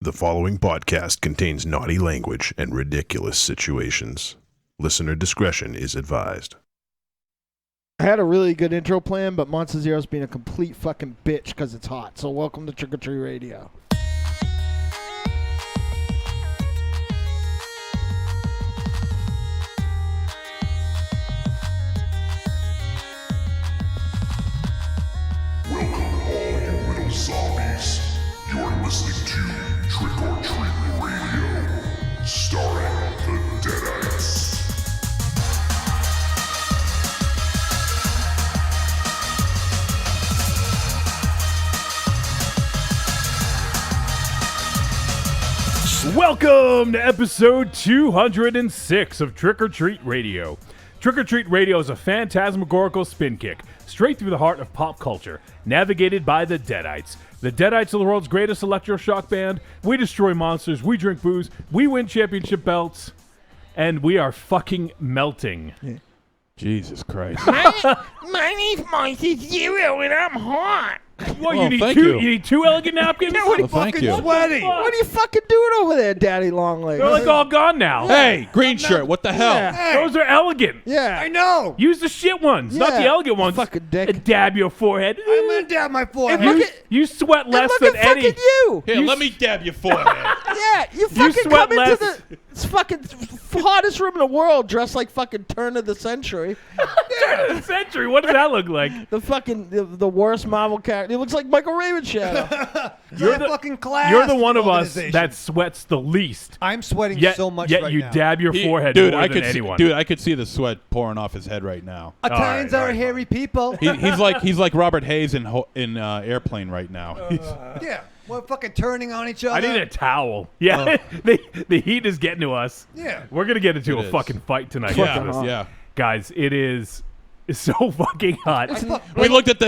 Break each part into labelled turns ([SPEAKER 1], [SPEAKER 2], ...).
[SPEAKER 1] The following podcast contains naughty language and ridiculous situations. Listener discretion is advised.
[SPEAKER 2] I had a really good intro plan, but Monster Zero's being a complete fucking bitch because it's hot. So welcome to Trick or Treat Radio.
[SPEAKER 1] Welcome all you little zombies. You're listening to Trick or Treat Radio, starring the Deadites.
[SPEAKER 3] Welcome to episode 206 of Trick or Treat Radio. Trick or Treat Radio is a phantasmagorical spin kick straight through the heart of pop culture, navigated by the Deadites. The Deadites are the world's greatest electroshock band. We destroy monsters, we drink booze, we win championship belts, and we are fucking melting.
[SPEAKER 4] Jesus Christ.
[SPEAKER 2] My name's Monster Zero and I'm hot.
[SPEAKER 3] Well,
[SPEAKER 4] Well,
[SPEAKER 3] you
[SPEAKER 4] thank
[SPEAKER 3] need two.
[SPEAKER 4] you.
[SPEAKER 3] You need two elegant napkins.
[SPEAKER 4] Well, thank you.
[SPEAKER 2] Sweaty. What are you fucking doing over there, Daddy Longlegs?
[SPEAKER 3] They're like all gone now.
[SPEAKER 4] Hey, green shirt, what the hell?
[SPEAKER 2] Yeah.
[SPEAKER 3] Those are elegant.
[SPEAKER 2] Yeah.
[SPEAKER 5] I know.
[SPEAKER 3] Use the shit ones, not
[SPEAKER 2] Yeah.
[SPEAKER 3] the elegant ones.
[SPEAKER 2] Fucking dick.
[SPEAKER 3] And dab your forehead.
[SPEAKER 5] I'm gonna dab my forehead.
[SPEAKER 2] And look
[SPEAKER 3] You sweat less
[SPEAKER 2] look
[SPEAKER 3] than
[SPEAKER 2] at
[SPEAKER 3] any.
[SPEAKER 2] fucking you.
[SPEAKER 4] Here,
[SPEAKER 3] You
[SPEAKER 4] let me dab your forehead.
[SPEAKER 2] Yeah, you fucking
[SPEAKER 3] sweat
[SPEAKER 2] come
[SPEAKER 3] less.
[SPEAKER 2] into the fucking hottest room in the world dressed like fucking turn of the century.
[SPEAKER 3] Turn of the century. What does that look like?
[SPEAKER 2] The fucking the worst Marvel character. He looks like Michael Raven Shadow.
[SPEAKER 3] You're the
[SPEAKER 5] fucking class.
[SPEAKER 3] You're the one of us
[SPEAKER 5] organization.
[SPEAKER 3] that sweats the least.
[SPEAKER 5] I'm sweating
[SPEAKER 3] Yet,
[SPEAKER 5] so much
[SPEAKER 3] yet
[SPEAKER 5] right
[SPEAKER 3] you
[SPEAKER 5] now.
[SPEAKER 3] dab your forehead
[SPEAKER 4] dude,
[SPEAKER 3] more
[SPEAKER 4] I
[SPEAKER 3] than
[SPEAKER 4] could
[SPEAKER 3] anyone.
[SPEAKER 4] see, dude, I could see the sweat pouring off his head right now.
[SPEAKER 5] Italians
[SPEAKER 3] All
[SPEAKER 5] are
[SPEAKER 3] right,
[SPEAKER 5] hairy people.
[SPEAKER 4] He's like Robert Hayes in Airplane right now.
[SPEAKER 5] Yeah, we're fucking turning on each other.
[SPEAKER 3] I need a towel. Yeah, the heat is getting to us.
[SPEAKER 5] Yeah.
[SPEAKER 3] We're gonna get into
[SPEAKER 4] It
[SPEAKER 3] a
[SPEAKER 4] is.
[SPEAKER 3] fucking fight tonight.
[SPEAKER 4] yeah,
[SPEAKER 3] after this.
[SPEAKER 4] yeah.
[SPEAKER 3] Guys, it is so fucking hot.
[SPEAKER 4] We looked at the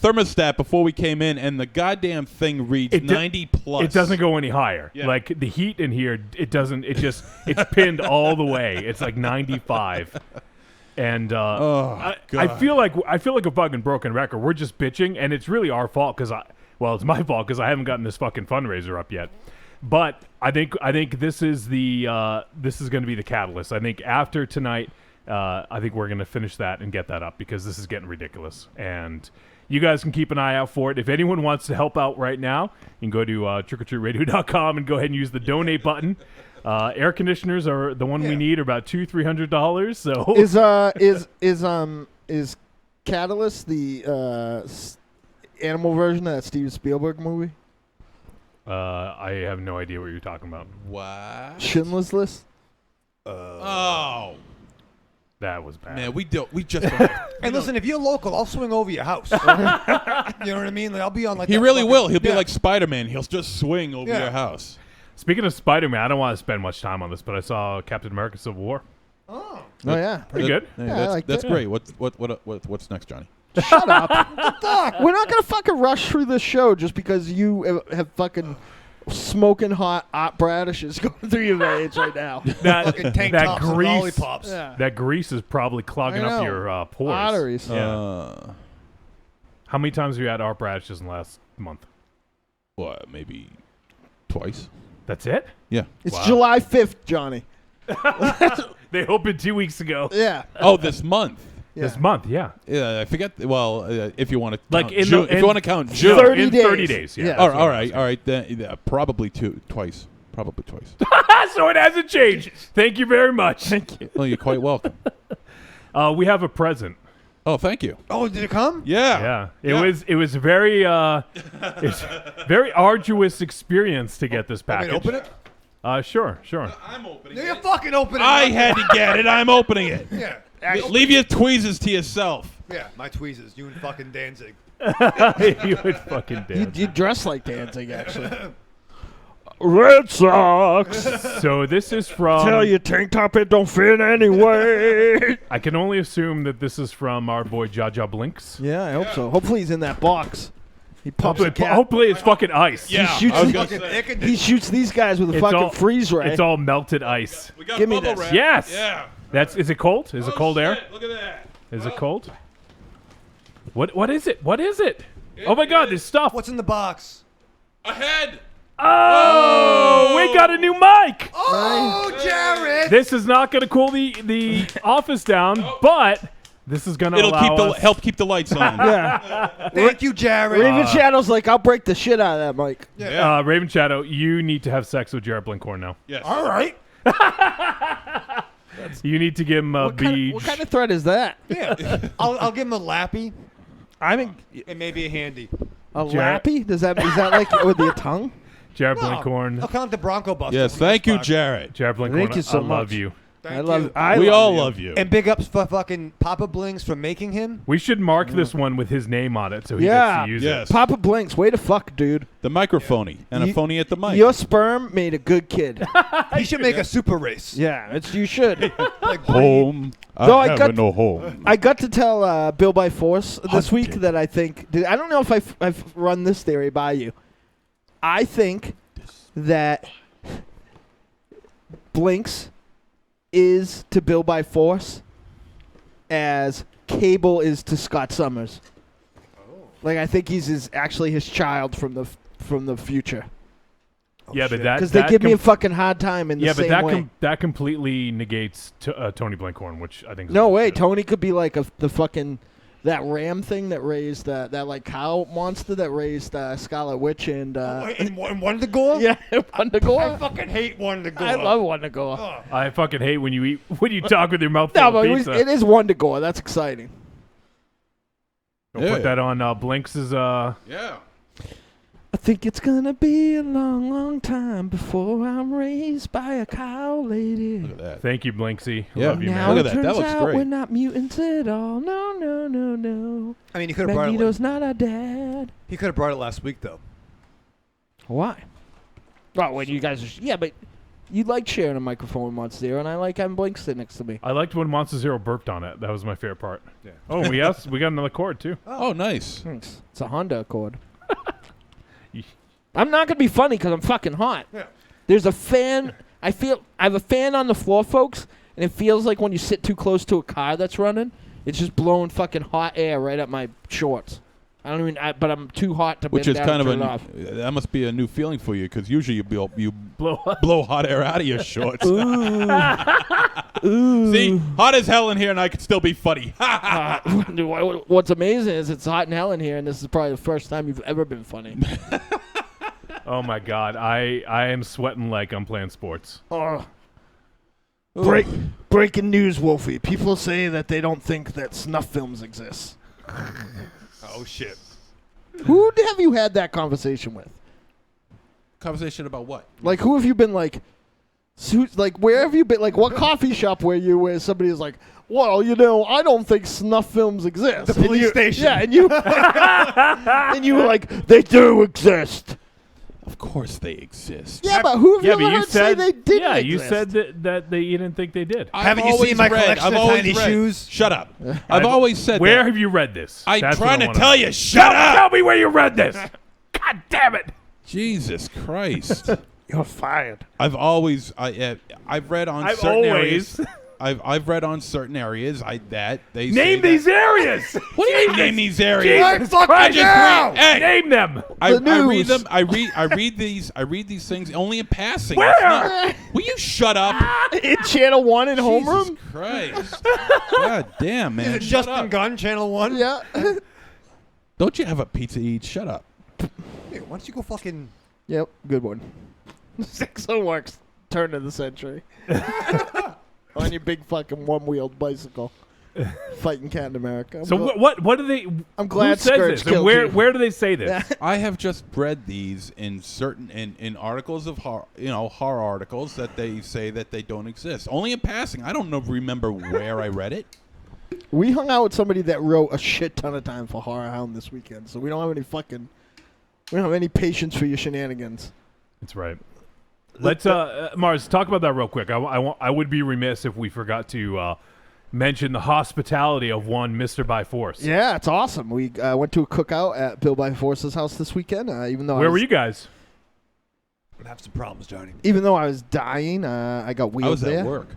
[SPEAKER 4] thermostat before we came in, and the goddamn thing reads
[SPEAKER 3] It do-
[SPEAKER 4] 90 plus.
[SPEAKER 3] It doesn't go any higher.
[SPEAKER 4] Yeah.
[SPEAKER 3] Like the heat in here, it doesn't. It just it's pinned all the way. It's like 95. And I
[SPEAKER 4] God.
[SPEAKER 3] feel like a fucking broken record. We're just bitching, and it's really our fault because it's my fault because I haven't gotten this fucking fundraiser up yet. But I think this is this is going to be the catalyst. I think after tonight, I think we're going to finish that and get that up because this is getting ridiculous. And you guys can keep an eye out for it. If anyone wants to help out right now, you can go to trickortreatradio.com and go ahead and use the donate button. Air conditioners are the one we need, are about $200-300. So
[SPEAKER 2] Is Catalyst the animal version of that Steven Spielberg movie?
[SPEAKER 3] I have no idea what you're talking about.
[SPEAKER 4] What?
[SPEAKER 2] Schindler's List?
[SPEAKER 4] Oh
[SPEAKER 3] That was bad.
[SPEAKER 4] man, we just. Don't have,
[SPEAKER 5] And listen, if you're local, I'll swing over your house. You know what I mean? Like, I'll be on like.
[SPEAKER 4] he
[SPEAKER 5] that
[SPEAKER 4] really
[SPEAKER 5] fucking-
[SPEAKER 4] will. He'll be
[SPEAKER 5] Yeah.
[SPEAKER 4] like Spider-Man. He'll just swing over
[SPEAKER 5] Yeah.
[SPEAKER 4] your house.
[SPEAKER 3] Speaking of Spider-Man, I don't want to spend much time on this, but I saw Captain America: Civil War.
[SPEAKER 5] Oh.
[SPEAKER 2] Oh yeah.
[SPEAKER 3] Pretty good.
[SPEAKER 4] Yeah,
[SPEAKER 2] Yeah, I
[SPEAKER 4] that's
[SPEAKER 2] like
[SPEAKER 4] that's
[SPEAKER 2] that.
[SPEAKER 4] great. What's next, Johnny?
[SPEAKER 2] Shut up. We're not gonna fucking rush through this show just because you have fucking smoking hot radishes going through your veins right now.
[SPEAKER 5] Fucking tank
[SPEAKER 3] that
[SPEAKER 5] tops and
[SPEAKER 3] grease,
[SPEAKER 5] lollipops.
[SPEAKER 2] Yeah.
[SPEAKER 3] that grease is probably clogging
[SPEAKER 2] I
[SPEAKER 3] up
[SPEAKER 2] know.
[SPEAKER 3] your pores.
[SPEAKER 2] Arteries.
[SPEAKER 3] Yeah. How many times have you had ARP radishes in the last month?
[SPEAKER 4] What? Maybe twice.
[SPEAKER 3] That's it?
[SPEAKER 4] Yeah.
[SPEAKER 2] It's
[SPEAKER 3] Wow.
[SPEAKER 2] July 5th, Johnny.
[SPEAKER 3] They opened 2 weeks ago.
[SPEAKER 2] Yeah.
[SPEAKER 4] Oh, this month.
[SPEAKER 3] This month, yeah.
[SPEAKER 4] Yeah, I forget. Well, if you want to
[SPEAKER 3] Like
[SPEAKER 4] count
[SPEAKER 3] in
[SPEAKER 4] June,
[SPEAKER 3] the-
[SPEAKER 4] if
[SPEAKER 3] in-
[SPEAKER 4] you want to count June.
[SPEAKER 2] 30
[SPEAKER 3] in
[SPEAKER 2] days.
[SPEAKER 3] 30 days, yeah.
[SPEAKER 2] Yeah.
[SPEAKER 3] That's
[SPEAKER 4] Oh,
[SPEAKER 3] what
[SPEAKER 4] all
[SPEAKER 3] I'm
[SPEAKER 4] right,
[SPEAKER 3] saying.
[SPEAKER 4] all right. Then, probably twice. Probably twice.
[SPEAKER 3] So it hasn't changed. Thank you very much. Thank you.
[SPEAKER 4] Oh, you're quite welcome.
[SPEAKER 3] We have a present.
[SPEAKER 4] Oh, thank you.
[SPEAKER 5] Oh, did it come?
[SPEAKER 3] Yeah, it
[SPEAKER 4] Yeah.
[SPEAKER 3] was very it's very arduous experience to get this
[SPEAKER 5] I
[SPEAKER 3] package.
[SPEAKER 5] mean, open it.
[SPEAKER 3] Sure.
[SPEAKER 4] I'm opening
[SPEAKER 5] No, you fucking open it.
[SPEAKER 4] I had to get it. I'm opening it.
[SPEAKER 5] Yeah.
[SPEAKER 4] Leave your tweezers to yourself.
[SPEAKER 5] Yeah, my tweezers. You and fucking Danzig.
[SPEAKER 3] You would fucking dance.
[SPEAKER 2] You dress like Danzig, actually. Red Sox.
[SPEAKER 3] So this is from.
[SPEAKER 2] Tell your tank top it don't fit anyway.
[SPEAKER 3] I can only assume that this is from our boy Jaja Blinks.
[SPEAKER 2] Yeah, I hope so. Hopefully he's in that box. He pops a
[SPEAKER 3] Hopefully,
[SPEAKER 2] cap.
[SPEAKER 3] hopefully it's fucking ice.
[SPEAKER 4] Yeah,
[SPEAKER 2] shoots
[SPEAKER 4] I was
[SPEAKER 2] the-
[SPEAKER 4] gonna
[SPEAKER 5] Fucking
[SPEAKER 4] say.
[SPEAKER 5] ick and
[SPEAKER 2] He shoots these guys with a
[SPEAKER 3] It's
[SPEAKER 2] fucking
[SPEAKER 3] all-
[SPEAKER 2] freeze ray.
[SPEAKER 3] It's all melted ice.
[SPEAKER 4] We got
[SPEAKER 2] Give me
[SPEAKER 4] bubble
[SPEAKER 2] this.
[SPEAKER 4] wrap.
[SPEAKER 3] Yes.
[SPEAKER 4] Yeah.
[SPEAKER 3] Is it cold? Is it cold air?
[SPEAKER 4] Shit, look at that.
[SPEAKER 3] Is it cold? What is it? What is it? Oh my God, there's stuff.
[SPEAKER 5] What's in the box?
[SPEAKER 4] Ahead.
[SPEAKER 3] Oh, we got a new mic.
[SPEAKER 5] Oh, Jared!
[SPEAKER 3] This is not going to cool the office down, but this is going to
[SPEAKER 4] It'll
[SPEAKER 3] allow us.
[SPEAKER 4] help keep the lights on.
[SPEAKER 2] Yeah.
[SPEAKER 5] Thank you, Jared.
[SPEAKER 2] Raven Shadow's like, I'll break the shit out of that mic.
[SPEAKER 3] Raven Shadow, you need to have sex with Jared Blinkhorn now.
[SPEAKER 4] Yes.
[SPEAKER 5] All right.
[SPEAKER 3] You need to give him a beach.
[SPEAKER 2] What kind of threat is that?
[SPEAKER 5] Yeah. I'll give him a lappy
[SPEAKER 2] I mean,
[SPEAKER 5] and maybe a handy.
[SPEAKER 2] a
[SPEAKER 3] Jared-
[SPEAKER 2] lappy? Is that like with your tongue?
[SPEAKER 3] Jared
[SPEAKER 5] No,
[SPEAKER 3] Blinkhorn.
[SPEAKER 5] I'll call him the Bronco Buster.
[SPEAKER 4] Yes.
[SPEAKER 5] from
[SPEAKER 4] Thank you,
[SPEAKER 5] Xbox.
[SPEAKER 4] Jared.
[SPEAKER 3] Jared Blinkhorn,
[SPEAKER 2] Thank you so
[SPEAKER 3] I love
[SPEAKER 2] much.
[SPEAKER 3] you.
[SPEAKER 5] Thank
[SPEAKER 4] We
[SPEAKER 5] you.
[SPEAKER 4] all love you.
[SPEAKER 5] And big ups for fucking Papa Blings for making him.
[SPEAKER 3] We should mark this one with his name on it so he
[SPEAKER 2] Yeah.
[SPEAKER 3] gets to use
[SPEAKER 4] Yes.
[SPEAKER 3] it.
[SPEAKER 2] Papa Blinks, way to fuck, dude.
[SPEAKER 4] The microphony and a
[SPEAKER 2] You-
[SPEAKER 4] phony at the mic.
[SPEAKER 2] Your sperm made a good kid.
[SPEAKER 5] He should make a super race.
[SPEAKER 2] Yeah, you should.
[SPEAKER 5] Like
[SPEAKER 4] Home.
[SPEAKER 2] No, I
[SPEAKER 4] have
[SPEAKER 2] got-
[SPEAKER 4] no home.
[SPEAKER 2] I got to tell Bill by Force this week
[SPEAKER 4] Hunted.
[SPEAKER 2] that I think. I don't know if I've run this theory by you. I think that Blinks is to Bill by Force as Cable is to Scott Summers. Like I think he's actually his child from the future.
[SPEAKER 3] Yeah, but that
[SPEAKER 2] Because they
[SPEAKER 3] that
[SPEAKER 2] give me a
[SPEAKER 3] com-
[SPEAKER 2] fucking hard time in
[SPEAKER 3] yeah,
[SPEAKER 2] the
[SPEAKER 3] but
[SPEAKER 2] same way.
[SPEAKER 3] that completely negates Tony Blinkhorn, which I think is
[SPEAKER 2] No way,
[SPEAKER 3] bullshit.
[SPEAKER 2] Tony could be like the fucking that ram thing that raised that like cow monster that raised Scarlet Witch and
[SPEAKER 5] in Wondergore?
[SPEAKER 2] yeah,
[SPEAKER 5] I
[SPEAKER 2] Wondergore.
[SPEAKER 5] fucking hate Wondergore.
[SPEAKER 2] I love Wondergore.
[SPEAKER 5] Oh.
[SPEAKER 3] I fucking hate when you talk with your mouth full
[SPEAKER 2] No,
[SPEAKER 3] of
[SPEAKER 2] but
[SPEAKER 3] pizza.
[SPEAKER 2] it is Wondergore. That's exciting.
[SPEAKER 3] We'll
[SPEAKER 4] Yeah.
[SPEAKER 3] put that on Blinks'
[SPEAKER 4] Yeah.
[SPEAKER 2] I think it's gonna be a long, long time before I'm raised by a cow lady.
[SPEAKER 4] Look at that.
[SPEAKER 3] Thank you, Blinksy.
[SPEAKER 4] Yeah.
[SPEAKER 3] Love you,
[SPEAKER 2] Now
[SPEAKER 3] man.
[SPEAKER 4] Look
[SPEAKER 2] it
[SPEAKER 4] at that. That
[SPEAKER 2] turns
[SPEAKER 4] looks
[SPEAKER 2] out
[SPEAKER 4] great.
[SPEAKER 2] we're not mutants at all. No, no, no, no.
[SPEAKER 5] I mean, he could have brought it.
[SPEAKER 2] Magneto's not our dad.
[SPEAKER 5] He could have brought it last week, though.
[SPEAKER 2] Why? Well, when you guys, yeah, but you like sharing a microphone with Monster Zero, and I like having Blink sit next to me.
[SPEAKER 3] I liked when Monster Zero burped on it. That was my favorite part.
[SPEAKER 5] Yeah.
[SPEAKER 3] Oh, we got another cord too.
[SPEAKER 4] Oh, nice.
[SPEAKER 2] Thanks. It's a Honda Accord.
[SPEAKER 3] Yeesh.
[SPEAKER 2] I'm not gonna be funny because I'm fucking hot.
[SPEAKER 5] Yeah.
[SPEAKER 2] There's a fan. I have a fan on the floor, folks, and it feels like when you sit too close to a car that's running, it's just blowing fucking hot air right up my shorts. I don't even. But I'm too hot to
[SPEAKER 4] Which
[SPEAKER 2] bend
[SPEAKER 4] is
[SPEAKER 2] down
[SPEAKER 4] kind of
[SPEAKER 2] and turn it off.
[SPEAKER 4] that must be a new feeling for you because usually you
[SPEAKER 3] Blow up.
[SPEAKER 4] blow hot air out of your shorts.
[SPEAKER 2] Ooh.
[SPEAKER 4] See, hot as hell in here, and I could still be funny.
[SPEAKER 2] What's amazing is it's hot in hell in here, and this is probably the first time you've ever been funny.
[SPEAKER 3] Oh my God, I am sweating like I'm playing sports.
[SPEAKER 2] Oh. Breaking news, Wolfie. People say that they don't think that snuff films exist.
[SPEAKER 5] Oh, shit.
[SPEAKER 2] Who have you had that conversation with?
[SPEAKER 4] Conversation about what?
[SPEAKER 2] Like, who have you been like? Like, where have you been? Like, what coffee shop were you where somebody is like, well, I don't think snuff films exist.
[SPEAKER 5] The police station.
[SPEAKER 2] Yeah, and you, and you were like, they do exist.
[SPEAKER 4] Of course they exist.
[SPEAKER 2] Yeah, but who have
[SPEAKER 3] Yeah,
[SPEAKER 2] you
[SPEAKER 3] but
[SPEAKER 2] ever
[SPEAKER 3] you
[SPEAKER 2] heard
[SPEAKER 3] said
[SPEAKER 2] say they didn't
[SPEAKER 3] yeah,
[SPEAKER 2] exist?
[SPEAKER 3] you said that you didn't think they did.
[SPEAKER 5] Haven't you seen my collection of tiny shoes?
[SPEAKER 4] Shut up. I've always said
[SPEAKER 3] Where
[SPEAKER 4] that.
[SPEAKER 3] have you read this?
[SPEAKER 4] I'm
[SPEAKER 3] That's what
[SPEAKER 4] trying
[SPEAKER 3] I
[SPEAKER 4] to
[SPEAKER 3] wanna
[SPEAKER 4] tell
[SPEAKER 3] know.
[SPEAKER 4] you. Shut up.
[SPEAKER 3] Tell me where you read this. God damn it.
[SPEAKER 4] Jesus Christ.
[SPEAKER 2] You're fired.
[SPEAKER 4] I've read on
[SPEAKER 3] I've
[SPEAKER 4] certain
[SPEAKER 3] always-
[SPEAKER 4] areas. I've read on certain areas that they say
[SPEAKER 3] Name
[SPEAKER 4] that-
[SPEAKER 3] these areas.
[SPEAKER 4] What do you mean name these areas?
[SPEAKER 3] Jesus
[SPEAKER 5] fucking
[SPEAKER 3] Christ.
[SPEAKER 5] down.
[SPEAKER 4] Hey,
[SPEAKER 3] Name them.
[SPEAKER 4] I
[SPEAKER 2] The
[SPEAKER 4] read
[SPEAKER 2] news.
[SPEAKER 4] them. I read these things only in passing.
[SPEAKER 3] Where?
[SPEAKER 4] It's not- will you shut up?
[SPEAKER 2] In Channel 1 in
[SPEAKER 4] Jesus
[SPEAKER 2] homeroom?
[SPEAKER 4] Christ. God damn, man.
[SPEAKER 5] Is it
[SPEAKER 4] Shut
[SPEAKER 5] Justin
[SPEAKER 4] up.
[SPEAKER 5] Gunn, Channel 1?
[SPEAKER 2] Yeah.
[SPEAKER 4] Don't you have a pizza to eat? Shut up.
[SPEAKER 5] Hey, why don't you go fucking...
[SPEAKER 2] Yep, good one. Sixon works. Turn of the century. On your big fucking one-wheeled bicycle. Fighting Cat in America.
[SPEAKER 3] So what do they?
[SPEAKER 2] I'm glad
[SPEAKER 3] who says
[SPEAKER 2] Scourge
[SPEAKER 3] this? And
[SPEAKER 2] killed
[SPEAKER 3] where
[SPEAKER 2] you.
[SPEAKER 3] where do they say this?
[SPEAKER 2] Yeah.
[SPEAKER 4] I have just read these in certain in articles of horror articles that they say that they don't exist. Only in passing. I don't remember where I read it.
[SPEAKER 2] We hung out with somebody that wrote a shit ton of time for Horror Hound this weekend, so we don't have any patience for your shenanigans.
[SPEAKER 3] That's right. Let's Mars talk about that real quick. I would be remiss if we forgot to mention the hospitality of one Mr. By Force.
[SPEAKER 2] Yeah, it's awesome. We went to a cookout at Bill by Force's house this weekend. Even though
[SPEAKER 3] Where were you guys?
[SPEAKER 5] I have some problems, Johnny.
[SPEAKER 2] Even though I was dying, I got wheeled
[SPEAKER 4] I was
[SPEAKER 2] there,
[SPEAKER 4] at work.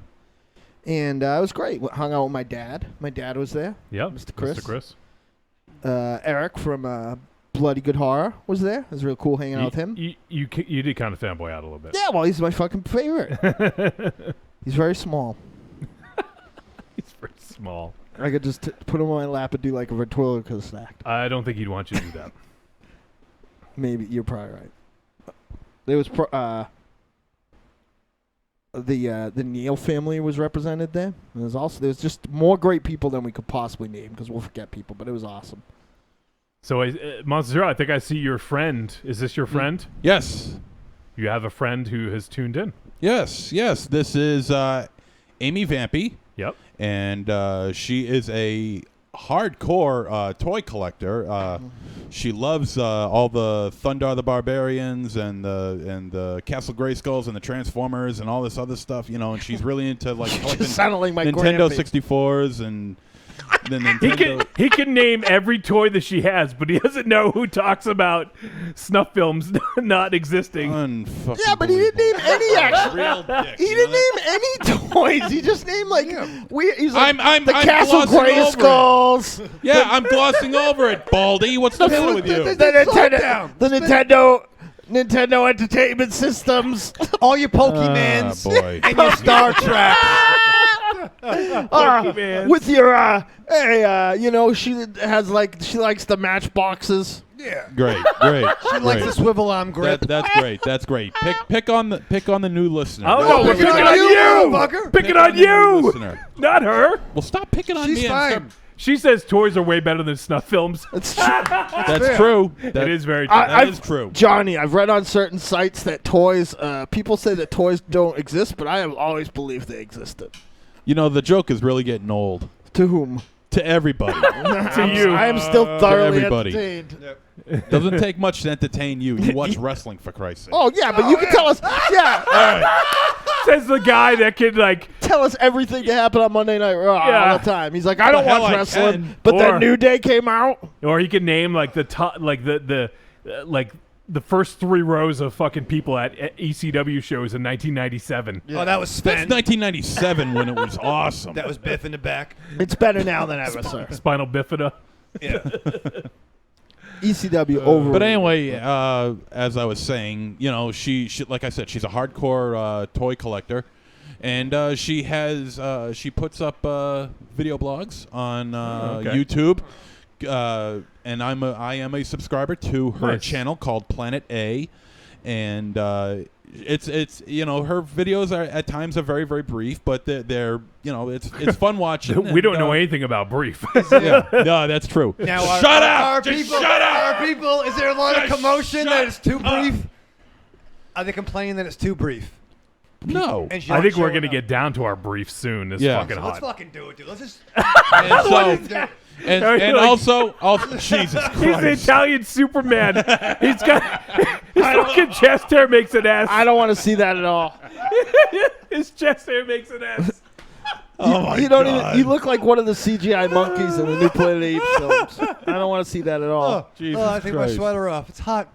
[SPEAKER 2] and it was great. Hung out with my dad. My dad was there.
[SPEAKER 3] Yep,
[SPEAKER 2] Mr. Chris.
[SPEAKER 3] Mr. Chris.
[SPEAKER 2] Eric from Bloody Good Horror was there. It was real cool hanging out with him.
[SPEAKER 3] You did kind of fanboy out a little bit.
[SPEAKER 2] Yeah, well, he's my fucking favorite. He's very small.
[SPEAKER 3] He's very small.
[SPEAKER 2] I could just put him on my lap and do like a ventriloquist act.
[SPEAKER 3] I don't think he'd want you to do that.
[SPEAKER 2] Maybe you're probably right. There was the Neal family was represented there. And there's just more great people than we could possibly name because we'll forget people. But it was awesome.
[SPEAKER 3] So, Monster Zero, I think I see your friend. Is this your friend?
[SPEAKER 4] Yes.
[SPEAKER 3] You have a friend who has tuned in.
[SPEAKER 4] Yes. This is Amy Vampy.
[SPEAKER 3] Yep.
[SPEAKER 4] And she is a hardcore toy collector. She loves all the Thundar the Barbarians and the Castle Grayskulls and the Transformers and all this other stuff, and she's really into like collecting
[SPEAKER 2] sounded like my
[SPEAKER 4] Nintendo
[SPEAKER 2] grandbaby.
[SPEAKER 4] 64s and the Nintendo.
[SPEAKER 3] He can name every toy that she has, but he doesn't know who talks about snuff films not existing.
[SPEAKER 2] Yeah, but he didn't name any actually.
[SPEAKER 4] Real dick,
[SPEAKER 2] He didn't name any toys. He just named like weird. He's like
[SPEAKER 4] I'm
[SPEAKER 2] Castle
[SPEAKER 4] glossing over it.
[SPEAKER 2] Grayskulls.
[SPEAKER 4] Yeah, I'm glossing over it, Baldy. What's the matter with you?
[SPEAKER 2] The Nintendo Entertainment Systems.
[SPEAKER 5] All your Pokemans
[SPEAKER 4] boy.
[SPEAKER 5] and your Star Trek.
[SPEAKER 3] Man.
[SPEAKER 2] With your she likes the matchboxes.
[SPEAKER 5] Yeah.
[SPEAKER 4] Great.
[SPEAKER 5] She likes the swivel arm grip.
[SPEAKER 4] That's great. That's great. Pick on the new listener.
[SPEAKER 3] Oh, no, we're
[SPEAKER 5] picking
[SPEAKER 3] picking
[SPEAKER 5] on
[SPEAKER 3] on
[SPEAKER 5] you,
[SPEAKER 3] you!
[SPEAKER 5] motherfucker.
[SPEAKER 3] Picking on
[SPEAKER 4] the new
[SPEAKER 3] you!
[SPEAKER 4] listener.
[SPEAKER 3] Not her.
[SPEAKER 4] Well, stop picking on
[SPEAKER 5] She's
[SPEAKER 4] me.
[SPEAKER 5] fine.
[SPEAKER 3] She says toys are way better than snuff films.
[SPEAKER 2] It's true.
[SPEAKER 4] That's true.
[SPEAKER 3] It is very true.
[SPEAKER 4] That is true.
[SPEAKER 2] Johnny, I've read on certain sites that toys, people say that toys don't exist, but I have always believed they existed.
[SPEAKER 4] The joke is really getting old.
[SPEAKER 2] To whom?
[SPEAKER 4] To everybody.
[SPEAKER 3] To you.
[SPEAKER 2] I am still thoroughly
[SPEAKER 4] everybody.
[SPEAKER 2] entertained.
[SPEAKER 4] Doesn't take much to entertain you. You watch wrestling, for Christ's sake.
[SPEAKER 2] Oh, yeah, but you can tell us. Yeah.
[SPEAKER 3] Says the guy that can
[SPEAKER 2] Tell us everything that happened on Monday Night Raw
[SPEAKER 3] Yeah.
[SPEAKER 2] all the time. He's like, I don't
[SPEAKER 4] The hell
[SPEAKER 2] watch
[SPEAKER 4] I
[SPEAKER 2] wrestling,
[SPEAKER 4] can.
[SPEAKER 2] but
[SPEAKER 3] Or-
[SPEAKER 2] then New Day came out.
[SPEAKER 3] or he can name like the top, like the first 3 rows of fucking people at ECW shows in 1997.
[SPEAKER 5] Oh, that was
[SPEAKER 4] That's
[SPEAKER 5] Sven.
[SPEAKER 4] 1997 when it was awesome.
[SPEAKER 5] That was Biff in the back.
[SPEAKER 2] It's better now than ever, sir.
[SPEAKER 3] Spinal bifida.
[SPEAKER 5] Yeah.
[SPEAKER 2] ECW over.
[SPEAKER 4] But anyway, as I was saying, she like I said, she's a hardcore toy collector, and she puts up video blogs on
[SPEAKER 3] Okay.
[SPEAKER 4] YouTube, and I am a subscriber to her
[SPEAKER 3] Nice.
[SPEAKER 4] channel called Planet A, and it's her videos are at times are very, very brief, but they're it's fun watching.
[SPEAKER 3] We don't know anything about brief.
[SPEAKER 4] Yeah, no, that's true.
[SPEAKER 5] Now,
[SPEAKER 4] Shut up!
[SPEAKER 5] Are
[SPEAKER 4] Just
[SPEAKER 5] people,
[SPEAKER 4] shut up!
[SPEAKER 5] Are people? Is there a lot of
[SPEAKER 4] Just
[SPEAKER 5] commotion
[SPEAKER 4] shut
[SPEAKER 5] that it's too
[SPEAKER 4] up.
[SPEAKER 5] brief? Are they complaining that it's too brief?
[SPEAKER 4] No.
[SPEAKER 5] And she's
[SPEAKER 3] I think we're
[SPEAKER 5] showing
[SPEAKER 3] gonna
[SPEAKER 5] up.
[SPEAKER 3] get down to our brief soon. It's
[SPEAKER 4] Yeah.
[SPEAKER 3] fucking
[SPEAKER 5] Let's
[SPEAKER 3] hot.
[SPEAKER 5] fucking do it, dude. Let's just.
[SPEAKER 4] And so, and
[SPEAKER 3] Like-
[SPEAKER 4] also, Jesus
[SPEAKER 3] He's the
[SPEAKER 4] Christ.
[SPEAKER 3] Italian Superman. He's got his fucking chest hair makes an S.
[SPEAKER 2] I don't want to see that at all.
[SPEAKER 3] His chest hair makes an S.
[SPEAKER 4] Oh my
[SPEAKER 2] You don't
[SPEAKER 4] God.
[SPEAKER 2] even. You look like one of the CGI monkeys in the new Planet of the Apes films. I don't want to see that at all.
[SPEAKER 4] Jesus
[SPEAKER 5] I take
[SPEAKER 4] Christ.
[SPEAKER 5] my sweater off. It's hot.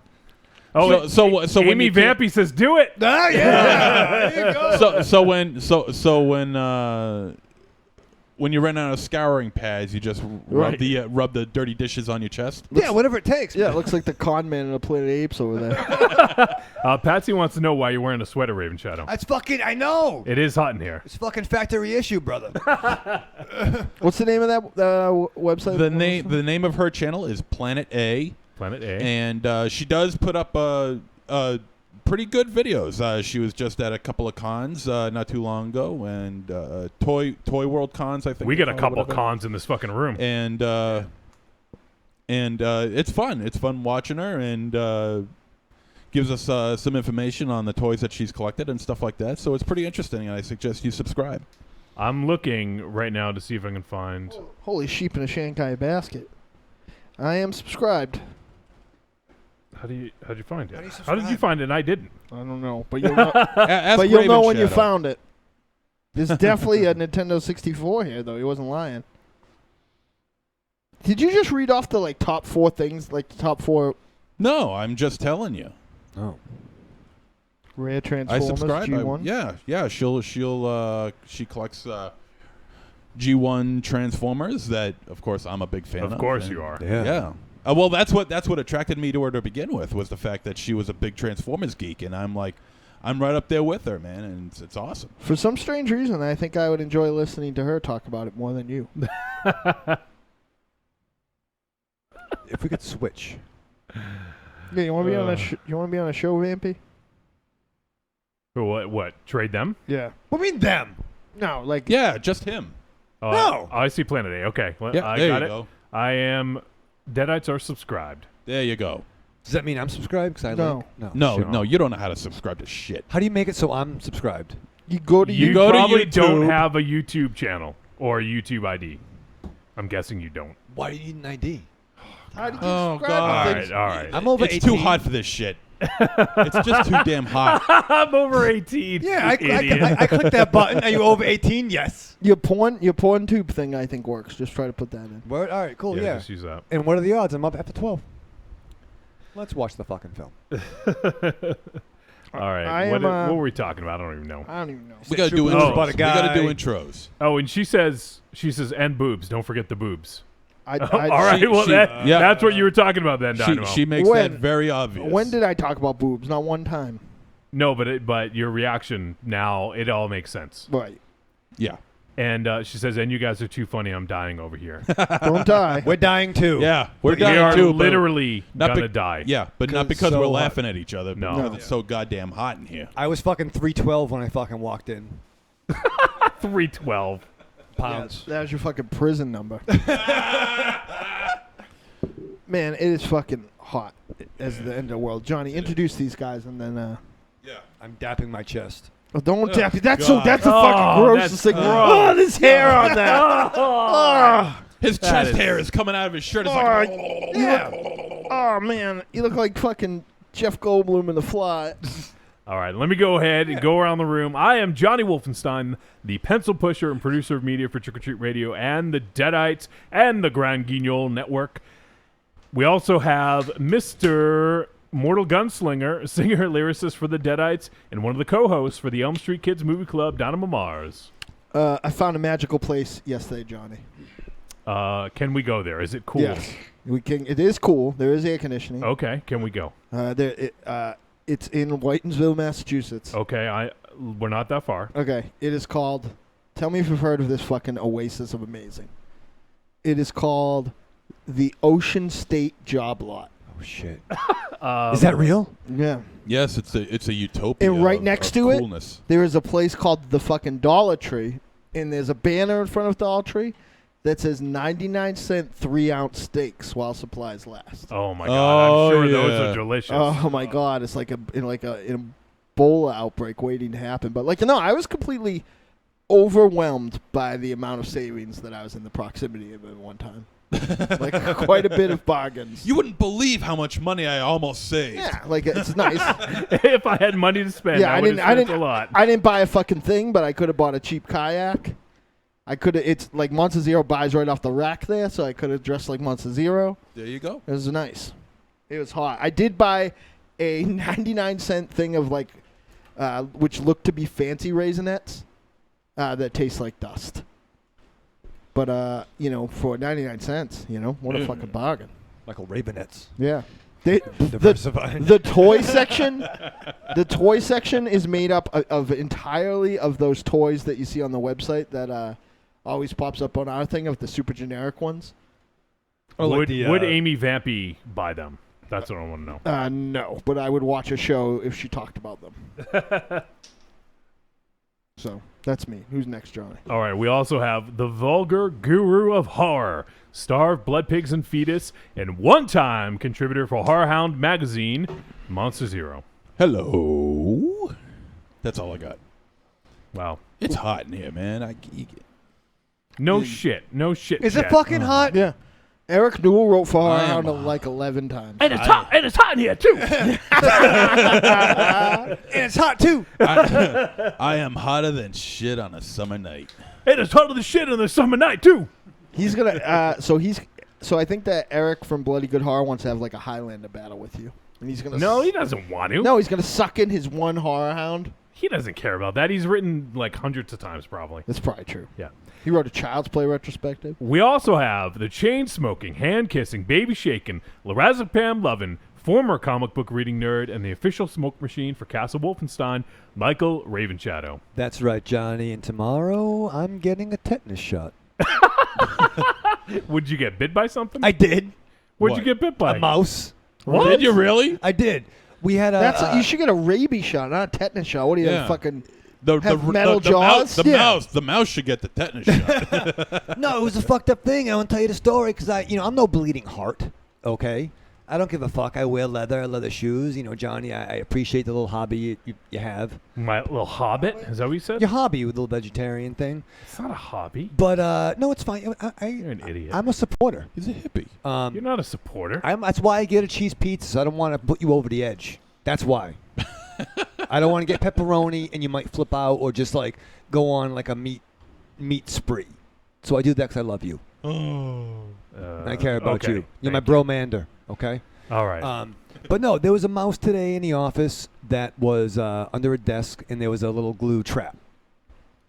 [SPEAKER 3] Oh,
[SPEAKER 4] So when
[SPEAKER 3] Amy
[SPEAKER 4] you can't-
[SPEAKER 3] Vampy says, "Do it."
[SPEAKER 5] Ah, yeah. There you go.
[SPEAKER 4] When you run out of scouring pads, you just
[SPEAKER 2] Right.
[SPEAKER 4] rub the dirty dishes on your chest.
[SPEAKER 5] Yeah, whatever it takes.
[SPEAKER 2] Yeah, it looks like the con man in the Planet of the Apes over there.
[SPEAKER 3] Patsy wants to know why you're wearing a sweater, Raven Shadow.
[SPEAKER 5] That's fucking. I know.
[SPEAKER 3] It is hot in here.
[SPEAKER 5] It's fucking factory issue, brother.
[SPEAKER 2] What's the name of that website?
[SPEAKER 4] The name of her channel is Planet A,
[SPEAKER 3] Planet A.
[SPEAKER 4] and she does put up pretty good videos. She was just at a couple of cons not too long ago, and Toy World cons, I think.
[SPEAKER 3] We
[SPEAKER 4] they
[SPEAKER 3] got a
[SPEAKER 4] call it,
[SPEAKER 3] couple
[SPEAKER 4] whatever.
[SPEAKER 3] cons in this fucking room.
[SPEAKER 4] And it's fun. It's fun watching her, and gives us some information on the toys that she's collected and stuff like that. So it's pretty interesting, and I suggest you subscribe.
[SPEAKER 3] I'm looking right now to see if I can find.
[SPEAKER 2] Holy sheep in a Shanghai basket. I am subscribed.
[SPEAKER 3] How'd you find it?
[SPEAKER 5] How do you
[SPEAKER 3] How did you
[SPEAKER 5] subscribe?
[SPEAKER 3] find it? And I didn't.
[SPEAKER 2] I don't know, but you'll know,
[SPEAKER 4] Ask
[SPEAKER 2] but you'll know
[SPEAKER 4] Raven
[SPEAKER 2] when you
[SPEAKER 4] Shadow.
[SPEAKER 2] found it. There's definitely a Nintendo 64 here, though. He wasn't lying. Did you just read off the top 4 things, like the top 4
[SPEAKER 4] No, I'm just telling you.
[SPEAKER 2] rare
[SPEAKER 4] I
[SPEAKER 2] Transformers
[SPEAKER 4] subscribe.
[SPEAKER 2] G1?
[SPEAKER 4] She collects G1 Transformers that, of course, I'm a big fan of.
[SPEAKER 3] Of course
[SPEAKER 4] and-
[SPEAKER 3] you are.
[SPEAKER 4] Yeah. Well, that's what attracted me to her to begin with, was the fact that she was a big Transformers geek, and I'm like, I'm right up there with her, man, and it's awesome.
[SPEAKER 2] For some strange reason, I think I would enjoy listening to her talk about it more than you.
[SPEAKER 5] If we could switch.
[SPEAKER 2] Yeah, you want to be on a you want to be on a show, Vampy?
[SPEAKER 3] What? Trade them?
[SPEAKER 2] Yeah.
[SPEAKER 5] What do you mean them?
[SPEAKER 2] No, like
[SPEAKER 4] Yeah, just him.
[SPEAKER 3] Oh,
[SPEAKER 5] No.
[SPEAKER 3] I see Planet A. Okay. Well,
[SPEAKER 4] Yeah,
[SPEAKER 3] I
[SPEAKER 4] there
[SPEAKER 3] got
[SPEAKER 4] you
[SPEAKER 3] it.
[SPEAKER 4] go.
[SPEAKER 3] I am. Deadites are subscribed.
[SPEAKER 4] There you go.
[SPEAKER 5] Does that mean I'm subscribed? 'Cause I
[SPEAKER 2] No.
[SPEAKER 5] like,
[SPEAKER 4] No,
[SPEAKER 3] Sure.
[SPEAKER 4] no, you don't know how to subscribe to shit.
[SPEAKER 5] How do you make it so I'm subscribed?
[SPEAKER 2] you go to
[SPEAKER 3] You
[SPEAKER 4] go to
[SPEAKER 3] probably don't
[SPEAKER 4] YouTube.
[SPEAKER 3] have a YouTube channel or a YouTube ID. I'm guessing you don't.
[SPEAKER 5] Why do you need an ID?
[SPEAKER 2] How did you
[SPEAKER 4] Oh,
[SPEAKER 2] subscribe
[SPEAKER 4] God.
[SPEAKER 2] to
[SPEAKER 3] All
[SPEAKER 2] things?
[SPEAKER 3] right. All right.
[SPEAKER 5] I'm over
[SPEAKER 4] It's
[SPEAKER 5] 18.
[SPEAKER 4] too hot for this shit. It's just too damn hot.
[SPEAKER 3] I'm over 18.
[SPEAKER 5] Yeah,
[SPEAKER 3] idiot.
[SPEAKER 5] I clicked that button. Are you over 18? Yes.
[SPEAKER 2] Your porn tube thing, I think, works. Just try to put that in.
[SPEAKER 5] Word? All right, cool.
[SPEAKER 3] yeah,
[SPEAKER 5] Yeah.
[SPEAKER 3] just use that.
[SPEAKER 5] And what are the odds? I'm up after 12. Let's watch the fucking film.
[SPEAKER 3] All right.
[SPEAKER 2] I
[SPEAKER 3] What,
[SPEAKER 2] am,
[SPEAKER 3] what were we talking about? I don't even know.
[SPEAKER 2] I don't even know.
[SPEAKER 4] We gotta do
[SPEAKER 5] True
[SPEAKER 4] intros.
[SPEAKER 5] Blues about a
[SPEAKER 4] We gotta do
[SPEAKER 5] guy.
[SPEAKER 4] intros.
[SPEAKER 3] Oh, and she says, and boobs. Don't forget the boobs.
[SPEAKER 2] I,
[SPEAKER 3] All right.
[SPEAKER 4] she-
[SPEAKER 3] Well,
[SPEAKER 4] she-
[SPEAKER 3] that, that's what you were talking about then, Dynamo.
[SPEAKER 4] She makes
[SPEAKER 2] When-
[SPEAKER 4] that very obvious.
[SPEAKER 2] When did I talk about boobs? Not one time.
[SPEAKER 3] No, but your reaction now, it all makes sense.
[SPEAKER 2] Right.
[SPEAKER 4] Yeah.
[SPEAKER 3] And she says, and you guys are too funny. I'm dying over here.
[SPEAKER 2] Don't die.
[SPEAKER 5] We're dying too.
[SPEAKER 4] Yeah. We're
[SPEAKER 3] We are
[SPEAKER 4] dying too. but
[SPEAKER 3] literally
[SPEAKER 4] not
[SPEAKER 3] gonna
[SPEAKER 4] be-
[SPEAKER 3] die.
[SPEAKER 4] Yeah, but not
[SPEAKER 5] 'Cause
[SPEAKER 4] because
[SPEAKER 5] so
[SPEAKER 4] we're
[SPEAKER 5] hot.
[SPEAKER 4] laughing at each other, but
[SPEAKER 3] No.
[SPEAKER 4] because it's so goddamn hot in here.
[SPEAKER 5] I was fucking 312 when I fucking walked in.
[SPEAKER 3] 312.
[SPEAKER 5] Pounds.
[SPEAKER 2] That was your fucking prison number. Man, it is fucking hot as the end of the world. Johnny, introduce these guys and then.
[SPEAKER 5] I'm dapping my chest.
[SPEAKER 2] Oh, don't tap it. That's
[SPEAKER 4] God.
[SPEAKER 2] that's the
[SPEAKER 3] Oh,
[SPEAKER 2] fucking grossest
[SPEAKER 3] that's
[SPEAKER 2] thing.
[SPEAKER 3] gross.
[SPEAKER 2] Oh, this hair on that. Oh,
[SPEAKER 4] His
[SPEAKER 3] That
[SPEAKER 4] chest
[SPEAKER 3] is-
[SPEAKER 4] hair is coming out of his shirt. It's
[SPEAKER 2] Oh,
[SPEAKER 4] like,
[SPEAKER 2] yeah. Oh man, you look like fucking Jeff Goldblum in The Fly.
[SPEAKER 3] All right, let me go ahead and go around the room. I am Johnny Wolfenstein, the pencil pusher and producer of media for Trick or Treat Radio and the Deadites and the Grand Guignol Network. We also have Mr. Mortal Gunslinger, singer, lyricist for the Deadites, and one of the co-hosts for the Elm Street Kids Movie Club, Dynamo Mars.
[SPEAKER 2] I found a magical place yesterday, Johnny.
[SPEAKER 3] Can we go there? Is it cool?
[SPEAKER 2] Yes, we can. It is cool. There is air conditioning.
[SPEAKER 3] Okay, can we go?
[SPEAKER 2] It's in Whitensville, Massachusetts.
[SPEAKER 3] Okay, we're not that far.
[SPEAKER 2] Okay, it is called. Tell me if you've heard of this fucking oasis of amazing. It is called the Ocean State Job Lot.
[SPEAKER 5] Oh shit. Is that real?
[SPEAKER 2] Yeah.
[SPEAKER 4] yes, it's a utopia.
[SPEAKER 2] And right
[SPEAKER 4] of-
[SPEAKER 2] next
[SPEAKER 4] of
[SPEAKER 2] to it,
[SPEAKER 4] coolness.
[SPEAKER 2] there is a place called the fucking Dollar Tree, and there's a banner in front of Dollar Tree that says 99-cent 3-ounce steaks while supplies last.
[SPEAKER 3] Oh my God, I'm sure those
[SPEAKER 4] yeah.
[SPEAKER 3] are delicious.
[SPEAKER 2] Oh my God, it's like in a Ebola outbreak waiting to happen. But like, no, I was completely overwhelmed by the amount of savings that I was in the proximity of at one time. Like quite a bit of bargains.
[SPEAKER 4] You wouldn't believe how much money I almost saved.
[SPEAKER 2] Yeah, like it's nice.
[SPEAKER 3] If I had money to spend,
[SPEAKER 2] Yeah,
[SPEAKER 3] I would have spent a lot.
[SPEAKER 2] I didn't buy a fucking thing, but I could have bought a cheap kayak. I could have. It's like Monster Zero buys right off the rack there, so I could have dressed like Monster Zero.
[SPEAKER 4] There you go.
[SPEAKER 2] It was nice. It was hot. I did buy a 99-cent thing of like, which looked to be fancy Raisinets, that taste like dust. But for 99 cents, what a fucking bargain.
[SPEAKER 5] Michael Ravenets.
[SPEAKER 2] Yeah.
[SPEAKER 5] Diversifying.
[SPEAKER 2] The toy section, is made up of entirely of those toys that you see on the website that always pops up on our thing of the super generic ones.
[SPEAKER 3] Would Amy Vampy buy them? That's what I want to know.
[SPEAKER 2] No, but I would watch a show if she talked about them. So that's me. Who's next, Johnny?
[SPEAKER 3] All right, we also have the vulgar guru of horror, star of Blood Pigs and Fetus, and one-time contributor for Horror Hound magazine, Monster Zero.
[SPEAKER 4] Hello. That's all I got.
[SPEAKER 3] Wow.
[SPEAKER 4] It's hot in here, man.
[SPEAKER 3] No shit.
[SPEAKER 5] Is it
[SPEAKER 3] Chad.
[SPEAKER 5] fucking hot?
[SPEAKER 2] Yeah. Eric Newell wrote for
[SPEAKER 4] I
[SPEAKER 2] Horror
[SPEAKER 4] am
[SPEAKER 2] Hound like 11 times.
[SPEAKER 3] And it's hot. And it's hot in here too.
[SPEAKER 5] And it's hot too.
[SPEAKER 4] I am hotter than shit on a summer night.
[SPEAKER 3] And it's hotter than shit on the summer night too.
[SPEAKER 2] He's gonna. So I think that Eric from Bloody Good Horror wants to have like a Highlander battle with you, and he's gonna.
[SPEAKER 3] No, he doesn't want to.
[SPEAKER 2] No, he's gonna suck in his one Horror Hound.
[SPEAKER 3] He doesn't care about that. He's written like hundreds of times, probably.
[SPEAKER 2] That's probably true.
[SPEAKER 3] Yeah.
[SPEAKER 2] He wrote a Child's Play retrospective.
[SPEAKER 3] We also have the chain-smoking, hand-kissing, baby-shaking, lorazepam loving, former comic book reading nerd, and the official smoke machine for Castle Wolfenstein, Michael Ravenshadow.
[SPEAKER 5] That's right, Johnny. And tomorrow I'm getting a tetanus shot.
[SPEAKER 3] Would you get bit by something?
[SPEAKER 5] I did.
[SPEAKER 3] What'd
[SPEAKER 4] What?
[SPEAKER 3] you get bit by?
[SPEAKER 5] A mouse.
[SPEAKER 2] What?
[SPEAKER 4] Did you really?
[SPEAKER 5] I did. We had a.
[SPEAKER 2] You should get a rabies shot, not a tetanus shot. What do you
[SPEAKER 4] Yeah.
[SPEAKER 2] fucking
[SPEAKER 4] The
[SPEAKER 2] have metal
[SPEAKER 4] the
[SPEAKER 2] jaws?
[SPEAKER 4] The mouse should get the tetanus shot.
[SPEAKER 5] No, it was a fucked up thing. I want to tell you the story because I'm no bleeding heart. Okay, I don't give a fuck. I wear leather shoes. Johnny, I appreciate the little hobby you have.
[SPEAKER 3] My little hobbit? Is that what you said?
[SPEAKER 5] Your hobby with the little vegetarian thing.
[SPEAKER 3] It's not a hobby.
[SPEAKER 5] But no, it's fine.
[SPEAKER 3] You're an idiot.
[SPEAKER 5] I'm a supporter.
[SPEAKER 4] He's a hippie.
[SPEAKER 3] You're not a supporter.
[SPEAKER 5] That's why I get a cheese pizza. So I don't want to put you over the edge. That's why. I don't want to get pepperoni and you might flip out or just like go on like a meat spree. So I do that because I love you. And I care about
[SPEAKER 3] okay.
[SPEAKER 5] you. You're my
[SPEAKER 3] Thank you.
[SPEAKER 5] bromander. Okay.
[SPEAKER 3] All right.
[SPEAKER 5] But no, there was a mouse today in the office that was under a desk, and there was a little glue trap.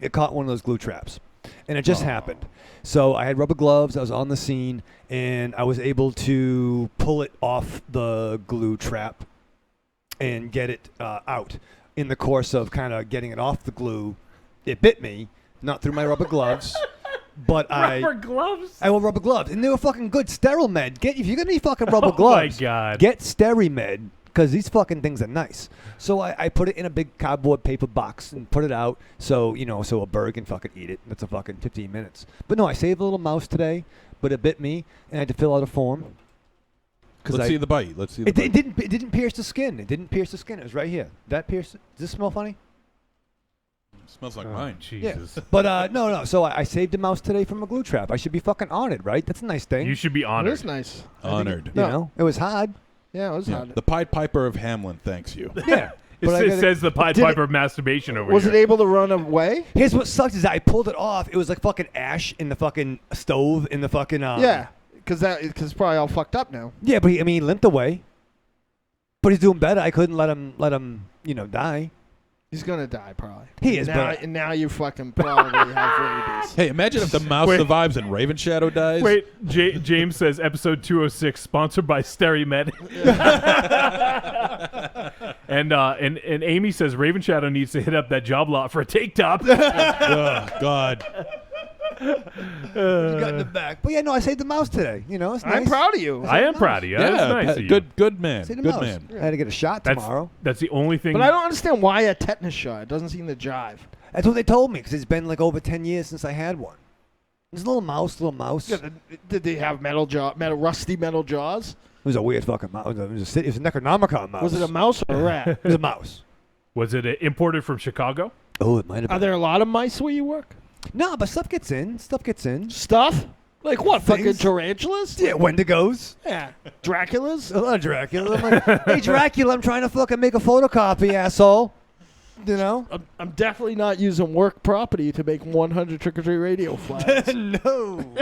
[SPEAKER 5] It caught one of those glue traps, and it just happened. So I had rubber gloves. I was on the scene, and I was able to pull it off the glue trap and get it out. In the course of kind of getting it off the glue, it bit me, not through my rubber gloves. But
[SPEAKER 3] Rubber gloves?
[SPEAKER 5] I wore rubber gloves, and they were fucking good. Sterimed. If you're gonna need fucking rubber
[SPEAKER 3] Oh,
[SPEAKER 5] gloves,
[SPEAKER 3] my God.
[SPEAKER 5] get Sterimed because these fucking things are nice. So I put it in a big cardboard paper box and put it out so a bird can fucking eat it. That's a fucking 15 minutes. But no, I saved a little mouse today, but it bit me, and I had to fill out a form.
[SPEAKER 4] Let's see the bite. Let's see the
[SPEAKER 5] It
[SPEAKER 4] bite.
[SPEAKER 5] didn't pierce the skin. It didn't pierce the skin. It was right here. That pierced. Does this smell funny?
[SPEAKER 4] Smells like
[SPEAKER 3] Oh,
[SPEAKER 4] mine.
[SPEAKER 3] Jesus.
[SPEAKER 5] But no. So I saved a mouse today from a glue trap. I should be fucking honored, right? That's a nice thing.
[SPEAKER 3] You should be
[SPEAKER 2] It
[SPEAKER 3] honored.
[SPEAKER 2] is nice.
[SPEAKER 4] Honored.
[SPEAKER 5] You know, it was hard.
[SPEAKER 2] Yeah, it was
[SPEAKER 4] Yeah.
[SPEAKER 2] hard.
[SPEAKER 4] The Pied Piper of Hamlin thanks you.
[SPEAKER 5] Yeah.
[SPEAKER 3] It
[SPEAKER 5] But I
[SPEAKER 3] says,
[SPEAKER 5] gotta-
[SPEAKER 3] says the Pied
[SPEAKER 5] Did it-
[SPEAKER 3] Piper of masturbation over
[SPEAKER 2] Was
[SPEAKER 3] here.
[SPEAKER 2] it able to run away?
[SPEAKER 5] Here's what sucks is I pulled it off. It was like fucking ash in the fucking stove in the fucking
[SPEAKER 2] Yeah, because it's probably all fucked up now.
[SPEAKER 5] Yeah, but he limped away. But he's doing better. I couldn't let him die.
[SPEAKER 2] He's gonna die probably.
[SPEAKER 5] He is,
[SPEAKER 2] now,
[SPEAKER 5] but-
[SPEAKER 2] and now you fucking probably have rabies.
[SPEAKER 4] Hey, imagine if the mouse
[SPEAKER 3] Wait.
[SPEAKER 4] survives and Ravenshadow dies.
[SPEAKER 3] Wait, James says episode 206 sponsored by SteriMed. and Amy says Ravenshadow needs to hit up that job lot for a take top.
[SPEAKER 4] Oh, God.
[SPEAKER 5] You got in the back. But yeah, no, I saved the mouse today. It's nice.
[SPEAKER 2] I'm proud of you.
[SPEAKER 3] I am proud of you. That's nice of you.
[SPEAKER 4] Good man.
[SPEAKER 5] Saved the
[SPEAKER 4] Good
[SPEAKER 5] mouse.
[SPEAKER 4] man.
[SPEAKER 5] I had to get a shot tomorrow.
[SPEAKER 3] That's the only thing.
[SPEAKER 2] But I don't understand why a tetanus shot. It doesn't seem to jive.
[SPEAKER 5] That's what they told me because it's been like over 10 years since I had one. It's a little mouse.
[SPEAKER 2] Yeah, did they have rusty metal jaws?
[SPEAKER 5] It was a weird fucking mouse. It was a Necronomicon mouse.
[SPEAKER 2] Was it a mouse or a rat?
[SPEAKER 5] It was a mouse.
[SPEAKER 3] Was it imported from Chicago?
[SPEAKER 5] Oh, it might have been.
[SPEAKER 2] Are there a lot of mice where you work?
[SPEAKER 5] No, but stuff gets in.
[SPEAKER 2] Stuff? Like what? Fucking
[SPEAKER 5] Things?
[SPEAKER 2] tarantulas?
[SPEAKER 5] Yeah, Wendigos.
[SPEAKER 2] Yeah. Draculas?
[SPEAKER 5] A lot of Dracula. I'm like, hey, Dracula, I'm trying to fucking make a photocopy, asshole.
[SPEAKER 2] I'm definitely not using work property to make 100 trick-or-treat radio flyers.
[SPEAKER 5] No.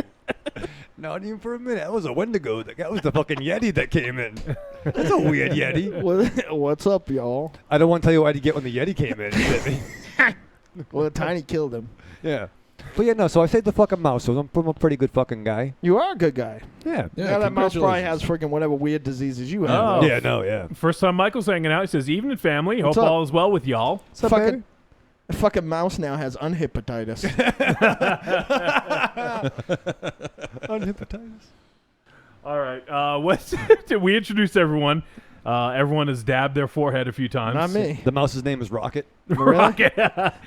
[SPEAKER 5] Not even for a minute. That was a Wendigo. That was the fucking Yeti that came in. That's a weird Yeti.
[SPEAKER 2] What's up, y'all?
[SPEAKER 5] I don't want to tell you what I had to get when the Yeti came in. He bit me.
[SPEAKER 2] Well, Tiny killed him.
[SPEAKER 5] Yeah. But yeah, no, so I saved the fucking mouse, so I'm a pretty good fucking guy.
[SPEAKER 2] You are a good guy.
[SPEAKER 5] Yeah.
[SPEAKER 4] Yeah,
[SPEAKER 2] Now that mouse probably has
[SPEAKER 4] congratulations.
[SPEAKER 2] freaking whatever weird diseases you have.
[SPEAKER 3] Oh.
[SPEAKER 5] Yeah, no, yeah.
[SPEAKER 3] First time Michael's hanging out. He says, evening family.
[SPEAKER 2] What's
[SPEAKER 3] Hope
[SPEAKER 2] up?
[SPEAKER 3] all is well with y'all.
[SPEAKER 5] What's up,
[SPEAKER 2] Fucking-
[SPEAKER 5] baby?
[SPEAKER 2] The fucking mouse now has unhepatitis.
[SPEAKER 5] Unhepatitis.
[SPEAKER 3] All right. We introduced everyone. Everyone has dabbed their forehead a few times.
[SPEAKER 2] Not me.
[SPEAKER 5] The mouse's name is Rocket.
[SPEAKER 3] Rocket.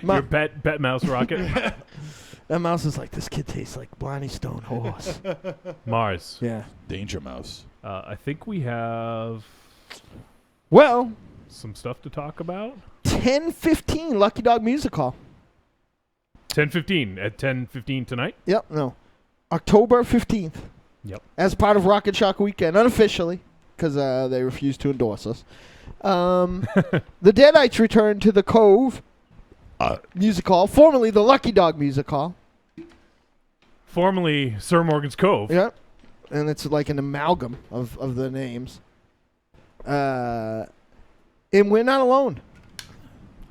[SPEAKER 2] Ma-
[SPEAKER 3] Your pet mouse Rocket.
[SPEAKER 2] That mouse is like, this kid tastes like Blarney Stone horse.
[SPEAKER 3] Mars.
[SPEAKER 2] Yeah.
[SPEAKER 4] Danger mouse.
[SPEAKER 3] I think we have
[SPEAKER 2] Well,
[SPEAKER 3] some stuff to talk about.
[SPEAKER 2] 10:15 Lucky Dog Music Hall.
[SPEAKER 3] 10:15 at 10:15 tonight.
[SPEAKER 2] Yep, no. October 15th.
[SPEAKER 3] Yep.
[SPEAKER 2] As part of Rocket Shock Weekend, unofficially, because they refused to endorse us. The Deadites return to the Cove Music Hall, formerly the Lucky Dog Music Hall.
[SPEAKER 3] Formerly Sir Morgan's Cove.
[SPEAKER 2] Yep. And it's like an amalgam of the names. And we're not alone.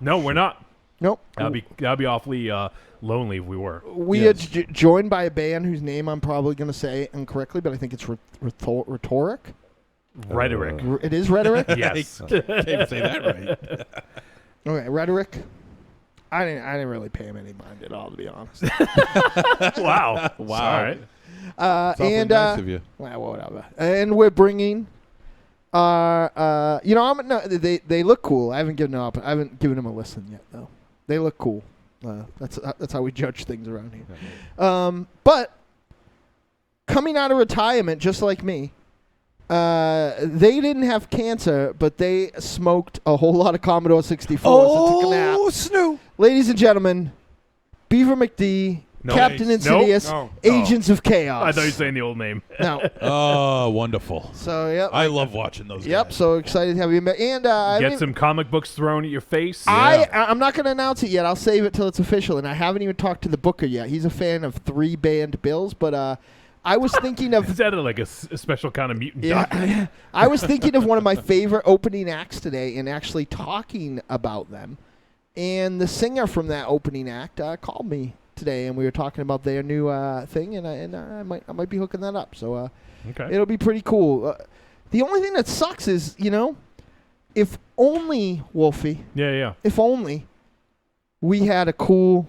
[SPEAKER 3] No, we're not.
[SPEAKER 2] Nope.
[SPEAKER 3] That'd be awfully lonely if we were.
[SPEAKER 2] We are joined by a band whose name I'm probably going to say incorrectly, but I think it's Rhetoric.
[SPEAKER 3] Rhetoric.
[SPEAKER 2] It is Rhetoric?
[SPEAKER 3] Yes.
[SPEAKER 4] Can't even say that right.
[SPEAKER 2] Okay, Rhetoric. I didn't really pay him any mind at all, to be honest.
[SPEAKER 3] Wow.
[SPEAKER 4] Wow.
[SPEAKER 3] All right.
[SPEAKER 4] It's awfully nice of you.
[SPEAKER 2] Well, whatever. And we're bringing our, they look cool. I haven't given them a listen yet, though. They look cool. That's how we judge things around here. But coming out of retirement, just like me, they didn't have cancer, but they smoked a whole lot of Commodore 64s and took a nap.
[SPEAKER 5] Snoop.
[SPEAKER 2] Ladies and gentlemen, Beaver McD,
[SPEAKER 3] No.
[SPEAKER 2] Captain
[SPEAKER 3] Nope.
[SPEAKER 2] Insidious,
[SPEAKER 5] No.
[SPEAKER 2] Agents of Chaos.
[SPEAKER 3] I thought you were saying the old name.
[SPEAKER 2] No.
[SPEAKER 4] Oh, wonderful.
[SPEAKER 2] So, yep.
[SPEAKER 4] I love watching those
[SPEAKER 2] Yep,
[SPEAKER 4] guys.
[SPEAKER 2] so excited to have you. And
[SPEAKER 3] Get some comic books thrown at your face.
[SPEAKER 2] I'm not going to announce it yet. I'll save it till it's official. And I haven't even talked to the booker yet. He's a fan of 3 band bills, but I was thinking of
[SPEAKER 3] Is that like a special kind of mutant duck?
[SPEAKER 2] yeah, I was thinking of one of my favorite opening acts today and actually talking about them. And the singer from that opening act called me today, and we were talking about their new thing, and I might be hooking that up. So
[SPEAKER 3] Okay.
[SPEAKER 2] it'll be pretty cool. The only thing that sucks is, if only Wolfie,
[SPEAKER 3] Yeah.
[SPEAKER 2] if only we had a cool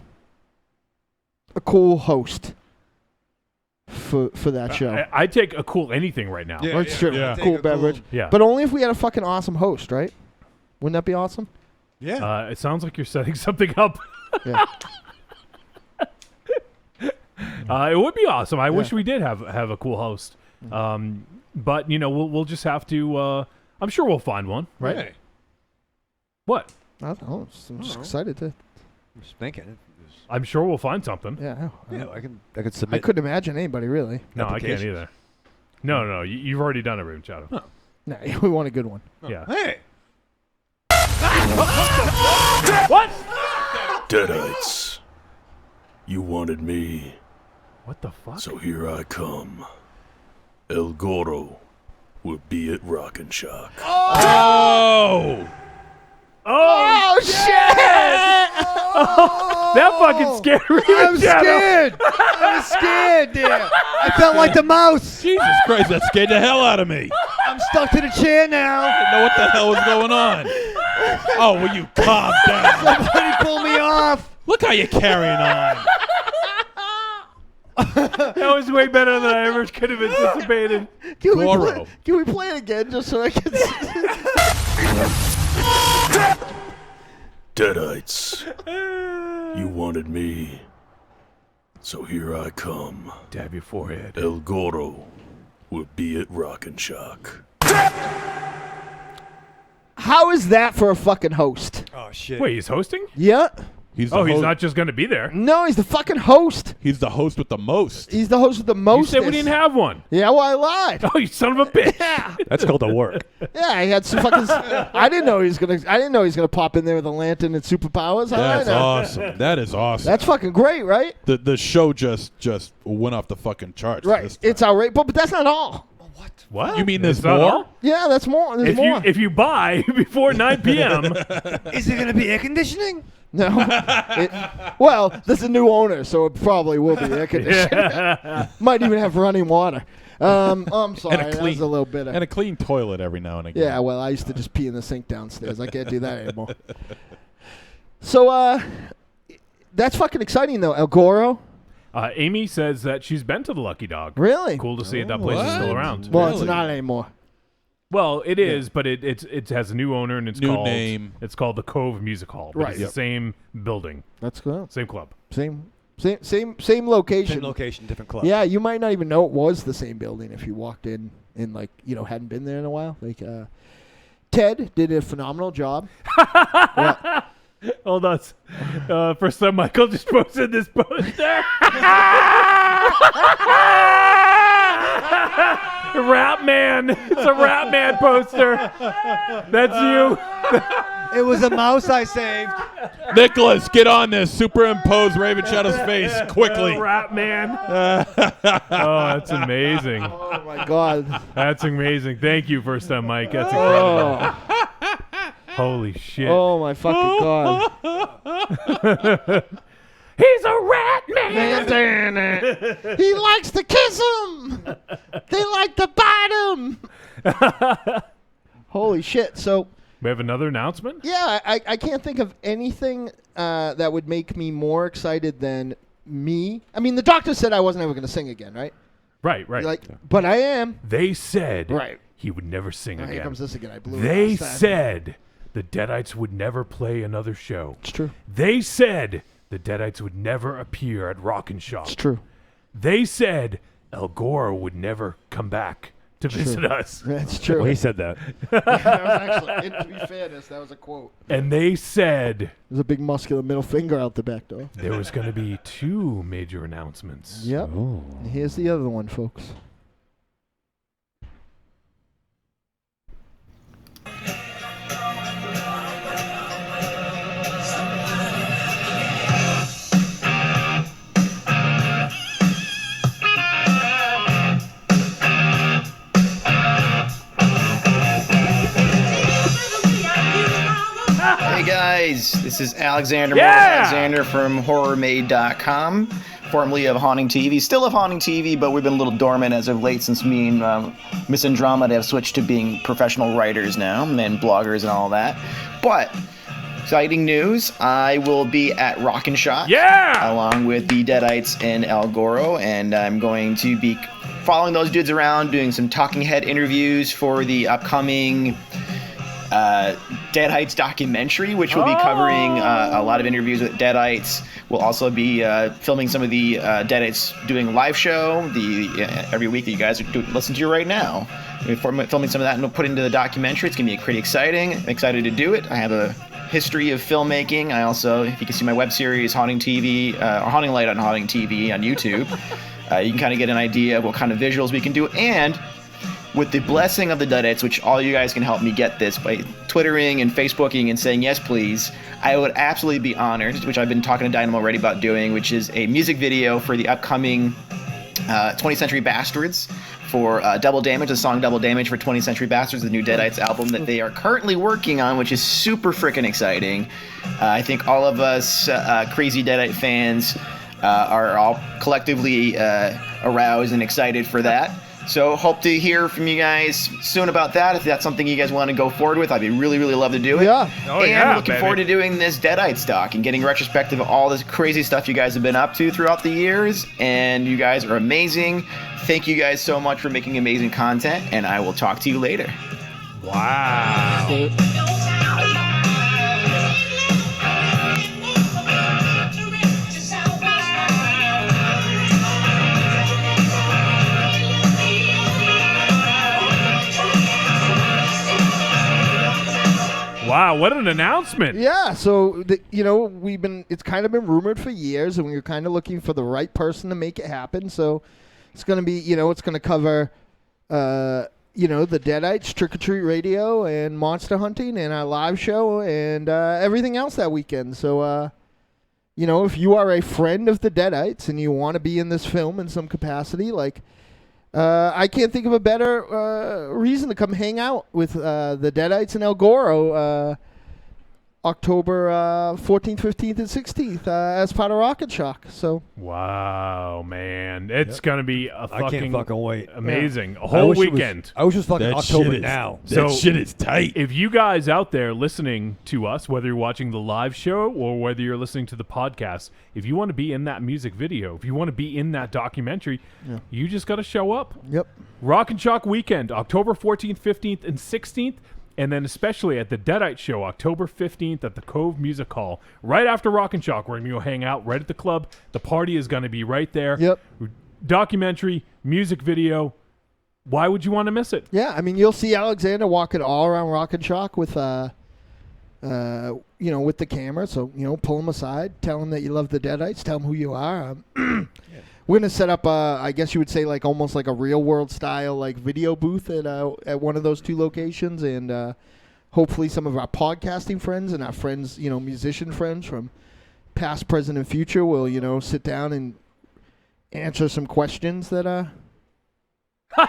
[SPEAKER 2] host for that show.
[SPEAKER 3] I take a cool anything right now.
[SPEAKER 4] Yeah.
[SPEAKER 2] That's true.
[SPEAKER 4] yeah.
[SPEAKER 2] Cool beverage.
[SPEAKER 3] Yeah.
[SPEAKER 2] But only if we had a fucking awesome host, right? Wouldn't that be awesome?
[SPEAKER 5] Yeah.
[SPEAKER 3] It sounds like you're setting something up.
[SPEAKER 2] Yeah.
[SPEAKER 3] It would be awesome. I wish we did have a cool host. But we'll just have to. I'm sure we'll find one, right?
[SPEAKER 5] Hey,
[SPEAKER 3] What?
[SPEAKER 2] I don't know. I'm just excited to.
[SPEAKER 5] I'm just thinking.
[SPEAKER 3] I'm sure we'll find something.
[SPEAKER 2] Yeah.
[SPEAKER 5] Yeah, I could
[SPEAKER 2] I
[SPEAKER 5] submit.
[SPEAKER 2] couldn't imagine anybody really.
[SPEAKER 3] No, I can't either. No. You've already done it, Room Shadow.
[SPEAKER 2] No, we want a good one.
[SPEAKER 3] Yeah.
[SPEAKER 5] Hey.
[SPEAKER 3] What?
[SPEAKER 1] Deadites. You wanted me,
[SPEAKER 3] What the fuck?
[SPEAKER 1] so here I come. El Goro will be at Rockin' Shock.
[SPEAKER 4] Oh!
[SPEAKER 2] Oh shit!
[SPEAKER 3] That fucking scared me.
[SPEAKER 5] I'm scared. I'm scared, dear. I felt like the mouse.
[SPEAKER 4] Jesus Christ, that scared the hell out of me.
[SPEAKER 5] I'm stuck to the chair now.
[SPEAKER 4] I didn't know what the hell was going on. Oh, will you calm down?
[SPEAKER 5] Somebody pull me off.
[SPEAKER 4] Look how you're carrying on.
[SPEAKER 3] That was way better than I ever could have anticipated.
[SPEAKER 2] Can we play it again just so I can see?
[SPEAKER 1] Deadites. You wanted me, so here I come.
[SPEAKER 3] Dab your forehead.
[SPEAKER 1] El Goro will be at Rockin' Shock.
[SPEAKER 2] How is that for a fucking host?
[SPEAKER 5] Oh shit.
[SPEAKER 3] Wait, he's hosting?
[SPEAKER 2] Yeah.
[SPEAKER 4] He's the
[SPEAKER 3] Oh, he's
[SPEAKER 4] host.
[SPEAKER 3] not just going to be there.
[SPEAKER 2] No, he's the fucking host.
[SPEAKER 4] He's the host with the most.
[SPEAKER 2] He's the host with the
[SPEAKER 3] You
[SPEAKER 2] most.
[SPEAKER 3] said we didn't have one.
[SPEAKER 2] Yeah, well, I lied.
[SPEAKER 3] Oh, you son of a bitch.
[SPEAKER 2] Yeah.
[SPEAKER 5] That's called a work.
[SPEAKER 2] Yeah, I had some fucking. I didn't know he was gonna pop in there with a lantern and superpowers. How did I
[SPEAKER 4] That's
[SPEAKER 2] know?
[SPEAKER 4] awesome. That is awesome.
[SPEAKER 2] That's fucking great, right?
[SPEAKER 4] The show just went off the fucking charts.
[SPEAKER 2] Right.
[SPEAKER 4] this time.
[SPEAKER 2] It's outrageous, but that's not all.
[SPEAKER 3] What?
[SPEAKER 4] You mean there's
[SPEAKER 3] Is that
[SPEAKER 4] more?
[SPEAKER 3] all?
[SPEAKER 2] Yeah, that's more. There's more.
[SPEAKER 3] If you buy before 9 p.m.,
[SPEAKER 5] Is it gonna be air conditioning?
[SPEAKER 2] No. Well, there's a new owner, so it probably will be air conditioning. Might even have running water. I'm sorry,
[SPEAKER 4] And a
[SPEAKER 2] that
[SPEAKER 4] clean-
[SPEAKER 2] was a little bit of.
[SPEAKER 4] And a clean toilet every now and again.
[SPEAKER 2] Yeah, well, I used to just pee in the sink downstairs. I can't do that anymore. So, that's fucking exciting, though. El Goro?
[SPEAKER 3] Amy says that she's been to the Lucky Dog.
[SPEAKER 2] Really?
[SPEAKER 3] Cool to see that place is still
[SPEAKER 4] What?
[SPEAKER 3] around.
[SPEAKER 2] Well, it's
[SPEAKER 4] Really?
[SPEAKER 2] not anymore.
[SPEAKER 3] Well, it is, but it has a new owner and it's
[SPEAKER 4] New
[SPEAKER 3] called
[SPEAKER 4] name.
[SPEAKER 3] It's called the Cove Music Hall. But
[SPEAKER 2] Right.
[SPEAKER 3] It's
[SPEAKER 2] Yep.
[SPEAKER 3] the same building,
[SPEAKER 2] That's cool.
[SPEAKER 3] same club.
[SPEAKER 2] Same location.
[SPEAKER 5] Same location, different club.
[SPEAKER 2] Yeah, you might not even know it was the same building if you walked in and hadn't been there in a while. Ted did a phenomenal job. What?
[SPEAKER 3] Hold on. First time Michael just posted this poster. Rap Man. It's a Rap Man poster. That's you.
[SPEAKER 5] It was a mouse I saved.
[SPEAKER 4] Nicholas, get on this. Superimpose Raven Shadow's face quickly.
[SPEAKER 3] Rap Man. Oh, that's amazing.
[SPEAKER 2] Oh my God.
[SPEAKER 3] That's amazing. Thank you, first time Mike. That's incredible.
[SPEAKER 2] Oh.
[SPEAKER 3] Holy shit.
[SPEAKER 2] Oh my fucking god.
[SPEAKER 3] He's a rat man.
[SPEAKER 2] He likes to kiss him. They like to bite him. Holy shit. So
[SPEAKER 3] We have another announcement?
[SPEAKER 2] yeah, I can't think of anything that would make me more excited than me. I mean, the doctor said I wasn't ever going to sing again, right?
[SPEAKER 3] Right.
[SPEAKER 2] Like, but I am.
[SPEAKER 3] They said
[SPEAKER 2] Right.
[SPEAKER 3] he would never sing
[SPEAKER 2] Here
[SPEAKER 3] again.
[SPEAKER 2] comes this again. I blew it
[SPEAKER 3] They
[SPEAKER 2] last time.
[SPEAKER 3] said the Deadites would never play another show.
[SPEAKER 2] It's true.
[SPEAKER 3] They said the Deadites would never appear at Rock and Shock.
[SPEAKER 2] It's true.
[SPEAKER 3] They said El Goro would never come back to visit us.
[SPEAKER 2] That's true.
[SPEAKER 5] Well, he said that.
[SPEAKER 2] That was actually, to be fairness, that was a quote.
[SPEAKER 3] And they said
[SPEAKER 2] There's a big muscular middle finger out the back door.
[SPEAKER 3] there was going to be 2 major announcements.
[SPEAKER 2] Yep.
[SPEAKER 5] Oh.
[SPEAKER 2] And here's the other one, folks.
[SPEAKER 6] Hey guys, this is Alexander
[SPEAKER 3] Yeah!
[SPEAKER 6] Alexander from HorrorMade.com, formerly of Haunting TV. Still of Haunting TV, but we've been a little dormant as of late since me and Miss Andromeda have switched to being professional writers now and bloggers and all that. But exciting news, I will be at Rock and Shock along with the Deadites and El Goro, and I'm going to be following those dudes around, doing some talking head interviews for the upcoming Deadites documentary, which will be covering a lot of interviews with Deadites. We'll also be filming some of the Deadites doing a live show every week that you guys listen to right now. We're filming some of that and we'll put into the documentary. It's going to be pretty exciting. I'm excited to do it. I have a history of filmmaking. I also, if you can see my web series, Haunting TV, or Haunting Light on Haunting TV on YouTube, you can kind of get an idea of what kind of visuals we can do. And with the blessing of the Deadites, which all you guys can help me get this by Twittering and Facebooking and saying yes, please, I would absolutely be honored, which I've been talking to Dynamo already about doing, which is a music video for the upcoming 20th Century Bastards for Double Damage, the song Double Damage for 20th Century Bastards, the new Deadites album that they are currently working on, which is super freaking exciting. I think all of us crazy Deadite fans are all collectively aroused and excited for that. So hope to hear from you guys soon about that. If that's something you guys want to go forward with, I'd be really love to do it.
[SPEAKER 2] Yeah.
[SPEAKER 3] Oh,
[SPEAKER 6] and
[SPEAKER 3] yeah,
[SPEAKER 6] looking
[SPEAKER 3] baby.
[SPEAKER 6] forward to doing this Deadite stock and getting retrospective of all this crazy stuff you guys have been up to throughout the years. And you guys are amazing. Thank you guys so much for making amazing content, and I will talk to you later.
[SPEAKER 3] Wow. Wow, what an announcement.
[SPEAKER 2] Yeah, so it's kind of been rumored for years, and we were kind of looking for the right person to make it happen. So it's going to be, it's going to cover, the Deadites, Trick or Treat Radio, and Monster Hunting, and our live show, and everything else that weekend. So, if you are a friend of the Deadites and you want to be in this film in some capacity, I can't think of a better reason to come hang out with the Deadites and El Goro October 14th, 15th, and 16th as part of Rocket Shock. So
[SPEAKER 3] Wow, man. It's going to be a
[SPEAKER 5] I can't fucking wait.
[SPEAKER 3] amazing. A
[SPEAKER 5] I
[SPEAKER 3] whole
[SPEAKER 5] wish it was-
[SPEAKER 3] weekend.
[SPEAKER 5] I was just fucking
[SPEAKER 4] That
[SPEAKER 5] October
[SPEAKER 4] shit is,
[SPEAKER 5] now.
[SPEAKER 3] So-
[SPEAKER 4] That shit is tight.
[SPEAKER 3] If you guys out there listening to us, whether you're watching the live show or whether you're listening to the podcast, if you want to be in that music video, if you want to be in that documentary, you just got to show up.
[SPEAKER 2] yep.
[SPEAKER 3] Rock and Shock weekend, October 14th, 15th, and 16th. And then especially at the Deadite show, October 15th at the Cove Music Hall. Right after Rock and Shock, we're going to go hang out right at the club. The party is going to be right there.
[SPEAKER 2] Yep.
[SPEAKER 3] Documentary, music video. Why would you want to miss it?
[SPEAKER 2] Yeah, I mean, you'll see Alexander walking all around Rocket Shock with, with the camera. So, pull him aside, tell him that you love the Deadites, tell him who you are. We're going to set up, I guess you would say, almost like a real-world style, video booth at one of those 2 locations. And hopefully some of our podcasting friends and our friends, musician friends from past, present, and future will, sit down and answer some questions that...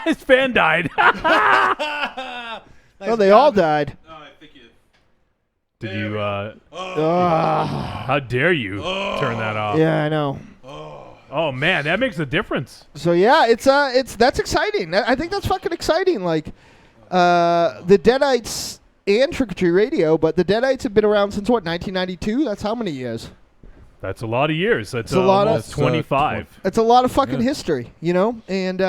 [SPEAKER 3] His fan died.
[SPEAKER 2] Oh, they all died.
[SPEAKER 4] No, I think
[SPEAKER 3] Did you?
[SPEAKER 2] Ah.
[SPEAKER 3] How dare you turn that off?
[SPEAKER 2] Yeah, I know.
[SPEAKER 3] Oh man, that makes a difference.
[SPEAKER 2] So yeah, that's exciting. I think that's fucking exciting. Like, the Deadites and Trick or Treat Radio, but the Deadites have been around since what, 1992? That's how many years?
[SPEAKER 3] That's a lot of years. That's
[SPEAKER 2] a lot of-
[SPEAKER 3] almost 25.
[SPEAKER 2] It's a lot of fucking history, you know. And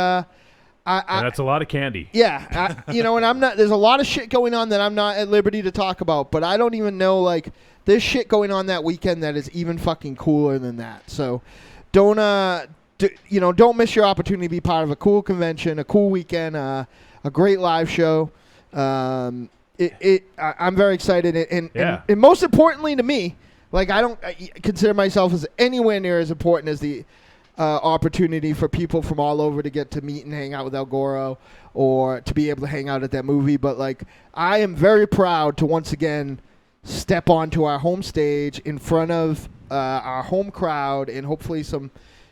[SPEAKER 3] And that's a lot of candy.
[SPEAKER 2] yeah, and I'm not. There's a lot of shit going on that I'm not at liberty to talk about. But I don't even know, like, there's shit going on that weekend that is even fucking cooler than that. So don't don't miss your opportunity to be part of a cool convention, a cool weekend, a great live show. I'm very excited, and most importantly to me, like, I consider myself as anywhere near as important as the opportunity for people from all over to get to meet and hang out with El Goro, or to be able to hang out at that movie. But, like, I am very proud to once again step onto our home stage in front of our home crowd, and hopefully some,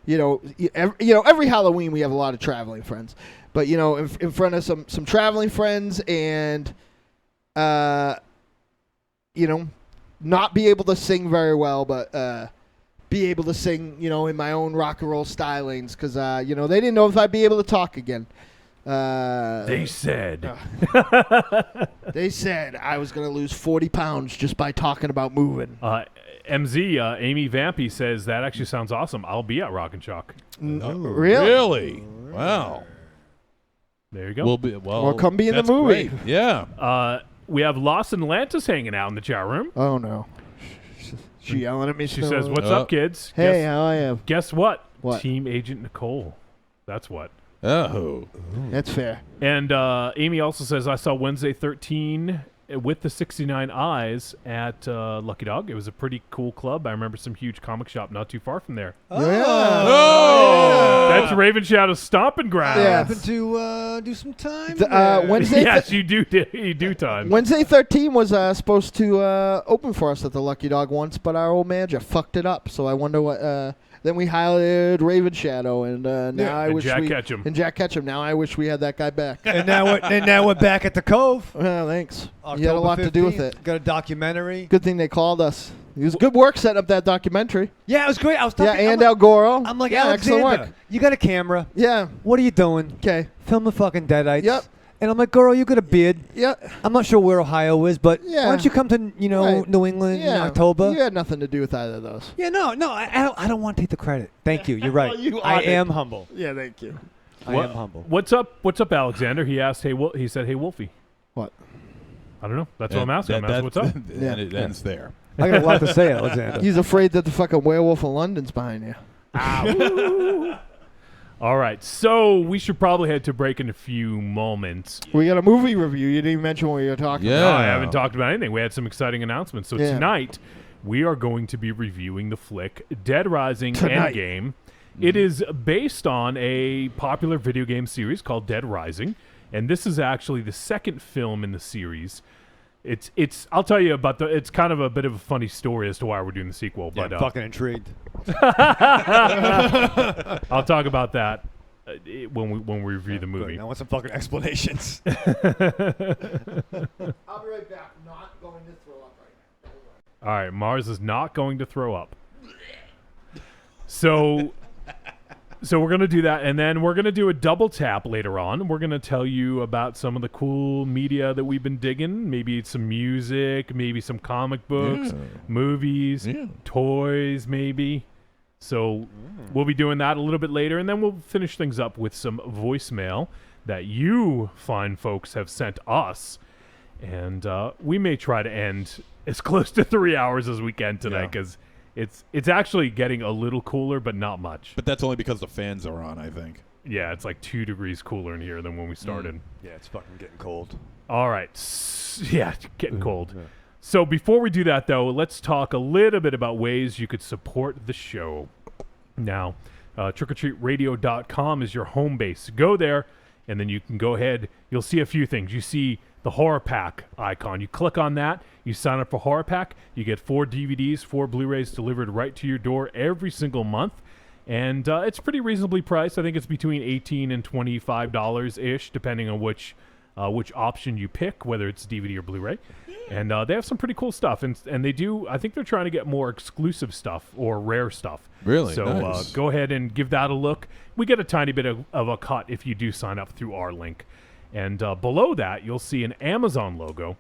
[SPEAKER 2] every Halloween we have a lot of traveling friends, but in front of some traveling friends, and not be able to sing very well, but be able to sing, in my own rock and roll stylings, because they didn't know if I'd be able to talk again.
[SPEAKER 3] They said.
[SPEAKER 2] They said I was going to lose 40 pounds just by talking about moving.
[SPEAKER 3] MZ, Amy Vampy says that actually sounds awesome. I'll be at Rock and Chalk.
[SPEAKER 2] Really?
[SPEAKER 4] Wow.
[SPEAKER 3] There you go.
[SPEAKER 4] We'll be well.
[SPEAKER 2] Or come be in the
[SPEAKER 4] that's
[SPEAKER 2] movie.
[SPEAKER 4] great. Yeah.
[SPEAKER 3] We have Lost Atlantis hanging out in the chat room.
[SPEAKER 2] Oh, no. She yelling at me.
[SPEAKER 3] She
[SPEAKER 2] still?
[SPEAKER 3] says, "What's up, kids?
[SPEAKER 2] Hey, how are you?
[SPEAKER 3] Guess what?
[SPEAKER 2] What?
[SPEAKER 3] Team Agent Nicole. That's what."
[SPEAKER 4] Oh.
[SPEAKER 2] That's fair.
[SPEAKER 3] And Amy also says, "I saw Wednesday 13 with the 69 Eyes at Lucky Dog. It was a pretty cool club. I remember some huge comic shop not too far from there."
[SPEAKER 4] Oh.
[SPEAKER 3] That's Raven Shadow's stomping ground.
[SPEAKER 2] Yeah.
[SPEAKER 5] Happened to do some time.
[SPEAKER 2] Wednesday.
[SPEAKER 3] Yes, you do time.
[SPEAKER 2] Wednesday 13 was supposed to open for us at the Lucky Dog once, but our old manager fucked it up. So I wonder what. Then we hired Raven Shadow, and now I
[SPEAKER 3] and
[SPEAKER 2] wish
[SPEAKER 3] Jack
[SPEAKER 2] we
[SPEAKER 3] Ketchum.
[SPEAKER 2] and Jack Ketchum. Now I wish we had that guy back.
[SPEAKER 5] and now we're back at the Cove.
[SPEAKER 2] Well, thanks.
[SPEAKER 5] October
[SPEAKER 2] You had a lot to do with
[SPEAKER 5] 15th.
[SPEAKER 2] it.
[SPEAKER 5] Got a documentary.
[SPEAKER 2] Good thing they called us. It was good work setting up that documentary.
[SPEAKER 5] Yeah, it was great. I was
[SPEAKER 2] Yeah,
[SPEAKER 5] talking.
[SPEAKER 2] and El Goro.
[SPEAKER 5] I'm like,
[SPEAKER 2] yeah, excellent
[SPEAKER 5] Alexander,
[SPEAKER 2] work.
[SPEAKER 5] you got a camera.
[SPEAKER 2] Yeah.
[SPEAKER 5] What are you doing?
[SPEAKER 2] Okay.
[SPEAKER 5] Film the fucking Deadites.
[SPEAKER 2] Yep.
[SPEAKER 5] And I'm like, girl, you got a beard.
[SPEAKER 2] Yeah.
[SPEAKER 5] I'm not sure where Ohio is, but
[SPEAKER 2] Yeah.
[SPEAKER 5] why don't you come to
[SPEAKER 2] Right.
[SPEAKER 5] New England
[SPEAKER 2] Yeah.
[SPEAKER 5] in October?
[SPEAKER 2] You had nothing to do with either of those.
[SPEAKER 5] Yeah, no, I don't want to take the credit. Thank you. You're right.
[SPEAKER 2] You
[SPEAKER 5] I
[SPEAKER 2] ought to.
[SPEAKER 5] am humble.
[SPEAKER 2] Yeah, thank you.
[SPEAKER 5] I am humble.
[SPEAKER 3] What's up, Alexander? He asked. He said, "Hey, Wolfie."
[SPEAKER 2] What?
[SPEAKER 3] I don't know. That's what I'm asking. I'm asking what's up.
[SPEAKER 4] And it ends there.
[SPEAKER 5] I got a lot to say, Alexander.
[SPEAKER 2] He's afraid that the fucking werewolf of London's behind you.
[SPEAKER 3] All right, so we should probably head to break in a few moments.
[SPEAKER 2] We got a movie review. You didn't even mention what you were talking
[SPEAKER 4] Yeah.
[SPEAKER 3] No, I haven't talked about anything. We had some exciting announcements. So
[SPEAKER 2] Yeah.
[SPEAKER 3] tonight, we are going to be reviewing the flick Dead Rising
[SPEAKER 2] Tonight.
[SPEAKER 3] Endgame. It is based on a popular video game series called Dead Rising, and this is actually the second film in the series. It's I'll tell you about it's kind of a bit of a funny story as to why we're doing the sequel,
[SPEAKER 5] Yeah,
[SPEAKER 3] but
[SPEAKER 5] I'm fucking intrigued.
[SPEAKER 3] I'll talk about that when we review the movie.
[SPEAKER 5] Good. I want some fucking explanations.
[SPEAKER 2] I'll be right back. Not going to throw up right now.
[SPEAKER 3] All right, Mars is not going to throw up. So we're going to do that, and then we're going to do a double tap later on. We're going to tell you about some of the cool media that we've been digging, maybe some music, maybe some comic books, movies, toys, maybe. So we'll be doing that a little bit later, and then we'll finish things up with some voicemail that you fine folks have sent us. And we may try to end as close to 3 hours as we can tonight, because it's actually getting a little cooler, but not much.
[SPEAKER 4] But that's only because the fans are on, I think.
[SPEAKER 3] Yeah, it's like 2 degrees cooler in here than when we started.
[SPEAKER 5] Yeah, it's fucking getting cold.
[SPEAKER 3] All right. Yeah, getting cold. Yeah. So before we do that, though, let's talk a little bit about ways you could support the show. Now, trickortreatradio.com is your home base. Go there, and then you can go ahead. You'll see a few things. You see the Horror Pack icon. You click on that. You sign up for Horror Pack. You get 4 DVDs, 4 Blu-rays delivered right to your door every single month. And it's pretty reasonably priced. I think it's between $18 and $25-ish, depending on which which option you pick, whether it's DVD or Blu-ray. And they have some pretty cool stuff, and they do. I think they're trying to get more exclusive stuff or rare stuff.
[SPEAKER 4] Really?
[SPEAKER 3] So
[SPEAKER 4] Nice.
[SPEAKER 3] go ahead and give that a look. We get a tiny bit of a cut if you do sign up through our link. And below that, you'll see an Amazon logo,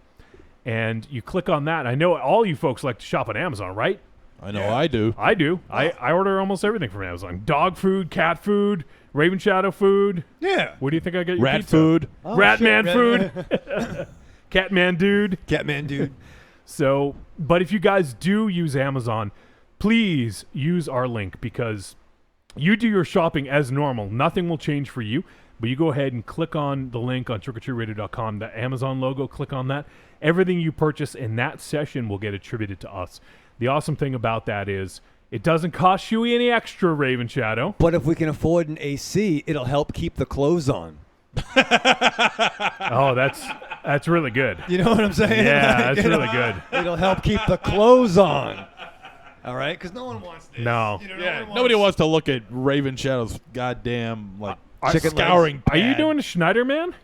[SPEAKER 3] and you click on that. I know all you folks like to shop on Amazon, right?
[SPEAKER 4] I know I do.
[SPEAKER 3] I do. I order almost everything from Amazon. Dog food, cat food, Raven Shadow food.
[SPEAKER 5] Yeah.
[SPEAKER 3] Where do you think I get your
[SPEAKER 4] Rat
[SPEAKER 3] pizza?
[SPEAKER 4] food.
[SPEAKER 5] Oh,
[SPEAKER 3] Rat
[SPEAKER 5] shit,
[SPEAKER 3] man
[SPEAKER 5] Rat
[SPEAKER 3] food. Catman dude.
[SPEAKER 5] Catman dude.
[SPEAKER 3] So, but if you guys do use Amazon, please use our link because you do your shopping as normal. Nothing will change for you. But you go ahead and click on the link on trickortreatradio.com, the Amazon logo, click on that. Everything you purchase in that session will get attributed to us. The awesome thing about that is it doesn't cost you any extra, Raven Shadow.
[SPEAKER 5] But if we can afford an AC, it'll help keep the clothes on.
[SPEAKER 3] Oh, that's really good.
[SPEAKER 5] You know what I'm saying?
[SPEAKER 3] Yeah,
[SPEAKER 5] Like,
[SPEAKER 3] that's really good.
[SPEAKER 5] It'll help keep the clothes on. All right? Because no one wants this.
[SPEAKER 3] No.
[SPEAKER 5] You know,
[SPEAKER 4] Yeah, nobody wants to look at Raven Shadow's goddamn
[SPEAKER 5] Chicken
[SPEAKER 4] scouring.
[SPEAKER 3] Are you
[SPEAKER 4] pad.
[SPEAKER 3] doing a Schneider Man?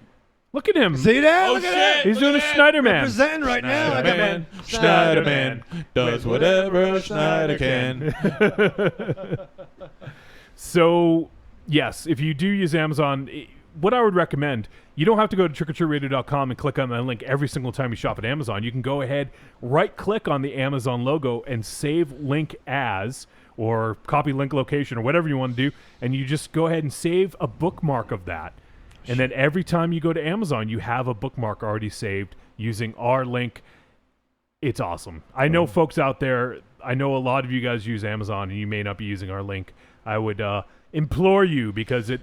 [SPEAKER 3] Look at him.
[SPEAKER 5] See that?
[SPEAKER 4] Oh,
[SPEAKER 5] Look at
[SPEAKER 4] shit.
[SPEAKER 5] that.
[SPEAKER 3] He's doing a Schneider Man.
[SPEAKER 5] Representing right now. I got
[SPEAKER 4] Schneiderman, Schneiderman does whatever Schneider can.
[SPEAKER 3] So, yes, if you do use Amazon, what I would recommend, you don't have to go to trickortreatradio.com and click on that link every single time you shop at Amazon. You can go ahead, right-click on the Amazon logo and save link as, or copy link location, or whatever you want to do, and you just go ahead and save a bookmark of that. And then every time you go to Amazon, you have a bookmark already saved using our link. It's awesome. I know folks out there, I know a lot of you guys use Amazon, and you may not be using our link. I would implore you because it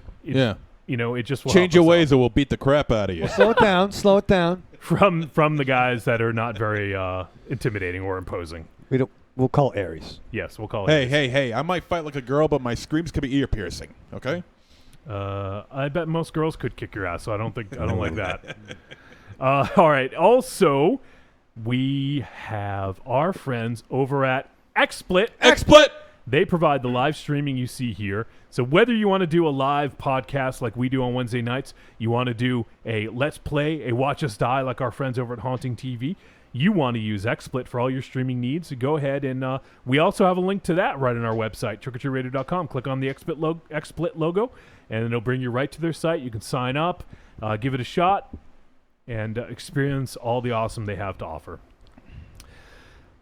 [SPEAKER 3] you know, it just will
[SPEAKER 4] Change
[SPEAKER 3] help
[SPEAKER 4] your
[SPEAKER 3] us
[SPEAKER 4] ways or we'll beat the crap out of you.
[SPEAKER 5] Slow it down. Slow it down.
[SPEAKER 3] out. From the guys that are not very intimidating or imposing.
[SPEAKER 5] We'll call Aries.
[SPEAKER 3] Yes, we'll call it.
[SPEAKER 4] Hey, I might fight like a girl, but my screams could be ear piercing, okay?
[SPEAKER 3] I bet most girls could kick your ass, so I don't like that. All right. Also, we have our friends over at XSplit.
[SPEAKER 4] XSplit!
[SPEAKER 3] They provide the live streaming you see here. So whether you want to do a live podcast like we do on Wednesday nights, you want to do a Let's Play, a Watch Us Die like our friends over at Haunting TV, you want to use XSplit for all your streaming needs, go ahead and we also have a link to that right on our website, trickortreatradio.com. Click on the XSplit logo, and it'll bring you right to their site. You can sign up, give it a shot, and experience all the awesome they have to offer.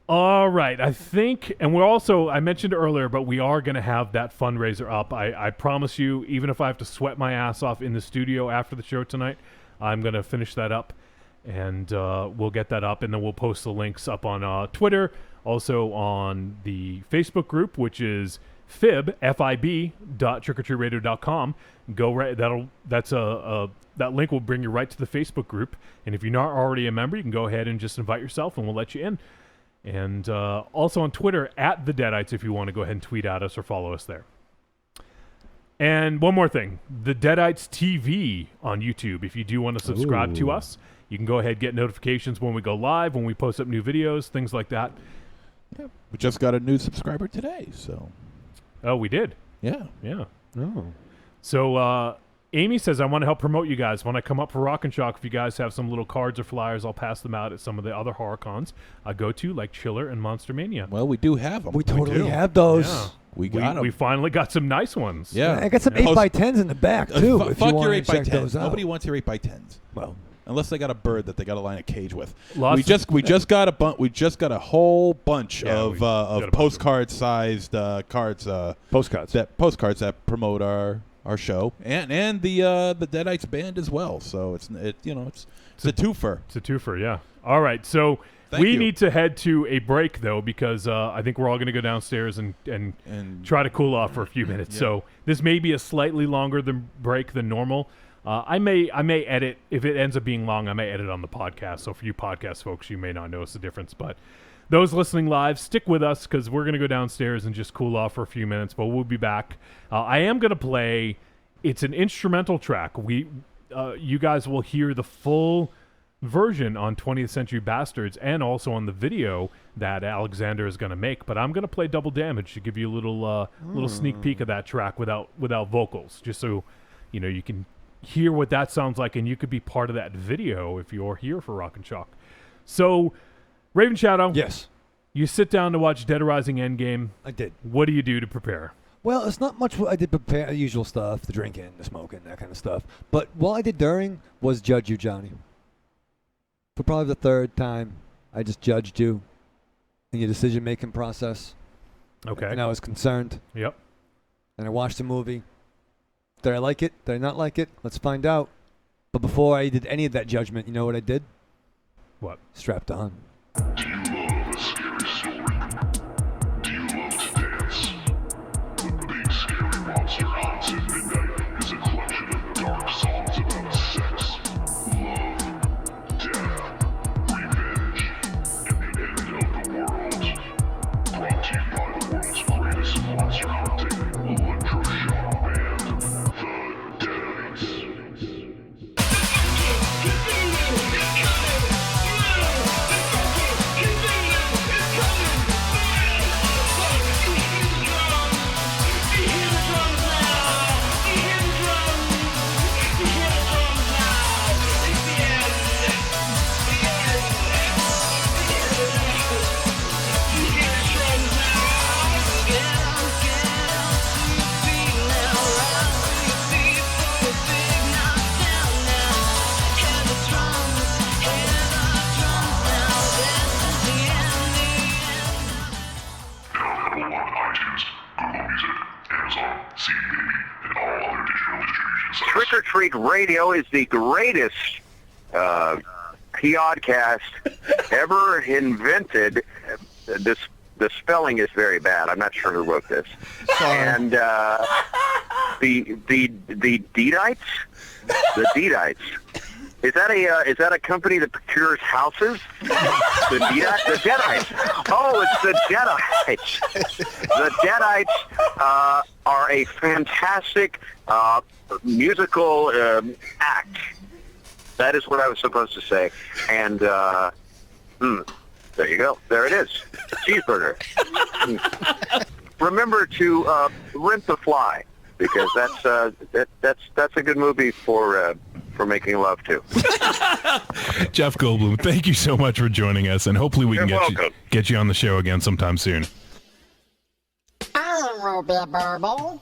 [SPEAKER 3] All right, I think, and we're also, I mentioned earlier, but we are going to have that fundraiser up. I promise you, even if I have to sweat my ass off in the studio after the show tonight, I'm going to finish that up, and we'll get that up, and then we'll post the links up on Twitter, also on the Facebook group, which is fib.trickortreatradio.com. Go right, that link will bring you right to the Facebook group, and if you're not already a member, you can go ahead and just invite yourself, and we'll let you in. And also on Twitter, at the Deadites, if you want to go ahead and tweet at us or follow us there. And one more thing, the Deadites TV on YouTube. If you do want to subscribe to us, you can go ahead and get notifications when we go live, when we post up new videos, things like that.
[SPEAKER 4] Yeah, we just got a new subscriber today, so.
[SPEAKER 3] Oh, we did?
[SPEAKER 4] Yeah.
[SPEAKER 3] Yeah.
[SPEAKER 5] Oh.
[SPEAKER 3] So Amy says, I want to help promote you guys. When I come up for Rock and Shock, if you guys have some little cards or flyers, I'll pass them out at some of the other horror cons I go to, like Chiller and Monster Mania.
[SPEAKER 4] Well, we do have them.
[SPEAKER 5] We totally
[SPEAKER 4] do.
[SPEAKER 5] have those.
[SPEAKER 3] Yeah.
[SPEAKER 4] We got them.
[SPEAKER 3] We finally got some nice ones.
[SPEAKER 4] Yeah.
[SPEAKER 5] I got some
[SPEAKER 4] Post-
[SPEAKER 5] 8x10s in the back, too. if
[SPEAKER 4] fuck
[SPEAKER 5] you
[SPEAKER 4] your
[SPEAKER 5] want to
[SPEAKER 4] 8x10s.
[SPEAKER 5] check those out.
[SPEAKER 4] Nobody wants your 8x10s.
[SPEAKER 5] Well,
[SPEAKER 4] Unless they got a bird that they got to line a cage with.
[SPEAKER 3] Lots
[SPEAKER 4] We just got a whole bunch
[SPEAKER 3] Yeah, we got a
[SPEAKER 4] of
[SPEAKER 3] bunch
[SPEAKER 4] postcard-sized cards.
[SPEAKER 5] postcards.
[SPEAKER 4] Postcards that promote our show and the Deadites band as well. So it's a twofer.
[SPEAKER 3] It's a twofer, yeah. All right, so
[SPEAKER 4] Thank
[SPEAKER 3] we
[SPEAKER 4] you.
[SPEAKER 3] need to head to a break, though, because I think we're all going to go downstairs and try to cool off for a few minutes.
[SPEAKER 4] Yeah.
[SPEAKER 3] So this may be a slightly longer break than normal. I may edit, if it ends up being long, I may edit on the podcast. So for you podcast folks, you may not notice the difference. But those listening live, stick with us because we're going to go downstairs and just cool off for a few minutes. But we'll be back. I am going to play, it's an instrumental track. You guys will hear the full version on 20th Century Bastards and also on the video that Alexander is going to make. But I'm going to play Double Damage to give you a little sneak peek of that track without vocals, just so you can hear what that sounds like, and you could be part of that video if you're here for Rock and Shock. So, Raven Shadow,
[SPEAKER 5] Yes,
[SPEAKER 3] you sit down to watch Dead Rising Endgame.
[SPEAKER 5] I did.
[SPEAKER 3] What do you do to prepare?
[SPEAKER 5] Well, it's not much. I did prepare the usual stuff, the drinking, the smoking, that kind of stuff. But what I did during was judge you, Johnny. For probably the third time, I just judged you in your decision-making process.
[SPEAKER 3] Okay.
[SPEAKER 5] And I was concerned.
[SPEAKER 3] Yep.
[SPEAKER 5] And I watched the movie. Did I like it? Did I not like it? Let's find out. But before I did any of that judgment, you know what I did?
[SPEAKER 3] What?
[SPEAKER 5] Strapped on.
[SPEAKER 1] Do you love a scary story? Do you love to dance? The Big Scary Monster Haunts at Midnight is a collection of dark songs about sex, love, death, revenge, and the end of the world. Brought to you by the world's greatest monster hunting electroshock band, the Deadites. Available on iTunes, Google Music, Amazon, CD Baby, and all other digital distribution sites.
[SPEAKER 7] Trick or Treat Radio is the greatest podcast ever invented. The spelling is very bad. I'm not sure who wrote this. And the Deadites, is that a company that procures houses? The Deadites. Oh, it's the Deadites. The Deadites are a fantastic musical act. That is what I was supposed to say. And there you go. There it is. Cheeseburger. Remember to rent The Fly, because that's a good movie for making love to.
[SPEAKER 8] Jeff Goldblum, thank you so much for joining us, and hopefully we can get you on the show again sometime soon.
[SPEAKER 9] I'm Ruby Burble.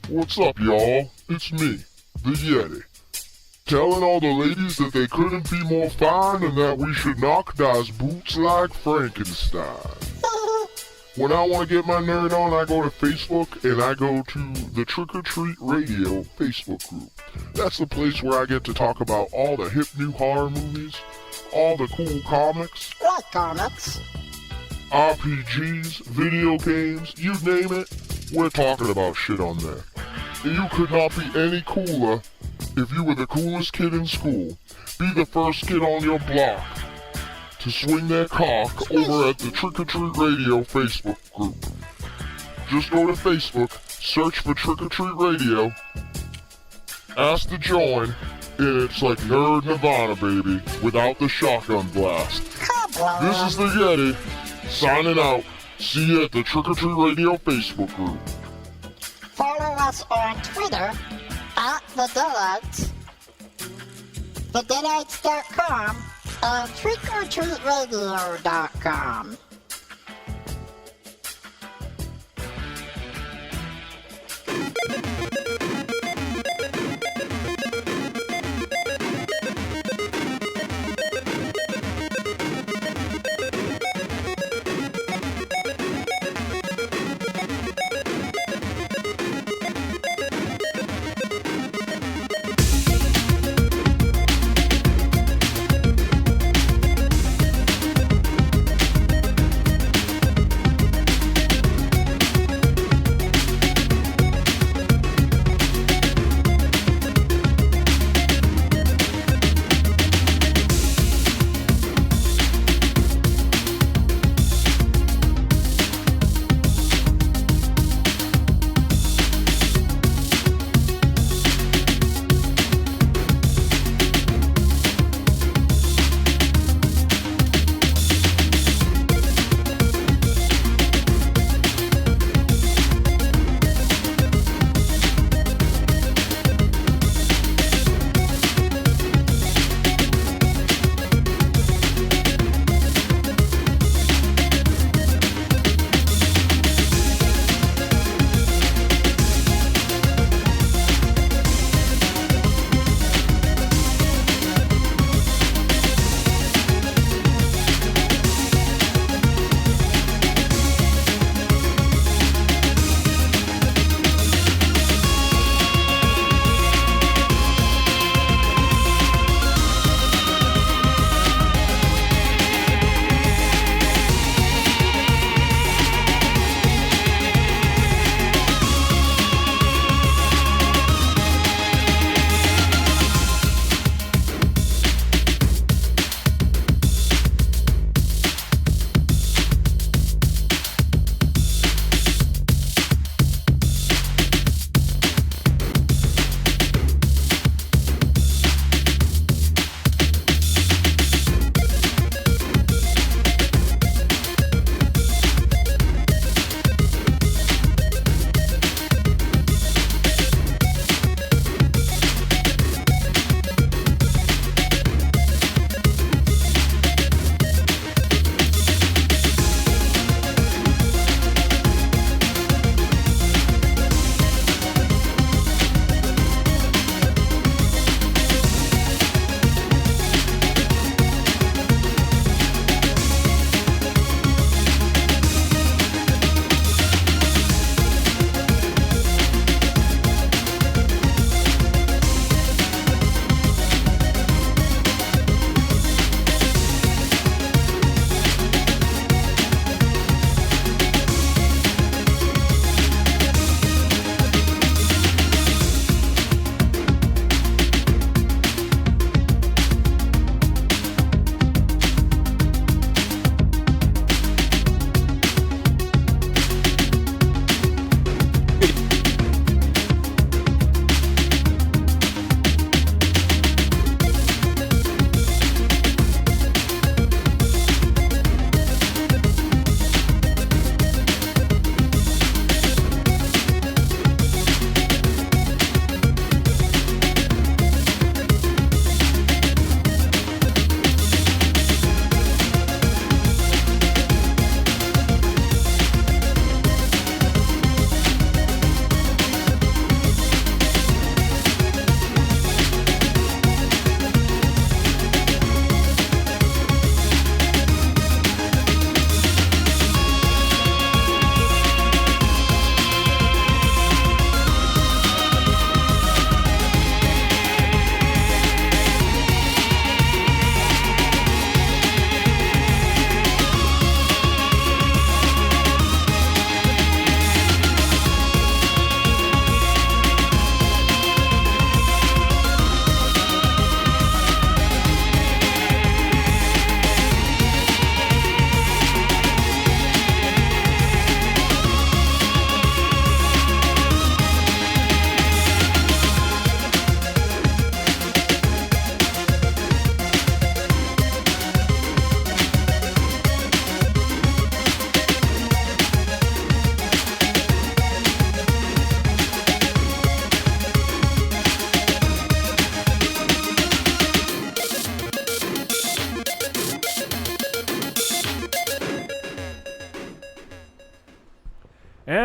[SPEAKER 1] What's up, y'all? It's me, the Yeti. Telling all the ladies that they couldn't be more fine and that we should knock those boots like Frankenstein. When I want to get my nerd on, I go to Facebook and I go to the Trick or Treat Radio Facebook group. That's the place where I get to talk about all the hip new horror movies, all the cool comics,
[SPEAKER 9] Like comics.
[SPEAKER 1] RPGs, video games, you name it, we're talking about shit on there. And you could not be any cooler if you were the coolest kid in school. Be the first kid on your block to swing their cock over at the Trick or Treat Radio Facebook group. Just go to Facebook, search for Trick or Treat Radio, ask to join, and it's like Nerd Nirvana, baby, without the shotgun blast. This is the Yeti, signing out. See you at the Trick or Treat Radio Facebook group.
[SPEAKER 9] Follow us on Twitter at The Deadites, TheDeadites.com, and TrickOrTreatRadio.com.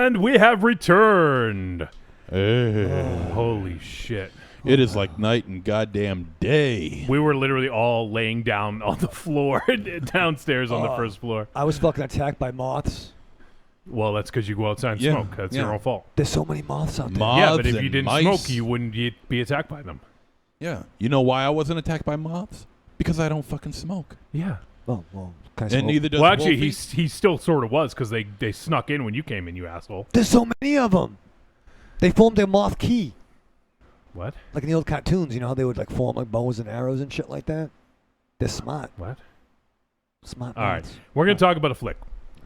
[SPEAKER 3] And we have returned.
[SPEAKER 4] Hey.
[SPEAKER 3] Holy shit.
[SPEAKER 4] It is like night and goddamn day.
[SPEAKER 3] We were literally all laying down on the floor downstairs on the first floor.
[SPEAKER 5] I was fucking attacked by moths.
[SPEAKER 3] Well, that's because you go outside and
[SPEAKER 4] Yeah,
[SPEAKER 3] smoke. That's your own fault.
[SPEAKER 5] There's so many moths out there.
[SPEAKER 3] Yeah, but
[SPEAKER 4] Moths
[SPEAKER 3] if you
[SPEAKER 4] and
[SPEAKER 3] didn't
[SPEAKER 4] mice.
[SPEAKER 3] smoke, you wouldn't be attacked by them.
[SPEAKER 4] Yeah. You know why I wasn't attacked by moths? Because I don't fucking smoke.
[SPEAKER 3] Yeah.
[SPEAKER 5] Well, can I
[SPEAKER 4] And
[SPEAKER 5] smoke?
[SPEAKER 4] neither does
[SPEAKER 3] Well, actually,
[SPEAKER 4] Wolfie.
[SPEAKER 3] he still sort of was because they snuck in when you came in, you asshole.
[SPEAKER 5] There's so many of them. They formed their moth key.
[SPEAKER 3] What?
[SPEAKER 5] Like in the old cartoons, you know how they would like form like bows and arrows and shit like that? They're smart.
[SPEAKER 3] What?
[SPEAKER 5] Smart
[SPEAKER 3] All right.
[SPEAKER 5] moths.
[SPEAKER 3] We're going to talk about a flick.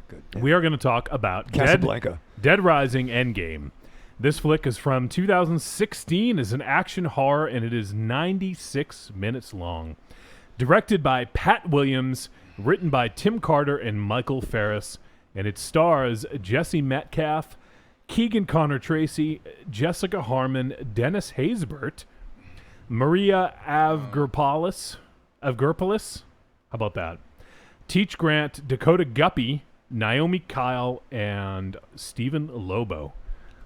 [SPEAKER 5] Good. Yeah.
[SPEAKER 3] We are going to talk about
[SPEAKER 5] Casablanca.
[SPEAKER 3] Dead Rising Endgame. This flick is from 2016, is an action horror, and it is 96 minutes long. Directed by Pat Williams, written by Tim Carter and Michael Ferris, and it stars Jesse Metcalfe, Keegan Connor Tracy, Jessica Harmon, Dennis Haysbert, Maria Avgeropoulos. How about that? Teach Grant, Dakota Guppy, Naomi Kyle, and Stephen Lobo.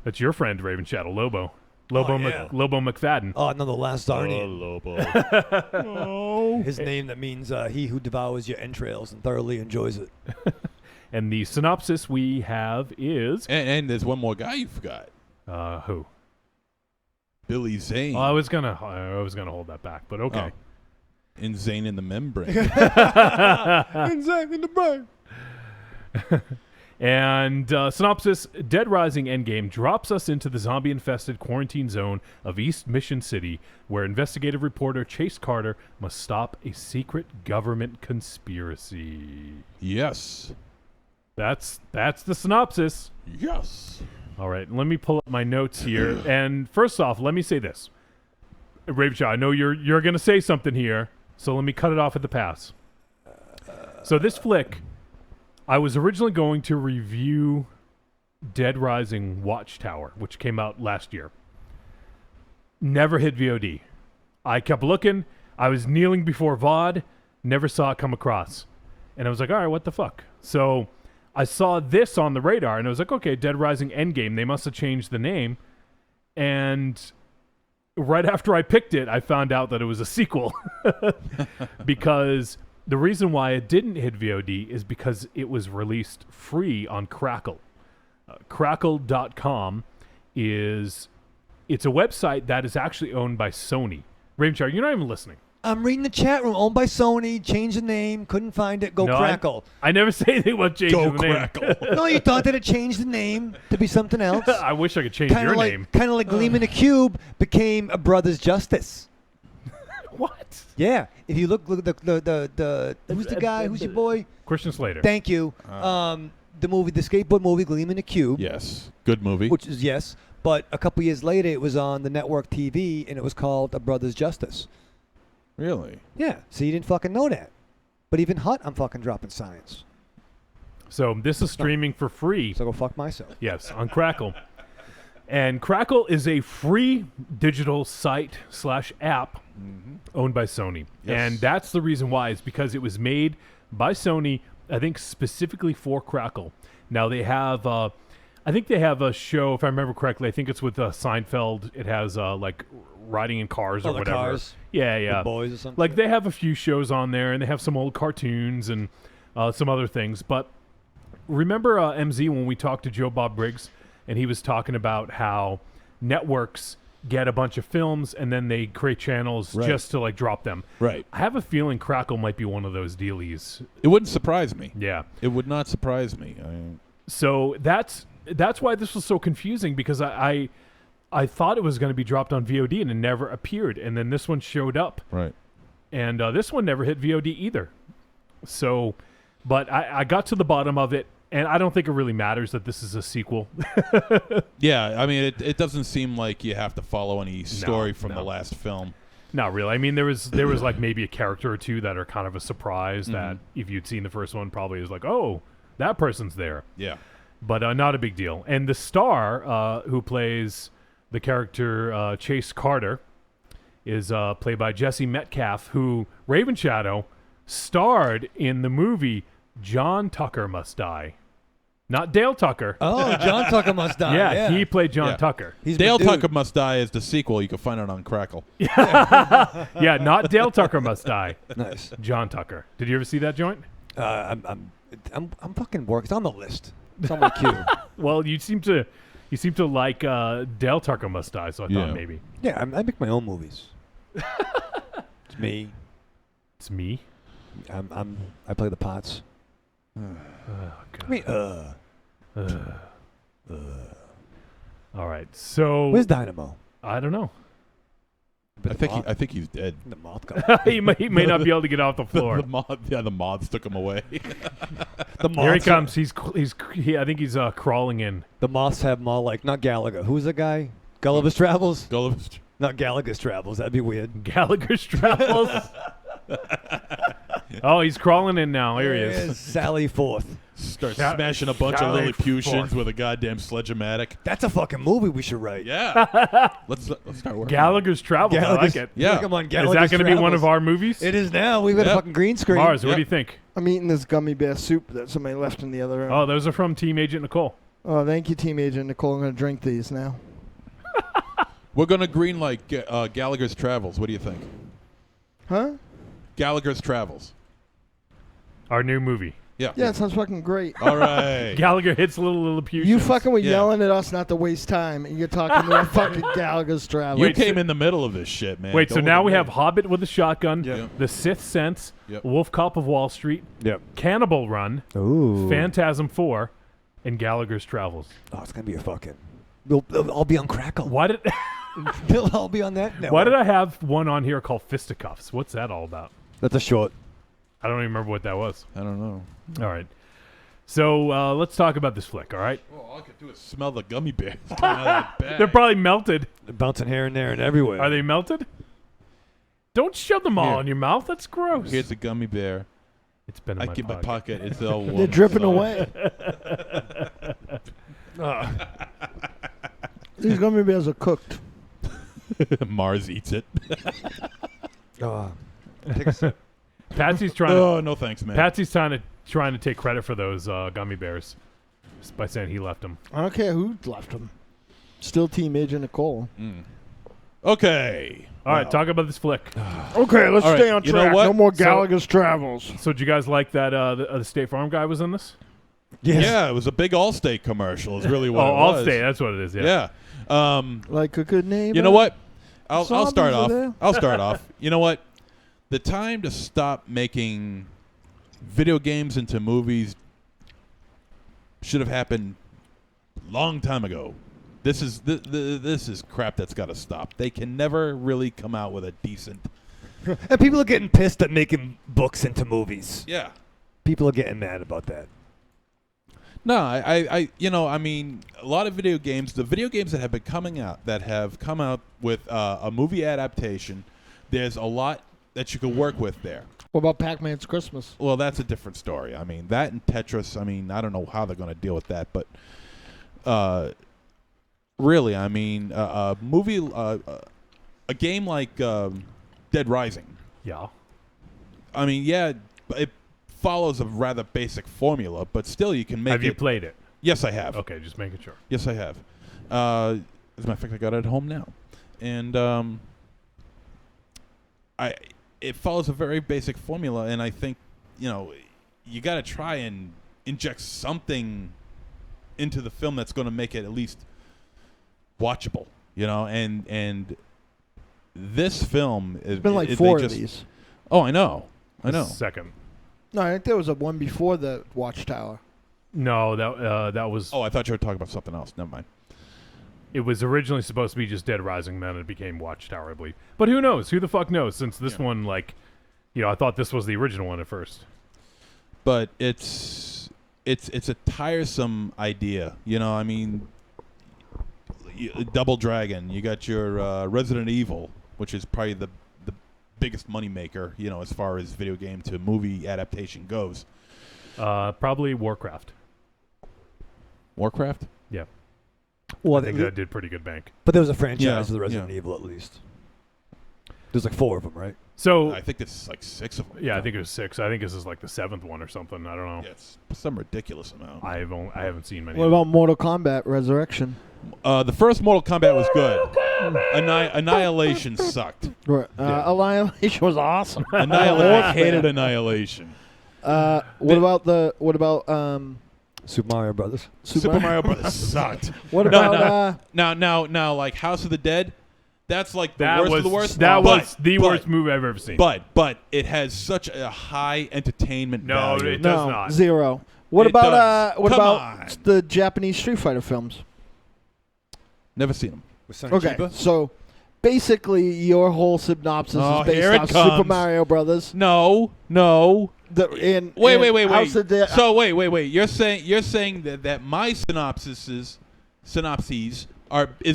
[SPEAKER 3] That's your friend, Raven Shadow. Lobo McFadden.
[SPEAKER 5] Oh, no, the last Zarnian.
[SPEAKER 4] Lobo.
[SPEAKER 5] His name that means he who devours your entrails and thoroughly enjoys it.
[SPEAKER 3] And the synopsis we have is...
[SPEAKER 4] And there's one more guy you forgot.
[SPEAKER 3] Who?
[SPEAKER 4] Billy Zane.
[SPEAKER 3] Oh, I was gonna hold that back, but okay.
[SPEAKER 4] In Zane in the Membrane.
[SPEAKER 5] In the brain.
[SPEAKER 3] And synopsis, Dead Rising Endgame drops us into the zombie-infested quarantine zone of East Mission City, where investigative reporter Chase Carter must stop a secret government conspiracy.
[SPEAKER 4] Yes.
[SPEAKER 3] That's the synopsis.
[SPEAKER 4] Yes.
[SPEAKER 3] All right, let me pull up my notes here. And first off, let me say this. Ravejaw, I know you're going to say something here, so let me cut it off at the pass. So this flick, I was originally going to review Dead Rising Watchtower, which came out last year. Never hit VOD. I kept looking. I was kneeling before VOD. Never saw it come across. And I was like, all right, what the fuck? So I saw this on the radar, and I was like, okay, Dead Rising Endgame. They must have changed the name. And right after I picked it, I found out that it was a sequel. Because the reason why it didn't hit VOD is because it was released free on Crackle. Crackle.com it's a website that is actually owned by Sony. Ravenchar, you're not even listening.
[SPEAKER 5] I'm reading the chat room. Owned by Sony. Changed the name. Couldn't find it. Go
[SPEAKER 3] No,
[SPEAKER 5] Crackle.
[SPEAKER 3] I never say anything about changing the name.
[SPEAKER 5] No, you thought that it changed the name to be something else.
[SPEAKER 3] I wish I could change your name.
[SPEAKER 5] Kind of like Gleaming the Cube became a Brothers Justice.
[SPEAKER 3] What?
[SPEAKER 5] Yeah. If you look the who's the guy? Who's your boy?
[SPEAKER 3] Christian Slater.
[SPEAKER 5] Thank you. The skateboard movie Gleaming the Cube.
[SPEAKER 4] Yes. Good movie.
[SPEAKER 5] Which is yes, but a couple years later it was on the network TV and it was called A Brothers Justice.
[SPEAKER 4] Really?
[SPEAKER 5] Yeah. So you didn't fucking know that. But even Hut, I'm fucking dropping science.
[SPEAKER 3] So this is streaming for free.
[SPEAKER 5] So go fuck myself.
[SPEAKER 3] Yes, on Crackle. And Crackle is a free digital site / app owned by Sony.
[SPEAKER 4] Yes.
[SPEAKER 3] And that's the reason why, is because it was made by Sony, I think specifically for Crackle. Now they have, I think they have a show, if I remember correctly, I think it's with Seinfeld. It has like riding in cars or
[SPEAKER 5] the
[SPEAKER 3] whatever.
[SPEAKER 5] Cars.
[SPEAKER 3] Yeah.
[SPEAKER 5] The Boys or something.
[SPEAKER 3] Like they have a few shows on there, and they have some old cartoons and some other things. But remember MZ when we talked to Joe Bob Briggs, and he was talking about how networks get a bunch of films and then they create channels just to like drop them.
[SPEAKER 4] Right.
[SPEAKER 3] I have a feeling Crackle might be one of those dealies.
[SPEAKER 4] It wouldn't surprise me.
[SPEAKER 3] Yeah.
[SPEAKER 4] It would not surprise me.
[SPEAKER 3] So that's why this was so confusing, because I thought it was going to be dropped on VOD and it never appeared, and then this one showed up.
[SPEAKER 4] Right.
[SPEAKER 3] And this one never hit VOD either. So, but I got to the bottom of it, and I don't think it really matters that this is a sequel.
[SPEAKER 4] Yeah, I mean, it doesn't seem like you have to follow any story from the last film.
[SPEAKER 3] Not really. I mean, there was like maybe a character or two that are kind of a surprise that if you'd seen the first one probably is like, oh, that person's there.
[SPEAKER 4] Yeah.
[SPEAKER 3] But not a big deal. And the star who plays the character Chase Carter is played by Jesse Metcalfe, who Raven Shadow starred in the movie John Tucker Must Die. Not Dale Tucker.
[SPEAKER 5] Oh, John Tucker Must Die.
[SPEAKER 3] Yeah, he played John
[SPEAKER 4] Yeah.
[SPEAKER 3] Tucker.
[SPEAKER 5] He's
[SPEAKER 4] Dale
[SPEAKER 5] my dude.
[SPEAKER 4] Tucker Must Die is the sequel. You can find it on Crackle.
[SPEAKER 3] Yeah, not Dale Tucker Must Die.
[SPEAKER 5] Nice.
[SPEAKER 3] John Tucker. Did you ever see that joint?
[SPEAKER 5] I'm fucking work. It's on the list. It's on my queue.
[SPEAKER 3] Well, you seem to like Dale Tucker Must Die, so I
[SPEAKER 4] Yeah.
[SPEAKER 3] thought maybe.
[SPEAKER 5] Yeah, I make my own movies. It's me.
[SPEAKER 3] It's me.
[SPEAKER 5] I play the parts.
[SPEAKER 3] Oh, God.
[SPEAKER 5] I mean,
[SPEAKER 3] All right, so
[SPEAKER 5] where's Dynamo?
[SPEAKER 3] I don't know.
[SPEAKER 4] I think he's dead.
[SPEAKER 5] The moth got
[SPEAKER 3] he may not be able to get off the floor.
[SPEAKER 4] The moths took him away.
[SPEAKER 5] the moths.
[SPEAKER 3] Here he comes. I think he's crawling in.
[SPEAKER 5] The moths have them all like not Gallagher. Who's the guy? Gulliver's Travels.
[SPEAKER 4] Gulliver's.
[SPEAKER 5] Not Gallagher's Travels. That'd be weird.
[SPEAKER 3] Gallagher's Travels. Oh, he's crawling in now. Here he is.
[SPEAKER 5] Sally Forth.
[SPEAKER 4] Start smashing a bunch of Lilliputians with a goddamn sledge-o-matic.
[SPEAKER 5] That's a fucking movie we should write.
[SPEAKER 4] Yeah. let's start working.
[SPEAKER 3] Gallagher's Travels. I like it.
[SPEAKER 4] Yeah.
[SPEAKER 5] Come on,
[SPEAKER 3] Is
[SPEAKER 5] Gallagher's
[SPEAKER 3] that going to be one
[SPEAKER 5] Travels.
[SPEAKER 3] of our movies?
[SPEAKER 5] It is now. We've got a fucking green screen.
[SPEAKER 3] Mars, what do you think?
[SPEAKER 10] I'm eating this gummy bear soup that somebody left in the other room.
[SPEAKER 3] Oh, those are from Team Agent Nicole.
[SPEAKER 10] Oh, thank you, Team Agent Nicole. I'm going to drink these now.
[SPEAKER 4] We're going to green like Gallagher's Travels. What do you think?
[SPEAKER 10] Huh?
[SPEAKER 4] Gallagher's Travels.
[SPEAKER 3] Our new movie.
[SPEAKER 4] Yeah.
[SPEAKER 10] Yeah, it sounds fucking great.
[SPEAKER 4] All right.
[SPEAKER 3] Gallagher hits little Lilliputians.
[SPEAKER 10] You fucking were
[SPEAKER 4] Yeah.
[SPEAKER 10] yelling at us not to waste time, and you're talking about fucking Gallagher's Travels.
[SPEAKER 4] You came in the middle of this shit, man.
[SPEAKER 3] Wait,
[SPEAKER 4] Go
[SPEAKER 3] so
[SPEAKER 4] with
[SPEAKER 3] now
[SPEAKER 4] the
[SPEAKER 3] we have
[SPEAKER 4] middle.
[SPEAKER 3] Hobbit with a shotgun,
[SPEAKER 4] Yep.
[SPEAKER 3] The Sixth Sense,
[SPEAKER 4] Yep.
[SPEAKER 3] Wolf Cop of Wall Street,
[SPEAKER 5] Yep.
[SPEAKER 3] Cannibal Run,
[SPEAKER 5] Ooh.
[SPEAKER 3] Phantasm 4, and Gallagher's Travels.
[SPEAKER 5] Oh, it's gonna be a fucking. They'll all be on Crackle.
[SPEAKER 3] Why did
[SPEAKER 5] They'll all be on that network.
[SPEAKER 3] Why did I have one on here called Fisticuffs? What's that all about?
[SPEAKER 5] That's a short.
[SPEAKER 3] I don't even remember what that was.
[SPEAKER 4] I don't know.
[SPEAKER 3] All right. So let's talk about this flick, all right?
[SPEAKER 4] Oh, all I could do is smell the gummy bears coming out of that bag.
[SPEAKER 3] They're probably melted.
[SPEAKER 5] They're bouncing here and there and everywhere.
[SPEAKER 3] Are they melted? Don't shove them all
[SPEAKER 4] Here.
[SPEAKER 3] in your mouth. That's gross.
[SPEAKER 4] Here's a gummy bear.
[SPEAKER 3] It's been in
[SPEAKER 4] I
[SPEAKER 3] my
[SPEAKER 4] keep my
[SPEAKER 3] pocket.
[SPEAKER 4] pocket. It's all warm.
[SPEAKER 10] They're dripping
[SPEAKER 4] so-
[SPEAKER 10] away. These gummy bears are cooked.
[SPEAKER 4] Mars eats it.
[SPEAKER 5] Take a sip.
[SPEAKER 3] Patsy's trying to
[SPEAKER 4] Oh, no thanks, man.
[SPEAKER 3] Patsy's trying to take credit for those gummy bears just by saying he left them.
[SPEAKER 10] I don't care who left them. Still Team Agent Nicole.
[SPEAKER 4] Okay.
[SPEAKER 3] All right, talk about this flick.
[SPEAKER 10] Okay, let's
[SPEAKER 4] All right,
[SPEAKER 10] stay on
[SPEAKER 4] you know
[SPEAKER 10] track.
[SPEAKER 4] what?
[SPEAKER 10] No more
[SPEAKER 3] So-
[SPEAKER 10] Gallagher's Travels.
[SPEAKER 3] So did you guys like that the State Farm guy was in this?
[SPEAKER 5] Yes.
[SPEAKER 4] Yeah, it was a big Allstate commercial. Is really what
[SPEAKER 3] Oh,
[SPEAKER 4] it was.
[SPEAKER 3] Allstate, that's what it is, yeah.
[SPEAKER 4] Yeah.
[SPEAKER 10] Like a good name.
[SPEAKER 4] You know what? I'll
[SPEAKER 10] Zombies
[SPEAKER 4] start
[SPEAKER 10] are
[SPEAKER 4] off.
[SPEAKER 10] there.
[SPEAKER 4] I'll start off. You know what? The time to stop making video games into movies should have happened long time ago. This is this is crap that's got to stop. They can never really come out with a decent.
[SPEAKER 5] And people are getting pissed at making books into movies.
[SPEAKER 4] Yeah.
[SPEAKER 5] People are getting mad about that.
[SPEAKER 4] No, I I mean, a lot of video games, the video games that have been coming out, that have come out with a movie adaptation, there's a lot that you can work with there.
[SPEAKER 10] What about Pac-Man's Christmas?
[SPEAKER 4] Well, that's a different story. I mean, that and Tetris, I mean, I don't know how they're going to deal with that, but really, I mean, a game like Dead Rising,
[SPEAKER 3] Yeah.
[SPEAKER 4] I mean, yeah, it follows a rather basic formula, but still you can make
[SPEAKER 3] Have you played it?
[SPEAKER 4] Yes, I have.
[SPEAKER 3] Okay, just making sure.
[SPEAKER 4] Yes, I have. As a matter of fact, I got it at home now, and it follows a very basic formula, and I think you got to try and inject something into the film that's going to make it at least watchable, and this film is
[SPEAKER 10] It's been like four of these.
[SPEAKER 4] Oh, I know.
[SPEAKER 3] Second.
[SPEAKER 10] No, I think there was a one before the Watchtower.
[SPEAKER 3] No, that was.
[SPEAKER 4] Oh, I thought you were talking about something else. Never mind.
[SPEAKER 3] It was originally supposed to be just Dead Rising, then it became Watchtower, I believe. But who knows? Who the fuck knows? Since this one, I thought this was the original one at first.
[SPEAKER 4] But it's a tiresome idea. I mean, Double Dragon. You got your Resident Evil, which is probably the biggest moneymaker, as far as video game to movie adaptation goes.
[SPEAKER 3] Probably Warcraft.
[SPEAKER 4] Warcraft?
[SPEAKER 3] Yeah.
[SPEAKER 5] Well,
[SPEAKER 3] I think that did pretty good bank.
[SPEAKER 5] But there was a franchise
[SPEAKER 4] Yeah,
[SPEAKER 5] of the Resident
[SPEAKER 4] yeah.
[SPEAKER 5] Evil at least. There's like 4 of them, right?
[SPEAKER 3] So
[SPEAKER 4] I think it's like 6 of them.
[SPEAKER 3] yeah, I think it was 6. I think this is like the 7th one or something. I don't know.
[SPEAKER 4] Yeah, it's some ridiculous amount.
[SPEAKER 3] I haven't seen many.
[SPEAKER 10] What about Mortal Kombat Resurrection?
[SPEAKER 4] The first Mortal Kombat was good. Annihilation sucked.
[SPEAKER 10] Annihilation was awesome.
[SPEAKER 4] I hated Annihilation.
[SPEAKER 10] What about
[SPEAKER 5] Super Mario Brothers.
[SPEAKER 4] Super Mario Brothers sucked.
[SPEAKER 10] What about
[SPEAKER 4] Now, like House of the Dead, that's like the worst of the worst.
[SPEAKER 3] That was the worst movie I've ever seen.
[SPEAKER 4] But it has such a high entertainment value.
[SPEAKER 3] It does not.
[SPEAKER 10] 0? What
[SPEAKER 4] It
[SPEAKER 10] about
[SPEAKER 4] does.
[SPEAKER 10] what
[SPEAKER 4] Come
[SPEAKER 10] about
[SPEAKER 4] on.
[SPEAKER 10] the Japanese Street Fighter films?
[SPEAKER 4] Never seen them.
[SPEAKER 5] With Sonny
[SPEAKER 10] Okay,
[SPEAKER 5] Chiba?
[SPEAKER 10] so basically your whole synopsis
[SPEAKER 4] Oh,
[SPEAKER 10] is based
[SPEAKER 4] here it
[SPEAKER 10] on Super
[SPEAKER 4] comes.
[SPEAKER 10] Mario Brothers.
[SPEAKER 4] No. Wait.
[SPEAKER 10] House of the
[SPEAKER 4] So wait. You're saying that my synopses is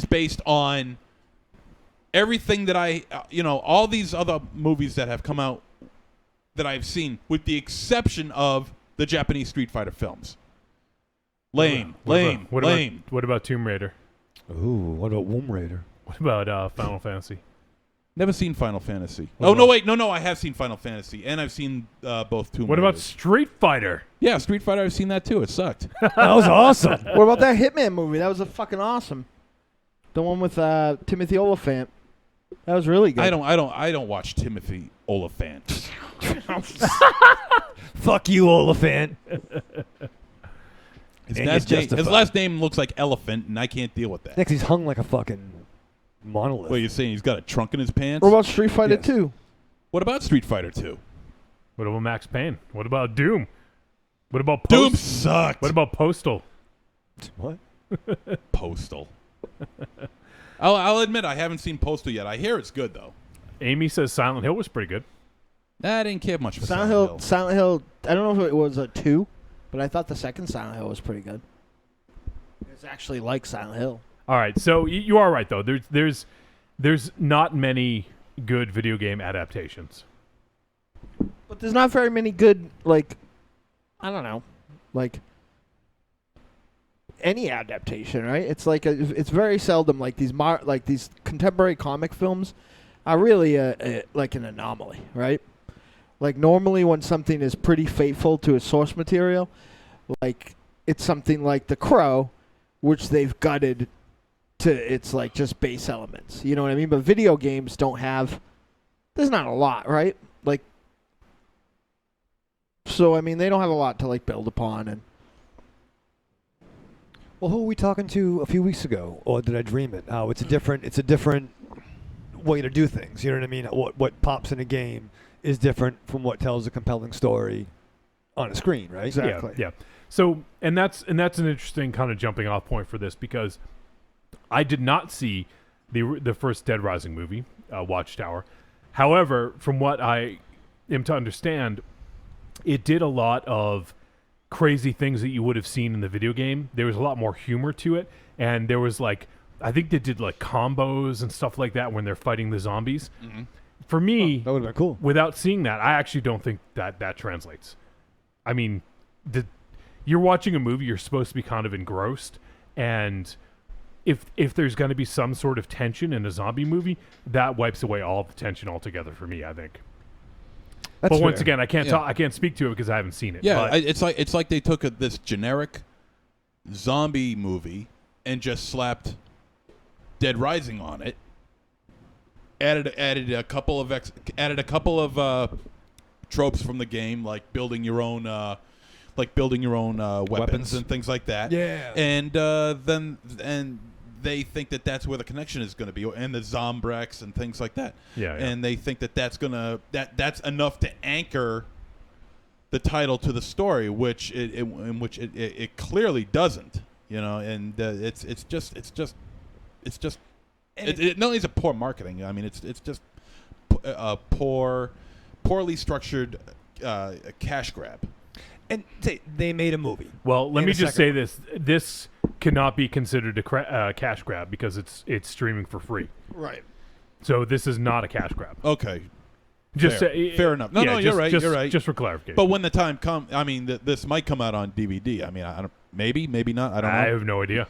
[SPEAKER 4] based on everything that I all these other movies that have come out that I've seen, with the exception of the Japanese Street Fighter films. Lame.
[SPEAKER 3] What about Tomb Raider?
[SPEAKER 5] Ooh, what about Womb Raider?
[SPEAKER 3] What about Final Fantasy?
[SPEAKER 4] Never seen Final Fantasy.
[SPEAKER 3] What
[SPEAKER 4] No, I have seen Final Fantasy, and I've seen both Tomb
[SPEAKER 3] What about
[SPEAKER 4] Raiders.
[SPEAKER 3] Street Fighter?
[SPEAKER 4] Yeah, Street Fighter, I've seen that too. It sucked.
[SPEAKER 5] That was awesome.
[SPEAKER 10] What about that Hitman movie? That was a fucking awesome. The one with Timothy Olyphant. That was really good.
[SPEAKER 4] I don't watch Timothy Olyphant.
[SPEAKER 5] Fuck you, Oliphant.
[SPEAKER 4] His last name looks like elephant, and I can't deal with that.
[SPEAKER 5] Next, he's hung like a fucking monolith.
[SPEAKER 4] What, you're saying he's got a trunk in his pants?
[SPEAKER 10] What about Street Fighter
[SPEAKER 5] Yes.
[SPEAKER 10] 2?
[SPEAKER 4] What about Street Fighter 2?
[SPEAKER 3] What about Max Payne? What about Doom? What about
[SPEAKER 4] Doom sucked.
[SPEAKER 3] What about Postal?
[SPEAKER 5] What?
[SPEAKER 4] Postal? I'll admit I haven't seen Postal yet. I hear it's good, though.
[SPEAKER 3] Amy says Silent Hill was pretty good.
[SPEAKER 4] I didn't care much for
[SPEAKER 10] Silent Hill. I don't know if it was a 2, but I thought the second Silent Hill was pretty good. It's actually like Silent Hill.
[SPEAKER 3] All right, so you are right though. There's not many good video game adaptations.
[SPEAKER 10] But there's not very many good, like, I don't know, like any adaptation, right? It's like it's very seldom like these contemporary comic films are really like an anomaly, right? Like normally when something is pretty faithful to its source material, like it's something like The Crow, which they've gutted to its like just base elements. You know what I mean? But video games don't have. There's not a lot, right? Like, so I mean, they don't have a lot to like build upon. And
[SPEAKER 5] Well, who were we talking to a few weeks ago? Or did I dream it? How it's a different way to do things. You know what I mean? What pops in a game is different from what tells a compelling story on a screen, right?
[SPEAKER 10] Exactly.
[SPEAKER 3] Yeah. So, and that's an interesting kind of jumping off point for this, because I did not see the first Dead Rising movie, Watchtower. However, from what I am to understand, it did a lot of crazy things that you would have seen in the video game. There was a lot more humor to it, and there was like, I think they did like combos and stuff like that when they're fighting the zombies.
[SPEAKER 4] Mm-hmm.
[SPEAKER 3] For me,
[SPEAKER 5] that would have been cool.
[SPEAKER 3] Without seeing that, I actually don't think that translates. I mean, you're watching a movie, you're supposed to be kind of engrossed, and if there's going to be some sort of tension in a zombie movie, that wipes away all the tension altogether for me, I think.
[SPEAKER 5] That's
[SPEAKER 3] but once
[SPEAKER 5] fair.
[SPEAKER 3] again, I can't
[SPEAKER 4] Yeah.
[SPEAKER 3] talk. I can't speak to it because I haven't seen it.
[SPEAKER 4] Yeah,
[SPEAKER 3] but
[SPEAKER 4] it's like they took this generic zombie movie and just slapped Dead Rising on it. Added a couple of tropes from the game, like building your own weapons and things like that.
[SPEAKER 5] Yeah.
[SPEAKER 4] And then they think that that's where the connection is going to be, and the Zombrex and things like that.
[SPEAKER 3] Yeah.
[SPEAKER 4] And they think that that's enough to anchor the title to the story, which it clearly doesn't. You know, and it's just not only is it poor marketing. I mean, it's just a poorly structured cash grab.
[SPEAKER 5] And they made a movie.
[SPEAKER 3] well, let
[SPEAKER 5] And
[SPEAKER 3] me
[SPEAKER 5] a
[SPEAKER 3] just
[SPEAKER 5] second
[SPEAKER 3] say this: this cannot be considered a cash grab because it's streaming for free.
[SPEAKER 10] right.
[SPEAKER 3] So this is not a cash grab.
[SPEAKER 4] Okay,
[SPEAKER 3] Just
[SPEAKER 4] fair enough. No,
[SPEAKER 3] yeah,
[SPEAKER 4] you're right. You're right.
[SPEAKER 3] Just for clarification.
[SPEAKER 4] But when the time comes, I mean, this might come out on DVD. I mean, I don't. Maybe not. I don't know.
[SPEAKER 3] I have no idea.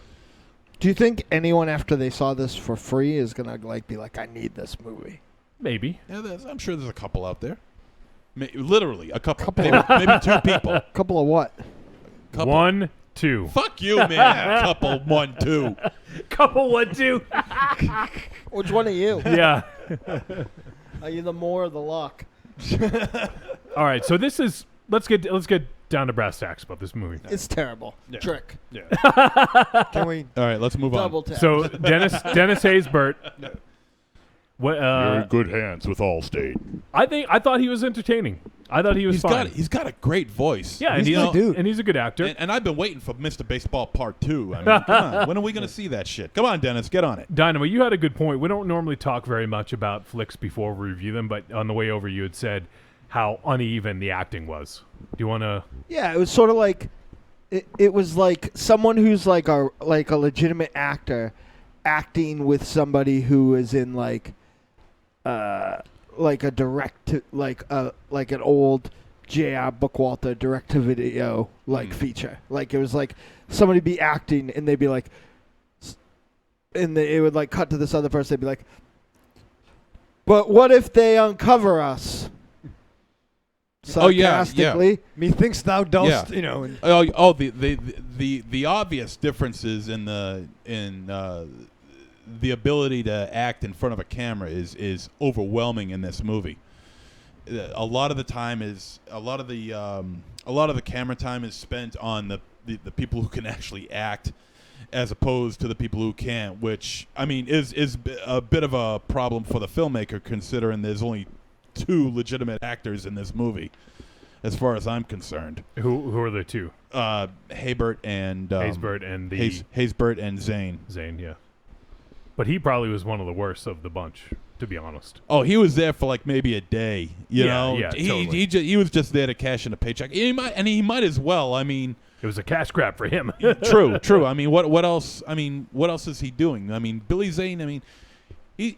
[SPEAKER 10] Do you think anyone after they saw this for free is gonna like be like, I need this movie?
[SPEAKER 3] Maybe.
[SPEAKER 4] Yeah, I'm sure there's a couple out there. Literally, a couple. Maybe 2 people.
[SPEAKER 10] Couple of what?
[SPEAKER 4] Couple.
[SPEAKER 3] 1, 2.
[SPEAKER 4] Fuck you, man. Couple 1, 2.
[SPEAKER 3] Couple 1, 2.
[SPEAKER 10] Which one are you?
[SPEAKER 3] Yeah.
[SPEAKER 10] Are you the Moore or the Luck?
[SPEAKER 3] All right. So this is. Let's get down to brass tacks about this movie.
[SPEAKER 10] It's terrible.
[SPEAKER 4] Yeah.
[SPEAKER 10] Trick.
[SPEAKER 4] Yeah.
[SPEAKER 5] Can we?
[SPEAKER 4] All right, let's move
[SPEAKER 10] Double
[SPEAKER 4] on.
[SPEAKER 10] tap.
[SPEAKER 3] So Dennis Haysbert. What?
[SPEAKER 1] You're in good hands with Allstate.
[SPEAKER 3] I thought he was entertaining. I thought he was fine.
[SPEAKER 4] He's got a great voice.
[SPEAKER 3] Yeah,
[SPEAKER 5] He's a good dude.
[SPEAKER 3] and he's a good actor.
[SPEAKER 4] And I've been waiting for Mr. Baseball Part 2. I mean, come on. When are we going to see that shit? Come on, Dennis, get on it.
[SPEAKER 3] Dynamo, you had a good point. We don't normally talk very much about flicks before we review them, but on the way over, you had said how uneven the acting was. Do you want to?
[SPEAKER 10] Yeah, it was sort of like it was like someone who's like a legitimate actor acting with somebody who is in like a direct to like an old J.R. Bookwalter direct to video feature. Like it was like somebody be acting and they'd be like, and it would like cut to this other person. They'd be like, "But what if they uncover us?" Sarcastically.
[SPEAKER 5] Methinks thou dost,
[SPEAKER 4] Yeah.
[SPEAKER 5] And
[SPEAKER 4] The obvious differences in the ability to act in front of a camera is overwhelming in this movie. A lot of the camera time is spent on the people who can actually act, as opposed to the people who can't, which I mean is a bit of a problem for the filmmaker, considering there's only 2 legitimate actors in this movie, as far as I'm concerned.
[SPEAKER 3] Who are the 2?
[SPEAKER 4] Haysbert and
[SPEAKER 3] Haysbert and
[SPEAKER 4] Zane.
[SPEAKER 3] Zane, yeah. But he probably was one of the worst of the bunch, to be honest.
[SPEAKER 4] Oh, he was there for like maybe a day. You know,
[SPEAKER 3] Yeah, totally.
[SPEAKER 4] he was just there to cash in a paycheck. He might as well. I mean,
[SPEAKER 3] it was a cash grab for him.
[SPEAKER 4] True. I mean, what else? I mean, what else is he doing? I mean, Billy Zane. I mean,
[SPEAKER 3] he's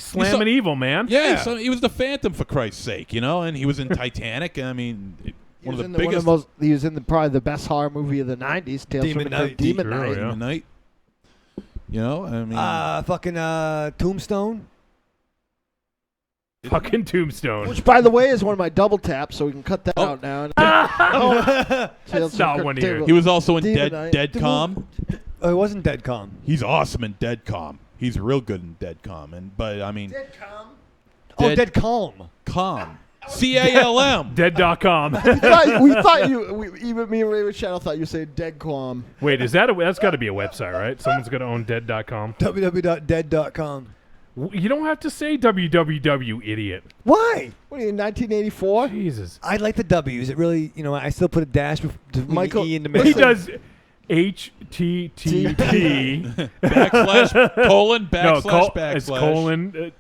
[SPEAKER 3] slamming evil, man.
[SPEAKER 4] Yeah, so he was the Phantom, for Christ's sake, and he was in Titanic. I mean, one of the biggest.
[SPEAKER 10] He was in probably the best horror movie of the '90s, Tales from the Demon Knight.
[SPEAKER 4] Demon Knight. I mean,
[SPEAKER 5] fucking Tombstone.
[SPEAKER 3] Fucking Tombstone.
[SPEAKER 10] Which, by the way, is one of my double taps, so we can cut that out now.
[SPEAKER 3] That's not one of yours.
[SPEAKER 4] He was also in
[SPEAKER 10] Demon
[SPEAKER 4] Dead Calm.
[SPEAKER 5] Oh, he wasn't Dead Calm.
[SPEAKER 4] He's awesome in Dead Calm. He's real good in Dead Calm. But I mean,
[SPEAKER 5] Dead Calm. Dead Calm.
[SPEAKER 4] Calm. CALM.
[SPEAKER 3] Dead.com.
[SPEAKER 10] Even me and Ray Shadow thought you were saying Dead Calm.
[SPEAKER 3] Wait, that's got to be a website, right? Someone's going to own Dead.com.
[SPEAKER 5] www.dead.com.
[SPEAKER 3] You don't have to say www, idiot.
[SPEAKER 5] Why?
[SPEAKER 10] What are you, in 1984?
[SPEAKER 3] Jesus.
[SPEAKER 5] I like the W's. It really, I still put a dash to
[SPEAKER 10] Michael,
[SPEAKER 5] E in the
[SPEAKER 3] He
[SPEAKER 5] middle.
[SPEAKER 3] does HTTP
[SPEAKER 4] colon backslash
[SPEAKER 3] It's colon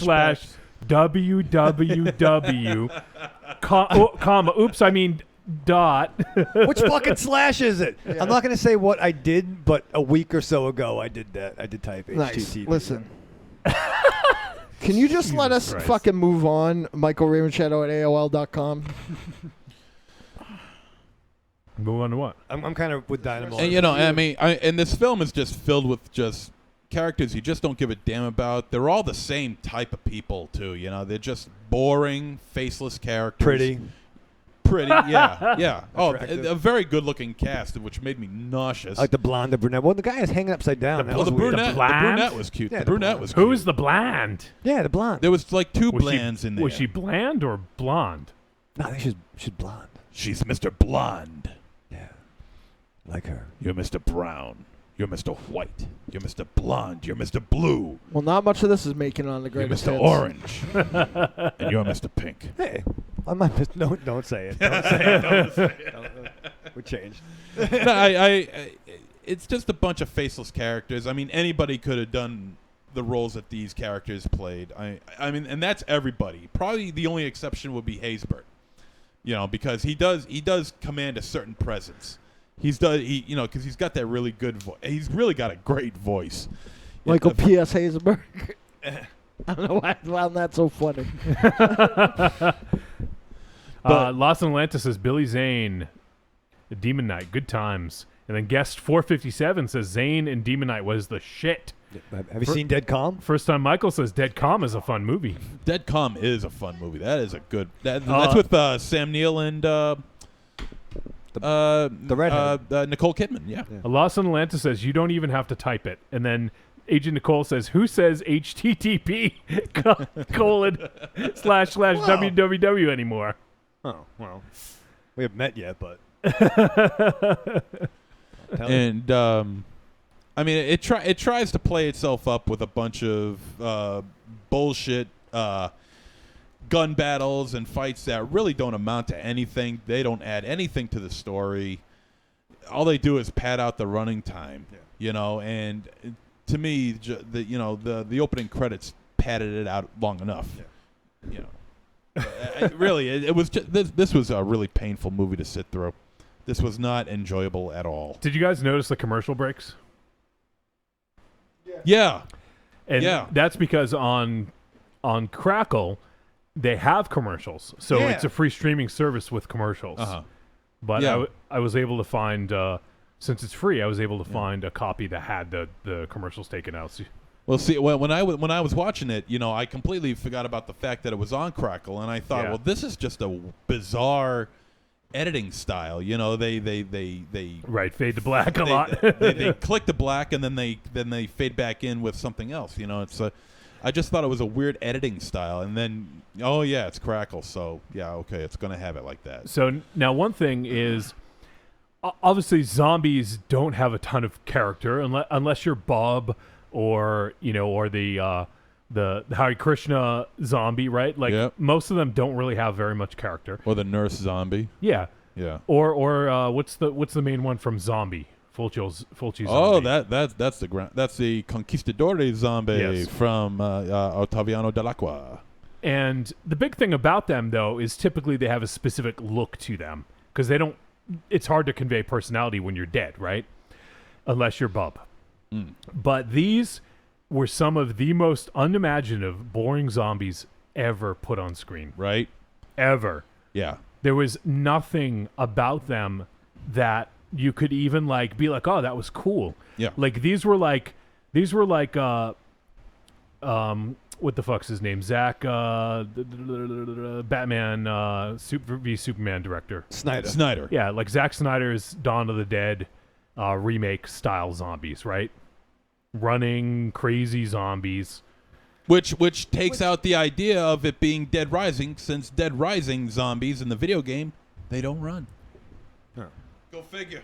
[SPEAKER 3] slash www comma. Oops, I mean dot.
[SPEAKER 5] Which fucking slash is it? Yeah. I'm not going to say what I did, but a week or so ago I did that. I did type
[SPEAKER 10] nice.
[SPEAKER 5] HTTP.
[SPEAKER 10] Listen. Can you just let us fucking move on? Michael Ravenshadow at AOL.com.
[SPEAKER 3] Move on to what?
[SPEAKER 5] I'm kind of with Dynamo.
[SPEAKER 4] And I mean, and this film is just filled with just characters you just don't give a damn about. They're all the same type of people too. They're just boring, faceless characters. Pretty, yeah. Oh, a very good-looking cast, which made me nauseous.
[SPEAKER 5] Like the blonde, the brunette. Well, the guy is hanging upside down.
[SPEAKER 4] The brunette was cute.
[SPEAKER 3] Yeah,
[SPEAKER 4] the brunette was cute.
[SPEAKER 3] Who's the blonde?
[SPEAKER 5] Yeah, the blonde.
[SPEAKER 4] There was like 2 blands in there.
[SPEAKER 3] Was she bland or blonde?
[SPEAKER 5] No, I think she's blonde.
[SPEAKER 4] She's Mr. Blonde.
[SPEAKER 5] Yeah, like her.
[SPEAKER 4] You're Mr. Brown. You're Mr. White. You're Mr. Blonde. You're Mr. Blue.
[SPEAKER 10] Well, not much of this is making on the
[SPEAKER 4] You're
[SPEAKER 10] greatest
[SPEAKER 4] Mr.
[SPEAKER 10] hits.
[SPEAKER 4] Orange. And you're Mr. Pink.
[SPEAKER 5] Hey. Don't say it. Don't say it. Don't say it. We changed.
[SPEAKER 4] No, it's just a bunch of faceless characters. I mean, anybody could have done the roles that these characters played. I mean, and that's everybody. Probably the only exception would be Haysbert. Because he does command a certain presence. Because he's got that really good voice. He's really got a great voice.
[SPEAKER 10] Michael P.S. Hazelberg. I don't know why I found that so funny.
[SPEAKER 3] Los Atlantis says Billy Zane, Demon Knight, good times. And then guest 457 says Zane and Demon Knight was the shit.
[SPEAKER 5] Have you seen Dead Calm?
[SPEAKER 3] First time Michael says Dead Calm is a fun movie.
[SPEAKER 4] Dead Calm is a fun movie. That is a good. That's with Sam Neill and
[SPEAKER 5] the redhead.
[SPEAKER 4] Nicole Kidman. Yeah.
[SPEAKER 3] Lawson Atlanta says you don't even have to type it, and then Agent Nicole says, "Who says HTTP //www anymore?"
[SPEAKER 5] Oh well, we haven't met yet, but.
[SPEAKER 4] And I mean, it tries to play itself up with a bunch of bullshit gun battles and fights that really don't amount to anything. They don't add anything to the story. All they do is pad out the running time, you know. And to me, the opening credits padded it out long enough. You know, really, it was just, this was a really painful movie to sit through. This was not enjoyable at all.
[SPEAKER 3] Did you guys notice the commercial breaks?
[SPEAKER 4] Yeah.
[SPEAKER 3] And that's because on Crackle, they have commercials. So it's a free streaming service with commercials. But I was able to find, since it's free, I was able to find a copy that had the commercials taken out.
[SPEAKER 4] Well, see, when I was watching it, you know, I completely forgot about the fact that it was on Crackle, and I thought, well, this is just a bizarre editing style. You know, they
[SPEAKER 3] fade to black a lot.
[SPEAKER 4] they click to black and then they fade back in with something else. You know, it's I just thought it was a weird editing style, and then it's Crackle, so okay, it's gonna have it like that.
[SPEAKER 3] So now one thing is, obviously zombies don't have a ton of character unless you're Bob or the Hare Krishna zombie, right? Like most of them don't really have very much character.
[SPEAKER 4] Or the nurse zombie.
[SPEAKER 3] Yeah.
[SPEAKER 4] Yeah.
[SPEAKER 3] Or what's the main one from Zombie? Fulci zombie.
[SPEAKER 4] Oh, that's the Conquistadores zombie from Ottaviano Dell'Acqua.
[SPEAKER 3] And the big thing about them though is typically they have a specific look to them because they don't. It's hard to convey personality when you're dead, right? Unless you're Bub. But these were some of the most unimaginative, boring zombies ever put on screen.
[SPEAKER 4] Right?
[SPEAKER 3] Ever.
[SPEAKER 4] Yeah.
[SPEAKER 3] There was nothing about them that you could even be like, oh, that was cool.
[SPEAKER 4] Yeah.
[SPEAKER 3] Like these were like what the fuck's his name? Zach Batman Superman director.
[SPEAKER 5] Snyder.
[SPEAKER 3] Yeah, like Zack Snyder's Dawn of the Dead remake style zombies, right? Running crazy zombies.
[SPEAKER 4] Which takes out the idea of it being Dead Rising, since Dead Rising zombies in the video game, they don't run.
[SPEAKER 5] Oh.
[SPEAKER 4] Go figure.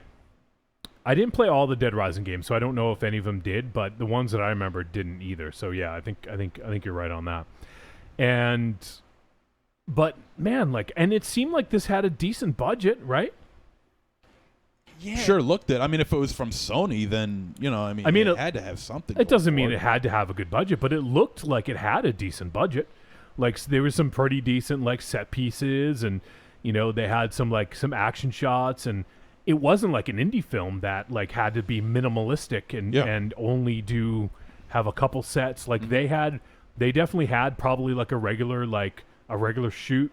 [SPEAKER 3] I didn't play all the Dead Rising games, so I don't know if any of them did, but the ones that I remember didn't either. So yeah, I think you're right on that. But man, and it seemed like this had a decent budget, right?
[SPEAKER 4] Yeah. Sure looked it. I mean, if it was from Sony, then, it had to have something.
[SPEAKER 3] It doesn't mean it had to have a good budget, but it looked like it had a decent budget. Like, there was some pretty decent, set pieces, and, they had some action shots, and it wasn't like an indie film that, had to be minimalistic and only have a couple sets. Like, they definitely had probably, a regular shoot,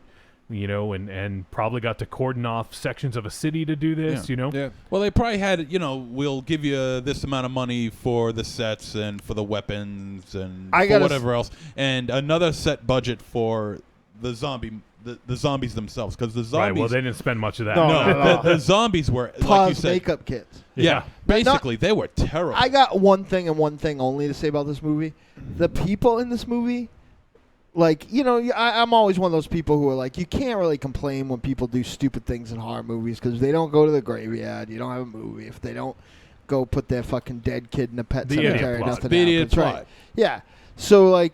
[SPEAKER 3] and probably got to cordon off sections of a city to do this,
[SPEAKER 4] Yeah. Well, they probably had, we'll give you this amount of money for the sets and for the weapons and for whatever else, and another set budget for the zombies themselves, because the zombies.
[SPEAKER 3] Right. Well, they didn't spend much of that.
[SPEAKER 4] No. The zombies were like you said,
[SPEAKER 10] makeup kits.
[SPEAKER 4] Yeah. Basically, they were terrible.
[SPEAKER 10] I got one thing and one thing only to say about this movie. The people in this movie. I'm always one of those people who are like, you can't really complain when people do stupid things in horror movies because they don't go to the graveyard. You don't have a movie if they don't go put their fucking dead kid in a pet cemetery. Nothing happens. Right? Yeah. So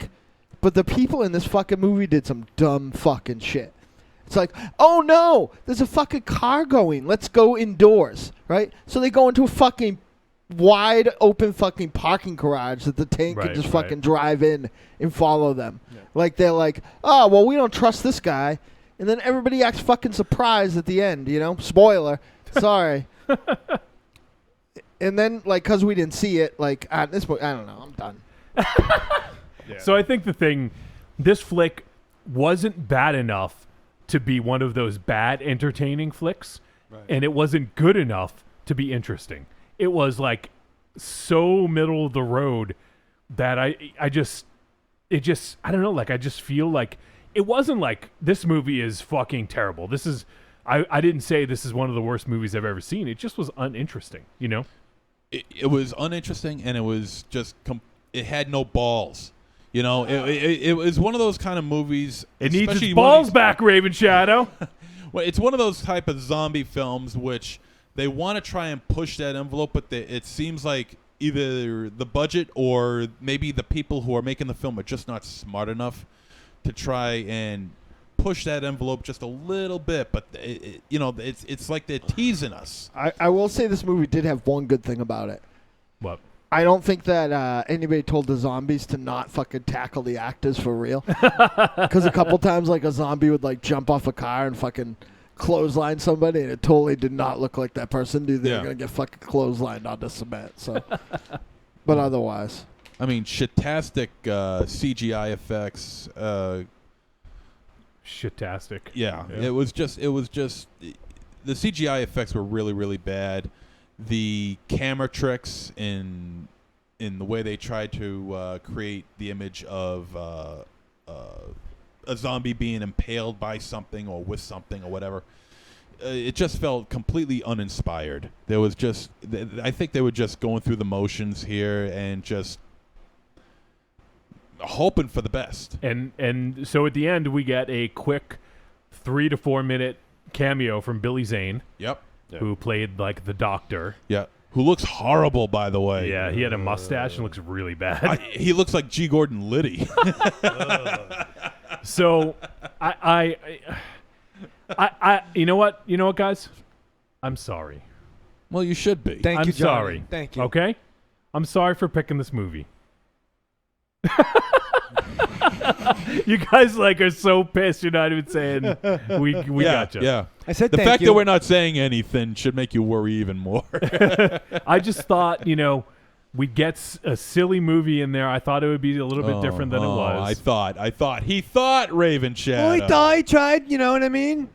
[SPEAKER 10] but the people in this fucking movie did some dumb fucking shit. It's like, oh no, there's a fucking car going. Let's go indoors, right? So they go into a fucking wide open fucking parking garage that the tank can just fucking drive in and follow them. Yeah. They're like, oh, well, we don't trust this guy. And then everybody acts fucking surprised at the end, Spoiler. Sorry. And then, because we didn't see it, at this point, I don't know. I'm done.
[SPEAKER 3] Yeah. So I think this flick wasn't bad enough to be one of those bad entertaining flicks, and it wasn't good enough to be interesting. It was so middle of the road that I don't know, like I just feel like it wasn't like this movie is fucking terrible. This is I didn't say this is one of the worst movies I've ever seen. It just was uninteresting, you know?
[SPEAKER 4] It was uninteresting, and it was just it had no balls. You know, it was one of those kind of movies.
[SPEAKER 3] It needs its balls back, Raven Shadow.
[SPEAKER 4] Well, it's one of those type of zombie films which they want to try and push that envelope, but it seems like either the budget or maybe the people who are making the film are just not smart enough to try and push that envelope just a little bit. But it's like they're teasing us.
[SPEAKER 10] I will say this movie did have one good thing about it.
[SPEAKER 3] What?
[SPEAKER 10] I don't think that anybody told the zombies to not fucking tackle the actors for real. Because a couple times, like, a zombie would, like, jump off a car and fucking clothesline somebody, and it totally did not look like that person knew they were going to get fucking clotheslined onto cement. So, but otherwise.
[SPEAKER 4] I mean, shitastic CGI effects.
[SPEAKER 3] Shitastic.
[SPEAKER 4] Yeah, it was just the CGI effects were really, really bad. The camera tricks in the way they tried to create the image of a zombie being impaled by something or with something or whatever, it just felt completely uninspired. There was just, I think they were just going through the motions here and just hoping for the best.
[SPEAKER 3] And so at the end we get a quick 3 to 4 minute cameo from Billy Zane.
[SPEAKER 4] Yep.
[SPEAKER 3] Who played like the doctor.
[SPEAKER 4] Yeah. Who looks horrible, by the way.
[SPEAKER 3] Yeah, he had a mustache and looks really bad.
[SPEAKER 4] He looks like G. Gordon Liddy.
[SPEAKER 3] So, I you know what, guys? I'm sorry.
[SPEAKER 4] Well, you should be.
[SPEAKER 5] Thank
[SPEAKER 3] I'm
[SPEAKER 5] you, Johnny.
[SPEAKER 3] sorry.
[SPEAKER 5] Thank you.
[SPEAKER 3] Okay? I'm sorry for picking this movie. You guys are so pissed. You're not even saying we gotcha.
[SPEAKER 4] Yeah.
[SPEAKER 5] I said
[SPEAKER 4] the
[SPEAKER 5] thank
[SPEAKER 4] fact
[SPEAKER 5] you.
[SPEAKER 4] that we're not saying anything should make you worry even more.
[SPEAKER 3] I just thought, we'd get a silly movie in there. I thought it would be a little bit different than it was.
[SPEAKER 4] He thought Raven Shadow.
[SPEAKER 5] Well, he thought he tried. You know what I mean?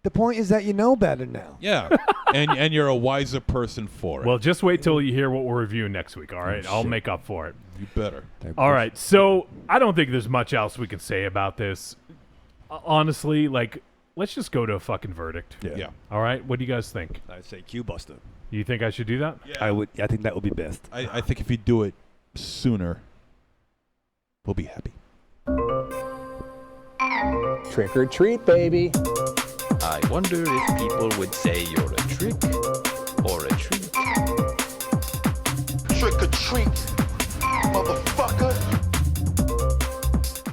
[SPEAKER 5] The point is that you know better now.
[SPEAKER 4] Yeah, and you're a wiser person for it.
[SPEAKER 3] Well, just wait till you hear what we're reviewing next week. All right, I'll make up for it.
[SPEAKER 4] You better.
[SPEAKER 3] All right, so I don't think there's much else we can say about this. Honestly, let's just go to a fucking verdict.
[SPEAKER 4] Yeah.
[SPEAKER 3] All right, what do you guys think?
[SPEAKER 5] I'd say Q Buster.
[SPEAKER 3] You think I should do that?
[SPEAKER 5] Yeah. I think that would be best.
[SPEAKER 4] I think if you do it sooner, we'll be happy.
[SPEAKER 11] Trick or treat, baby.
[SPEAKER 12] I wonder if people would say you're a trick or a treat.
[SPEAKER 1] Trick or treat, motherfucker.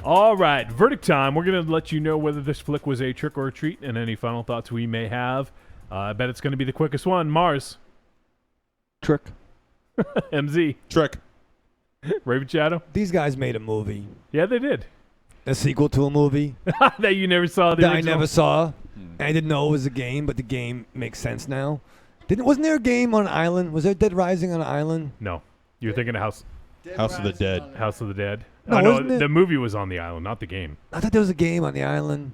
[SPEAKER 3] All right, verdict time. We're going to let you know whether this flick was a trick or a treat and any final thoughts we may have. I bet it's going to be the quickest one. Mars.
[SPEAKER 10] Trick.
[SPEAKER 3] MZ.
[SPEAKER 4] Trick.
[SPEAKER 3] Raven Shadow.
[SPEAKER 5] These guys made a movie.
[SPEAKER 3] Yeah, they did.
[SPEAKER 5] A sequel to a movie.
[SPEAKER 3] That you never saw.
[SPEAKER 5] That I never saw. I didn't know it was a game, but the game makes sense now. Wasn't there a game on an island? Was there Dead Rising on an island?
[SPEAKER 3] No. You're thinking of
[SPEAKER 4] House of the Dead.
[SPEAKER 3] House of the Dead.
[SPEAKER 5] No,
[SPEAKER 3] no,
[SPEAKER 5] it?
[SPEAKER 3] the movie was on the island, not the game.
[SPEAKER 5] I thought there was a game on the island.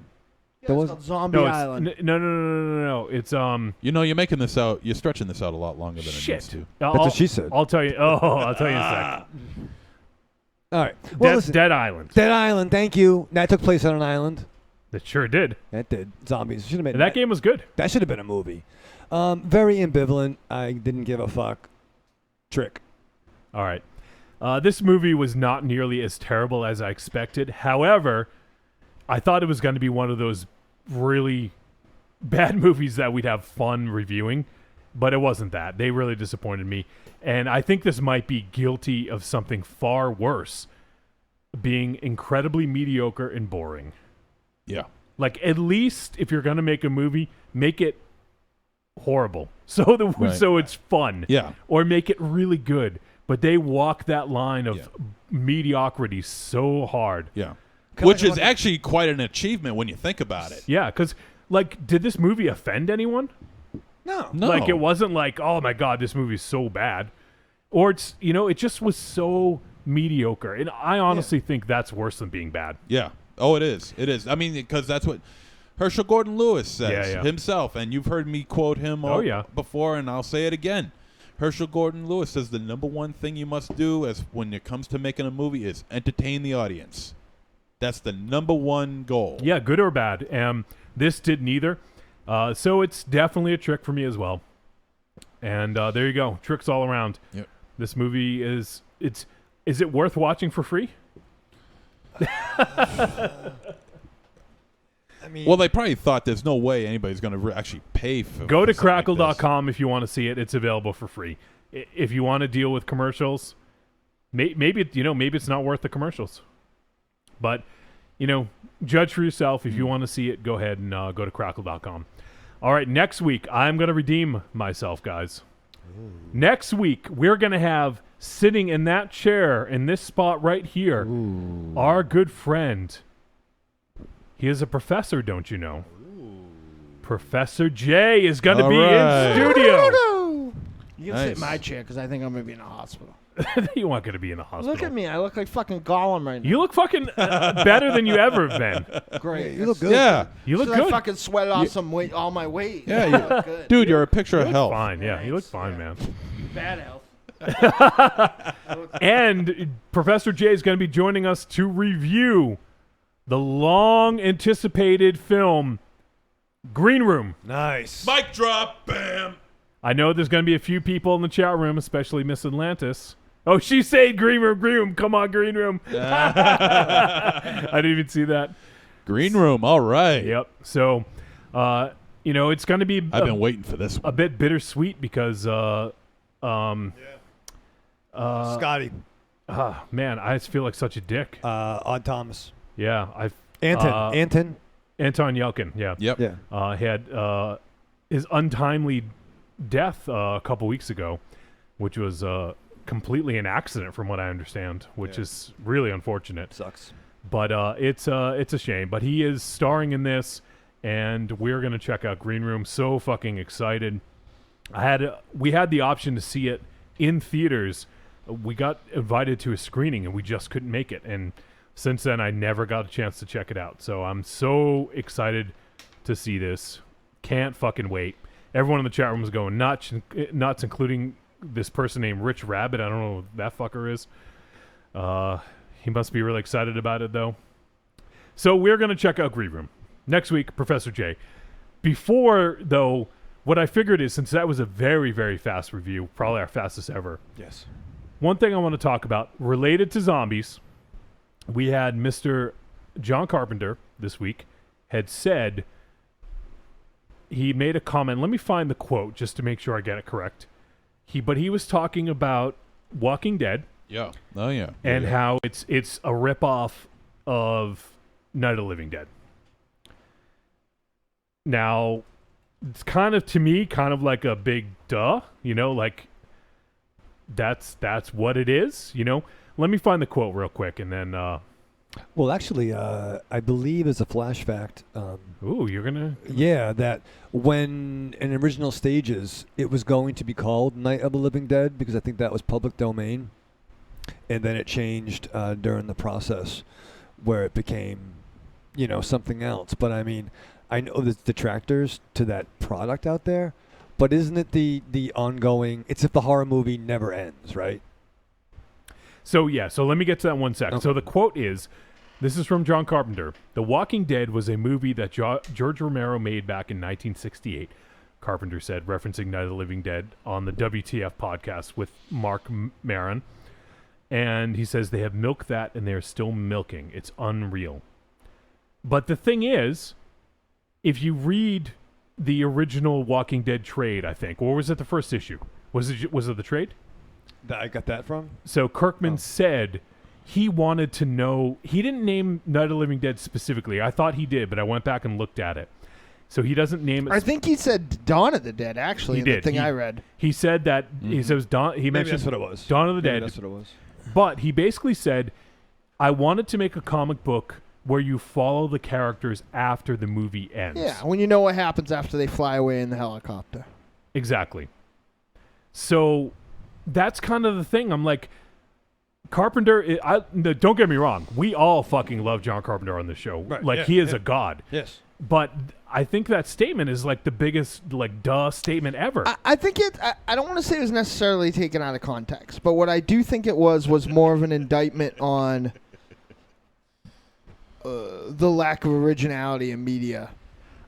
[SPEAKER 5] There was
[SPEAKER 10] Zombie Island.
[SPEAKER 3] No. It's
[SPEAKER 4] you're making this out. You're stretching this out a lot longer than it needs to.
[SPEAKER 5] That's what she said.
[SPEAKER 3] I'll tell you. I'll tell you in a second.
[SPEAKER 5] All right. Well,
[SPEAKER 3] Dead Island.
[SPEAKER 5] Dead Island. Thank you. That took place on an island.
[SPEAKER 3] It sure did.
[SPEAKER 5] That did. Zombies. Should have made
[SPEAKER 3] that game was good.
[SPEAKER 5] That should have been a movie. Very ambivalent. I didn't give a fuck. Trick.
[SPEAKER 3] All right. This movie was not nearly as terrible as I expected. However, I thought it was going to be one of those really bad movies that we'd have fun reviewing, but it wasn't that. They really disappointed me. And I think this might be guilty of something far worse, being incredibly mediocre and boring.
[SPEAKER 4] Yeah.
[SPEAKER 3] At least if you're going to make a movie, make it horrible. So it's fun.
[SPEAKER 4] Yeah.
[SPEAKER 3] Or make it really good. But they walk that line of mediocrity so hard.
[SPEAKER 4] Yeah. Which is actually quite an achievement when you think about it.
[SPEAKER 3] Yeah, because, did this movie offend anyone?
[SPEAKER 5] No.
[SPEAKER 3] It wasn't oh my God, this movie's so bad. Or it's, it just was so mediocre. And I honestly think that's worse than being bad.
[SPEAKER 4] Yeah. Oh, it is. It is. I mean, because that's what Herschel Gordon Lewis says himself. And you've heard me quote him before, and I'll say it again. Herschel Gordon Lewis says the number one thing you must do as when it comes to making a movie is entertain the audience. That's the number one goal.
[SPEAKER 3] Yeah, good or bad. This did neither. So it's definitely a trick for me as well. And there you go. Tricks all around.
[SPEAKER 4] Yep.
[SPEAKER 3] This movie is it worth watching for free?
[SPEAKER 5] I mean,
[SPEAKER 4] Well, they probably thought there's no way anybody's going to actually pay for.
[SPEAKER 3] Go to
[SPEAKER 4] for something like this.
[SPEAKER 3] crackle.com if you want to see it. It's available for free. If you want to deal with commercials, maybe it's not worth the commercials. But judge for yourself. If you want to see it, go ahead and go to crackle.com. All right, next week I'm going to redeem myself, guys. Ooh. Next week we're going to have sitting in that chair in this spot right here, our good friend. He is a professor, don't you know? Ooh. Professor J is going to be in studio.
[SPEAKER 10] You can sit in my chair because I think I'm going to be in a hospital.
[SPEAKER 3] You aren't going to be in a hospital.
[SPEAKER 10] Look at me. I look like fucking Gollum right now.
[SPEAKER 3] You look fucking better than you ever have been.
[SPEAKER 10] Great.
[SPEAKER 5] You look good.
[SPEAKER 4] Yeah.
[SPEAKER 3] You look
[SPEAKER 10] I
[SPEAKER 3] good.
[SPEAKER 10] fucking sweat off some weight, all my weight.
[SPEAKER 4] Yeah,
[SPEAKER 10] You look good.
[SPEAKER 4] dude, you're a picture of health.
[SPEAKER 3] Fine, yeah. You look fine, man.
[SPEAKER 10] Bad health.
[SPEAKER 3] And Professor J is going to be joining us to review the long-anticipated film Green Room.
[SPEAKER 5] Nice.
[SPEAKER 4] Mic drop. Bam.
[SPEAKER 3] I know there's going to be a few people in the chat room, especially Miss Atlantis. Oh, she's saying Green Room, Green Room. Come on, Green Room. I didn't even see that.
[SPEAKER 4] Green Room. All right.
[SPEAKER 3] Yep. So, it's going to be
[SPEAKER 4] I've been waiting for this one.
[SPEAKER 3] a bit bittersweet because
[SPEAKER 5] Scotty.
[SPEAKER 3] man, I just feel like such a dick.
[SPEAKER 5] Odd Thomas.
[SPEAKER 3] Yeah,
[SPEAKER 5] Anton.
[SPEAKER 3] Anton Yelkin, yeah.
[SPEAKER 4] Yep.
[SPEAKER 5] Yeah.
[SPEAKER 3] Had his untimely death a couple weeks ago, which was completely an accident from what I understand, which is really unfortunate.
[SPEAKER 5] Sucks.
[SPEAKER 3] But it's a shame. But he is starring in this, and we're going to check out Green Room. So fucking excited. We had the option to see it in theaters. We got invited to a screening, and we just couldn't make it. And since then, I never got a chance to check it out. So I'm so excited to see this. Can't fucking wait. Everyone in the chat room is going nuts, including this person named Rich Rabbit. I don't know who that fucker is. He must be really excited about it, though. So we're going to check out Green Room. Next week, Professor J. Before, though, what I figured is, since that was a very, very fast review, probably our fastest ever.
[SPEAKER 5] Yes.
[SPEAKER 3] One thing I want to talk about, related to zombies, we had Mr. John Carpenter this week had said, he made a comment. Let me find the quote just to make sure I get it correct. He was talking about Walking Dead.
[SPEAKER 4] Yeah. Oh, yeah.
[SPEAKER 3] And how it's a ripoff of Night of the Living Dead. Now, it's kind of, to me, kind of like a big duh, like that's what it is, Let me find the quote real quick, and then...
[SPEAKER 5] Well, actually, I believe as a flash fact...
[SPEAKER 3] Ooh, you're going to...
[SPEAKER 5] Yeah, that when in original stages, it was going to be called Night of the Living Dead, because I think that was public domain. And then it changed during the process, where it became, something else. But, I mean, I know there's detractors to that product out there, but isn't it the ongoing... It's if the horror movie never ends, right?
[SPEAKER 3] So let me get to that one sec. Okay. So the quote is, this is from John Carpenter. The Walking Dead was a movie that George Romero made back in 1968, Carpenter said, referencing Night of the Living Dead on the WTF podcast with Mark Maron. And he says they have milked that and they're still milking. It's unreal. But the thing is, if you read the original Walking Dead trade, I think, or was it the first issue? Was it the trade?
[SPEAKER 5] That I got that from?
[SPEAKER 3] So Kirkman said he wanted to know. He didn't name Night of the Living Dead specifically. I thought he did, but I went back and looked at it. So he doesn't name it.
[SPEAKER 10] I think he said Dawn of the Dead, actually,
[SPEAKER 3] he did.
[SPEAKER 10] The thing I read.
[SPEAKER 3] He said that, he says Dawn. He mentioned
[SPEAKER 5] that's what it was.
[SPEAKER 3] Dawn of the Dead.
[SPEAKER 5] That's what it was.
[SPEAKER 3] But he basically said, I wanted to make a comic book where you follow the characters after the movie ends.
[SPEAKER 10] Yeah, when you know what happens after they fly away in the helicopter.
[SPEAKER 3] Exactly. So that's kind of the thing. I'm like, Carpenter, don't get me wrong. We all fucking love John Carpenter on this show.
[SPEAKER 5] Right.
[SPEAKER 3] Like, he is a god.
[SPEAKER 5] Yes.
[SPEAKER 3] But I think that statement is like the biggest like duh statement ever.
[SPEAKER 10] I think it. I don't want to say it was necessarily taken out of context, but what I do think it was more of an indictment on the lack of originality in media.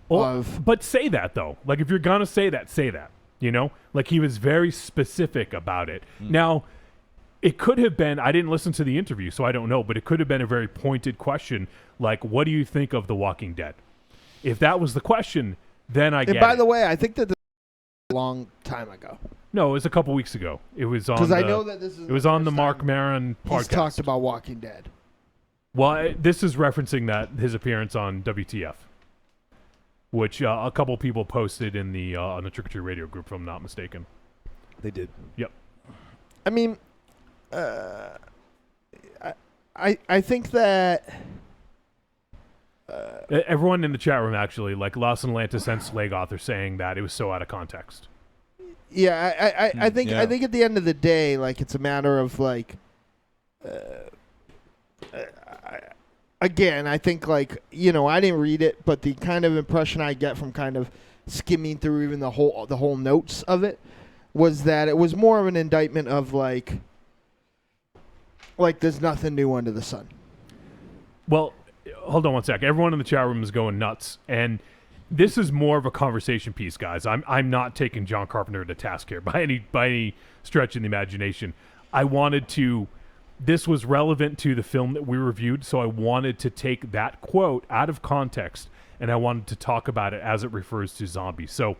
[SPEAKER 3] But say that though. Like if you're gonna say that, say that. You know, like he was very specific about it. Now, it could have been. I didn't listen to the interview, so I don't know. But it could have been a very pointed question, like, "What do you think of The Walking Dead?" If that was the question, then I get it.
[SPEAKER 10] And by the way, I think that this was a long time ago.
[SPEAKER 3] No, it was a couple weeks ago. It was on.
[SPEAKER 10] Because I know that this is.
[SPEAKER 3] It was on the Mark Maron podcast.
[SPEAKER 10] He's talked about Walking Dead.
[SPEAKER 3] Well, this is referencing that his appearance on WTF, which a couple people posted in the on the Trick or Treat Radio group, if I'm not mistaken.
[SPEAKER 5] They did.
[SPEAKER 3] Yep.
[SPEAKER 10] I mean, I think that.
[SPEAKER 3] Everyone in the chat room actually, like Los Atlantis and Slagoth, are saying that it was so out of context.
[SPEAKER 10] Yeah, I think I think at the end of the day, like it's a matter of like. Again, I think like I didn't read it, but the kind of impression I get from kind of skimming through even the whole notes of it was that it was more of an indictment of like there's nothing new under the sun.
[SPEAKER 3] Well, hold on one sec. Everyone in the chat room is going nuts, and this is more of a conversation piece, guys. I'm not taking John Carpenter to task here by any stretch of the imagination. I wanted to. This was relevant to the film that we reviewed, so I wanted to take that quote out of context, and I wanted to talk about it as it refers to zombies. So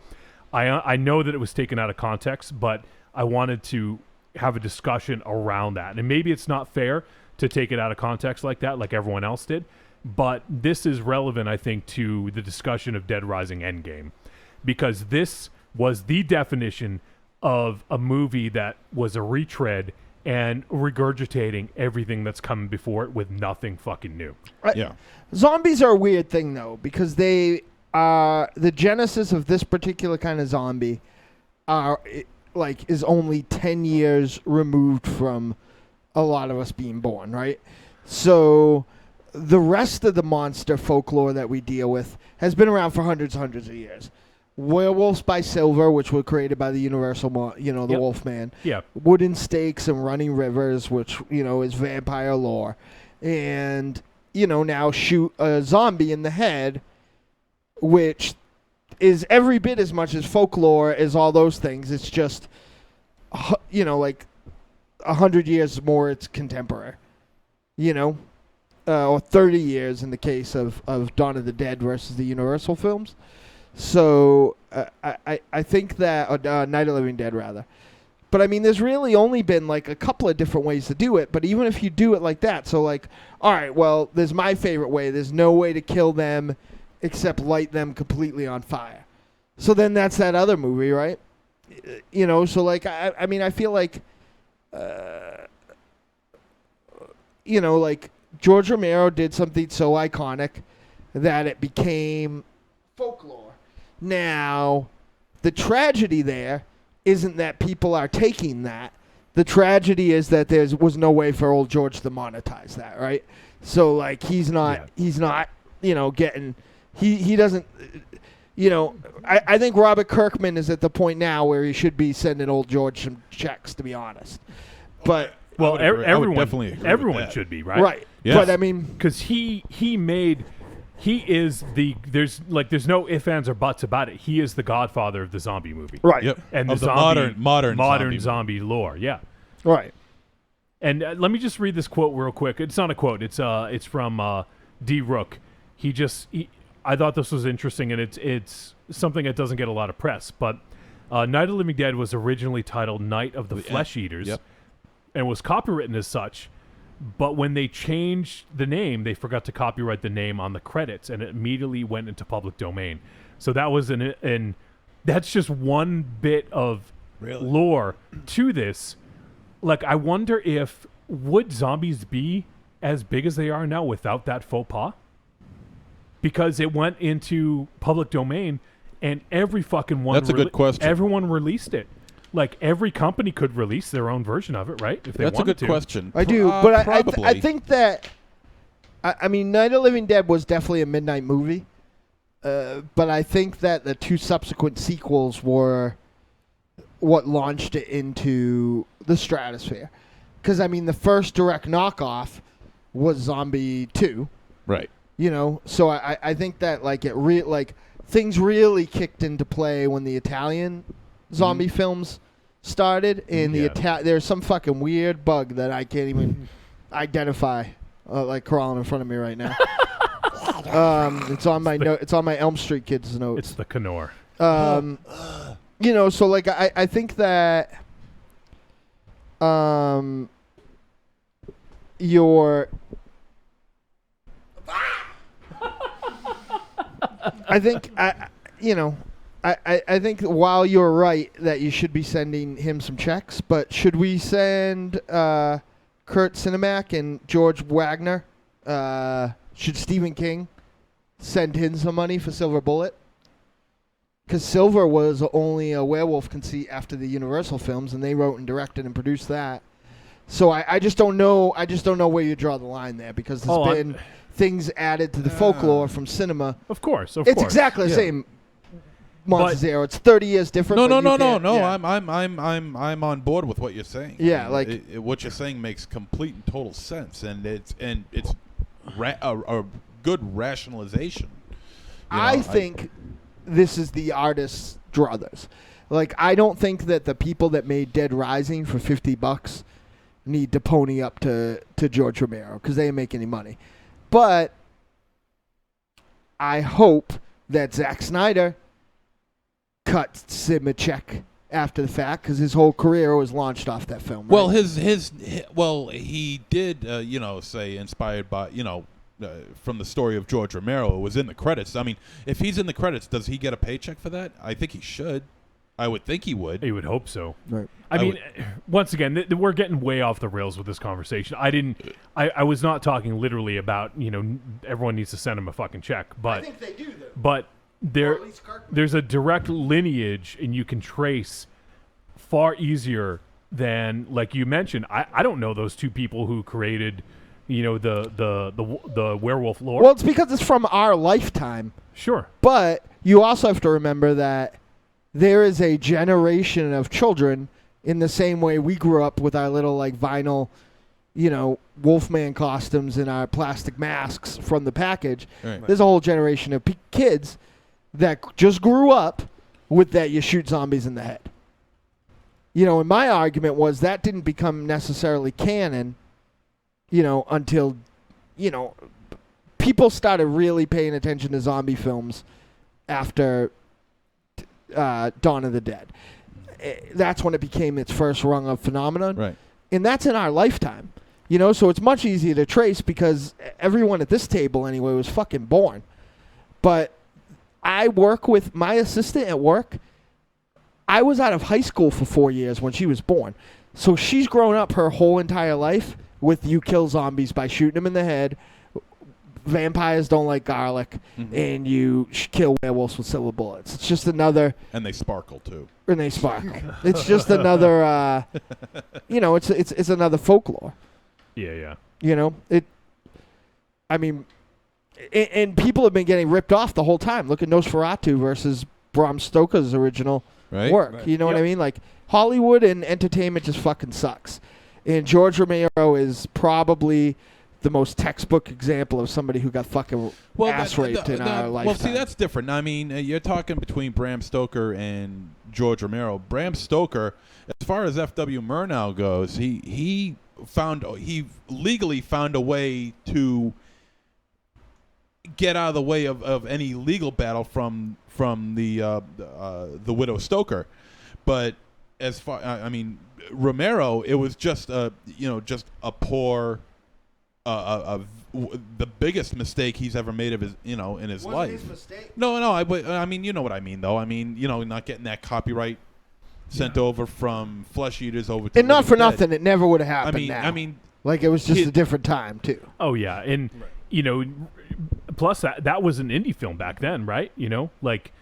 [SPEAKER 3] I know that it was taken out of context, but I wanted to have a discussion around that. And maybe it's not fair to take it out of context like that, like everyone else did, but this is relevant, I think, to the discussion of Dead Rising Endgame, because this was the definition of a movie that was a retread and regurgitating everything that's coming before it with nothing fucking new.
[SPEAKER 4] Yeah.
[SPEAKER 10] Zombies are a weird thing, though, because they are the genesis of this particular kind of zombie is only 10 years removed from a lot of us being born, right? So the rest of the monster folklore that we deal with has been around for hundreds of years. Werewolves by Silver, which were created by the Universal, the Wolfman.
[SPEAKER 3] Yeah.
[SPEAKER 10] Wooden Stakes and Running Rivers, which, is vampire lore. And, now shoot a zombie in the head, which is every bit as much as folklore as all those things. It's just, like 100 years more it's contemporary, or 30 years in the case of Dawn of the Dead versus the Universal films. So I think that Night of the Living Dead rather, but I mean there's really only been like a couple of different ways to do it. But even if you do it like that, so like all right, well there's my favorite way. There's no way to kill them except light them completely on fire. So then that's that other movie, right? So like I mean I feel like like George Romero did something so iconic that it became folklore. Now, the tragedy there isn't that people are taking that. The tragedy is that there was no way for old George to monetize that, right? So, like, he's not, getting, he doesn't, I think Robert Kirkman is at the point now where he should be sending old George some checks, to be honest. But
[SPEAKER 3] well,
[SPEAKER 4] everyone
[SPEAKER 3] should be, right?
[SPEAKER 10] Right.
[SPEAKER 4] Yes.
[SPEAKER 10] But I mean,
[SPEAKER 3] because he is there's no ifs, ands, or buts about it. He is the godfather of the zombie movie.
[SPEAKER 10] Right.
[SPEAKER 4] Yep.
[SPEAKER 3] And
[SPEAKER 4] of
[SPEAKER 3] the modern zombie lore. Yeah.
[SPEAKER 10] Right.
[SPEAKER 3] And let me just read this quote real quick. It's not a quote. It's from D. Rook. I thought this was interesting, and it's something that doesn't get a lot of press. But Night of the Living Dead was originally titled Night of the Flesh Eaters, and was copywritten as such. But when they changed the name, they forgot to copyright the name on the credits, and it immediately went into public domain. So that was that's just one bit of lore to this. Like, I wonder would zombies be as big as they are now without that faux pas? Because it went into public domain, and every fucking one.
[SPEAKER 4] That's a good question.
[SPEAKER 3] Everyone released it. Like, every company could release their own version of it, right? If they
[SPEAKER 4] That's a
[SPEAKER 3] wanted
[SPEAKER 4] good
[SPEAKER 3] to.
[SPEAKER 4] question.
[SPEAKER 10] I do, but
[SPEAKER 4] probably.
[SPEAKER 10] I think that I mean Night of the Living Dead was definitely a midnight movie. but I think that the 2 subsequent sequels were what launched it into the stratosphere. Because, I mean, the first direct knockoff was Zombie 2.
[SPEAKER 4] Right.
[SPEAKER 10] You know, so I think that, like, things really kicked into play when the Italian zombie films started, and there's some fucking weird bug that I can't even identify, like crawling in front of me right now. It's on my it's on my Elm Street Kids notes.
[SPEAKER 3] It's the Canor.
[SPEAKER 10] You know, so like I think that your I think I think while you're right that you should be sending him some checks, but should we send Kurt Sinemak and George Wagner? Should Stephen King send him some money for Silver Bullet? Because Silver was only a werewolf conceit after the Universal films, and they wrote and directed and produced that. So I just don't know. I just don't know where you draw the line there, because there's been things added to the folklore from cinema.
[SPEAKER 3] Of course,
[SPEAKER 10] it's exactly the same. Monsters Zero. It's 30 years different.
[SPEAKER 4] No.
[SPEAKER 10] Yeah.
[SPEAKER 4] I'm on board with what you're saying.
[SPEAKER 10] Yeah, like
[SPEAKER 4] what you're saying makes complete and total sense, and it's a good rationalization.
[SPEAKER 10] I think this is the artist's druthers. Like, I don't think that the people that made Dead Rising for $50 need to pony up to George Romero, because they didn't make any money. But I hope that Zack Snyder cut Sim a check after the fact, because his whole career was launched off that film.
[SPEAKER 4] Well,
[SPEAKER 10] right?
[SPEAKER 4] he did, say inspired by, from the story of George Romero. It was in the credits. I mean, if he's in the credits, does he get a paycheck for that? I think he should. I would think he would.
[SPEAKER 3] You would hope so.
[SPEAKER 10] Right.
[SPEAKER 3] I mean, once again, we're getting way off the rails with this conversation. I was not talking literally about, everyone needs to send him a fucking check. But
[SPEAKER 10] I think they do, though.
[SPEAKER 3] But there's a direct lineage, and you can trace far easier than, like you mentioned. I don't know those 2 people who created, the werewolf lore.
[SPEAKER 10] Well, it's because it's from our lifetime.
[SPEAKER 3] Sure.
[SPEAKER 10] But you also have to remember that there is a generation of children, in the same way we grew up with our little, like, vinyl, Wolfman costumes and our plastic masks from the package.
[SPEAKER 4] Right.
[SPEAKER 10] There's a whole generation of kids that just grew up with that you shoot zombies in the head. And my argument was that didn't become necessarily canon, until, people started really paying attention to zombie films after Dawn of the Dead. That's when it became its first rung of phenomenon.
[SPEAKER 4] Right.
[SPEAKER 10] And that's in our lifetime. So it's much easier to trace, because everyone at this table anyway was fucking born. But I work with my assistant at work. I was out of high school for 4 years when she was born. So she's grown up her whole entire life with you kill zombies by shooting them in the head. Vampires don't like garlic, and you kill werewolves with silver bullets. It's just another...
[SPEAKER 4] And they sparkle, too.
[SPEAKER 10] And they sparkle. It's just another, it's another folklore.
[SPEAKER 3] Yeah.
[SPEAKER 10] And people have been getting ripped off the whole time. Look at Nosferatu versus Bram Stoker's original work. Right. You know what I mean? Like, Hollywood and entertainment just fucking sucks. And George Romero is probably the most textbook example of somebody who got fucking ass-raped in our lifetime.
[SPEAKER 4] Well, see, that's different. I mean, you're talking between Bram Stoker and George Romero. Bram Stoker, as far as F.W. Murnau goes, he legally found a way to get out of the way of any legal battle from the widow Stoker. But as far, Romero, it was just a poor, the biggest mistake he's ever made of his, in his life.
[SPEAKER 10] His mistake?
[SPEAKER 4] No, I mean, you know what I mean, though. I mean, not getting that copyright sent over from Flesh Eaters over to.
[SPEAKER 10] And not for
[SPEAKER 4] Dead.
[SPEAKER 10] nothing, it never would have happened.
[SPEAKER 4] I mean,
[SPEAKER 10] like, it was just a different time too.
[SPEAKER 3] Oh yeah, and plus that was an indie film back then, right? Like,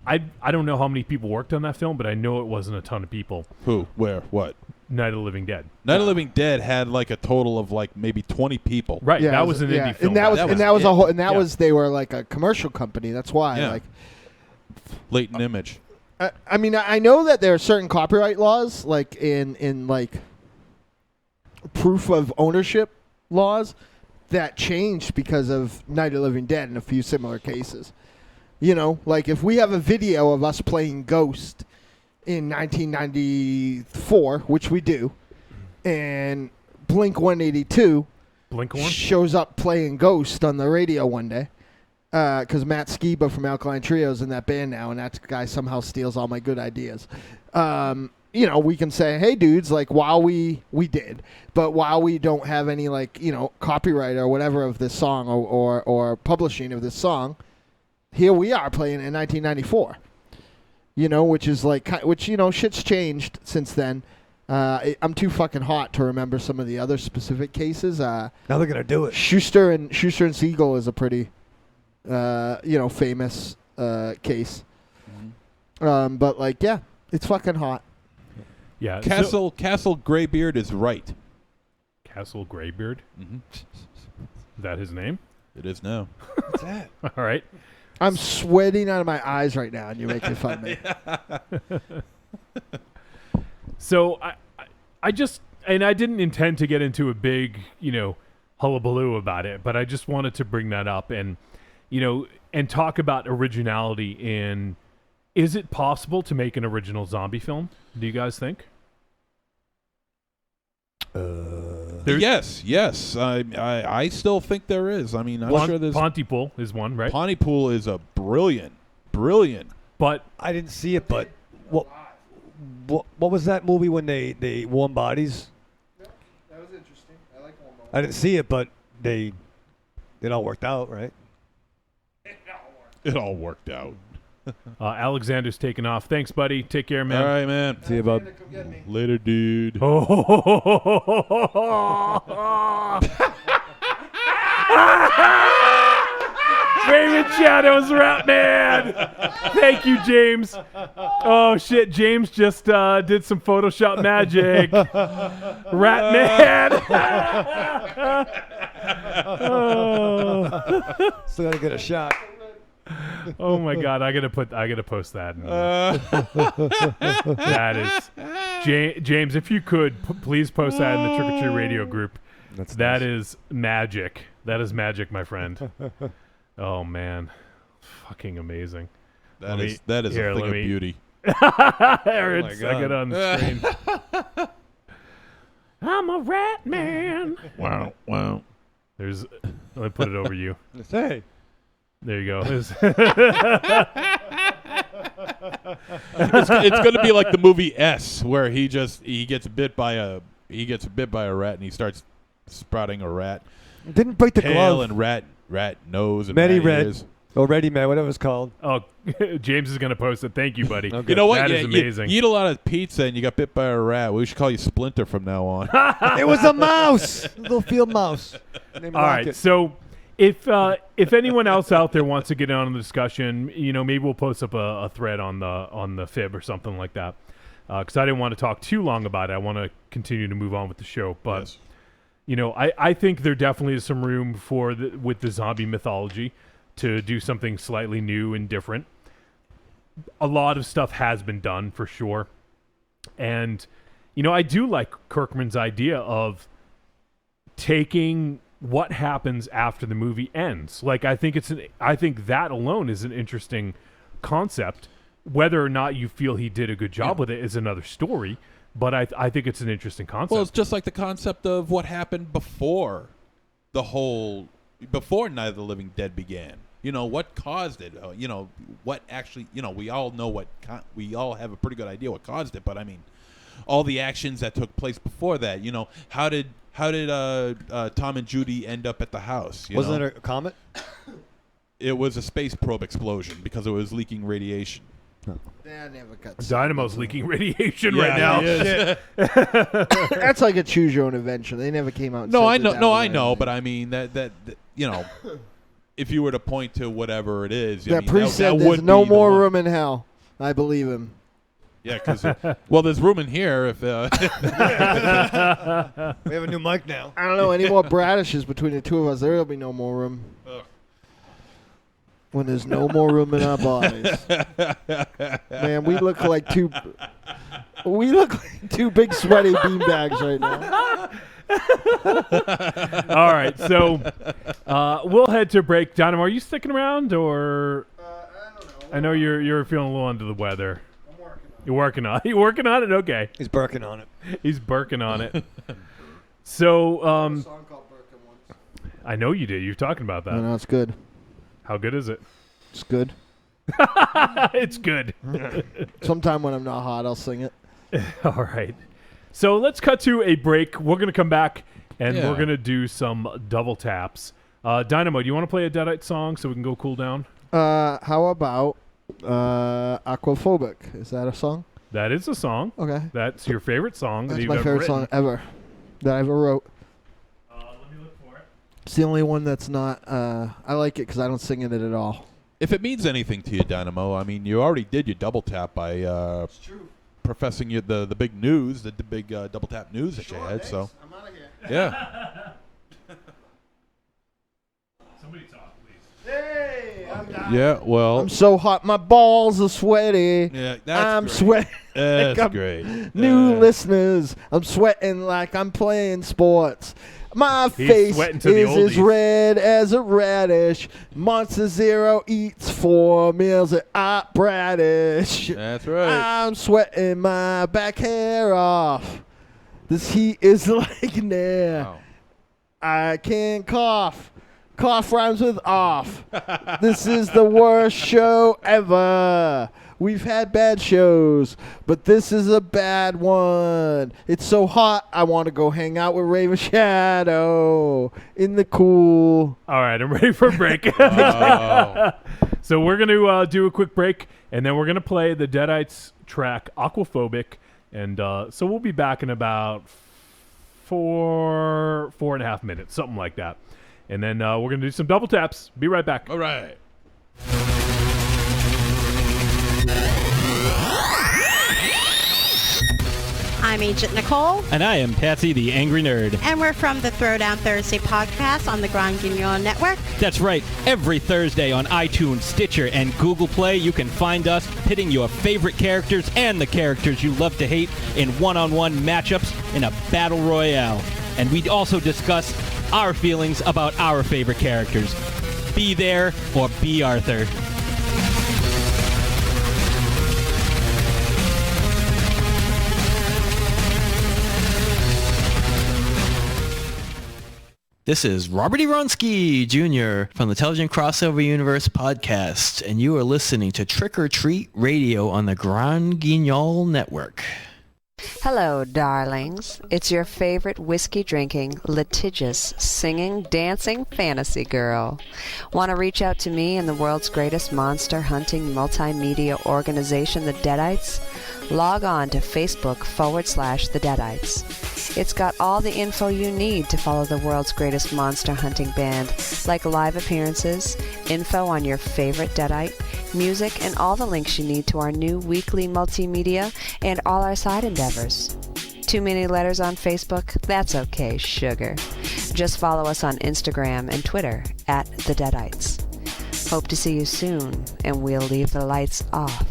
[SPEAKER 3] I don't know how many people worked on that film, but I know it wasn't a ton of people.
[SPEAKER 4] Who? Where? What?
[SPEAKER 3] Night of the Living Dead.
[SPEAKER 4] Night of the Living Dead had like a total of like maybe 20 people.
[SPEAKER 3] Right.
[SPEAKER 10] Yeah,
[SPEAKER 3] that was an indie film.
[SPEAKER 10] And that was they were like a commercial company. That's why.
[SPEAKER 4] Yeah.
[SPEAKER 10] Like,
[SPEAKER 4] Latent Image.
[SPEAKER 10] I mean, I know that there are certain copyright laws, like in like proof of ownership laws, that changed because of Night of the Living Dead and a few similar cases. You know, like if we have a video of us playing Ghost in 1994, which we do, and Blink 182 shows up playing Ghost on the radio one day, because Matt Skiba from Alkaline Trio's in that band now, and that guy somehow steals all my good ideas. You know, we can say, hey, dudes, like, while we did, but while we don't have any, like, you know, copyright or whatever of this song or publishing of this song, here we are playing in 1994. You know, which is like, you know, shit's changed since then. I'm too fucking hot to remember some of the other specific cases.
[SPEAKER 5] Now they're gonna do it.
[SPEAKER 10] Schuster and Siegel is a pretty, you know, famous case.
[SPEAKER 4] Mm-hmm.
[SPEAKER 10] But like, yeah, it's fucking hot.
[SPEAKER 3] Yeah.
[SPEAKER 4] Castle Greybeard is right.
[SPEAKER 3] Castle Greybeard?
[SPEAKER 4] Mm-hmm.
[SPEAKER 3] Is that his name?
[SPEAKER 4] It is now.
[SPEAKER 5] What's that?
[SPEAKER 3] All right.
[SPEAKER 10] I'm sweating out of my eyes right now, and you're making fun of me.
[SPEAKER 3] So I just, and I didn't intend to get into a big, you know, hullabaloo about it, but I just wanted to bring that up and, you know, and talk about originality in, is it possible to make an original zombie film? Do you guys think?
[SPEAKER 4] Yes. I still think there is. I mean, I'm sure there's...
[SPEAKER 3] Pontypool is one, right?
[SPEAKER 4] Pontypool is a brilliant.
[SPEAKER 3] But
[SPEAKER 5] I didn't see it, but what was that movie when they warm bodies?
[SPEAKER 10] That was interesting. I like warm bodies.
[SPEAKER 5] I didn't see it, but it all worked out, right?
[SPEAKER 4] It all worked out.
[SPEAKER 3] Alexander's taking off. Thanks, buddy. Take care, man.
[SPEAKER 4] All right, man.
[SPEAKER 5] See you, bud.
[SPEAKER 4] Later, dude.
[SPEAKER 3] Raymond Shadows, Rat Man. Thank you, James. Oh shit, James just did some Photoshop magic. Rat Man.
[SPEAKER 5] Still gotta get a shot.
[SPEAKER 3] Oh my God, I gotta post that. That is James. If you could, please post that in the Trick or Treat Radio group. That is magic. That is magic, my friend. Oh man, fucking amazing.
[SPEAKER 4] That is a thing of beauty.
[SPEAKER 3] There
[SPEAKER 4] Oh
[SPEAKER 3] I got it on the screen. I'm a rat man.
[SPEAKER 4] Wow.
[SPEAKER 3] Let me put it over you.
[SPEAKER 5] Hey.
[SPEAKER 3] There you go.
[SPEAKER 4] It's going to be like the movie S, where he gets bit by a rat and he starts sprouting a rat.
[SPEAKER 5] Didn't break the
[SPEAKER 4] tail
[SPEAKER 5] glove.
[SPEAKER 4] And rat nose and
[SPEAKER 5] Many
[SPEAKER 4] rat
[SPEAKER 5] red.
[SPEAKER 4] ears.
[SPEAKER 5] Or Ready Man, whatever it's called.
[SPEAKER 3] Oh, James is going to post it. Thank you, buddy.
[SPEAKER 4] You know what?
[SPEAKER 3] That is amazing.
[SPEAKER 4] You eat a lot of pizza and you got bit by a rat. We should call you Splinter from now on.
[SPEAKER 5] It was a mouse. A little field mouse.
[SPEAKER 3] All right, so if anyone else out there wants to get in on the discussion, you know, maybe we'll post up a thread on the Fib or something like that. Because I didn't want to talk too long about it. I want to continue to move on with the show. But,
[SPEAKER 4] Yes.
[SPEAKER 3] you know, I think there definitely is some room for with the zombie mythology to do something slightly new and different. A lot of stuff has been done for sure. And, you know, I do like Kirkman's idea of taking what happens after the movie ends. Like, I think that alone is an interesting concept. Whether or not you feel he did a good job with it is another story, but I think it's an interesting concept.
[SPEAKER 4] Well, it's just like the concept of what happened before Night of the Living Dead began. You know, what caused it? You know, what actually, you know, we all know we all have a pretty good idea what caused it, but I mean, all the actions that took place before that, you know, how did Tom and Judy end up at the house?
[SPEAKER 5] Wasn't it a comet?
[SPEAKER 4] It was a space probe explosion because it was leaking radiation.
[SPEAKER 3] Dynamo's leaking radiation
[SPEAKER 4] Yeah,
[SPEAKER 3] right now.
[SPEAKER 4] Shit.
[SPEAKER 10] That's like a choose your own adventure. They never came out. And
[SPEAKER 4] No,
[SPEAKER 10] said
[SPEAKER 4] I
[SPEAKER 10] that
[SPEAKER 4] know.
[SPEAKER 10] that
[SPEAKER 4] No,
[SPEAKER 10] was
[SPEAKER 4] I know.
[SPEAKER 10] anything.
[SPEAKER 4] But I mean that you know, if you were to point to whatever it is, I
[SPEAKER 10] That
[SPEAKER 4] mean,
[SPEAKER 10] priest
[SPEAKER 4] that
[SPEAKER 10] said there's
[SPEAKER 4] would
[SPEAKER 10] no
[SPEAKER 4] be the
[SPEAKER 10] more
[SPEAKER 4] one.
[SPEAKER 10] room in hell. I believe him.
[SPEAKER 4] Yeah, because well, there's room in here. If
[SPEAKER 5] We have a new mic now.
[SPEAKER 10] I don't know any more Bradishes between the two of us. There'll be no more room. When there's no more room in our bodies. Man, we look like two big sweaty beanbags right now.
[SPEAKER 3] All right, so we'll head to break. Dynamo, are you sticking around, or
[SPEAKER 10] I don't know.
[SPEAKER 3] I know you're feeling a little under the weather. I'm working on it. You're working on it. You working on it? Okay.
[SPEAKER 5] He's barking on it.
[SPEAKER 3] He's barking on it. So
[SPEAKER 10] A song called Birkin once.
[SPEAKER 3] I know you did. You're talking about that.
[SPEAKER 10] I know it's good.
[SPEAKER 3] How good is it?
[SPEAKER 10] It's good.
[SPEAKER 3] It's good.
[SPEAKER 10] Sometime when I'm not hot, I'll sing it.
[SPEAKER 3] All right. So let's cut to a break. We're going to come back, and
[SPEAKER 4] Yeah.
[SPEAKER 3] we're going to do some double taps. Dynamo, do you want to play a Deadite song so we can go cool down?
[SPEAKER 10] How about Aquaphobic? Is that a song?
[SPEAKER 3] That is a song.
[SPEAKER 10] Okay.
[SPEAKER 3] That's your favorite song that
[SPEAKER 10] That's
[SPEAKER 3] you've
[SPEAKER 10] my
[SPEAKER 3] ever
[SPEAKER 10] favorite
[SPEAKER 3] written.
[SPEAKER 10] song ever that I ever wrote.
[SPEAKER 3] Let me look for it.
[SPEAKER 10] It's the only one that's not. I like it because I don't sing in it at all.
[SPEAKER 4] if it means anything to you, Dynamo, I mean, you already did your double tap by professing you the big news, the big double tap news that you had. So
[SPEAKER 10] I'm out of here.
[SPEAKER 4] yeah.
[SPEAKER 3] Somebody talk, please.
[SPEAKER 10] Hey, I'm down.
[SPEAKER 4] Yeah, well,
[SPEAKER 10] I'm so hot, my balls are sweaty.
[SPEAKER 4] yeah, that's
[SPEAKER 10] I'm
[SPEAKER 4] great.
[SPEAKER 10] sweating.
[SPEAKER 4] That's
[SPEAKER 10] I'm-
[SPEAKER 4] great.
[SPEAKER 10] New listeners, I'm sweating like I'm playing sports. My
[SPEAKER 3] He's
[SPEAKER 10] face
[SPEAKER 3] sweating to the
[SPEAKER 10] is as
[SPEAKER 3] oldies.
[SPEAKER 10] red as a radish. Monster Zero eats 4 meals at Bradish.
[SPEAKER 4] That's right.
[SPEAKER 10] I'm sweating my back hair off. This heat is like nair.
[SPEAKER 4] Wow.
[SPEAKER 10] I can cough. Cough rhymes with off. This is the worst show ever. We've had bad shows, but this is a bad one. It's so hot, I want to go hang out with Raven Shadow in the cool.
[SPEAKER 3] All right, I'm ready for a break.
[SPEAKER 4] Oh.
[SPEAKER 3] So we're going to do a quick break, and then we're going to play the Deadites track Aquaphobic. And so we'll be back in about 4.5 minutes, something like that. And then we're going to do some double taps. Be right back.
[SPEAKER 4] All right.
[SPEAKER 13] I'm Agent Nicole,
[SPEAKER 14] And I am Patsy the Angry Nerd.
[SPEAKER 13] and we're from the Throwdown Thursday podcast on the Grand Guignol Network.
[SPEAKER 14] That's right. Every Thursday on iTunes, Stitcher, and Google Play, you can find us pitting your favorite characters and the characters you love to hate in one-on-one matchups in a battle royale. And we also discuss our feelings about our favorite characters. Be there or be Arthur. This is Robert E. Ronsky Jr. from the Television Crossover Universe podcast, and you are listening to Trick or Treat Radio on the Grand Guignol Network.
[SPEAKER 15] Hello, darlings. It's your favorite whiskey-drinking, litigious, singing, dancing fantasy girl. Want to reach out to me and the world's greatest monster-hunting multimedia organization, the Deadites? Log on to Facebook.com/The Deadites. It's got all the info you need to follow the world's greatest monster hunting band, like live appearances, info on your favorite Deadite, music, and all the links you need to our new weekly multimedia and all our side endeavors. Too many letters on Facebook? That's okay, sugar. Just follow us on Instagram and Twitter @The Deadites. Hope to see you soon, and we'll leave the lights off.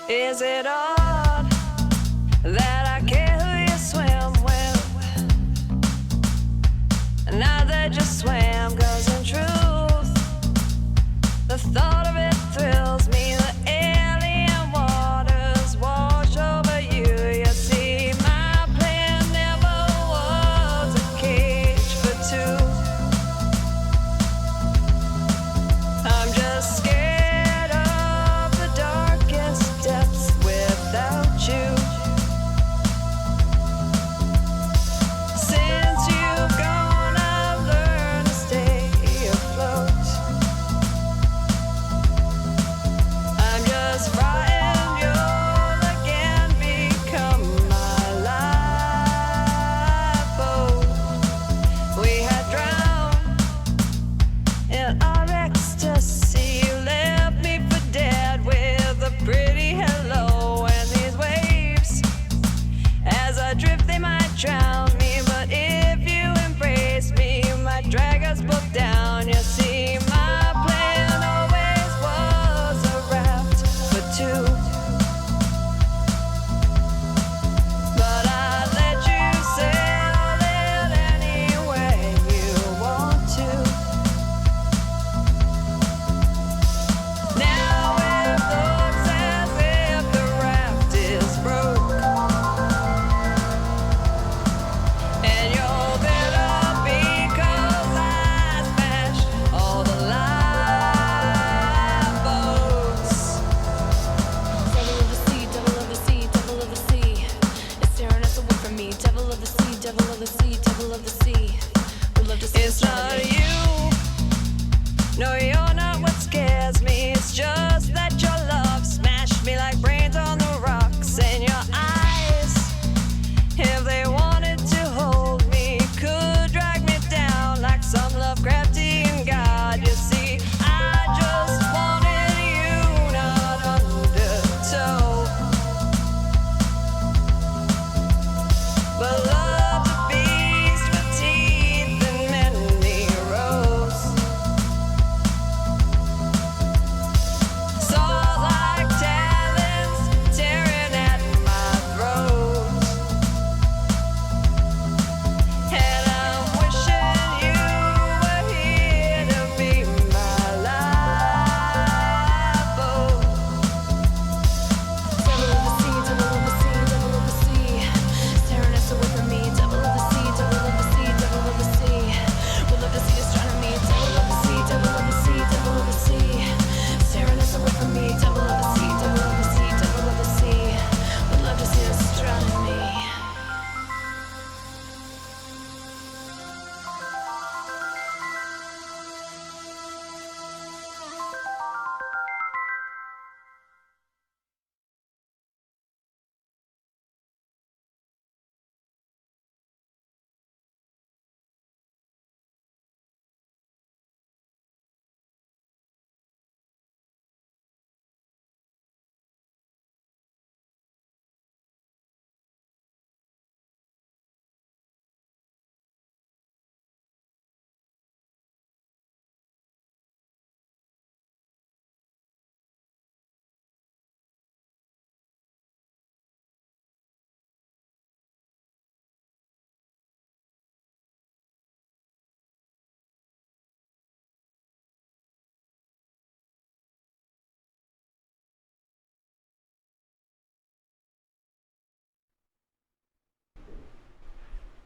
[SPEAKER 16] Is it odd that I care who you swim with? Now that you swam, 'cause in truth, the thought of it thrills me. The alien waters wash over you. You see, my plan never was a cage for two. I'm just scared of the darkest depths without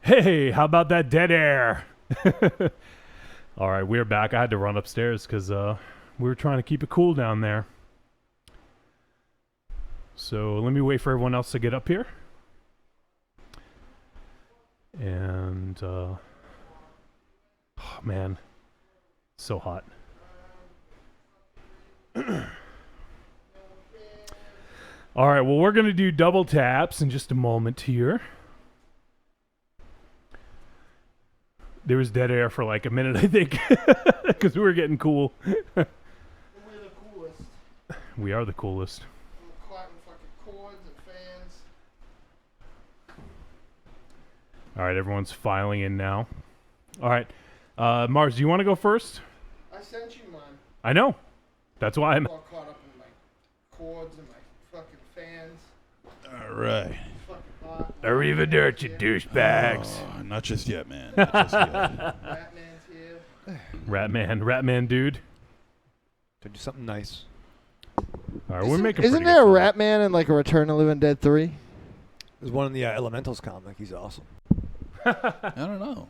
[SPEAKER 3] Hey, how about that dead air? All right, we're back. I had to run upstairs because we were trying to keep it cool down there. So let me wait for everyone else to get up here. And, oh man, so hot. All right, well, we're going to do double taps in just a moment here. There was dead air for like a minute, I think, because we were getting cool.
[SPEAKER 10] We're the coolest.
[SPEAKER 3] We are the coolest.
[SPEAKER 10] Cotton fucking cords and fans.
[SPEAKER 3] All right, everyone's filing in now. All right, Mars, do you want to go first?
[SPEAKER 10] I sent you mine.
[SPEAKER 3] I know. That's why I'm...
[SPEAKER 10] All caught up in my cords and my fucking fans.
[SPEAKER 4] All right.
[SPEAKER 10] Fucking hot.
[SPEAKER 3] Arrivederci, douchebags.
[SPEAKER 4] Oh, not just yet, man. Not just yet.
[SPEAKER 10] Batman's here.
[SPEAKER 3] Ratman dude.
[SPEAKER 5] To do something nice.
[SPEAKER 3] All right, we're making
[SPEAKER 10] Isn't
[SPEAKER 3] pretty
[SPEAKER 10] there a
[SPEAKER 3] good
[SPEAKER 10] Rat Man in like a Return of the Living Dead 3?
[SPEAKER 5] There's one in the Elementals comic. He's awesome.
[SPEAKER 4] I don't know.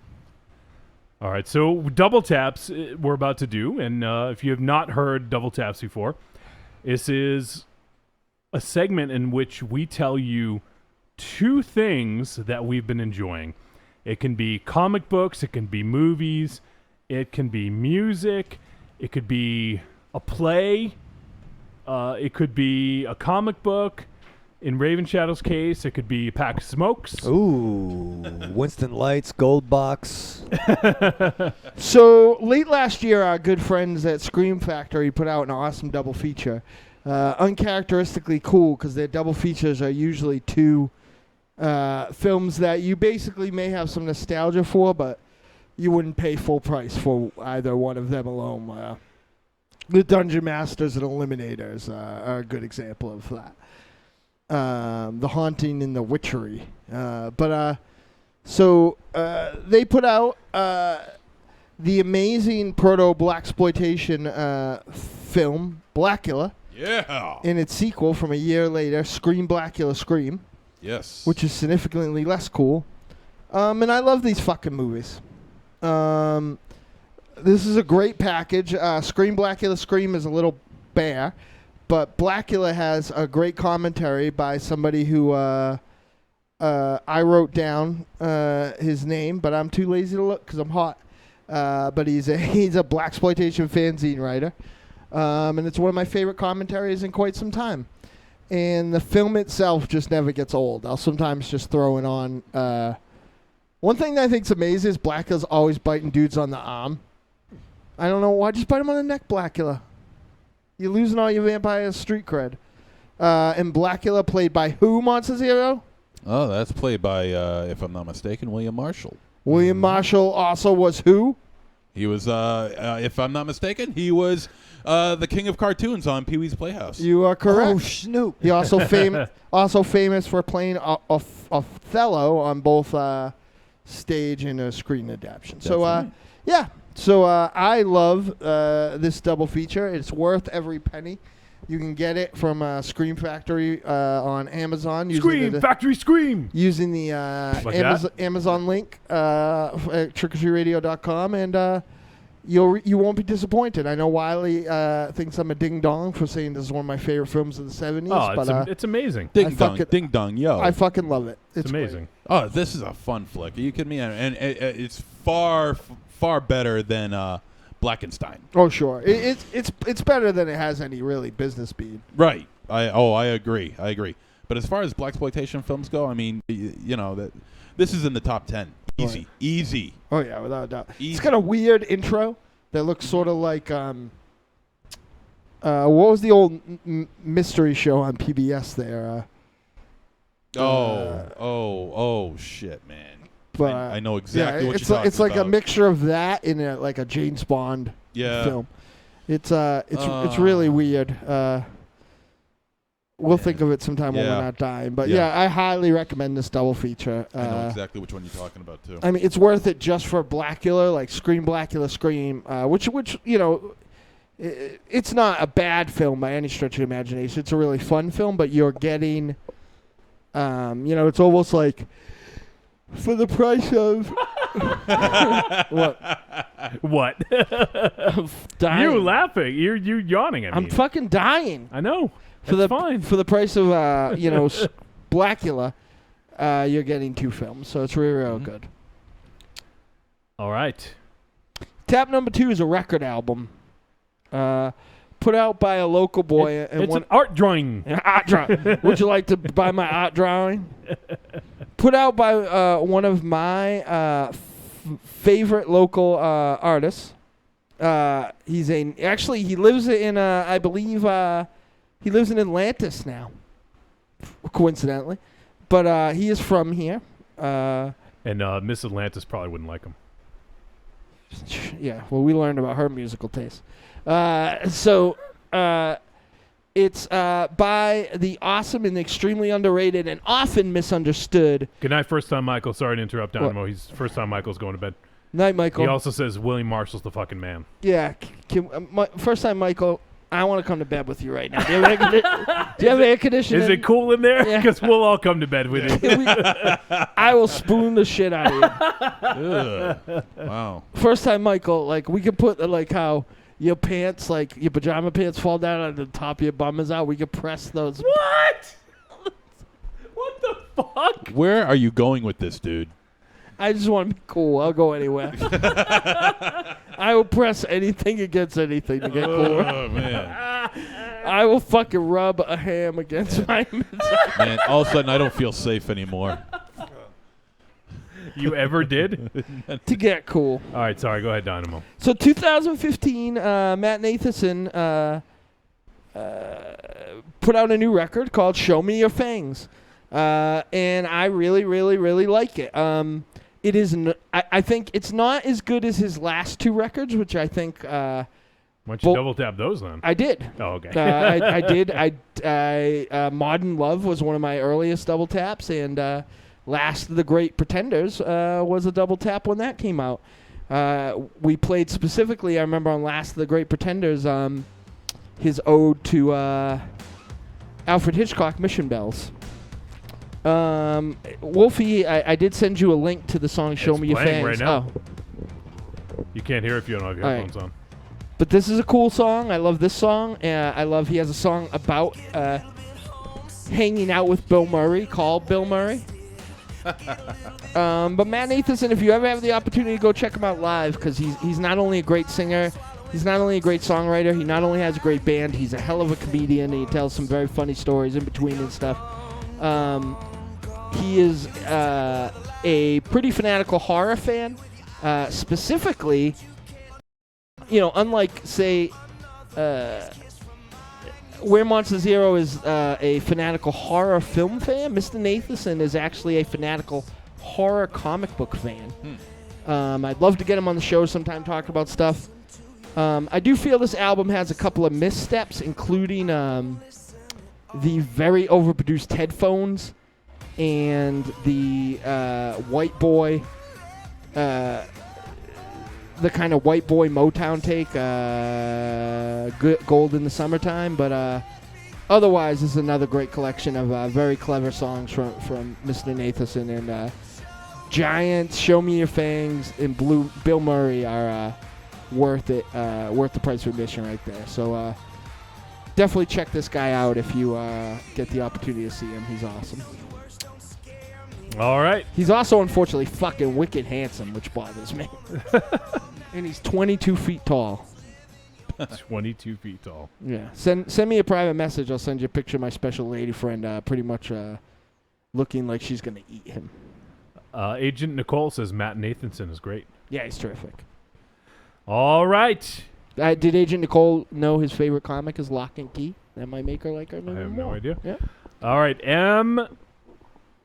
[SPEAKER 3] All right, so double taps we're about to do, and if you have not heard double taps before, this is a segment in which we tell you 2 things that we've been enjoying. It can be comic books, it can be movies, it can be music, it could be a play, it could be a comic book. In Raven Shadow's case, it could be a pack of smokes.
[SPEAKER 5] Ooh, Winston Lights, Gold Box.
[SPEAKER 10] So late last year, our good friends at Scream Factory put out an awesome double feature. Uncharacteristically cool because their double features are usually 2 films that you basically may have some nostalgia for, but you wouldn't pay full price for either one of them alone. The Dungeon Masters and Eliminators are a good example of that. The Haunting and the Witchery. So they put out the amazing proto-blaxploitation film, Blackula.
[SPEAKER 4] Yeah.
[SPEAKER 10] In its sequel from a year later, Scream Blackula Scream.
[SPEAKER 4] Yes.
[SPEAKER 10] Which is significantly less cool. And I love these fucking movies. This is a great package. Scream Blackula Scream is a little bare. But Blackula has a great commentary by somebody who I wrote down his name, but I'm too lazy to look because I'm hot. But he's a blaxploitation fanzine writer, and it's one of my favorite commentaries in quite some time. And the film itself just never gets old. I'll sometimes just throw it on. One thing that I think's amazing is Blackula's always biting dudes on the arm. I don't know why. Just bite him on the neck, Blackula. You're losing all your vampire street cred. And Blackula played by who, Monster Zero?
[SPEAKER 4] Oh, that's played by, if I'm not mistaken, William Marshall.
[SPEAKER 10] William Marshall also was who?
[SPEAKER 4] He was, if I'm not mistaken, he was the king of cartoons on Pee-wee's Playhouse.
[SPEAKER 10] You are correct.
[SPEAKER 5] Oh, Snoop.
[SPEAKER 10] He also famous for playing Othello on both stage and a screen adaptation.
[SPEAKER 4] That's
[SPEAKER 10] So,
[SPEAKER 4] right.
[SPEAKER 10] yeah. So I love this double feature. It's worth every penny. You can get it from Scream Factory on Amazon.
[SPEAKER 3] Scream Factory Scream!
[SPEAKER 10] Using the Amazon link at trickortreatradio.com, and you won't be disappointed. I know Wiley thinks I'm a ding-dong for saying this is one of my favorite films of the 70s.
[SPEAKER 3] Oh,
[SPEAKER 10] but
[SPEAKER 3] it's amazing.
[SPEAKER 4] Ding dong, yo.
[SPEAKER 10] I fucking love it.
[SPEAKER 3] It's amazing.
[SPEAKER 10] Great.
[SPEAKER 4] Oh, this is a fun flick. Are you kidding me? And it's far better than Blackenstein.
[SPEAKER 10] Oh, sure. It's better than it has any really business speed.
[SPEAKER 4] Right. I agree. But as far as blaxploitation films go, I mean, that this is in the top 10. Easy.
[SPEAKER 10] Right.
[SPEAKER 4] Easy.
[SPEAKER 10] Oh yeah, without a doubt.
[SPEAKER 4] Easy.
[SPEAKER 10] It's got a weird intro that looks sort of like what was the old mystery show on PBS there?
[SPEAKER 4] Oh shit, man.
[SPEAKER 10] But
[SPEAKER 4] I know exactly what you're talking
[SPEAKER 10] it's like
[SPEAKER 4] about.
[SPEAKER 10] a mixture of that and like a James Bond film. It's really weird. We'll think of it sometime when we're not dying. But I highly recommend this double feature.
[SPEAKER 4] I know exactly which one you're talking about too.
[SPEAKER 10] I mean, it's worth it just for Blackula, like Scream Blackula Scream, which it's not a bad film by any stretch of the imagination. It's a really fun film, but you're getting, it's almost like For the price of what?
[SPEAKER 3] What?
[SPEAKER 10] Dying.
[SPEAKER 3] You laughing? You're yawning at me.
[SPEAKER 10] I'm fucking dying.
[SPEAKER 3] I know.
[SPEAKER 10] For the
[SPEAKER 3] fine.
[SPEAKER 10] For the price of Blackula, you're getting 2 films, so it's real good.
[SPEAKER 3] All right.
[SPEAKER 10] Tap number 2 is a record album, put out by a local boy.
[SPEAKER 3] It's an art drawing.
[SPEAKER 10] Art drawing. Would you like to buy my art drawing? Put out by one of my favorite local artists. He lives in I believe he lives in Atlantis now, coincidentally, but he is from here.
[SPEAKER 3] And Miss Atlantis probably wouldn't like him.
[SPEAKER 10] Yeah, well, we learned about her musical taste. It's by the awesome and extremely underrated and often misunderstood.
[SPEAKER 3] Good night, First Time Michael. Sorry to interrupt, Dynamo. He's First Time Michael's going to bed.
[SPEAKER 10] Night, Michael.
[SPEAKER 3] He also says William Marshall's the fucking man.
[SPEAKER 10] Yeah. First Time, Michael, I want to come to bed with you right now. Do you have air conditioning?
[SPEAKER 3] Is it cool in there? Because we'll all come to bed with you.
[SPEAKER 10] I will spoon the shit out of you.
[SPEAKER 4] Wow.
[SPEAKER 10] First Time, Michael, we could put how your pants, your pajama pants fall down on the top of your bum is out. We could press those.
[SPEAKER 3] What? What the fuck?
[SPEAKER 4] Where are you going with this, dude?
[SPEAKER 10] I just want to be cool. I'll go anywhere. I will press anything against anything to get cooler.
[SPEAKER 4] Oh, man.
[SPEAKER 10] I will fucking rub a ham against my
[SPEAKER 4] Man, all of a sudden I don't feel safe anymore.
[SPEAKER 3] You ever did?
[SPEAKER 10] To get cool.
[SPEAKER 3] All right, sorry. Go ahead, Dynamo.
[SPEAKER 10] So 2015, Matt Nathanson put out a new record called "Show Me Your Fangs," and I really, really, really like it. It is. I think it's not as good as his last 2 records, which I think.
[SPEAKER 3] Why don't you double tap those then?
[SPEAKER 10] I did.
[SPEAKER 3] Oh, okay.
[SPEAKER 10] I did. Modern Love was one of my earliest double taps, and Last of the Great Pretenders was a double tap when that came out. We played specifically, I remember on Last of the Great Pretenders, his ode to Alfred Hitchcock, Mission Bells. Wolfie, I did send you a link to the song "Show Me Your Fangs."
[SPEAKER 3] Right now.
[SPEAKER 10] Oh.
[SPEAKER 3] You can't hear if you don't have your headphones on.
[SPEAKER 10] But this is a cool song. I love this song. I love he has a song about hanging out with Bill Murray called Bill Murray. But Matt Nathanson, if you ever have the opportunity to go check him out live, because he's not only a great singer, he's not only a great songwriter, he not only has a great band, he's a hell of a comedian, and he tells some very funny stories in between and stuff. He is a pretty fanatical horror fan. Specifically, unlike, say, Where Monster Zero is a fanatical horror film fan, Mr. Nathanson is actually a fanatical horror comic book fan. I'd love to get him on the show sometime, talk about stuff. I do feel this album has a couple of missteps, including the very overproduced headphones and the white boy, the kind of white boy Motown take, Gold in the Summertime. But otherwise, this is another great collection of very clever songs from Mr. Nathanson. And Giants, Show Me Your Fangs, and Bill Murray are worth it, worth the price of admission right there. So definitely check this guy out if you get the opportunity to see him. He's awesome.
[SPEAKER 3] All right.
[SPEAKER 10] He's also, unfortunately, fucking wicked handsome, which bothers me. And he's 22 feet tall.
[SPEAKER 3] 22 feet tall.
[SPEAKER 10] Yeah. Send me a private message. I'll send you a picture of my special lady friend pretty much looking like she's going to eat him.
[SPEAKER 3] Agent Nicole says Matt Nathanson is great.
[SPEAKER 10] Yeah, he's terrific.
[SPEAKER 3] All right.
[SPEAKER 10] Did Agent Nicole know his favorite comic is Lock and Key? That might make her like her.
[SPEAKER 3] I have no
[SPEAKER 10] more.
[SPEAKER 3] idea.
[SPEAKER 10] Yeah.
[SPEAKER 3] All right.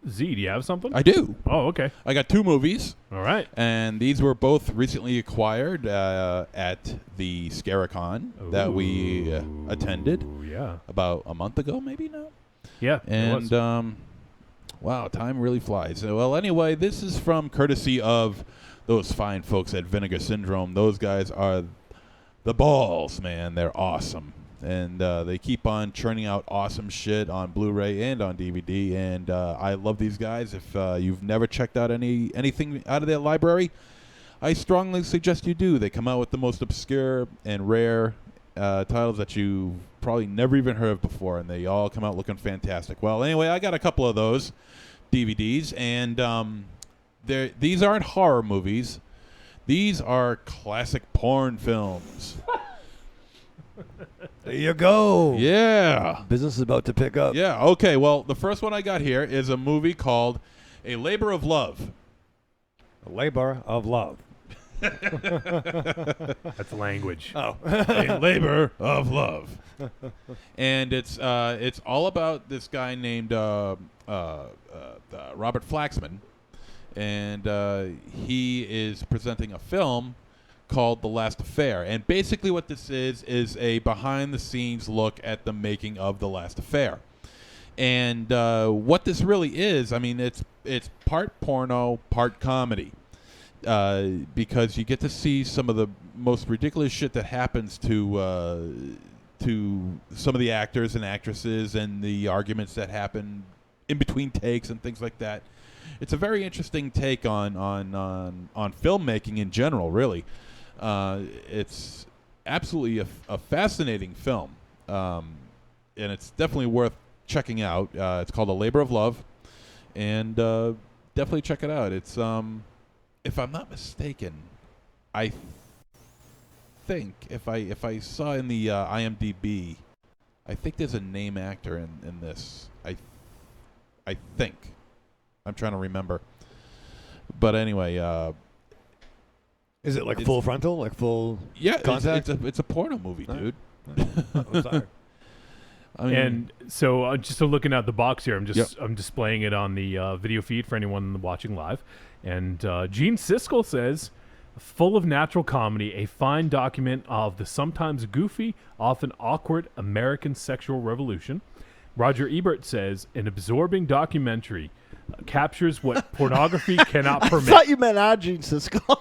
[SPEAKER 3] Z, do you have something?
[SPEAKER 4] I do.
[SPEAKER 3] Oh, okay.
[SPEAKER 4] I got 2 movies.
[SPEAKER 3] All right.
[SPEAKER 4] And these were both recently acquired at the Scaricon that we attended.
[SPEAKER 3] Yeah.
[SPEAKER 4] About a month ago, maybe now.
[SPEAKER 3] Yeah.
[SPEAKER 4] And wow, time really flies. So, well, anyway, this is from courtesy of those fine folks at Vinegar Syndrome. Those guys are the balls, man. They're awesome. and they keep on churning out awesome shit on Blu-ray and on DVD. And I love these guys. If you've never checked out anything out of their library, I strongly suggest you do. They come out with the most obscure and rare titles that you probably never even heard of before, and they all come out looking fantastic. Well, anyway, I got a couple of those DVDs, and these aren't horror movies. These are classic porn films.
[SPEAKER 5] There you go.
[SPEAKER 4] Yeah.
[SPEAKER 5] Business is about to pick up.
[SPEAKER 4] Yeah, okay. Well, the first one I got here is a movie called A Labor of Love.
[SPEAKER 5] A Labor of Love.
[SPEAKER 3] That's language.
[SPEAKER 5] Oh.
[SPEAKER 4] A Labor of Love. And it's all about this guy named Robert Flaxman. And he is presenting a film called The Last Affair. And basically what this is a behind-the-scenes look at the making of The Last Affair. And what this really is, I mean, it's part porno, part comedy. Because you get to see some of the most ridiculous shit that happens to some of the actors and actresses, and the arguments that happen in between takes and things like that. It's a very interesting take on filmmaking in general, really. It's absolutely a fascinating film, and it's definitely worth checking out. It's called A Labor of Love, and definitely check it out. It's if I'm not mistaken, I think if I saw in the IMDb, I think there's a name actor in this. I think. I'm trying to remember. But anyway,
[SPEAKER 5] is it like full frontal, like full contact?
[SPEAKER 4] It's a porno movie, dude.
[SPEAKER 5] I'm sorry.
[SPEAKER 3] I mean, and so just looking at the box here, I'm displaying it on the video feed for anyone watching live. And Gene Siskel says, full of natural comedy, a fine document of the sometimes goofy, often awkward American sexual revolution. Roger Ebert says, an absorbing documentary captures what pornography cannot permit.
[SPEAKER 10] I thought you meant our Gene Siskel.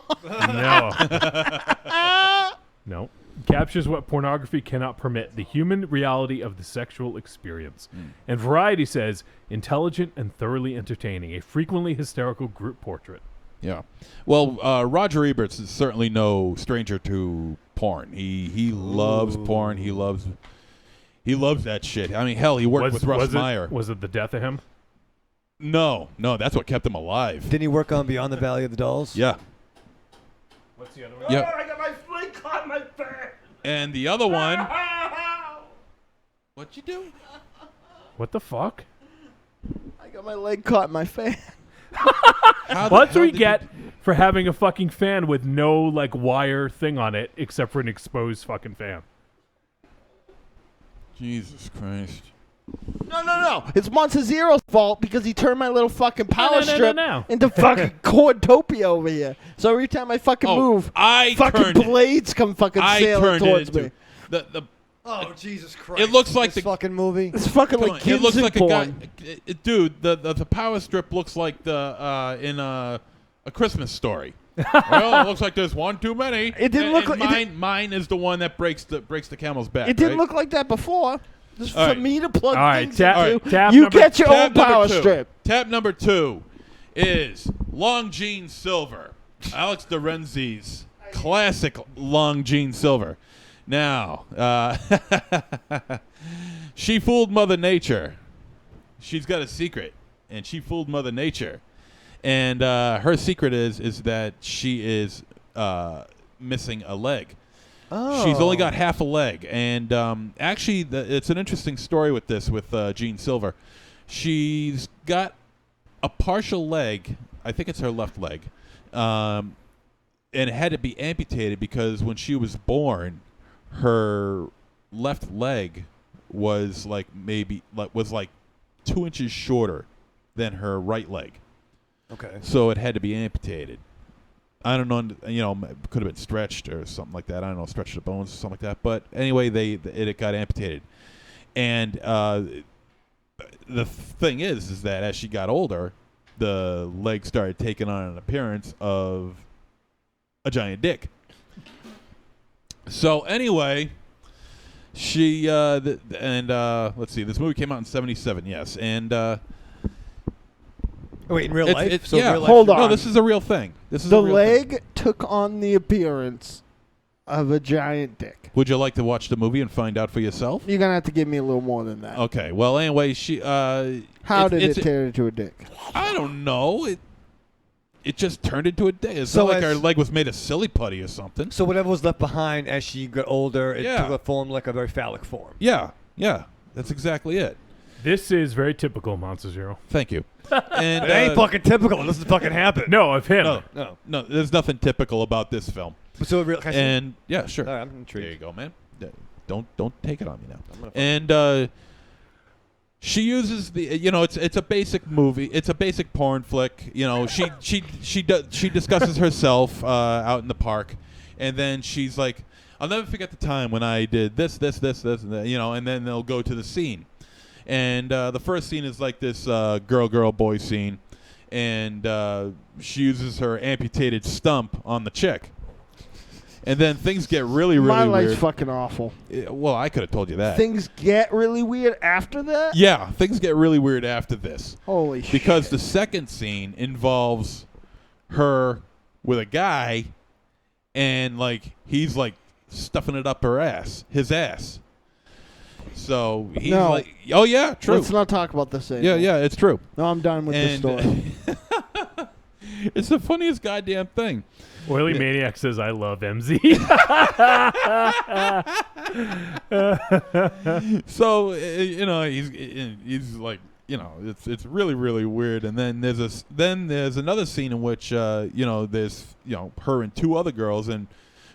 [SPEAKER 3] No. Captures what pornography cannot permit, the human reality of the sexual experience. And Variety says, intelligent and thoroughly entertaining, a frequently hysterical group portrait.
[SPEAKER 4] Yeah. Well, Roger Ebert is certainly no stranger to porn. He loves porn. He loves that shit. I mean, hell, he worked with Russ Meyer.
[SPEAKER 3] Was it the death of him?
[SPEAKER 4] No, that's what kept him alive.
[SPEAKER 5] Didn't he work on Beyond the Valley of the Dolls?
[SPEAKER 4] Yeah.
[SPEAKER 3] What's the other one?
[SPEAKER 4] Yep.
[SPEAKER 10] Oh, I got my flick caught in my face.
[SPEAKER 4] And the other one. What'd you do?
[SPEAKER 3] What the fuck?
[SPEAKER 10] I got my leg caught in my fan.
[SPEAKER 3] What's we get for having a fucking fan with no like wire thing on it except for an exposed fucking fan?
[SPEAKER 4] Jesus Christ.
[SPEAKER 10] No. It's Monster Zero's fault because he turned my little fucking power strip
[SPEAKER 3] No.
[SPEAKER 10] into fucking Cordtopia over here. So every time I fucking move, fucking blades come fucking sailing towards me.
[SPEAKER 5] Oh, Jesus Christ.
[SPEAKER 4] It looks like
[SPEAKER 5] this fucking movie.
[SPEAKER 10] It's fucking like kids
[SPEAKER 4] it looks
[SPEAKER 10] in
[SPEAKER 4] like
[SPEAKER 10] porn.
[SPEAKER 4] a guy. Dude, the power strip looks like in a Christmas Story. Well, it looks like there's one too many.
[SPEAKER 10] It didn't look like
[SPEAKER 4] mine is the one that breaks the camel's back.
[SPEAKER 10] It didn't
[SPEAKER 4] right?
[SPEAKER 10] look like that before. Just
[SPEAKER 4] All
[SPEAKER 10] for
[SPEAKER 4] right.
[SPEAKER 10] me to plug things into.
[SPEAKER 3] Tab
[SPEAKER 10] You
[SPEAKER 3] number-
[SPEAKER 10] get your own
[SPEAKER 4] Tab number
[SPEAKER 10] power
[SPEAKER 4] two.
[SPEAKER 10] strip.
[SPEAKER 4] Tab number 2 is Long Gene Silver. Alex Dorenzi's classic Long Gene Silver. Now, she fooled Mother Nature. She's got a secret, and she fooled Mother Nature. And her secret is that she is missing a leg.
[SPEAKER 5] Oh.
[SPEAKER 4] She's only got half a leg. And actually, it's an interesting story with Gene Silver. She's got a partial leg. I think it's her left leg. And it had to be amputated because when she was born, her left leg was like 2 inches shorter than her right leg.
[SPEAKER 5] Okay.
[SPEAKER 4] So it had to be amputated. I don't know, it could have been stretched or something like that. I don't know, stretched the bones or something like that. But anyway, it got amputated. And the thing is that as she got older, the leg started taking on an appearance of a giant dick. So anyway, She let's see, this movie came out in '77. Yes, and
[SPEAKER 5] wait, in real life?
[SPEAKER 4] So
[SPEAKER 5] yeah.
[SPEAKER 4] real life,
[SPEAKER 10] Hold on.
[SPEAKER 4] No, this is a real thing. This is
[SPEAKER 10] The
[SPEAKER 4] a real
[SPEAKER 10] leg
[SPEAKER 4] thing.
[SPEAKER 10] took on the appearance of a giant dick.
[SPEAKER 4] Would you like to watch the movie and find out for yourself?
[SPEAKER 10] You're gonna have to give me a little more than that.
[SPEAKER 4] Okay. Well, anyway, she.
[SPEAKER 10] How did it turn into a dick?
[SPEAKER 4] I don't know. It just turned into a dick. It's
[SPEAKER 5] So
[SPEAKER 4] not like
[SPEAKER 5] as-
[SPEAKER 4] her leg was made of silly putty or something.
[SPEAKER 5] So whatever was left behind as she got older, it
[SPEAKER 4] Yeah.
[SPEAKER 5] took a form like a very phallic form.
[SPEAKER 4] Yeah. That's exactly it.
[SPEAKER 3] This is very typical Monster Zero.
[SPEAKER 4] Thank you. And
[SPEAKER 5] It ain't fucking typical. This is fucking happen.
[SPEAKER 3] No, of him.
[SPEAKER 4] No. There's nothing typical about this film.
[SPEAKER 5] So can I see?
[SPEAKER 4] And yeah, sure.
[SPEAKER 5] All right, I'm intrigued.
[SPEAKER 4] There you go, man. Don't take it on me now. And she uses the it's a basic movie. It's a basic porn flick. She discusses herself out in the park, and then she's like, "I'll never forget the time when I did this, and that," and then they'll go to the scene. And the first scene is like this girl boy scene, and she uses her amputated stump on the chick. And then things get really
[SPEAKER 10] My
[SPEAKER 4] weird.
[SPEAKER 10] life's fucking awful.
[SPEAKER 4] Well, I could have told you that.
[SPEAKER 10] Things get really weird after that?
[SPEAKER 4] Yeah, things get really weird after this.
[SPEAKER 10] Holy shit.
[SPEAKER 4] Because the second scene involves her with a guy, and like he's like stuffing it up his ass. So he's
[SPEAKER 10] No.
[SPEAKER 4] like, oh yeah, true.
[SPEAKER 10] Let's not talk about this anymore.
[SPEAKER 4] Yeah, it's true.
[SPEAKER 10] No, I'm done with this story.
[SPEAKER 4] It's the funniest goddamn thing.
[SPEAKER 3] Oily Maniac says, I love MZ.
[SPEAKER 4] So he's like, it's really really weird. And then there's another scene in which there's her and two other girls, and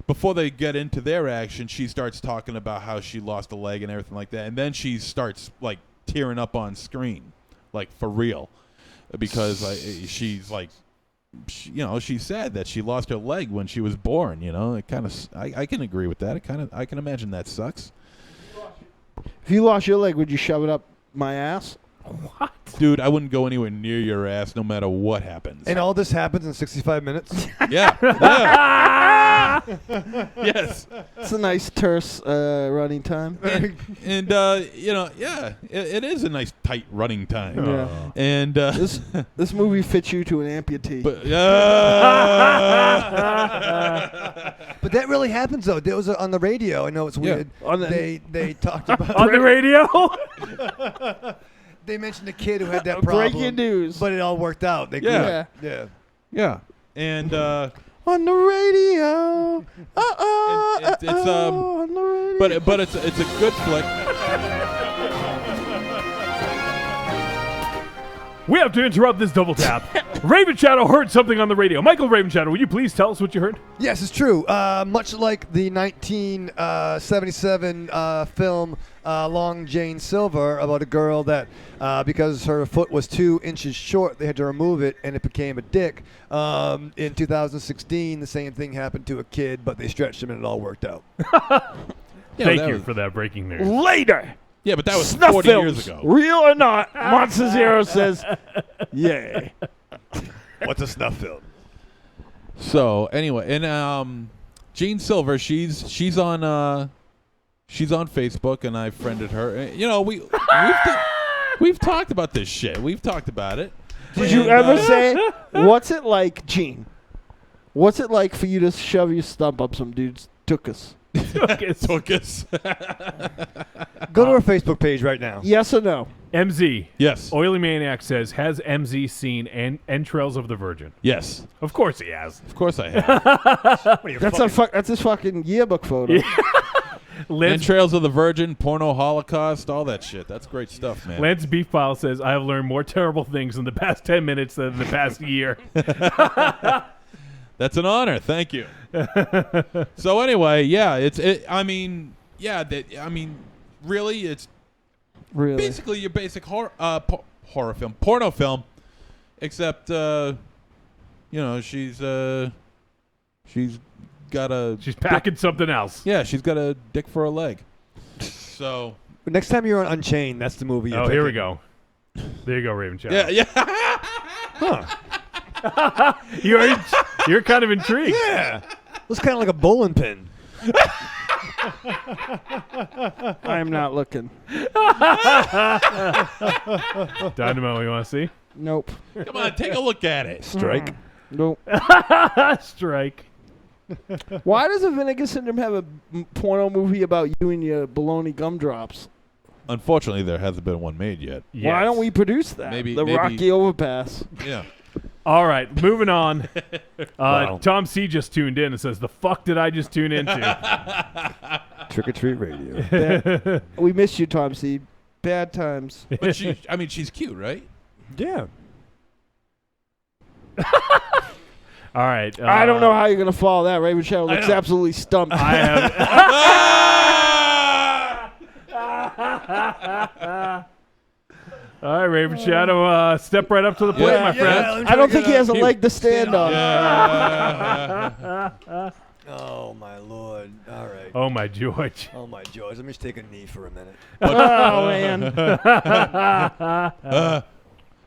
[SPEAKER 4] before they get into their action, she starts talking about how she lost a leg and everything like that, and then she starts like tearing up on screen, like for real, because she's like. She said that she lost her leg when she was born. It kind of. I can agree with that. I can imagine that sucks.
[SPEAKER 10] If you lost your leg, would you shove it up my ass?
[SPEAKER 3] What?
[SPEAKER 4] Dude, I wouldn't go anywhere near your ass no matter what happens.
[SPEAKER 5] And all this happens in 65 minutes?
[SPEAKER 4] Yeah. Yes.
[SPEAKER 10] It's a nice terse running time.
[SPEAKER 4] And it is a nice tight running time.
[SPEAKER 10] Yeah.
[SPEAKER 4] And
[SPEAKER 10] this movie fits you to an amputee.
[SPEAKER 4] But
[SPEAKER 5] But that really happens though. There was on the radio. I know it's weird. They talked about
[SPEAKER 3] on the radio.
[SPEAKER 5] They mentioned a kid who had that problem.
[SPEAKER 10] Breaking news.
[SPEAKER 5] But it all worked out. They
[SPEAKER 10] Yeah.
[SPEAKER 4] Yeah. And
[SPEAKER 10] on the radio.
[SPEAKER 4] it's
[SPEAKER 10] on the radio.
[SPEAKER 4] but it's a good flick.
[SPEAKER 3] We have to interrupt this double tap. Raven Shadow heard something on the radio. Michael Raven Shadow, would you please tell us what you heard?
[SPEAKER 5] Yes, it's true. Much like the 1977 film Long Jane Silver, about a girl that, because her foot was 2 inches short, they had to remove it, and it became a dick. In 2016, the same thing happened to a kid, but they stretched him, and it all worked out.
[SPEAKER 3] Thank you for that breaking news.
[SPEAKER 10] Later.
[SPEAKER 4] Yeah, but that was
[SPEAKER 10] Snuff
[SPEAKER 4] 40
[SPEAKER 10] films,
[SPEAKER 4] years ago.
[SPEAKER 10] real or not, Monster Zero says, yay.
[SPEAKER 5] What's a snuff film?
[SPEAKER 4] So anyway, and Jean Silver, she's on Facebook, and I friended her. We've talked about this shit. We've talked about it.
[SPEAKER 10] Did you ever say, what's it like, Gene? What's it like for you to shove your stump up some dude's tuchus?
[SPEAKER 4] Tuchus.
[SPEAKER 5] Go to our Facebook page right now.
[SPEAKER 10] Yes or no?
[SPEAKER 3] MZ.
[SPEAKER 4] Yes.
[SPEAKER 3] Oily Maniac says, has MZ seen Entrails of the Virgin?
[SPEAKER 4] Yes.
[SPEAKER 3] Of course he has.
[SPEAKER 4] Of course I have.
[SPEAKER 10] That's his fucking yearbook photo.
[SPEAKER 4] Entrails of the Virgin, Porno Holocaust, all that shit. That's great stuff, man.
[SPEAKER 3] Lance Beefpile says, I have learned more terrible things in the past 10 minutes than in the past year.
[SPEAKER 4] That's an honor. Thank you. So anyway, yeah, really, it's basically your basic horror film, porno film, except she's
[SPEAKER 3] packing something else.
[SPEAKER 4] Yeah, she's got a dick for a leg. So
[SPEAKER 5] next time you're on Unchained, that's the movie.
[SPEAKER 3] Here we go. There you go, Raven Shadow.
[SPEAKER 4] Yeah.
[SPEAKER 5] Huh.
[SPEAKER 3] You're kind of intrigued.
[SPEAKER 5] Yeah. Looks kind of like a bowling pin.
[SPEAKER 10] I'm not looking.
[SPEAKER 3] Dynamo, you want to see?
[SPEAKER 10] Nope.
[SPEAKER 4] Come on, take a look at it.
[SPEAKER 5] Strike.
[SPEAKER 10] Nope.
[SPEAKER 3] Strike.
[SPEAKER 10] Why does a Vinegar Syndrome have a porno movie about you and your baloney gumdrops?
[SPEAKER 4] Unfortunately, there hasn't been one made yet.
[SPEAKER 10] Why don't we produce that?
[SPEAKER 4] Maybe
[SPEAKER 10] the Rocky Overpass.
[SPEAKER 4] Yeah.
[SPEAKER 3] All right, moving on.
[SPEAKER 5] Wow.
[SPEAKER 3] Tom C. just tuned in and says, "The fuck did I just tune into?"
[SPEAKER 5] Trick or Treat Radio.
[SPEAKER 10] We missed you, Tom C. Bad times.
[SPEAKER 4] But she's cute, right?
[SPEAKER 5] Yeah.
[SPEAKER 3] All right.
[SPEAKER 10] I don't know how you're going to follow that. Raven Shadow looks absolutely stumped.
[SPEAKER 3] I have. All right, Raven Shadow, step right up to the plate, my friend.
[SPEAKER 10] I don't think he has a leg to stand on.
[SPEAKER 5] Oh, my Lord. All right.
[SPEAKER 3] Oh, my George.
[SPEAKER 5] Oh, my George. Let me just take a knee for a minute.
[SPEAKER 10] Oh, man.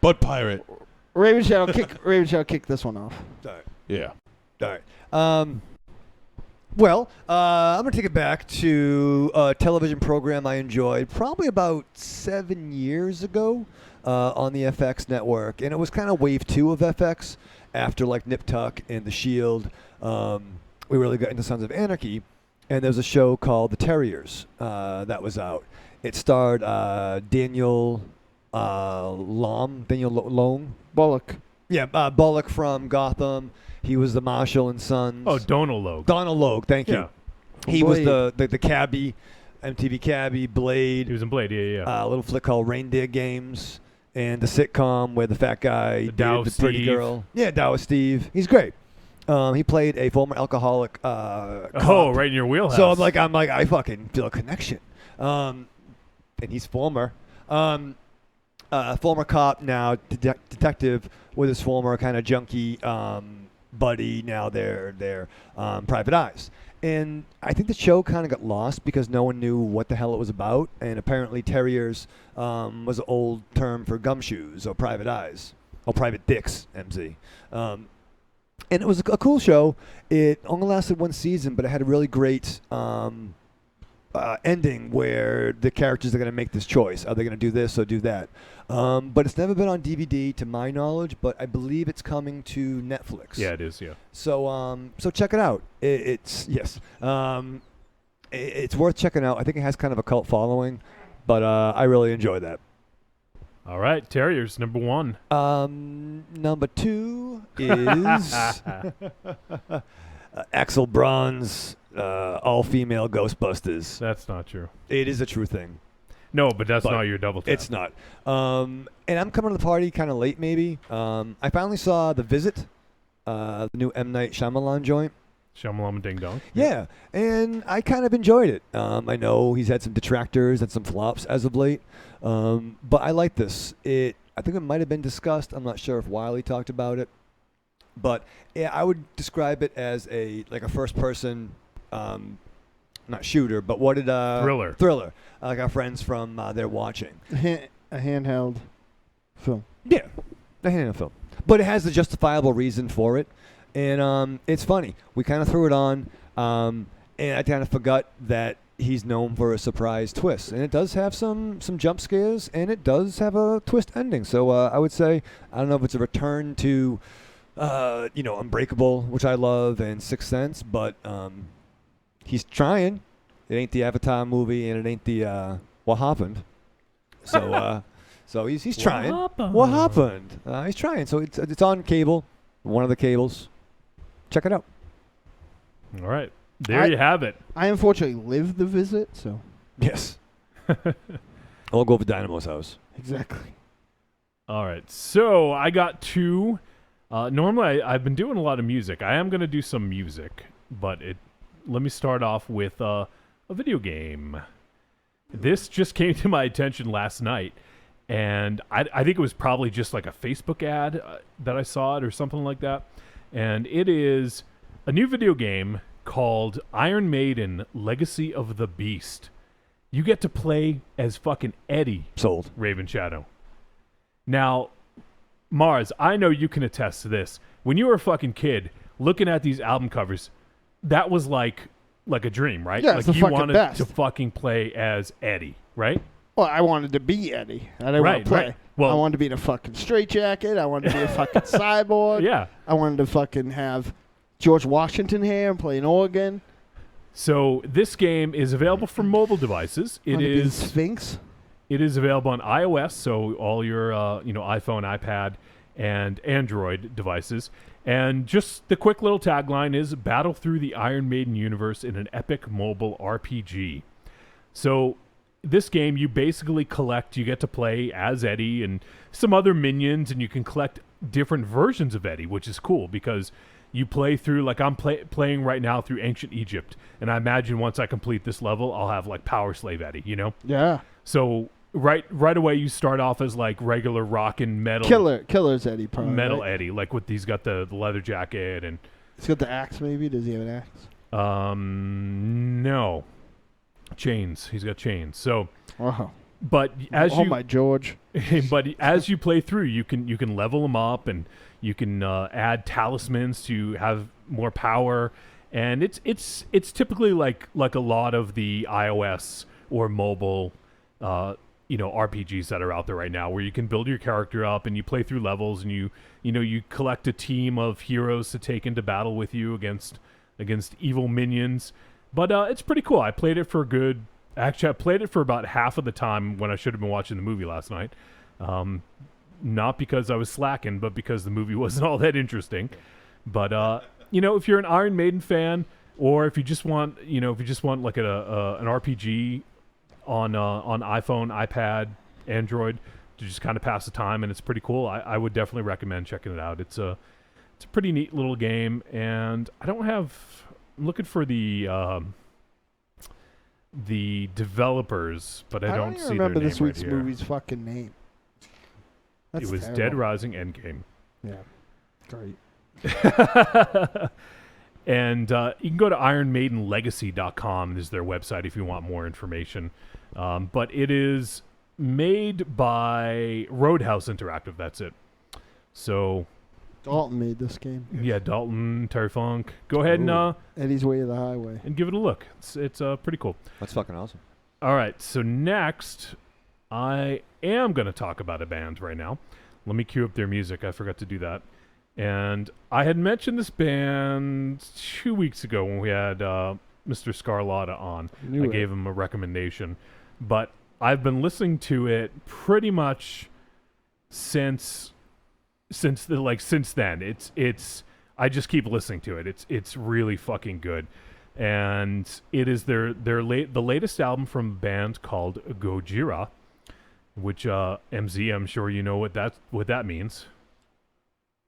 [SPEAKER 4] Butt pirate.
[SPEAKER 10] Raven Shadow, kick this one off.
[SPEAKER 5] All right.
[SPEAKER 4] Yeah.
[SPEAKER 5] All right. Well, I'm going to take it back to a television program I enjoyed probably about 7 years ago on the FX network. And it was kind of wave 2 of FX after like Nip Tuck and The Shield. We really got into Sons of Anarchy. And there was a show called The Terriers that was out. It starred Daniel Long.
[SPEAKER 10] Bullock.
[SPEAKER 5] Yeah, Bullock from Gotham. He was the Marshall and Sons.
[SPEAKER 3] Oh, Donald Logue.
[SPEAKER 5] Donald Logue, thank you.
[SPEAKER 3] Yeah.
[SPEAKER 5] He was the cabbie, MTV cabbie, Blade.
[SPEAKER 3] He was in Blade, yeah.
[SPEAKER 5] A little flick called Reindeer Games, and the sitcom where the fat guy dated the pretty girl. Yeah, Dow Steve. He's great. He played a former alcoholic. Cop.
[SPEAKER 3] Right in your wheelhouse.
[SPEAKER 5] So I'm like, I fucking feel a connection. And he's former. Former cop, now detective with his former kind of junkie buddy. Now they're private eyes. And I think the show kind of got lost because no one knew what the hell it was about. And apparently Terriers was an old term for gumshoes or private eyes. Or private dicks, MZ. And it was a cool show. It only lasted one season, but it had a really great ending where the characters are going to make this choice. Are they going to do this or do that? But it's never been on DVD to my knowledge, but I believe it's coming to Netflix.
[SPEAKER 3] Yeah, it is, yeah.
[SPEAKER 5] So check it out. It's worth checking out. I think it has kind of a cult following, but I really enjoy that.
[SPEAKER 3] All right, Terriers, number 1.
[SPEAKER 5] Number 2 is Axel Braun's all-female Ghostbusters.
[SPEAKER 3] That's not true.
[SPEAKER 5] It is a true thing.
[SPEAKER 3] No, but that's not your double tap.
[SPEAKER 5] It's not. And I'm coming to the party kind of late, maybe. I finally saw The Visit, the new M. Night Shyamalan joint.
[SPEAKER 3] Shyamalan Ding Dong.
[SPEAKER 5] Yeah, and I kind of enjoyed it. I know he's had some detractors and some flops as of late, but I like this. I think it might have been discussed. I'm not sure if Wiley talked about it, but yeah, I would describe it as a first-person, not shooter, but what did
[SPEAKER 3] Thriller.
[SPEAKER 5] Thriller. Like our friends from They're Watching.
[SPEAKER 10] A handheld film.
[SPEAKER 5] Yeah, a handheld film, but it has a justifiable reason for it. And it's funny. We kind of threw it on, and I kind of forgot that he's known for a surprise twist. And it does have some jump scares, and it does have a twist ending. So I would say, I don't know if it's a return to, Unbreakable, which I love, and Sixth Sense, but he's trying. It ain't the Avatar movie, and it ain't the What Happened. So he's trying. What happened? He's trying. So it's on cable, one of the cables. Check it out.
[SPEAKER 3] All right. There you have it.
[SPEAKER 10] I unfortunately live The Visit, so.
[SPEAKER 5] Yes. I'll go over to Dynamo's house.
[SPEAKER 10] Exactly.
[SPEAKER 3] All right. So I got 2. Normally, I've been doing a lot of music. I am going to do some music, but let me start off with a video game. This just came to my attention last night, and I think it was probably just like a Facebook ad that I saw it or something like that. And it is a new video game called Iron Maiden Legacy of the Beast. You get to play as fucking Eddie.
[SPEAKER 5] Sold.
[SPEAKER 3] Raven Shadow. Now, Mars, I know you can attest to this. When you were a fucking kid, looking at these album covers, that was like like a dream, right?
[SPEAKER 10] Yeah,
[SPEAKER 3] like
[SPEAKER 10] it's the
[SPEAKER 3] you
[SPEAKER 10] fucking
[SPEAKER 3] wanted
[SPEAKER 10] best.
[SPEAKER 3] to fucking play as Eddie, right?
[SPEAKER 10] Well, I wanted to be Eddie. I didn't want
[SPEAKER 3] Right,
[SPEAKER 10] to play.
[SPEAKER 3] right. Well-
[SPEAKER 10] I wanted to be in a fucking straitjacket. I wanted to be a fucking cyborg.
[SPEAKER 3] Yeah.
[SPEAKER 10] I wanted to fucking have George Washington hair and play an organ.
[SPEAKER 3] So this game is available for mobile devices. It
[SPEAKER 10] Wanted to be the
[SPEAKER 3] is
[SPEAKER 10] Sphinx.
[SPEAKER 3] It is available on iOS, so all your iPhone, iPad, and Android devices. And just the quick little tagline is battle through the Iron Maiden universe in an epic mobile RPG. So this game, you basically you get to play as Eddie and some other minions, and you can collect different versions of Eddie, which is cool because you play through, like I'm playing right now through ancient Egypt, and I imagine once I complete this level, I'll have like Power Slave Eddie, you know?
[SPEAKER 10] Yeah.
[SPEAKER 3] So right away, you start off as like regular rock and metal.
[SPEAKER 10] Killer's Eddie, probably.
[SPEAKER 3] Metal
[SPEAKER 10] right?
[SPEAKER 3] Eddie, like he's got the leather jacket and.
[SPEAKER 10] He's got the axe, maybe? Does he have an axe?
[SPEAKER 3] No. Chains. He's got chains. So.
[SPEAKER 10] Wow.
[SPEAKER 3] But as
[SPEAKER 10] my George.
[SPEAKER 3] But as you play through, you can level them up and you can add talismans to have more power, and it's typically like a lot of the iOS or mobile RPGs that are out there right now, where you can build your character up and you play through levels and you collect a team of heroes to take into battle with you against evil minions. But it's pretty cool. I played it for Actually, I played it for about half of the time when I should have been watching the movie last night. Not because I was slacking, but because the movie wasn't all that interesting. But if you're an Iron Maiden fan, or if you just want like an RPG on iPhone, iPad, Android to just kind of pass the time, and it's pretty cool, I would definitely recommend checking it out. It's a pretty neat little game, and I'm looking for the developers, but I don't
[SPEAKER 10] even
[SPEAKER 3] see
[SPEAKER 10] remember
[SPEAKER 3] their
[SPEAKER 10] this
[SPEAKER 3] name
[SPEAKER 10] week's
[SPEAKER 3] right here.
[SPEAKER 10] movie's fucking name. That's
[SPEAKER 3] It was
[SPEAKER 10] terrible.
[SPEAKER 3] Dead Rising Endgame.
[SPEAKER 10] Yeah. Great.
[SPEAKER 3] And you can go to ironmaidenlegacy.com is their website if you want more information. But it is made by Roadhouse Interactive. That's it. So
[SPEAKER 10] Dalton made this game.
[SPEAKER 3] yeah, Dalton, Terry Funk. Go ahead and
[SPEAKER 10] Eddie's Way of the Highway.
[SPEAKER 3] and give it a look. It's pretty cool.
[SPEAKER 5] That's fucking awesome.
[SPEAKER 3] All right, so next, I am going to talk about a band right now. Let me cue up their music. I forgot to do that. And I had mentioned this band 2 weeks ago when we had Mr. Scarlotta on.
[SPEAKER 10] Knew
[SPEAKER 3] I
[SPEAKER 10] it.
[SPEAKER 3] gave him a recommendation. But I've been listening to it pretty much since then. It's I just keep listening to it. It's really fucking good. And it is the latest album from a band called Gojira, which MZ, I'm sure you know what that means.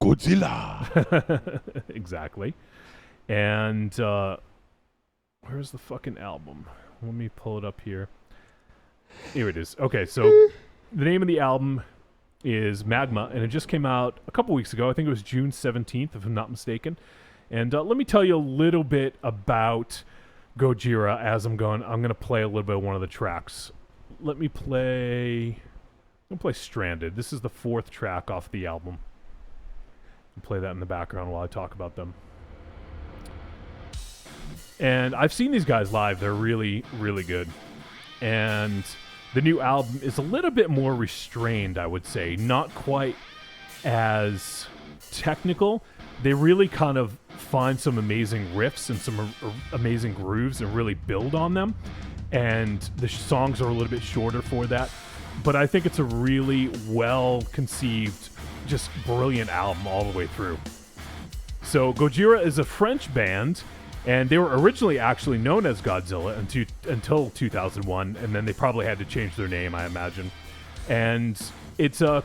[SPEAKER 4] Godzilla.
[SPEAKER 3] Exactly. And where's the fucking album? Let me pull it up here. Here it is. Okay, so the name of the album is Magma, and it just came out a couple weeks ago. I think it was June 17th, if I'm not mistaken. And let me tell you a little bit about Gojira as I'm going to play a little bit of one of the tracks. I'm going to play Stranded. This is the 4th track off the album. I'll play that in the background while I talk about them. And I've seen these guys live. They're really, really good. And the new album is a little bit more restrained, I would say. Not quite as technical. They really kind of find some amazing riffs and some amazing grooves and really build on them. And the songs are a little bit shorter for that. But I think it's a really well-conceived, just brilliant album all the way through. So Gojira is a French band, and they were originally actually known as Godzilla until 2001, and then they probably had to change their name, I imagine. And it's the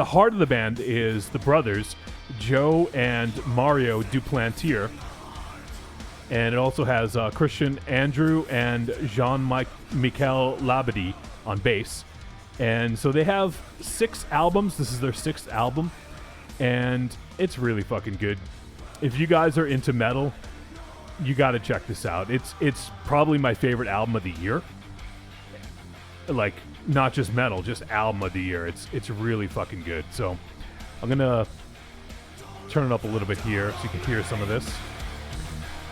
[SPEAKER 3] heart of the band is the brothers, Joe and Mario Duplantier. And it also has Christian Andrew and Jean-Michel Labadie on bass. And so they have 6 albums. This is their 6th album. And it's really fucking good. If you guys are into metal, you got to check this out. It's probably my favorite album of the year. Like, not just metal, just album of the year. It's really fucking good. So I'm going to turn it up a little bit here so you can hear some of this.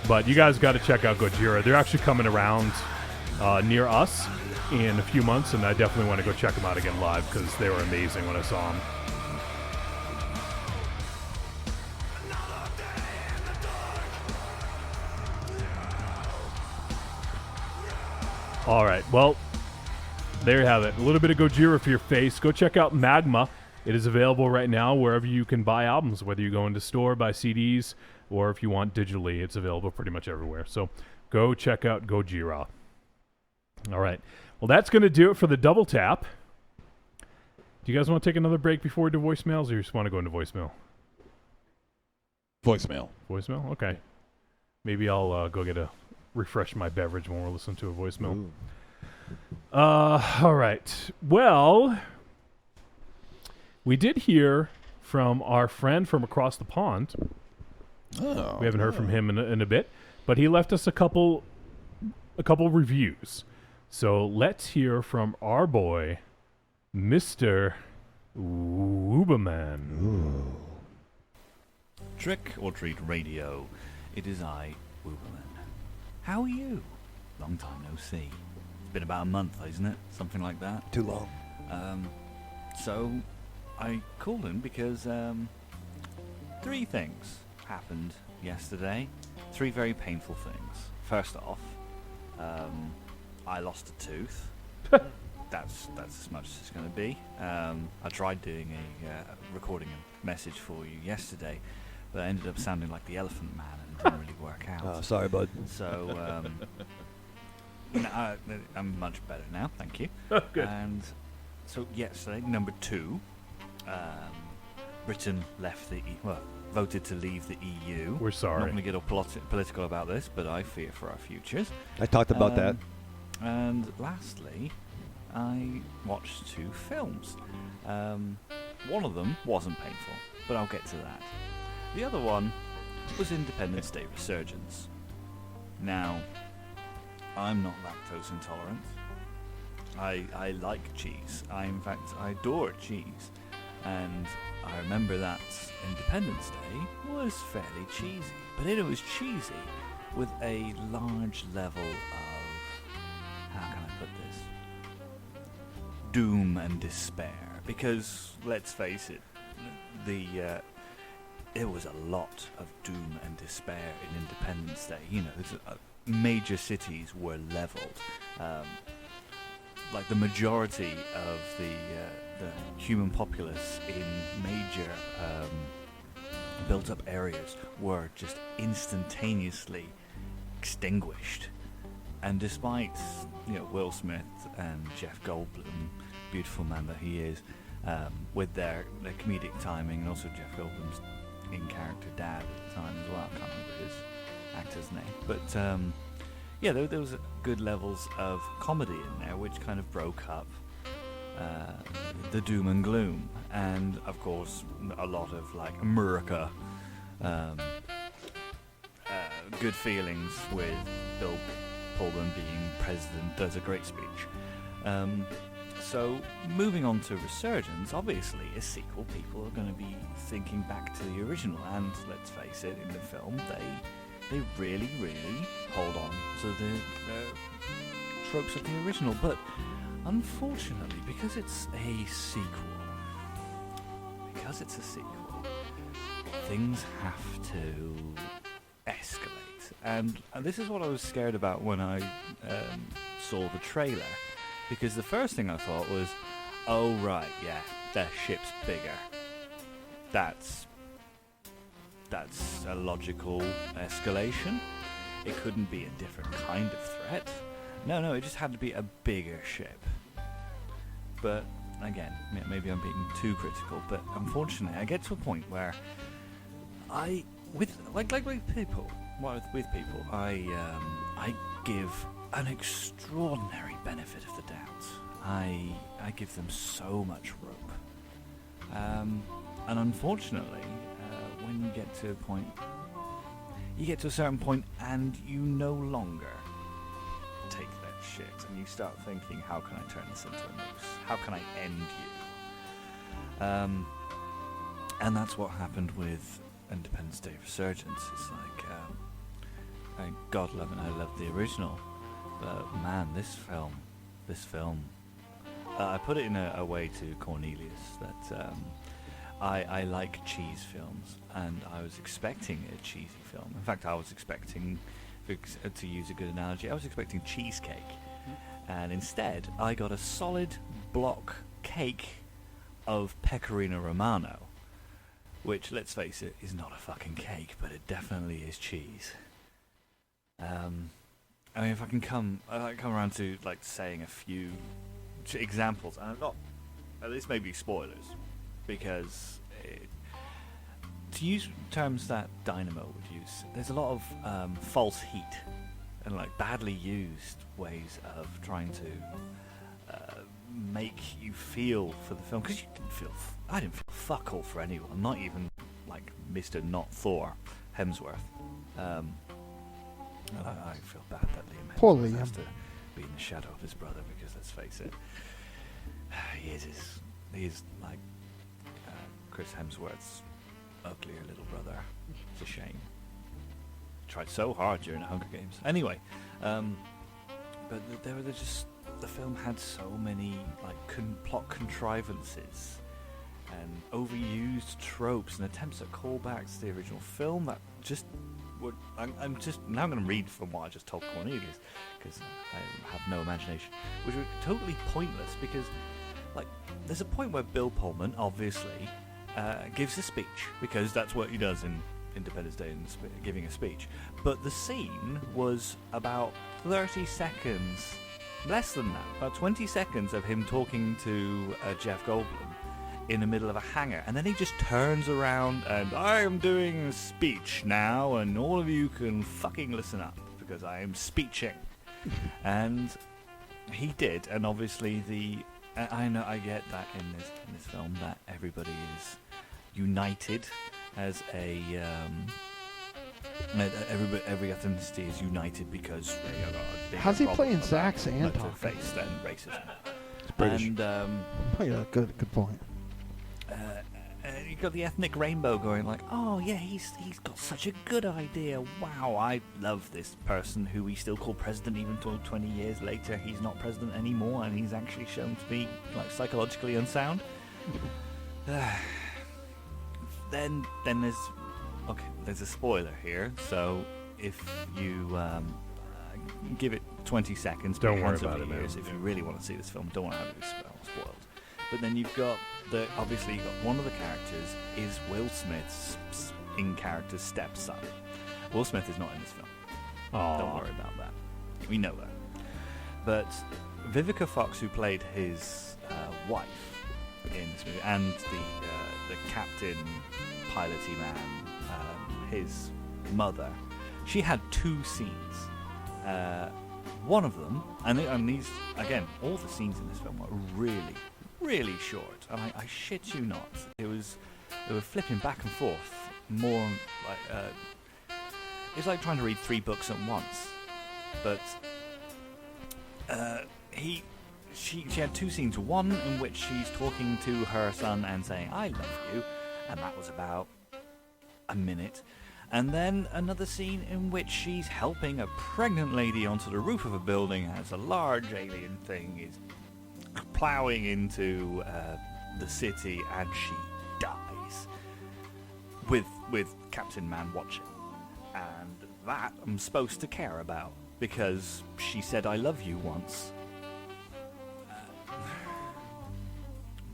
[SPEAKER 3] But you guys got to check out Gojira. They're actually coming around near us in a few months, and I definitely want to go check them out again live because they were amazing when I saw them. All right, well, there you have it. A little bit of Gojira for your face. Go check out Magma. It is available right now wherever you can buy albums, whether you go into store, buy CDs, or if you want digitally, it's available pretty much everywhere. So go check out Gojira. All right. Well, that's going to do it for the double tap. Do you guys want to take another break before we do voicemails, or you just want to go into voicemail?
[SPEAKER 4] Voicemail.
[SPEAKER 3] Voicemail? Okay. Maybe I'll go refresh my beverage when we're listening to a voicemail. All right. Well, we did hear from our friend from across the pond.
[SPEAKER 4] Oh,
[SPEAKER 3] we haven't heard from him in a bit, but he left us a couple reviews. So let's hear from our boy, Mr. Wooberman.
[SPEAKER 17] Trick or Treat Radio. It is I, Wooberman. How are you? Long time no see. It's been about a month, isn't it? Something like that.
[SPEAKER 5] Too long.
[SPEAKER 17] So I called in because 3 things happened yesterday. 3 very painful things. First off, I lost a tooth. That's as much as it's going to be. I tried doing recording a message for you yesterday, but I ended up sounding like the Elephant Man and didn't really work out.
[SPEAKER 5] Oh, sorry, bud.
[SPEAKER 17] So I'm much better now, thank you.
[SPEAKER 3] Good.
[SPEAKER 17] And so yesterday, number 2, Britain left voted to leave the EU.
[SPEAKER 3] We're sorry.
[SPEAKER 17] I'm not going to get all political about this, but I fear for our futures.
[SPEAKER 5] I talked about that.
[SPEAKER 17] And lastly, I watched 2 films. One of them wasn't painful, but I'll get to that. The other one was Independence Day Resurgence. Now, I'm not lactose intolerant. I like cheese. In fact, I adore cheese. And I remember that Independence Day was fairly cheesy. But it was cheesy with a large level of, how can I put this? Doom and despair. Because, let's face it, there was a lot of doom and despair in Independence Day. You know, major cities were leveled. Like the majority of the human populace in major built-up areas were just instantaneously extinguished. And despite Will Smith and Jeff Goldblum, beautiful man that he is, with their comedic timing, and also Jeff Goldblum's in-character dad at the time as well. I can't remember his actor's name, but there was good levels of comedy in there, which kind of broke up the doom and gloom, and of course a lot of like America, good feelings with Bill Pullman being president. Does a great speech. So moving on to Resurgence, obviously a sequel, people are going to be thinking back to the original, and let's face it, in the film they really hold on to the tropes of the original, but unfortunately, because it's a sequel, things have to escalate, and this is what I was scared about when I saw the trailer. Because the first thing I thought was, oh right, yeah, their ship's bigger. That's a logical escalation. It couldn't be a different kind of threat. No, it just had to be a bigger ship. But again, maybe I'm being too critical, but unfortunately I get to a point where with people, I give an extraordinary benefit of the doubt. I give them so much rope. And unfortunately, when you get to a certain point and you no longer take that shit and you start thinking, how can I turn this into a noose? How can I end you? And that's what happened with Independence Day Resurgence. It's like, God love it, I love the original. But man, this film. I put it in a way to Cornelius that I like cheese films, and I was expecting a cheesy film. In fact, I was expecting, to use a good analogy, I was expecting cheesecake. And instead, I got a solid block cake of pecorino romano, which, let's face it, is not a fucking cake, but it definitely is cheese. I mean, if I can come around to like saying a few examples, and I'm not, this may be spoilers, because to use terms that Dynamo would use, there's a lot of false heat and like badly used ways of trying to make you feel for the film, because I didn't feel fuck all for anyone, not even like Mr. Not Thor Hemsworth. I feel bad that Liam
[SPEAKER 10] Poor
[SPEAKER 17] Hemsworth
[SPEAKER 10] Liam.
[SPEAKER 17] has to be in the shadow of his brother, because let's face it, he is like Chris Hemsworth's uglier little brother. It's a shame. Tried so hard during the Hunger Games. Anyway, but the film had so many like plot contrivances and overused tropes and attempts at callbacks to the original film that just would. I'm just now going to read from what I just told Cornelius, because I have no imagination, which were totally pointless, because like there's a point where Bill Pullman obviously gives a speech, because that's what he does in Independence Day, and giving a speech. But the scene was about 30 seconds, less than that, about 20 seconds of him talking to Jeff Goldblum in the middle of a hangar, and then he just turns around and, I am doing a speech now, and all of you can fucking listen up, because I am speeching. And he did, and obviously I get that in this film that everybody is united as a every ethnicity is united because they got a bigger
[SPEAKER 10] How's he
[SPEAKER 17] problem
[SPEAKER 10] playing
[SPEAKER 17] about
[SPEAKER 10] sax and
[SPEAKER 17] mental
[SPEAKER 10] talking?
[SPEAKER 17] face than racism.
[SPEAKER 5] It's British.
[SPEAKER 17] And
[SPEAKER 10] Oh yeah, good point.
[SPEAKER 17] you got the ethnic rainbow going like, oh yeah, he's got such a good idea. Wow, I love this person who we still call president even 20 years later. He's not president anymore, and he's actually shown to be like psychologically unsound. Then there's a spoiler here. So if you give it 20 seconds,
[SPEAKER 3] Don't worry
[SPEAKER 17] hands over
[SPEAKER 3] about
[SPEAKER 17] the
[SPEAKER 3] it,
[SPEAKER 17] ears,
[SPEAKER 3] man.
[SPEAKER 17] if you really want to see this film, don't want to have it spoiled. But then you've got obviously you've got one of the characters is Will Smith's in-character stepson. Will Smith is not in this film.
[SPEAKER 3] Aww.
[SPEAKER 17] Don't worry about that. We know that. But Vivica Fox, who played his wife in this movie, and the captain, piloty man, his mother, she had two scenes. One of them, and these again, all the scenes in this film were really short. And I shit you not, they were flipping back and forth more like it's like trying to read 3 books at once. But she had two scenes, one in which she's talking to her son and saying I love you, and that was about a minute. And then another scene in which she's helping a pregnant lady onto the roof of a building as a large alien thing is plowing into the city, and she dies with Captain Man watching. And that I'm supposed to care about, because she said I love you once.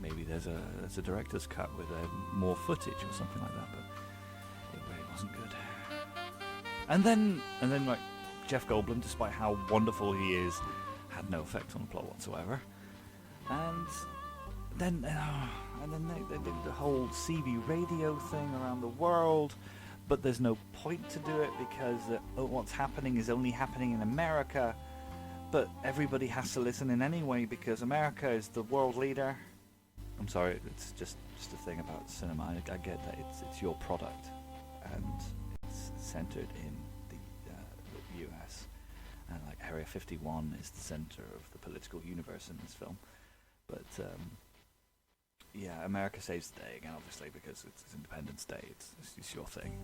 [SPEAKER 17] Maybe there's a director's cut with more footage or something like that, but it really wasn't good. And then like Jeff Goldblum, despite how wonderful he is, had no effect on the plot whatsoever. And then they did the whole CB radio thing around the world, but there's no point to do it because what's happening is only happening in America, but everybody has to listen in anyway because America is the world leader. I'm sorry, it's just a thing about cinema. I get that it's your product, and it's centered in the US, and like Area 51 is the center of the political universe in this film. But yeah, America saves the day again, obviously, because it's Independence Day. It's your thing.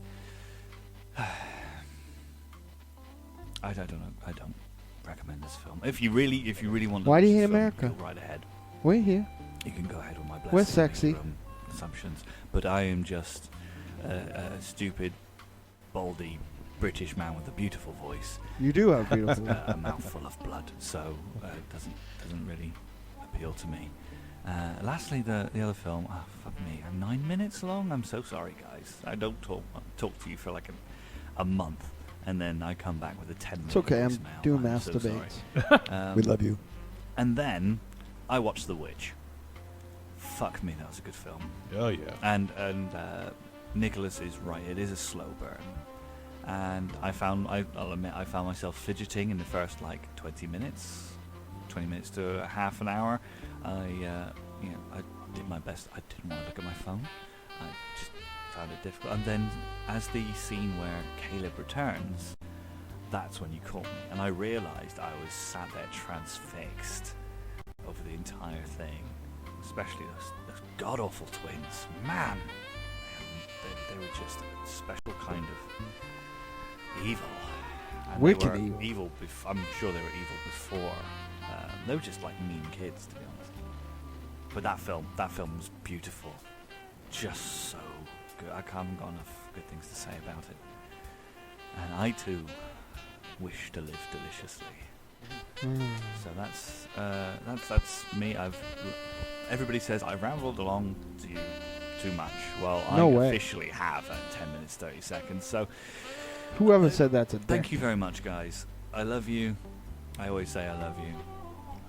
[SPEAKER 17] I don't know. I don't recommend this film. If you really want to
[SPEAKER 10] Why do you
[SPEAKER 17] watch
[SPEAKER 10] hate
[SPEAKER 17] this film,
[SPEAKER 10] America?
[SPEAKER 17] go right ahead.
[SPEAKER 10] We're here.
[SPEAKER 17] You can go ahead with my blessing.
[SPEAKER 10] We're
[SPEAKER 17] make
[SPEAKER 10] sexy.
[SPEAKER 17] your own assumptions, but I am just a stupid, baldy British man with a beautiful voice.
[SPEAKER 10] You do have a beautiful voice.
[SPEAKER 17] A mouthful of blood, so it doesn't really appeal to me. Lastly, the other film. Oh, fuck me! I'm 9 minutes long. I'm so sorry, guys. I don't talk to you for like a month, and then I come back with a 10-minute.
[SPEAKER 10] It's okay. I'm
[SPEAKER 17] voicemail.
[SPEAKER 10] doing
[SPEAKER 17] I'm so
[SPEAKER 10] masturbates.
[SPEAKER 5] We love you.
[SPEAKER 17] And then I watched The Witch. Fuck me, that was a good film.
[SPEAKER 4] Oh yeah.
[SPEAKER 17] And Nicholas is right. It is a slow burn, and I'll admit I found myself fidgeting in the first like 20 minutes to half an hour. I did my best. I didn't want to look at my phone. I just found it difficult. And then, as the scene where Caleb returns, that's when you caught me, and I realised I was sat there transfixed over the entire thing. Especially those god-awful twins. Man, they were just a special kind of evil. And
[SPEAKER 10] Wicked
[SPEAKER 17] they were
[SPEAKER 10] evil.
[SPEAKER 17] I'm sure they were evil before. They were just like mean kids, to be honest. But that film was beautiful. Just so good. I haven't got enough good things to say about it. And I too wish to live deliciously. So that's me. Everybody says I rambled along to you too much. Well,
[SPEAKER 10] No
[SPEAKER 17] I
[SPEAKER 10] way.
[SPEAKER 17] officially have at 10 minutes 30 seconds. So
[SPEAKER 10] Whoever said that's a dick.
[SPEAKER 17] thank you very much, guys. I love you. I always say I love you,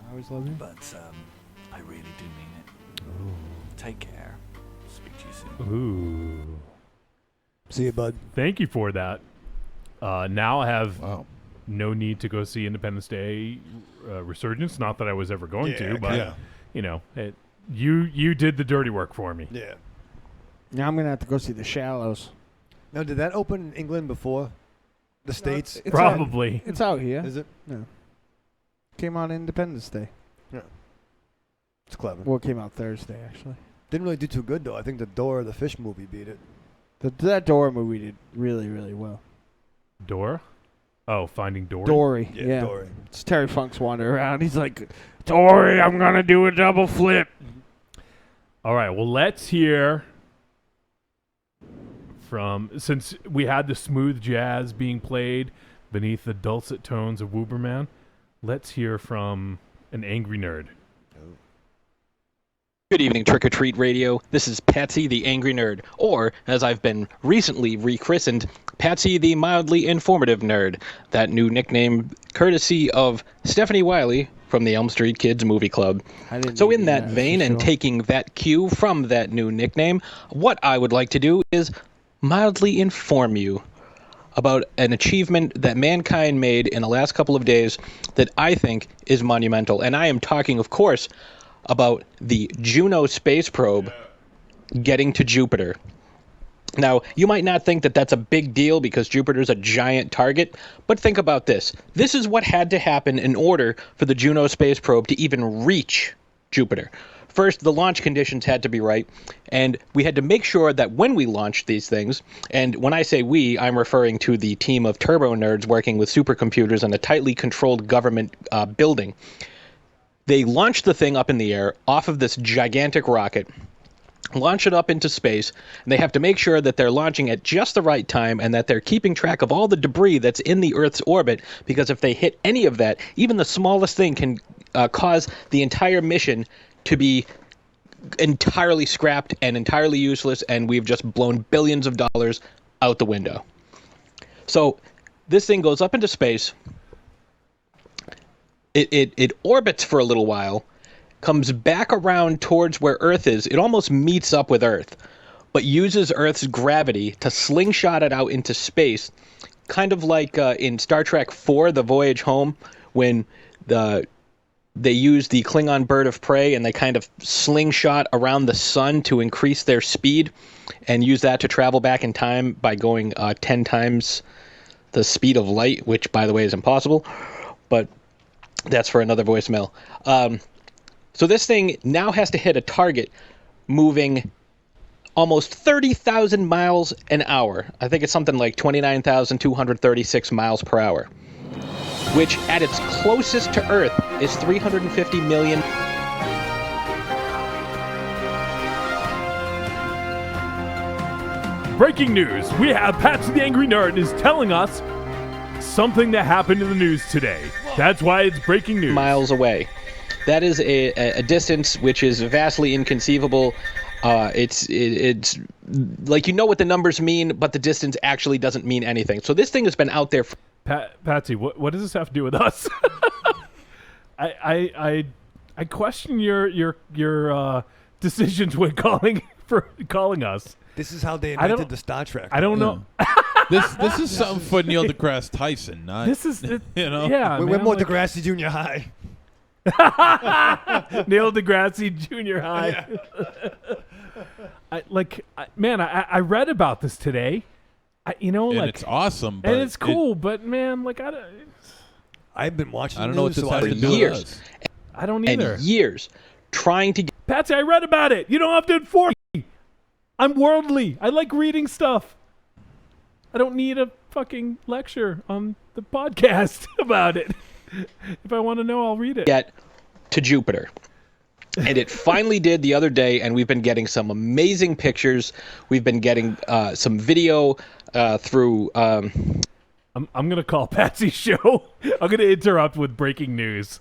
[SPEAKER 10] I always love you.
[SPEAKER 17] but I really do mean it. Take care. Speak to you soon.
[SPEAKER 3] Ooh.
[SPEAKER 5] See you, bud.
[SPEAKER 3] Thank you for that. Now I have
[SPEAKER 4] Wow.
[SPEAKER 3] no need to go see Independence Day Resurgence. Not that I was ever going to, but
[SPEAKER 4] yeah.
[SPEAKER 3] you know, you did the dirty work for me.
[SPEAKER 5] Yeah.
[SPEAKER 10] Now I'm gonna have to go see The Shallows.
[SPEAKER 5] Now, did that open in England before the States?
[SPEAKER 10] It's
[SPEAKER 3] Probably.
[SPEAKER 10] It's out here.
[SPEAKER 5] Is it?
[SPEAKER 10] No. Came out Independence Day.
[SPEAKER 5] Yeah. It's clever.
[SPEAKER 10] Well, it came out Thursday actually.
[SPEAKER 5] Didn't really do too good, though. I think the Dora the Fish movie beat it.
[SPEAKER 10] That Dora movie did really, really well.
[SPEAKER 3] Dora? Oh, Finding Dory.
[SPEAKER 10] Dory.
[SPEAKER 5] Yeah,
[SPEAKER 10] Yeah.
[SPEAKER 5] Dory.
[SPEAKER 10] It's Terry Funk's wandering around. He's like, Dory, I'm gonna do a double flip.
[SPEAKER 3] All right. Well, let's hear from, since we had the smooth jazz being played beneath the dulcet tones of Wooberman, let's hear from an angry nerd.
[SPEAKER 14] Good evening, Trick or Treat Radio. This is Patsy the Angry Nerd, or, as I've been recently rechristened, Patsy the Mildly Informative Nerd. That new nickname courtesy of Stephanie Wiley from the Elm Street Kids Movie Club. So in that vein, and taking that cue from that new nickname, what I would like to do is mildly inform you about an achievement that mankind made in the last couple of days that I think is monumental. And I am talking, of course, about the Juno space probe getting to Jupiter. Now, you might not think that that's a big deal because Jupiter's a giant target, but think about this. This is what had to happen in order for the Juno space probe to even reach Jupiter. First, the launch conditions had to be right, and we had to make sure that when we launched these things, and when I say we, I'm referring to the team of turbo nerds working with supercomputers in a tightly controlled government building. They launched the thing up in the air off of this gigantic rocket, launch it up into space, and they have to make sure that they're launching at just the right time and that they're keeping track of all the debris that's in the Earth's orbit, because if they hit any of that, even the smallest thing can cause the entire mission to be entirely scrapped and entirely useless, and we've just blown billions of dollars out the window. So this thing goes up into space. It orbits for a little while, comes back around towards where Earth is. It almost meets up with Earth, but uses Earth's gravity to slingshot it out into space, kind of like in Star Trek IV, The Voyage Home, when they use the Klingon bird of prey and they kind of slingshot around the sun to increase their speed and use that to travel back in time by going 10 times the speed of light, which, by the way, is impossible. But that's for another voicemail. So this thing now has to hit a target moving almost 30,000 miles an hour. I think it's something like 29,236 miles per hour.
[SPEAKER 18] which at its closest to Earth is 350 million.
[SPEAKER 3] Breaking news. We have Patsy the Angry Nerd is telling us something that happened in the news today. That's why it's breaking news.
[SPEAKER 18] Miles away. That is a distance which is vastly inconceivable. It's like, you know what the numbers mean, but the distance actually doesn't mean anything. So this thing has been out there.
[SPEAKER 3] Patsy, what does this have to do with us? I question your decisions when calling us.
[SPEAKER 5] This is how they invented the Star Trek.
[SPEAKER 3] I don't know.
[SPEAKER 4] This is something for Neil deGrasse Tyson, not
[SPEAKER 3] This is
[SPEAKER 4] Yeah,
[SPEAKER 5] we're more Degrassi Junior High.
[SPEAKER 3] Neil deGrasse Junior High. Yeah. I read about this today.
[SPEAKER 4] And it's awesome, but
[SPEAKER 3] and it's cool, but man,
[SPEAKER 5] I've been watching.
[SPEAKER 4] I don't know what this has to do with us.
[SPEAKER 3] I don't either.
[SPEAKER 18] And years trying to.
[SPEAKER 3] Patsy, I read about it. You don't have to inform me. I'm worldly. I like reading stuff. I don't need a fucking lecture on the podcast about it. If I want to know, I'll read it.
[SPEAKER 18] Get to Jupiter. And it finally did the other day, and we've been getting some amazing pictures. We've been getting some video through...
[SPEAKER 3] I'm going to call Patsy's show. I'm going to interrupt with breaking news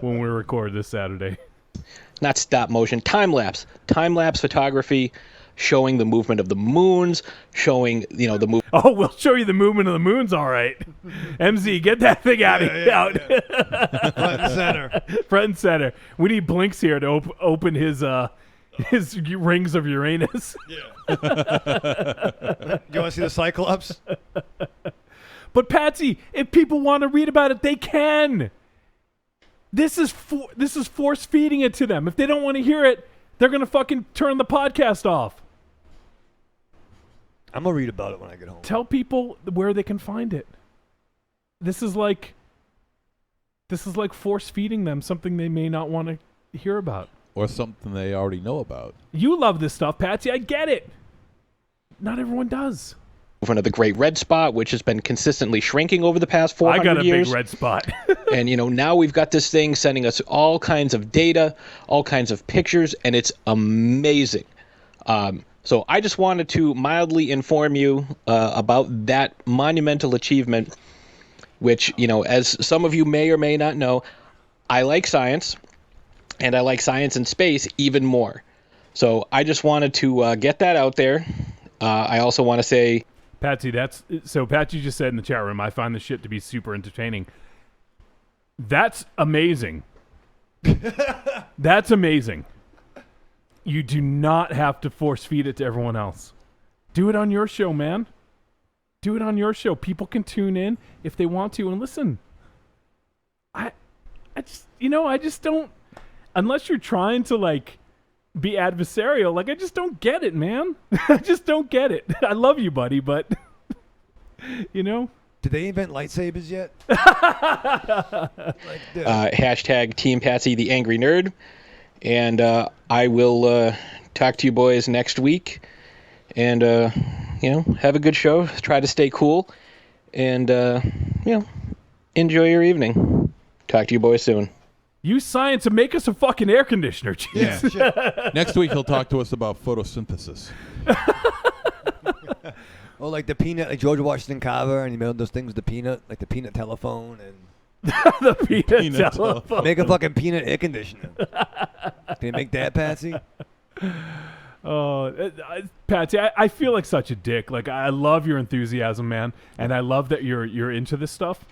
[SPEAKER 3] when we record this Saturday.
[SPEAKER 18] Not stop motion, time-lapse. Time-lapse photography showing the movement of the moons, showing, the move.
[SPEAKER 3] Oh, we'll show you the movement of the moons, all right. MZ, get that thing out.
[SPEAKER 5] Front and center.
[SPEAKER 3] Front and center. We need Blinks here to open his rings of Uranus.
[SPEAKER 5] Yeah. Do you want to see the Cyclops?
[SPEAKER 3] But Patsy, if people want to read about it, they can. This is force feeding it to them. If they don't want to hear it, they're gonna fucking turn the podcast off.
[SPEAKER 5] I'm gonna read about it when I get home.
[SPEAKER 3] Tell people where they can find it. This is like force feeding them something they may not want to hear about.
[SPEAKER 4] Or something they already know about.
[SPEAKER 3] You love this stuff, Patsy. I get it. Not everyone does.
[SPEAKER 18] Movement of the Great Red Spot, which has been consistently shrinking over the past 400 years.
[SPEAKER 3] I got a big red spot.
[SPEAKER 18] And, now we've got this thing sending us all kinds of data, all kinds of pictures, and it's amazing. So I just wanted to mildly inform you about that monumental achievement, which, as some of you may or may not know, I like science, and I like science in space even more. So I just wanted to get that out there. I also want to say...
[SPEAKER 3] Patsy, Patsy just said in the chat room, I find this shit to be super entertaining. That's amazing. That's amazing. You do not have to force feed it to everyone else. Do it on your show, man. Do it on your show. People can tune in if they want to and listen. I just don't, unless you're trying to be adversarial, I just don't get it, man. I just don't get it. I love you, buddy, but
[SPEAKER 5] Did they invent lightsabers yet?
[SPEAKER 18] Hashtag Team Patsy the Angry Nerd. And I will talk to you boys next week. And, have a good show. Try to stay cool. And, enjoy your evening. Talk to you boys soon.
[SPEAKER 3] Use science and make us a fucking air conditioner. Jeez.
[SPEAKER 4] Yeah. Next week he'll talk to us about photosynthesis.
[SPEAKER 5] Oh, like the peanut, like George Washington Carver, and he made those things with the peanut, like the peanut telephone and
[SPEAKER 3] the peanut telephone.
[SPEAKER 5] Make a fucking peanut air conditioner. Can you make that, Patsy?
[SPEAKER 3] Oh, Patsy, I feel like such a dick. I love your enthusiasm, man, and I love that you're into this stuff.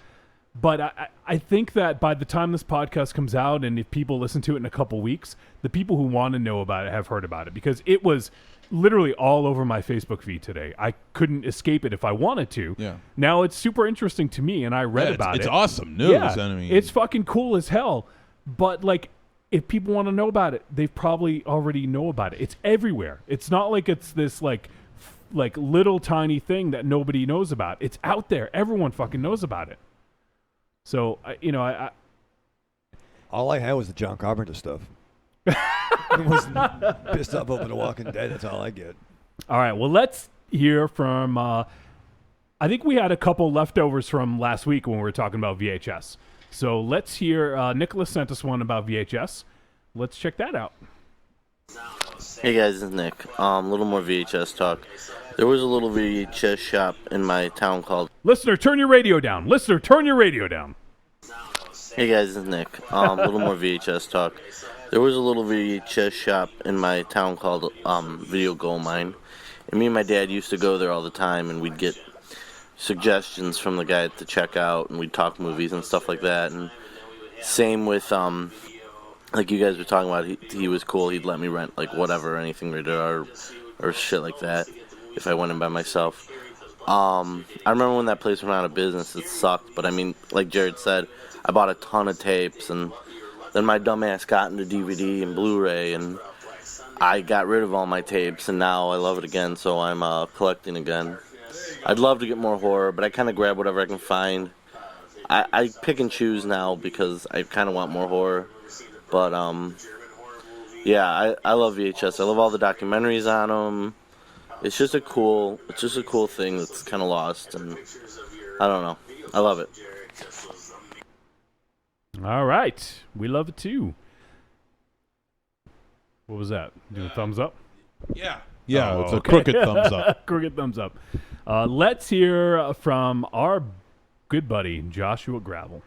[SPEAKER 3] But I think that by the time this podcast comes out, and if people listen to it in a couple weeks, the people who want to know about it have heard about it, because it was literally all over my Facebook feed today. I couldn't escape it if I wanted to.
[SPEAKER 4] Yeah.
[SPEAKER 3] Now it's super interesting to me, and I read about it.
[SPEAKER 4] It's awesome news.
[SPEAKER 3] Yeah,
[SPEAKER 4] I mean,
[SPEAKER 3] it's fucking cool as hell. But if people want to know about it, they probably already know about it. It's everywhere. It's not like it's this like little tiny thing that nobody knows about. It's out there. Everyone fucking knows about it. So, I
[SPEAKER 5] all I had was the John Carpenter stuff. I wasn't pissed off over The Walking Dead. That's all I get.
[SPEAKER 3] All right. Well, let's hear from I think we had a couple leftovers from last week when we were talking about VHS. So let's hear. Nicholas sent us one about VHS. Let's check that out.
[SPEAKER 19] Hey guys, it's Nick. Little more VHS talk. There was a little VHS shop in my town called...
[SPEAKER 3] Listener, turn your radio down. Listener, turn your radio down.
[SPEAKER 19] Hey guys, it's Nick. Little more VHS talk. There was a little VHS shop in my town called Video Gold Mine. And me and my dad used to go there all the time, and we'd get suggestions from the guy to check out, and we'd talk movies and stuff like that. And same with, like you guys were talking about, he was cool. He'd let me rent, like, whatever, anything rated R or shit like that if I went in by myself. I remember when that place went out of business, it sucked. But, I mean, like Jared said, I bought a ton of tapes, and then my dumbass got into DVD and Blu-ray, and I got rid of all my tapes, and now I love it again, so I'm collecting again. I'd love to get more horror, but I kind of grab whatever I can find. I pick and choose now because I kind of want more horror. But, yeah, I love VHS. I love all the documentaries on them. It's just a cool thing that's kind of lost, and I don't know. I love it.
[SPEAKER 3] All right. We love it too. What was that? Do a thumbs up?
[SPEAKER 4] Yeah. Yeah, it's a crooked thumbs up.
[SPEAKER 3] Crooked thumbs up. Let's hear from our good buddy, Joshua Gravel.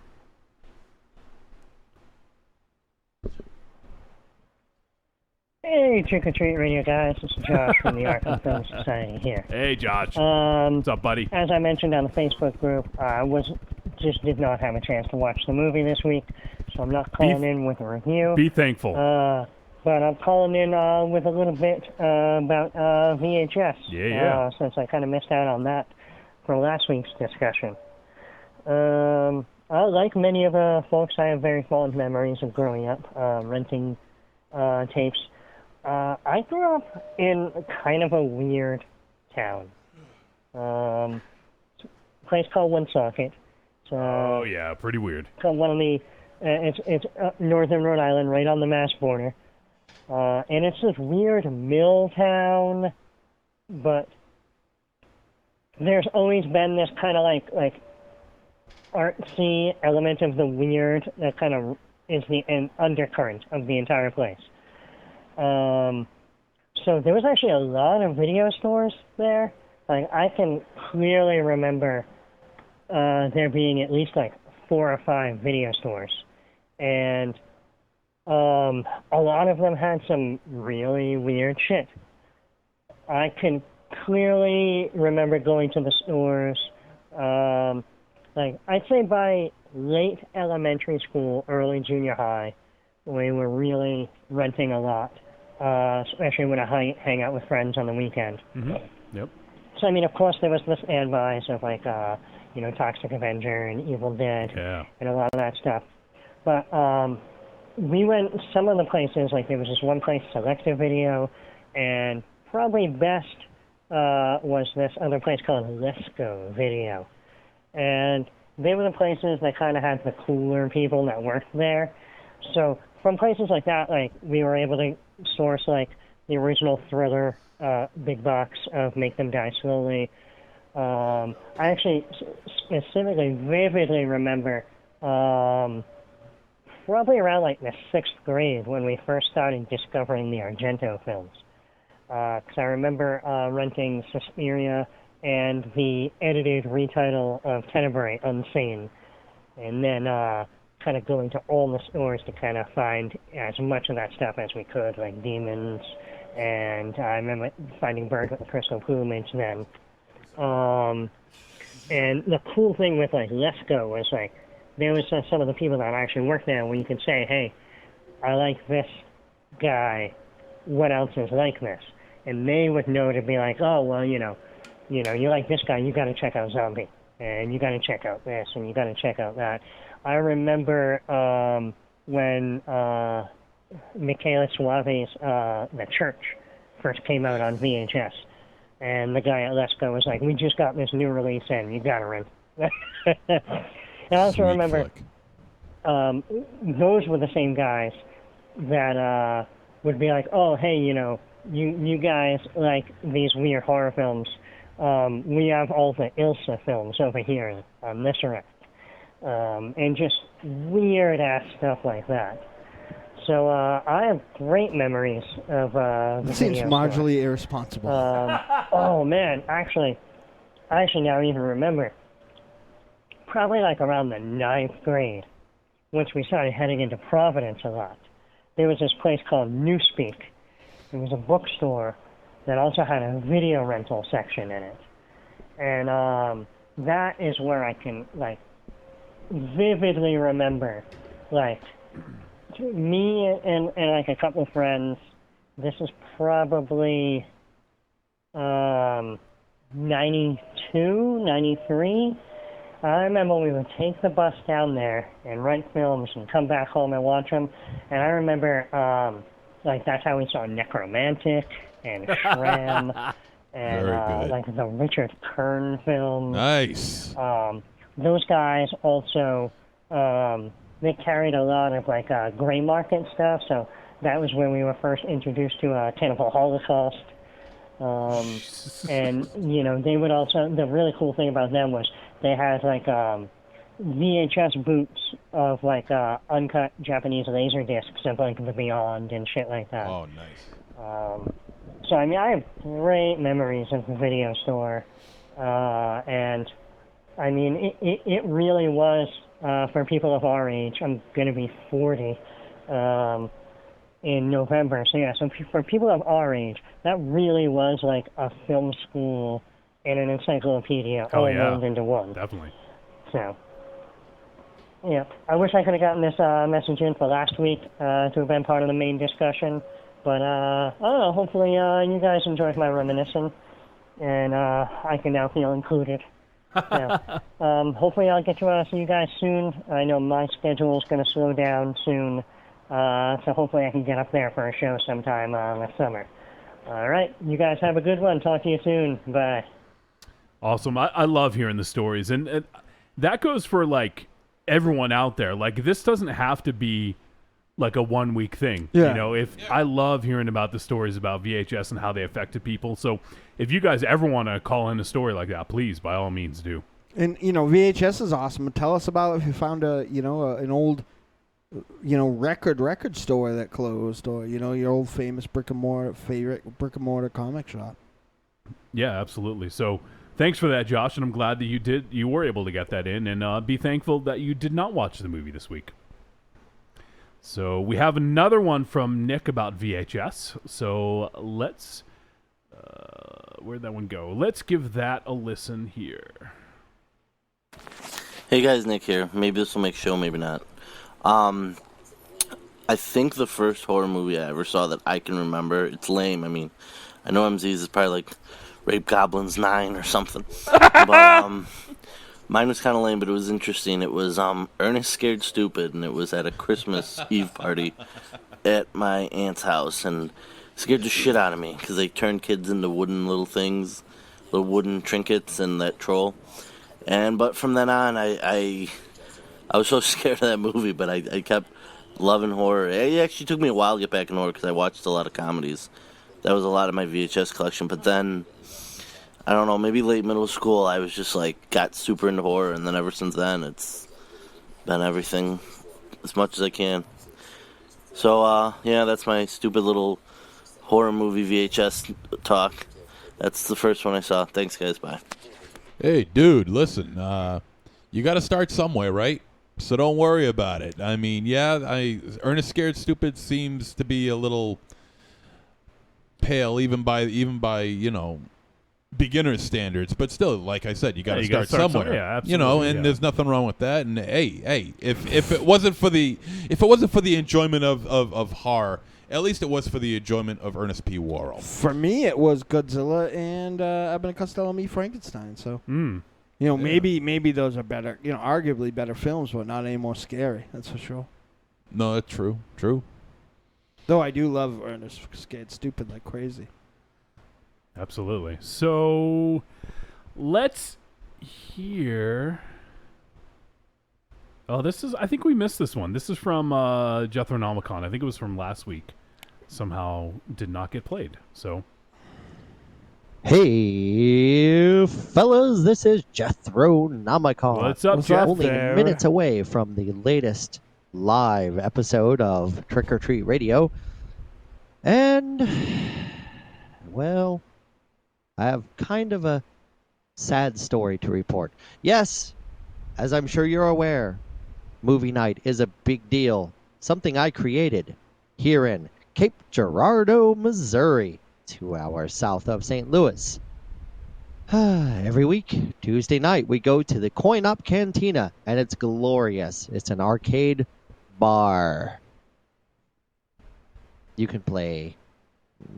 [SPEAKER 20] Hey, Trick or Treat Radio guys. This is Josh from the Arkham Film Society here.
[SPEAKER 3] Hey, Josh. What's up, buddy?
[SPEAKER 20] As I mentioned on the Facebook group, I just did not have a chance to watch the movie this week, so I'm not calling in with a review.
[SPEAKER 3] Be thankful.
[SPEAKER 20] But I'm calling in with a little bit about VHS.
[SPEAKER 3] Yeah.
[SPEAKER 20] Since I kind of missed out on that for last week's discussion. Like many of the folks, I have very fond memories of growing up, renting tapes. I grew up in kind of a weird town. A place called Woonsocket.
[SPEAKER 3] Oh yeah, pretty weird.
[SPEAKER 20] One of the, it's northern Rhode Island, right on the Mass border, and it's this weird mill town, but there's always been this kind of like artsy element of the weird that kind of is the undercurrent of the entire place. So there was actually a lot of video stores there. Like, I can clearly remember there being at least like 4 or 5 video stores. And a lot of them had some really weird shit. I can clearly remember going to the stores, like, I'd say by late elementary school, early junior high, we were really renting a lot, especially when I hang out with friends on the weekend.
[SPEAKER 3] Mm-hmm. Yep.
[SPEAKER 20] So, I mean, of course, there was the standbys of, like, Toxic Avenger and Evil Dead and a lot of that stuff. But we went some of the places, like there was this one place, Selective Video, and probably best was this other place called Lesco Video. And they were the places that kind of had the cooler people that worked there. So from places like that, like, we were able to source, like, the original Thriller big box of Make Them Die Slowly. I actually specifically, vividly remember probably around, like, the 6th grade when we first started discovering the Argento films. Because I remember renting Suspiria and the edited retitle of Tenebrae, Unseen, and then kind of going to all the stores to kind of find as much of that stuff as we could, like Demons, and I remember finding Bird with the Crystal Plumage then. And the cool thing with, like, Lesco was, like, there was some of the people that actually worked there where you could say, hey, I like this guy, what else is like this? And they would know to be like, oh, well, you like this guy, you got to check out Zombie, and you got to check out this, and you got to check out that. I remember when Michele Soavi's The Church first came out on VHS, and the guy at Lesco was like, we just got this new release in, you got to rent. And I also remember those were the same guys that would be like, oh, hey, you guys like these weird horror films. we have all the Ilsa films over here on this rack. And just weird-ass stuff like that. So I have great memories of the
[SPEAKER 10] It seems
[SPEAKER 20] video
[SPEAKER 10] marginally
[SPEAKER 20] store.
[SPEAKER 10] irresponsible.
[SPEAKER 20] Oh, man, I actually now even remember, probably like around the 9th grade, once we started heading into Providence a lot, there was this place called Newspeak. It was a bookstore that also had a video rental section in it. And that is where I can, like, vividly remember, like, me and like a couple of friends, this is probably 92, 93. I remember we would take the bus down there and rent films and come back home and watch them. And I remember, like, that's how we saw Necromantic and Shram and
[SPEAKER 4] Very good.
[SPEAKER 20] like the Richard Kern films.
[SPEAKER 4] Nice.
[SPEAKER 20] Those guys also, they carried a lot of like gray market stuff. So that was when we were first introduced to Cannibal Holocaust. And, you know, they would also, the really cool thing about them was they had like VHS boots of like uncut Japanese laser discs of like The Beyond and shit like that.
[SPEAKER 4] Oh, nice.
[SPEAKER 20] So, I mean, I have great memories of the video store. And, I mean, it really was, for people of our age, I'm going to be 40 in November. So, yeah, so for people of our age, that really was like a film school and an encyclopedia all rolled into one.
[SPEAKER 3] Definitely.
[SPEAKER 20] So, yeah, I wish I could have gotten this message in for last week to have been part of the main discussion. But, I don't know, hopefully you guys enjoyed my reminiscing, and I can now feel included. Yeah. Hopefully I'll get to see you guys soon. I know my schedule's going to slow down soon, so hopefully I can get up there for a show sometime this summer. All right, you guys have a good one. Talk to you soon. Bye.
[SPEAKER 3] Awesome. I love hearing the stories, and that goes for like everyone out there. Like, this doesn't have to be like a 1 week thing.
[SPEAKER 10] Yeah.
[SPEAKER 3] You know, I love hearing about the stories about VHS and how they affected people. So if you guys ever want to call in a story like that, please, by all means, do.
[SPEAKER 10] And, you know, VHS is awesome. Tell us about if you found an old, record store that closed, or, your old famous favorite brick and mortar comic shop.
[SPEAKER 3] Yeah, absolutely. So thanks for that, Josh, and I'm glad that you were able to get that in, and be thankful that you did not watch the movie this week. So we have another one from Nick about VHS. So let's, where'd that one go? Let's give that a listen here.
[SPEAKER 19] Hey guys, Nick here. Maybe this will make show, maybe not. I think the first horror movie I ever saw that I can remember, it's lame. I mean, I know MZ's is probably like Rape Goblins 9 or something. But mine was kind of lame, but it was interesting. It was Ernest Scared Stupid, and it was at a Christmas Eve party at my aunt's house, and scared the shit out of me because they turned kids into wooden little things, little wooden trinkets, and that troll. But from then on, I was so scared of that movie, but I kept loving horror. It actually took me a while to get back in horror because I watched a lot of comedies. That was a lot of my VHS collection, but then, I don't know, maybe late middle school, I was just like, got super into horror, and then ever since then, it's been everything as much as I can. So, yeah, that's my stupid little horror movie VHS talk. That's the first one I saw. Thanks, guys. Bye.
[SPEAKER 4] Hey, dude, listen, you got to start somewhere, right? So don't worry about it. I mean, Ernest Scared Stupid seems to be a little pale, even by beginner's standards, but still, like I said, you got to start somewhere.
[SPEAKER 3] Yeah, absolutely.
[SPEAKER 4] There's nothing wrong with that. And hey, if it wasn't for the enjoyment of horror, at least it was for the enjoyment of Ernest P. Worrell.
[SPEAKER 10] For me, it was Godzilla and Abbott and Costello Meet Frankenstein. So, maybe those are better, arguably better films, but not any more scary. That's for sure.
[SPEAKER 4] No, that's true. True.
[SPEAKER 10] Though I do love Ernest Scared Stupid like crazy.
[SPEAKER 3] Absolutely. So let's hear. Oh, I think we missed this one. This is from Jethronomicon. I think it was from last week. Somehow did not get played. So
[SPEAKER 21] Hey, fellas, this is Jethro Namicon.
[SPEAKER 3] What's up, Jeff?
[SPEAKER 21] Only minutes away from the latest live episode of Trick or Treat Radio. And, well, I have kind of a sad story to report. Yes, as I'm sure you're aware, movie night is a big deal. Something I created here in Cape Girardeau, Missouri, 2 hours south of St. Louis. Every week, Tuesday night, we go to the Coin Op Cantina, and it's glorious. It's an arcade bar. You can play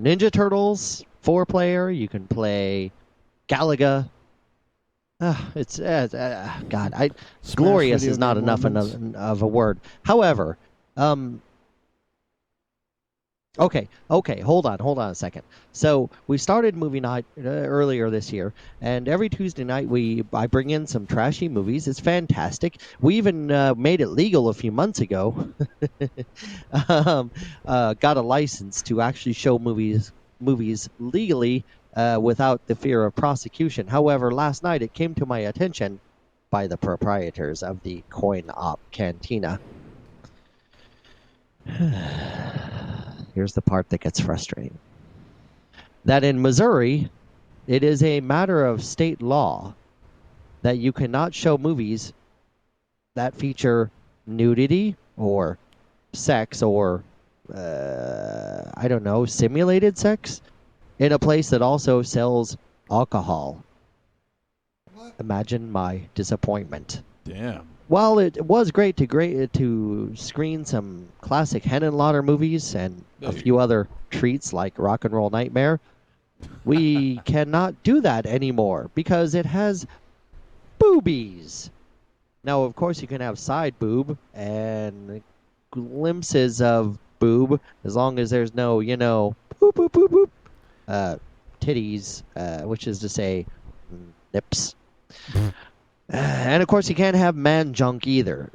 [SPEAKER 21] Ninja Turtles 4-player. You can play Galaga. God, glorious is not enough of a word. However, Okay, hold on a second. So we started movie night earlier this year, and every Tuesday night I bring in some trashy movies. It's fantastic. We even made it legal a few months ago. Got a license to actually show movies legally without the fear of prosecution. However, last night it came to my attention by the proprietors of the Coin Op Cantina. Here's the part that gets frustrating. That in Missouri, it is a matter of state law that you cannot show movies that feature nudity or sex or, simulated sex in a place that also sells alcohol. Imagine my disappointment.
[SPEAKER 4] Damn.
[SPEAKER 21] While it was great to screen some classic Henenlotter movies and a few other treats like Rock and Roll Nightmare, we cannot do that anymore because it has boobies. Now, of course, you can have side boob and glimpses of boob as long as there's no, boop, boop, boop, boop, titties, which is to say, nips. And of course, you can't have man junk either.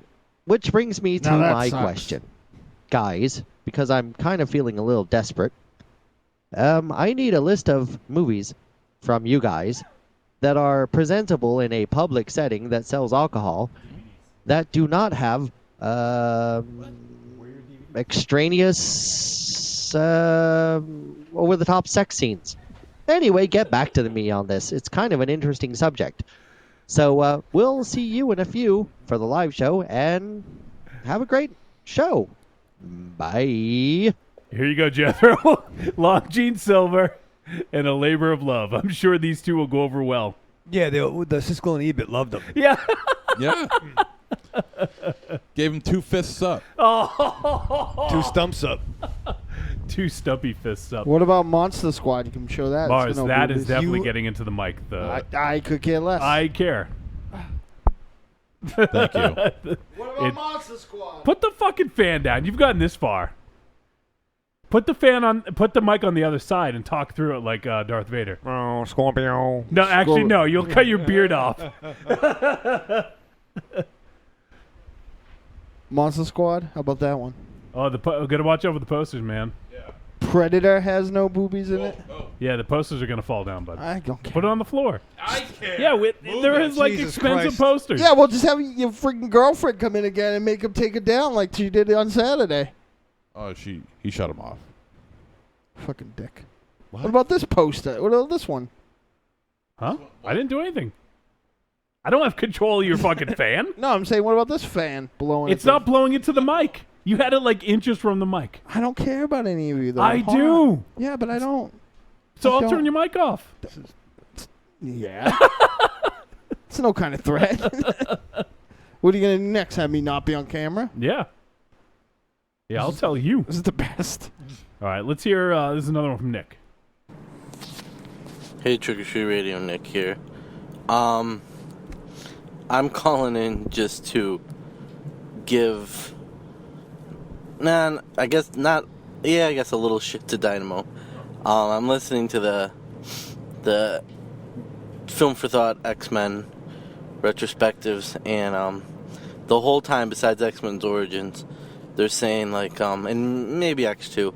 [SPEAKER 21] Which brings me to my question. Guys, because I'm kind of feeling a little desperate, I need a list of movies from you guys that are presentable in a public setting that sells alcohol that do not have extraneous, over-the-top sex scenes. Anyway, get back to me on this. It's kind of an interesting subject. So we'll see you in a few for the live show, and have a great show. Bye.
[SPEAKER 3] Here you go, Jethro. Long Gene Silver and A Labor of Love. I'm sure these two will go over well.
[SPEAKER 5] Yeah, the Siskel and Ebert loved them.
[SPEAKER 3] Yeah.
[SPEAKER 4] Yeah. Gave him 2 fists up.
[SPEAKER 3] Oh.
[SPEAKER 5] 2 stumps up.
[SPEAKER 3] 2 stumpy fists up.
[SPEAKER 10] What about Monster Squad? You can show that.
[SPEAKER 3] Mars, that is definitely getting into the mic.
[SPEAKER 10] I could care less.
[SPEAKER 3] I care.
[SPEAKER 4] Thank you.
[SPEAKER 10] What about Monster Squad?
[SPEAKER 3] Put the fucking fan down. You've gotten this far. Put the mic on the other side and talk through it like Darth Vader.
[SPEAKER 5] Oh, Scorpio.
[SPEAKER 3] No, actually, no. You'll cut your beard off.
[SPEAKER 10] Monster Squad? How about that one?
[SPEAKER 3] Oh, gotta watch out for the posters, man.
[SPEAKER 10] Predator has no boobies in it?
[SPEAKER 3] Yeah, the posters are gonna fall down, bud.
[SPEAKER 10] I don't care.
[SPEAKER 3] Put it on the floor.
[SPEAKER 10] I care.
[SPEAKER 3] Yeah, there is like
[SPEAKER 10] Jesus
[SPEAKER 3] expensive
[SPEAKER 10] Christ.
[SPEAKER 3] posters.
[SPEAKER 10] Yeah, well, just have your freaking girlfriend come in again and make him take it down like she did on Saturday.
[SPEAKER 4] Oh, he shut him off.
[SPEAKER 10] Fucking dick. What about this poster? What about this one?
[SPEAKER 3] Huh? I didn't do anything. I don't have control of your fucking fan.
[SPEAKER 10] No, I'm saying, what about this fan blowing?
[SPEAKER 3] It's not blowing into the mic. You had it like inches from the mic.
[SPEAKER 10] I don't care about any of you, though.
[SPEAKER 3] I do.
[SPEAKER 10] Yeah, but I don't.
[SPEAKER 3] So I'll turn your mic off.
[SPEAKER 10] Yeah. It's no kind of threat. What are you going to do next? Have me not be on camera?
[SPEAKER 3] Yeah. Yeah, I'll tell you.
[SPEAKER 10] This is the best.
[SPEAKER 3] All right, let's hear. This is another one from Nick.
[SPEAKER 19] Hey, Trick or Treat Radio, Nick here. I'm calling in just to give... I guess a little shit to Dynamo. I'm listening to the Film for Thought X-Men retrospectives, and the whole time, besides X-Men's Origins, they're saying, like, and maybe X2,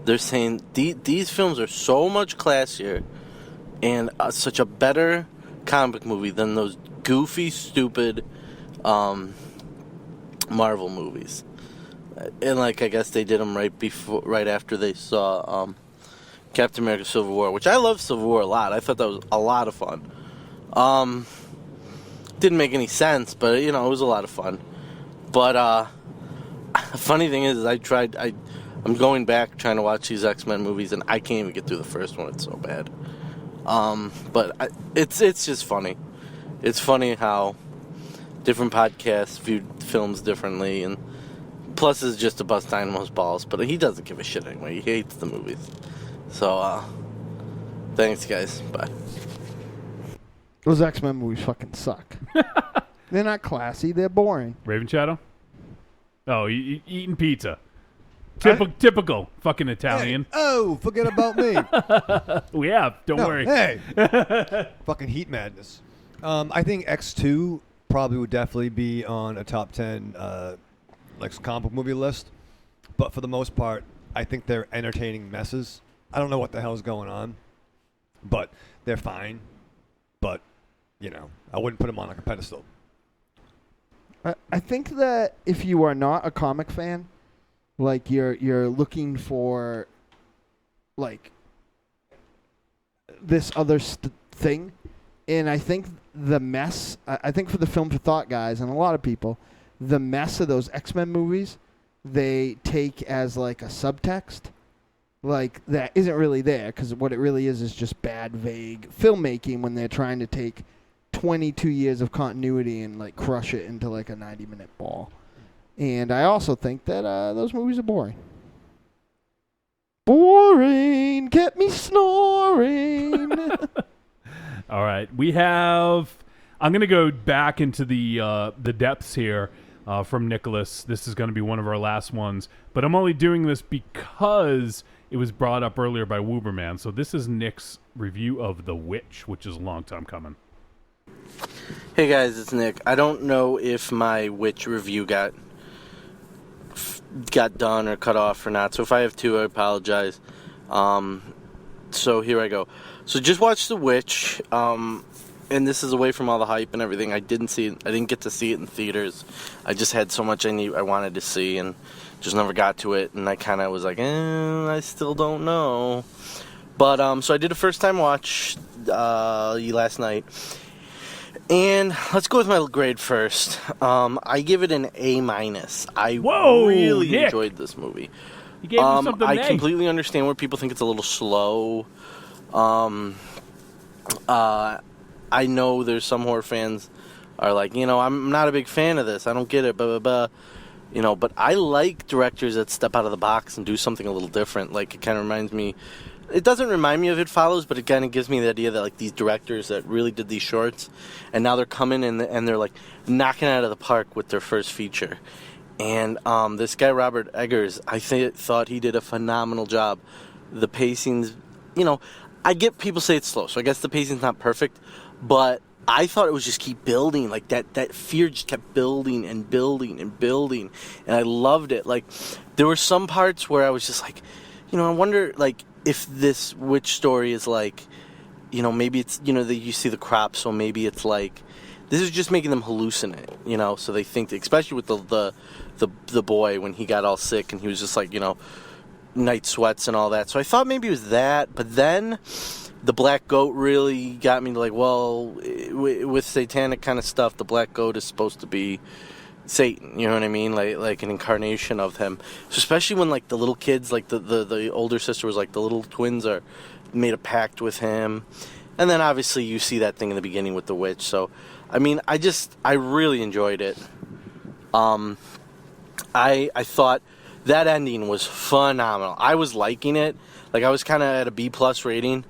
[SPEAKER 19] they're saying these films are so much classier and such a better comic book movie than those goofy, stupid Marvel movies. And like, I guess they did them right after they saw Captain America: Civil War, which I love Civil War a lot. I thought that was a lot of fun. Didn't make any sense, but it was a lot of fun. But the funny thing is, I'm going back trying to watch these X-Men movies, and I can't even get through the first one. It's so bad. But it's just funny. It's funny how different podcasts view films differently, and plus is just to bust Dynamo's balls, but he doesn't give a shit anyway. He hates the movies. So, thanks, guys. Bye.
[SPEAKER 10] Those X-Men movies fucking suck. They're not classy. They're boring.
[SPEAKER 3] Raven Shadow? Oh, eating pizza. Typical fucking Italian.
[SPEAKER 5] Hey, oh, forget about me.
[SPEAKER 3] We have. Don't worry.
[SPEAKER 5] Hey. Fucking heat madness. I think X2 probably would definitely be on a top 10 like comic book movie list. But for the most part, I think they're entertaining messes. I don't know what the hell's going on, but they're fine. But, I wouldn't put them on like a pedestal.
[SPEAKER 10] I think that if you are not a comic fan, like you're looking for like this other thing, and I think the mess. I think for the Film for Thought guys and a lot of people, the mess of those X-Men movies, they take as like a subtext, like that isn't really there, because what it really is just bad, vague filmmaking when they're trying to take 22 years of continuity and like crush it into like a 90-minute ball. And I also think that those movies are boring. Boring, get me snoring.
[SPEAKER 3] All right, we have. I'm gonna go back into the depths here from Nicholas. This is going to be one of our last ones, but I'm only doing this because it was brought up earlier by Wooberman. So this is Nick's review of The Witch, which is a long time coming.
[SPEAKER 19] Hey guys, it's Nick. I don't know if my Witch review got done or cut off or not, so if I have to, I apologize. So here I go. So just watch The Witch, and this is away from all the hype and everything. I didn't get to see it in theaters. I just had so much I wanted to see, and just never got to it, and I kind of was like, I still don't know. But so I did a first time watch last night. And let's go with my grade first. I give it an A-. I really
[SPEAKER 3] Nick.
[SPEAKER 19] enjoyed this movie.
[SPEAKER 3] You gave me something
[SPEAKER 19] I
[SPEAKER 3] A.
[SPEAKER 19] completely understand where people think it's a little slow. I know there's some horror fans are like, I'm not a big fan of this. I don't get it, blah, blah, blah. But I like directors that step out of the box and do something a little different. Like, it kind of reminds me... It doesn't remind me of It Follows, but it kind of gives me the idea that like these directors that really did these shorts, and now they're coming in and they're like knocking it out of the park with their first feature. And this guy Robert Eggers, I thought he did a phenomenal job. The pacing's, I get people say it's slow, so I guess the pacing's not perfect, but I thought it was just keep building, like that fear just kept building and building and building, and I loved it. Like there were some parts where I was just like, I wonder like if this witch story is like, maybe it's, that you see the crop, so maybe it's like, this is just making them hallucinate, so they think, especially with the boy when he got all sick and he was just like, night sweats and all that. So I thought maybe it was that, but then the black goat really got me to like, well, with satanic kind of stuff, the black goat is supposed to be Satan, you know what I mean? Like an incarnation of him. So especially when like the little kids, like the older sister was like, the little twins are made a pact with him. And then obviously you see that thing in the beginning with the witch. So, I mean, I really enjoyed it. I thought that ending was phenomenal. I was liking it. Like I was kind of at a B+ rating.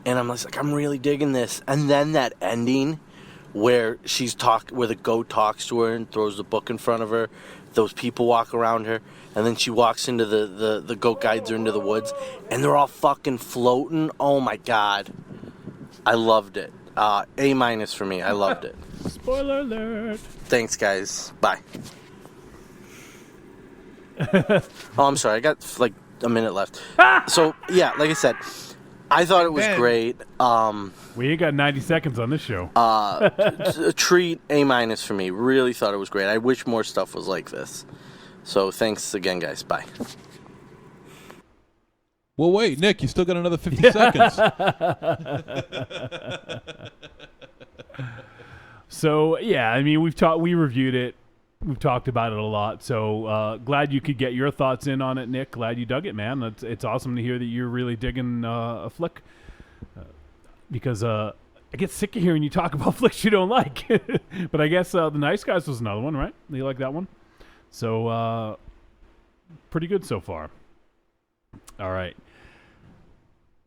[SPEAKER 19] And I'm like, I'm really digging this. And then that ending where where the goat talks to her and throws the book in front of her, those people walk around her, and then she walks into the goat guides her into the woods, and they're all fucking floating. Oh my god, I loved it. A- for me. I loved it.
[SPEAKER 3] Spoiler alert.
[SPEAKER 19] Thanks, guys. Bye. Oh, I'm sorry. I got like a minute left. So yeah, like I said, I thought it was great.
[SPEAKER 3] We ain't got 90 seconds on this show.
[SPEAKER 19] A treat, A- for me. Really thought it was great. I wish more stuff was like this. So thanks again, guys. Bye.
[SPEAKER 4] Well, wait, Nick, you still got another 50 seconds.
[SPEAKER 3] So, yeah, I mean, we reviewed it. We've talked about it a lot. So, glad you could get your thoughts in on it, Nick. Glad you dug it, man. It's awesome to hear that you're really digging a flick. Because I get sick of hearing you talk about flicks you don't like. But I guess The Nice Guys was another one, right? You like that one? So, pretty good so far. All right.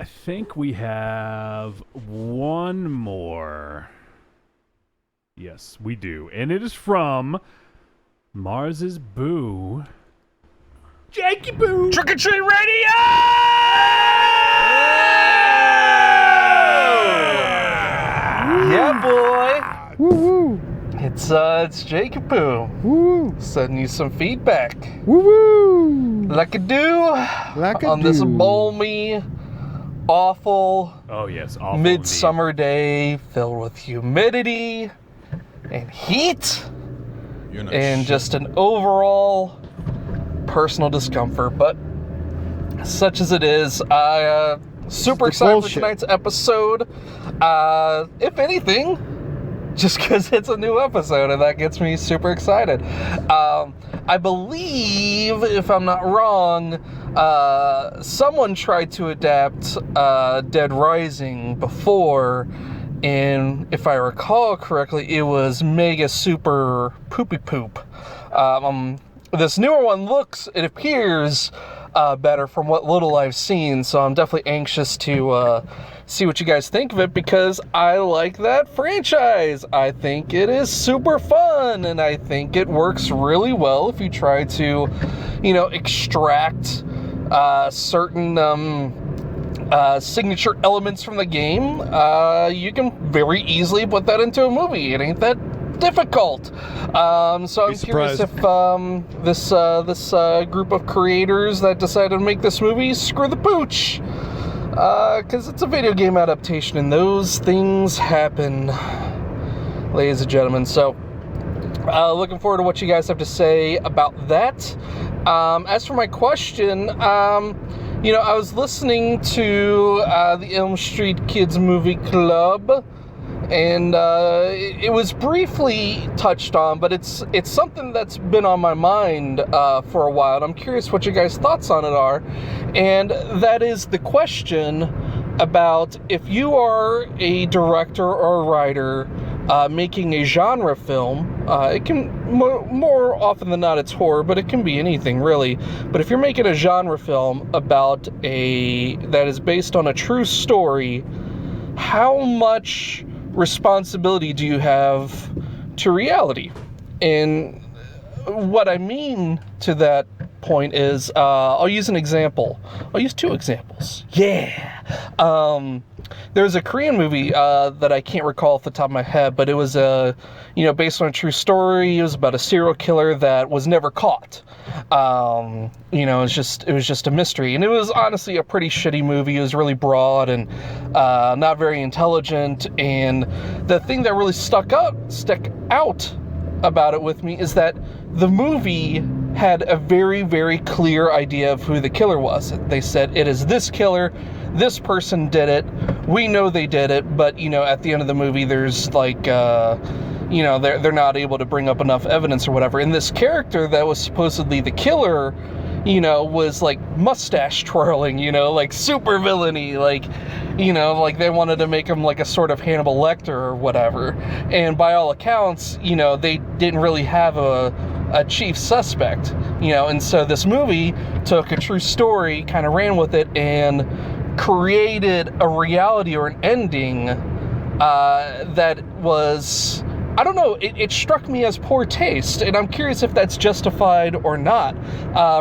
[SPEAKER 3] I think we have one more. Yes, we do. And it is from Mars's Boo. Jakey Boo!
[SPEAKER 6] Trick or Treat Radio! Yeah, boy.
[SPEAKER 10] Woo woo.
[SPEAKER 6] It's Jacob Boo.
[SPEAKER 10] Woo.
[SPEAKER 6] Sending you some feedback.
[SPEAKER 10] Woo woo.
[SPEAKER 6] Like a do. On this balmy, awful,
[SPEAKER 3] awful
[SPEAKER 6] midsummer day filled with humidity and heat and just an overall personal discomfort. But such as it is, I super excited for tonight's episode. If anything, just because it's a new episode, and that gets me super excited. I believe, if I'm not wrong, someone tried to adapt Dead Rising before, and if I recall correctly, it was mega super poopy poop. This newer one it appears better from what little I've seen, so I'm definitely anxious to see what you guys think of it, because I like that franchise. I think it is super fun, and I think it works really well if you try to, extract certain signature elements from the game. You can very easily put that into a movie. It ain't that difficult. So I'm curious if this group of creators that decided to make this movie screw the pooch. Because it's a video game adaptation, and those things happen, ladies and gentlemen. So, looking forward to what you guys have to say about that. As for my question, I was listening to the Elm Street Kids Movie Club, and it was briefly touched on, but it's something that's been on my mind for a while, and I'm curious what you guys' thoughts on it are. And that is the question about, if you are a director or a writer making a genre film, it can, more often than not, it's horror, but it can be anything, really. But if you're making a genre film that is based on a true story, how much responsibility do you have to reality? And what I mean to that point is, I'll use an example. I'll use two examples. Yeah. There's a Korean movie that I can't recall off the top of my head, but it was based on a true story. It was about a serial killer that was never caught. It was just a mystery, and it was honestly a pretty shitty movie. It was really broad and not very intelligent. And the thing that really stuck out about it with me is that the movie had a very, very clear idea of who the killer was. They said, it is this killer, this person did it, we know they did it, but, at the end of the movie, there's they're not able to bring up enough evidence or whatever. And this character that was supposedly the killer, was like mustache twirling, super villainy, they wanted to make him like a sort of Hannibal Lecter or whatever. And by all accounts, they didn't really have a chief suspect, and so this movie took a true story, kind of ran with it, and created a reality or an ending that was, I don't know, it struck me as poor taste, and I'm curious if that's justified or not.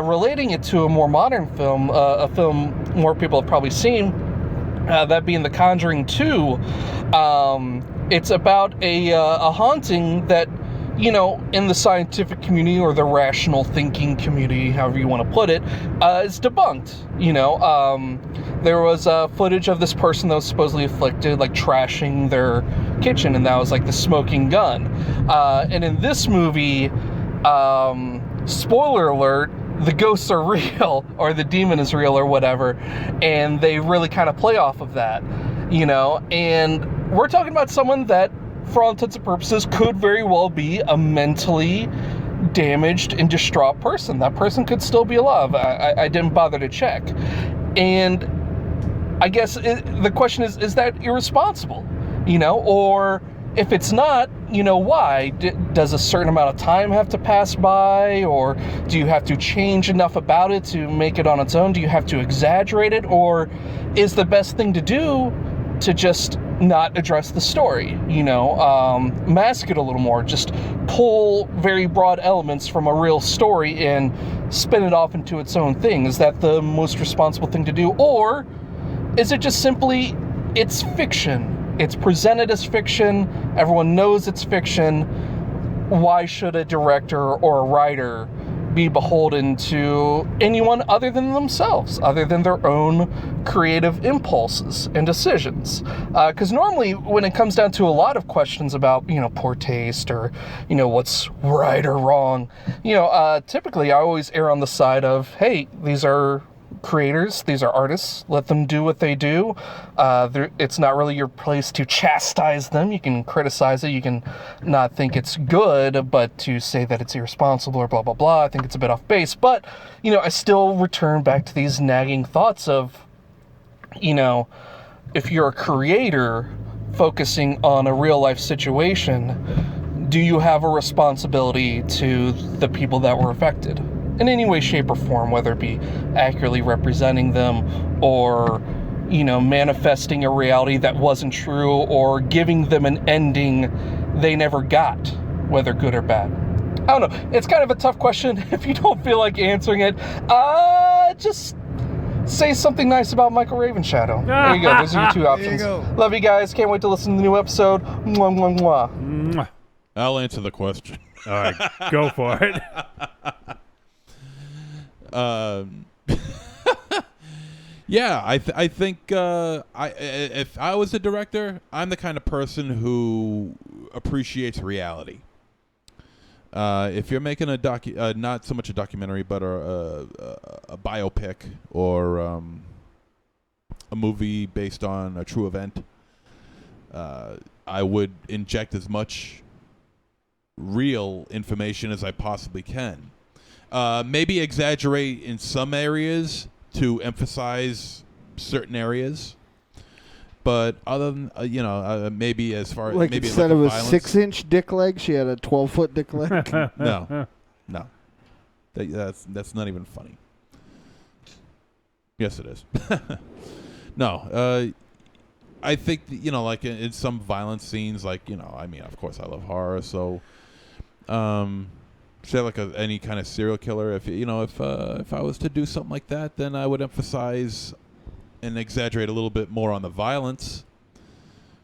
[SPEAKER 6] Relating it to a more modern film, a film more people have probably seen, that being The Conjuring 2, it's about a haunting that in the scientific community or the rational thinking community, however you want to put it, is debunked. There was footage of this person that was supposedly afflicted, like trashing their kitchen, and that was like the smoking gun. And in this movie, spoiler alert, the ghosts are real, or the demon is real, or whatever, and they really kind of play off of that, and we're talking about someone that, for all intents and purposes, could very well be a mentally damaged and distraught person. That person could still be alive. I didn't bother to check. And I guess the question is that irresponsible? Or if it's not, why? Does a certain amount of time have to pass by? Or do you have to change enough about it to make it on its own? Do you have to exaggerate it? Or is the best thing to do to just not address the story, mask it a little more, just pull very broad elements from a real story and spin it off into its own thing? Is that the most responsible thing to do? Or is it just simply, it's fiction, it's presented as fiction, everyone knows it's fiction, why should a director or a writer be beholden to anyone other than themselves, other than their own creative impulses and decisions? Because normally when it comes down to a lot of questions about, poor taste or, what's right or wrong, typically I always err on the side of, hey, these are creators, these are artists, let them do what they do. It's not really your place to chastise them. You can criticize it, you can not think it's good, but to say that it's irresponsible or blah blah blah, I think it's a bit off base. But I still return back to these nagging thoughts of, if you're a creator focusing on a real life situation, do you have a responsibility to the people that were affected in any way, shape, or form, whether it be accurately representing them or, manifesting a reality that wasn't true or giving them an ending they never got, whether good or bad? I don't know. It's kind of a tough question. If you don't feel like answering it, just say something nice about Michael Ravenshadow. There you go. Those are your two options. Love you guys. Can't wait to listen to the new episode. Mwah, mwah, mwah.
[SPEAKER 4] I'll answer the question.
[SPEAKER 3] All right, go for it.
[SPEAKER 4] Yeah, I think if I was a director, I'm the kind of person who appreciates reality. If you're making a not so much a documentary, but a biopic or a movie based on a true event, I would inject as much real information as I possibly can. Maybe exaggerate in some areas to emphasize certain areas, but other than maybe as far
[SPEAKER 10] like
[SPEAKER 4] maybe
[SPEAKER 10] instead
[SPEAKER 4] like
[SPEAKER 10] of a
[SPEAKER 4] violence.
[SPEAKER 10] 6-inch dick leg, she had a 12-foot dick leg.
[SPEAKER 4] No, that's not even funny. Yes, it is. No, I think like in some violent scenes, like of course I love horror, so say like any kind of serial killer. If if I was to do something like that, then I would emphasize and exaggerate a little bit more on the violence,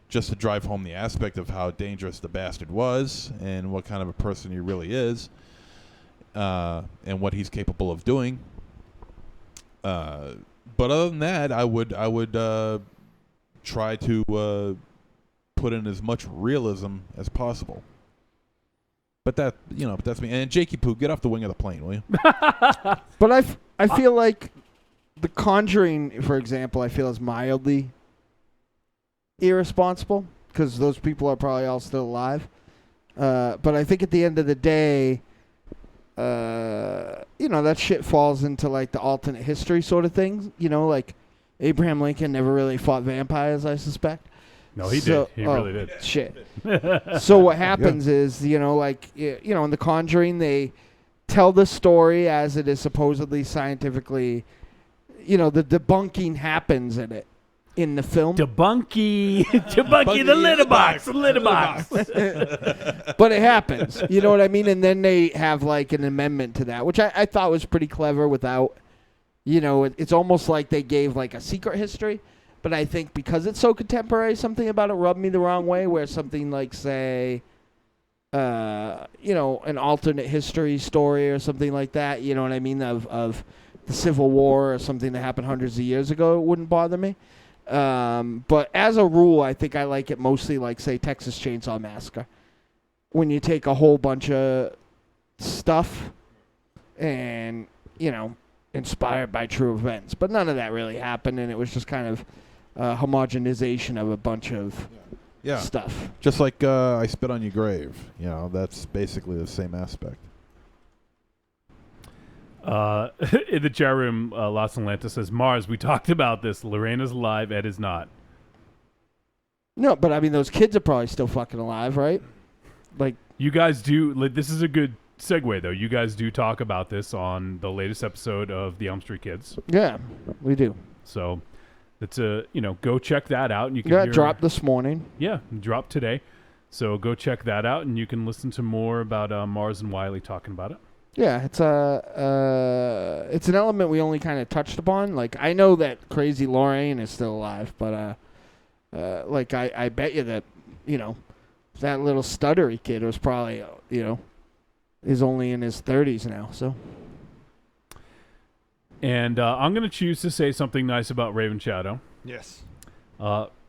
[SPEAKER 4] just to drive home the aspect of how dangerous the bastard was and what kind of a person he really is, and what he's capable of doing. But other than that, I would try to put in as much realism as possible. But that's me. And Jakey Poo, get off the wing of the plane, will you?
[SPEAKER 10] But I feel like The Conjuring, for example, I feel is mildly irresponsible because those people are probably all still alive. But I think at the end of the day, that shit falls into like the alternate history sort of thing. Like Abraham Lincoln never really fought vampires, I suspect.
[SPEAKER 3] No, he did. He really did.
[SPEAKER 10] Shit. So what happens is, in The Conjuring, they tell the story as it is supposedly scientifically, the debunking happens in the film.
[SPEAKER 3] Debunky the litter box.
[SPEAKER 10] But it happens. You know what I mean? And then they have like an amendment to that, which I thought was pretty clever without, it's almost like they gave like a secret history. But I think because it's so contemporary, something about it rubbed me the wrong way, where something like, say, an alternate history story or something like that, you know what I mean, of the Civil War or something that happened hundreds of years ago, it wouldn't bother me. But as a rule, I think I like it mostly like, say, Texas Chainsaw Massacre. When you take a whole bunch of stuff and, inspired by true events. But none of that really happened, and it was just kind of homogenization of a bunch of stuff.
[SPEAKER 4] Just like I Spit on Your Grave. That's basically the same aspect.
[SPEAKER 3] In the chat room, Los Atlanta says, Mars, we talked about this. Lorena's alive, Ed is not.
[SPEAKER 10] No, but I mean, those kids are probably still fucking alive, right? Like,
[SPEAKER 3] you guys do. This is a good segue, though. You guys do talk about this on the latest episode of the Elm Street Kids.
[SPEAKER 10] Yeah, we do.
[SPEAKER 3] So it's go check that out. And you can
[SPEAKER 10] dropped this morning.
[SPEAKER 3] Yeah, dropped today. So go check that out, and you can listen to more about Mars and Wiley talking about it. Yeah,
[SPEAKER 10] it's an element we only kind of touched upon. Like, I know that Crazy Lorraine is still alive, but I bet you that that little stuttery kid was probably is only in his 30s now. So,
[SPEAKER 3] and I'm gonna choose to say something nice about Raven Shadow.
[SPEAKER 5] Yes.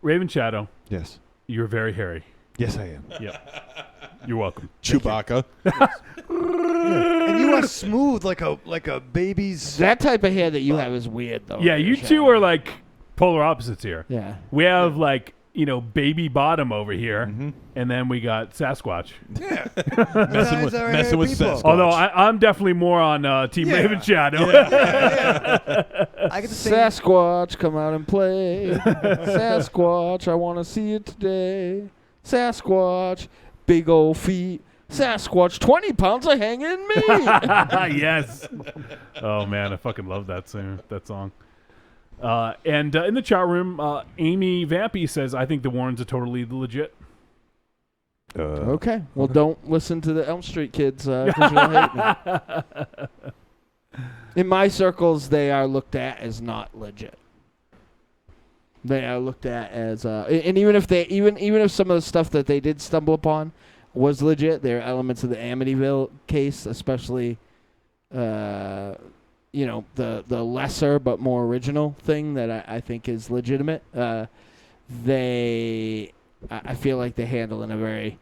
[SPEAKER 3] Raven Shadow.
[SPEAKER 5] Yes.
[SPEAKER 3] You're very hairy.
[SPEAKER 5] Yes, I am.
[SPEAKER 3] Yep. You're welcome.
[SPEAKER 4] Chewbacca.
[SPEAKER 5] And you are smooth like a baby's.
[SPEAKER 10] That type of hair that you have is weird, though.
[SPEAKER 3] Yeah, you two are like polar opposites here.
[SPEAKER 10] Yeah.
[SPEAKER 3] We have baby bottom over here, and then we got Sasquatch.
[SPEAKER 5] Yeah.
[SPEAKER 4] messing with Sasquatch.
[SPEAKER 3] Although I'm definitely more on Team Raven Shadow.
[SPEAKER 5] I get to say
[SPEAKER 10] Sasquatch, come out and play. Sasquatch, I want to see it today. Sasquatch, big old feet. Sasquatch, 20 pounds of hanging meat.
[SPEAKER 3] Yes. Oh man, I fucking love that song. And in the chat room, Amy Vampy says, "I think the Warrens are totally legit."
[SPEAKER 10] Okay, well, don't listen to the Elm Street Kids because you'll hate me. In my circles, they are looked at as not legit. They are looked at as, and even if some of the stuff that they did stumble upon was legit, there are elements of the Amityville case, especially, the lesser but more original thing that I think is legitimate. I feel like they handle in a very,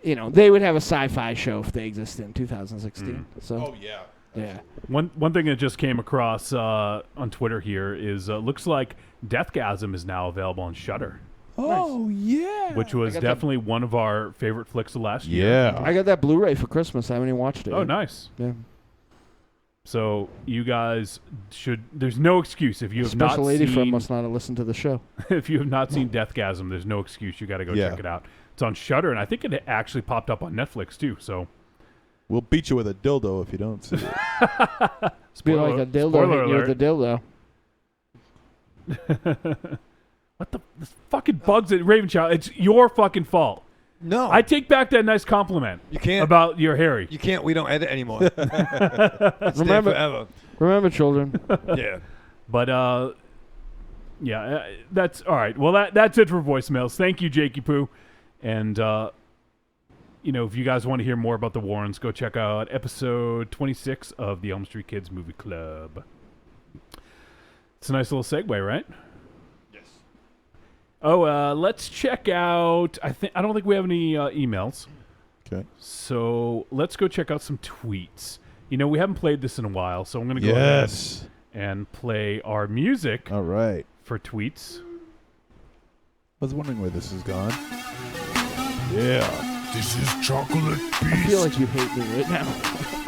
[SPEAKER 10] they would have a sci-fi show if they existed in 2016. So.
[SPEAKER 4] Oh yeah.
[SPEAKER 10] Yeah.
[SPEAKER 3] One thing that just came across on Twitter here is looks like Deathgasm is now available on Shudder.
[SPEAKER 4] Oh yeah.
[SPEAKER 3] Which was definitely one of our favorite flicks of last year.
[SPEAKER 4] Yeah.
[SPEAKER 10] I got that Blu-ray for Christmas. I haven't even watched it.
[SPEAKER 3] Oh,
[SPEAKER 10] yet.
[SPEAKER 3] nice.
[SPEAKER 10] Yeah.
[SPEAKER 3] So you guys should. There's no excuse if you have not
[SPEAKER 10] Special lady
[SPEAKER 3] seen.
[SPEAKER 10] friend must not have listened to the show.
[SPEAKER 3] If you have not seen Deathgasm, there's no excuse. You got to go check it out. It's on Shudder, and I think it actually popped up on Netflix too. So
[SPEAKER 4] we'll beat you with a dildo if you don't see it.
[SPEAKER 10] Be like a dildo hitting you with a dildo.
[SPEAKER 3] What the this fucking bugs at Ravenchild? It's your fucking fault.
[SPEAKER 5] No.
[SPEAKER 3] I take back that nice compliment.
[SPEAKER 5] You can't.
[SPEAKER 3] About your hairy.
[SPEAKER 5] You can't. We don't edit anymore. Remember forever.
[SPEAKER 10] Remember, children.
[SPEAKER 5] Yeah.
[SPEAKER 3] But that's all right. Well, that's it for voicemails. Thank you, Jakey Poo. And if you guys want to hear more about the Warrens, go check out episode 26 of the Elm Street Kids Movie Club. It's a nice little segue, right?
[SPEAKER 5] Yes.
[SPEAKER 3] Oh, let's check out. I don't think we have any emails.
[SPEAKER 4] Okay.
[SPEAKER 3] So let's go check out some tweets. We haven't played this in a while, so I'm going to go ahead and play our music.
[SPEAKER 4] All right.
[SPEAKER 3] For tweets.
[SPEAKER 4] I was wondering where this has gone. Yeah.
[SPEAKER 1] This is Chocolate Beast.
[SPEAKER 10] I feel like you hate me right now.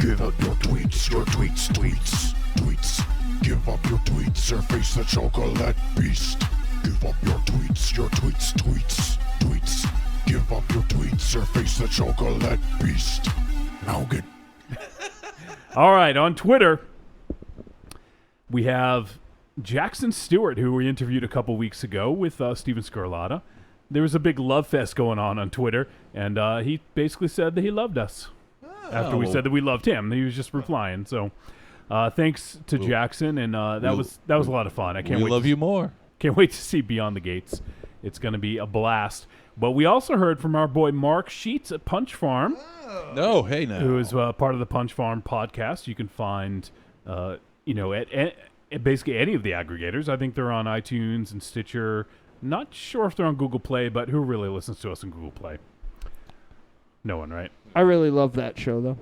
[SPEAKER 1] Give up your tweets, tweets. Give up your tweets or face the Chocolate Beast. Give up your tweets, tweets. Give up your tweets or face the Chocolate Beast. Now get.
[SPEAKER 3] All right, on Twitter, we have Jackson Stewart, who we interviewed a couple weeks ago with Steven Scarlatta. There was a big love fest going on Twitter, and he basically said that he loved us after we said that we loved him. He was just replying. So thanks to Jackson, and that was a lot of fun. I can't wait.
[SPEAKER 4] We love you more.
[SPEAKER 3] Can't wait to see Beyond the Gates. It's going to be a blast. But we also heard from our boy Mark Sheets at Punch Farm.
[SPEAKER 4] No, hey now.
[SPEAKER 3] Who is part of the Punch Farm podcast. You can find, at basically any of the aggregators. I think they're on iTunes and Stitcher. Not sure if they're on Google Play, but who really listens to us on Google Play? No one, right?
[SPEAKER 10] I really love that show, though.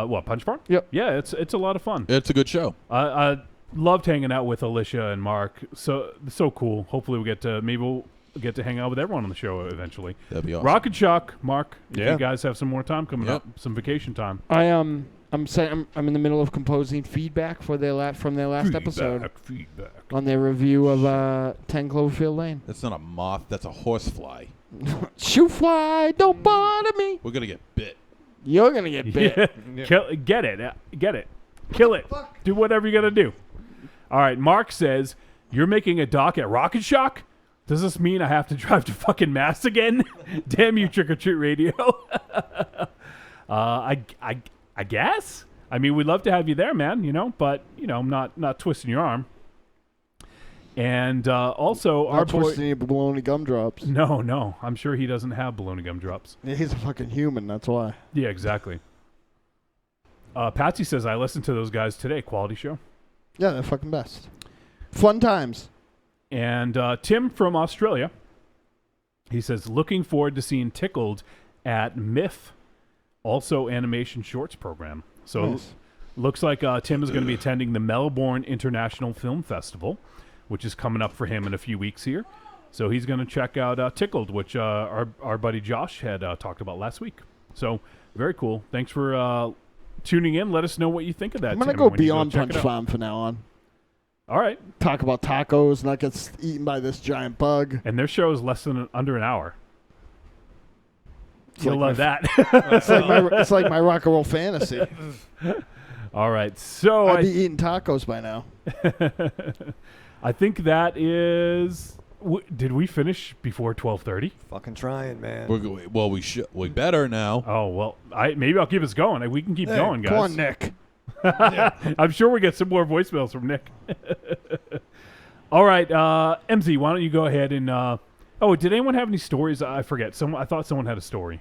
[SPEAKER 3] What, Punch Farm?
[SPEAKER 10] Yep.
[SPEAKER 3] Yeah, it's a lot of fun.
[SPEAKER 4] It's a good show.
[SPEAKER 3] I loved hanging out with Alicia and Mark. So cool. Hopefully we'll get to hang out with everyone on the show eventually.
[SPEAKER 4] That'd be awesome.
[SPEAKER 3] Rock and Chuck, Mark, if
[SPEAKER 4] Yeah.
[SPEAKER 3] you guys have some more time coming up, some vacation time.
[SPEAKER 10] I'm in the middle of composing feedback for from their last episode on their review of 10 Cloverfield Lane.
[SPEAKER 4] That's not a moth. That's a horsefly.
[SPEAKER 10] Shoot fly, don't bother me.
[SPEAKER 4] We're gonna get bit.
[SPEAKER 10] You're gonna get bit.
[SPEAKER 3] Yeah. Get it. Kill it. Do whatever you gotta do. All right, Mark says, you're making a doc at Rocket Shock? Does this mean I have to drive to fucking Mass again? Damn you, Trick or Treat Radio. I guess. I mean, we'd love to have you there, man, but, I'm not twisting your arm. And also, our boy...
[SPEAKER 10] twisting your baloney gumdrops.
[SPEAKER 3] No. I'm sure he doesn't have baloney gumdrops.
[SPEAKER 10] Yeah, he's a fucking human, that's why.
[SPEAKER 3] Yeah, exactly. Patsy says, I listened to those guys today. Quality show.
[SPEAKER 10] Yeah, they're fucking best. Fun times.
[SPEAKER 3] And Tim from Australia, he says, looking forward to seeing Tickled at MIF, also animation shorts program. So
[SPEAKER 10] Nice.
[SPEAKER 3] Looks like Tim is going to be attending the Melbourne International Film Festival, which is coming up for him in a few weeks here. So he's going to check out Tickled, which our buddy Josh had talked about last week. So very cool. Thanks for tuning in. Let us know what you think of that.
[SPEAKER 10] I'm going to
[SPEAKER 3] Tim,
[SPEAKER 10] go
[SPEAKER 3] when you
[SPEAKER 10] beyond
[SPEAKER 3] check
[SPEAKER 10] Punch
[SPEAKER 3] it out.
[SPEAKER 10] Farm from now on.
[SPEAKER 3] All right.
[SPEAKER 10] Talk about tacos, not get eaten by this giant bug.
[SPEAKER 3] And their show is less than under an hour. You'll
[SPEAKER 10] like
[SPEAKER 3] love that.
[SPEAKER 10] It's like my rock and roll fantasy.
[SPEAKER 3] All right. So
[SPEAKER 10] I'd be eating tacos by now.
[SPEAKER 3] I think that is... did we finish before 12:30?
[SPEAKER 5] Fucking trying, man.
[SPEAKER 4] We better now.
[SPEAKER 3] Oh, well, maybe I'll keep us going. We can keep going, guys.
[SPEAKER 10] Come on, Nick.
[SPEAKER 3] I'm sure we get some more voicemails from Nick. All right, MZ, why don't you go ahead and... did anyone have any stories? I forget. I thought someone had a story.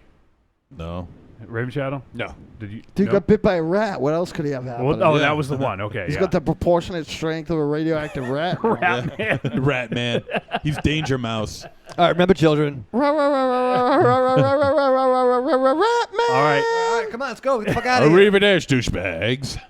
[SPEAKER 4] No.
[SPEAKER 3] Raven Shadow?
[SPEAKER 5] No.
[SPEAKER 3] Did you?
[SPEAKER 10] Dude
[SPEAKER 3] no?
[SPEAKER 10] got bit by a rat. What else could he have happened?
[SPEAKER 3] Well, that was the one. Okay,
[SPEAKER 10] He's
[SPEAKER 3] yeah.
[SPEAKER 10] got the proportionate strength of a radioactive rat.
[SPEAKER 3] Rat man.
[SPEAKER 4] Rat man. He's Danger Mouse.
[SPEAKER 5] All right, remember, children.
[SPEAKER 10] Rat man.
[SPEAKER 3] All right.
[SPEAKER 5] All right, come on, let's go. Get the fuck out of here.
[SPEAKER 4] Arrivederci, douchebags.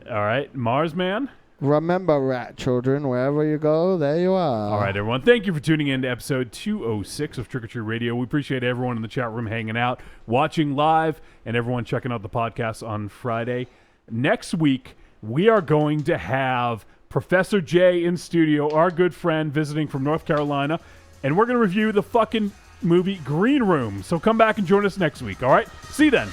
[SPEAKER 3] All right, Mars Man.
[SPEAKER 10] Remember, rat children, wherever you go, there you are.
[SPEAKER 3] All right, everyone. Thank you for tuning in to episode 206 of Trick or Treat Radio. We appreciate everyone in the chat room hanging out, watching live, and everyone checking out the podcast on Friday. Next week, we are going to have Professor J in studio, our good friend visiting from North Carolina, and we're going to review the fucking movie Green Room. So come back and join us next week, all right? See you then.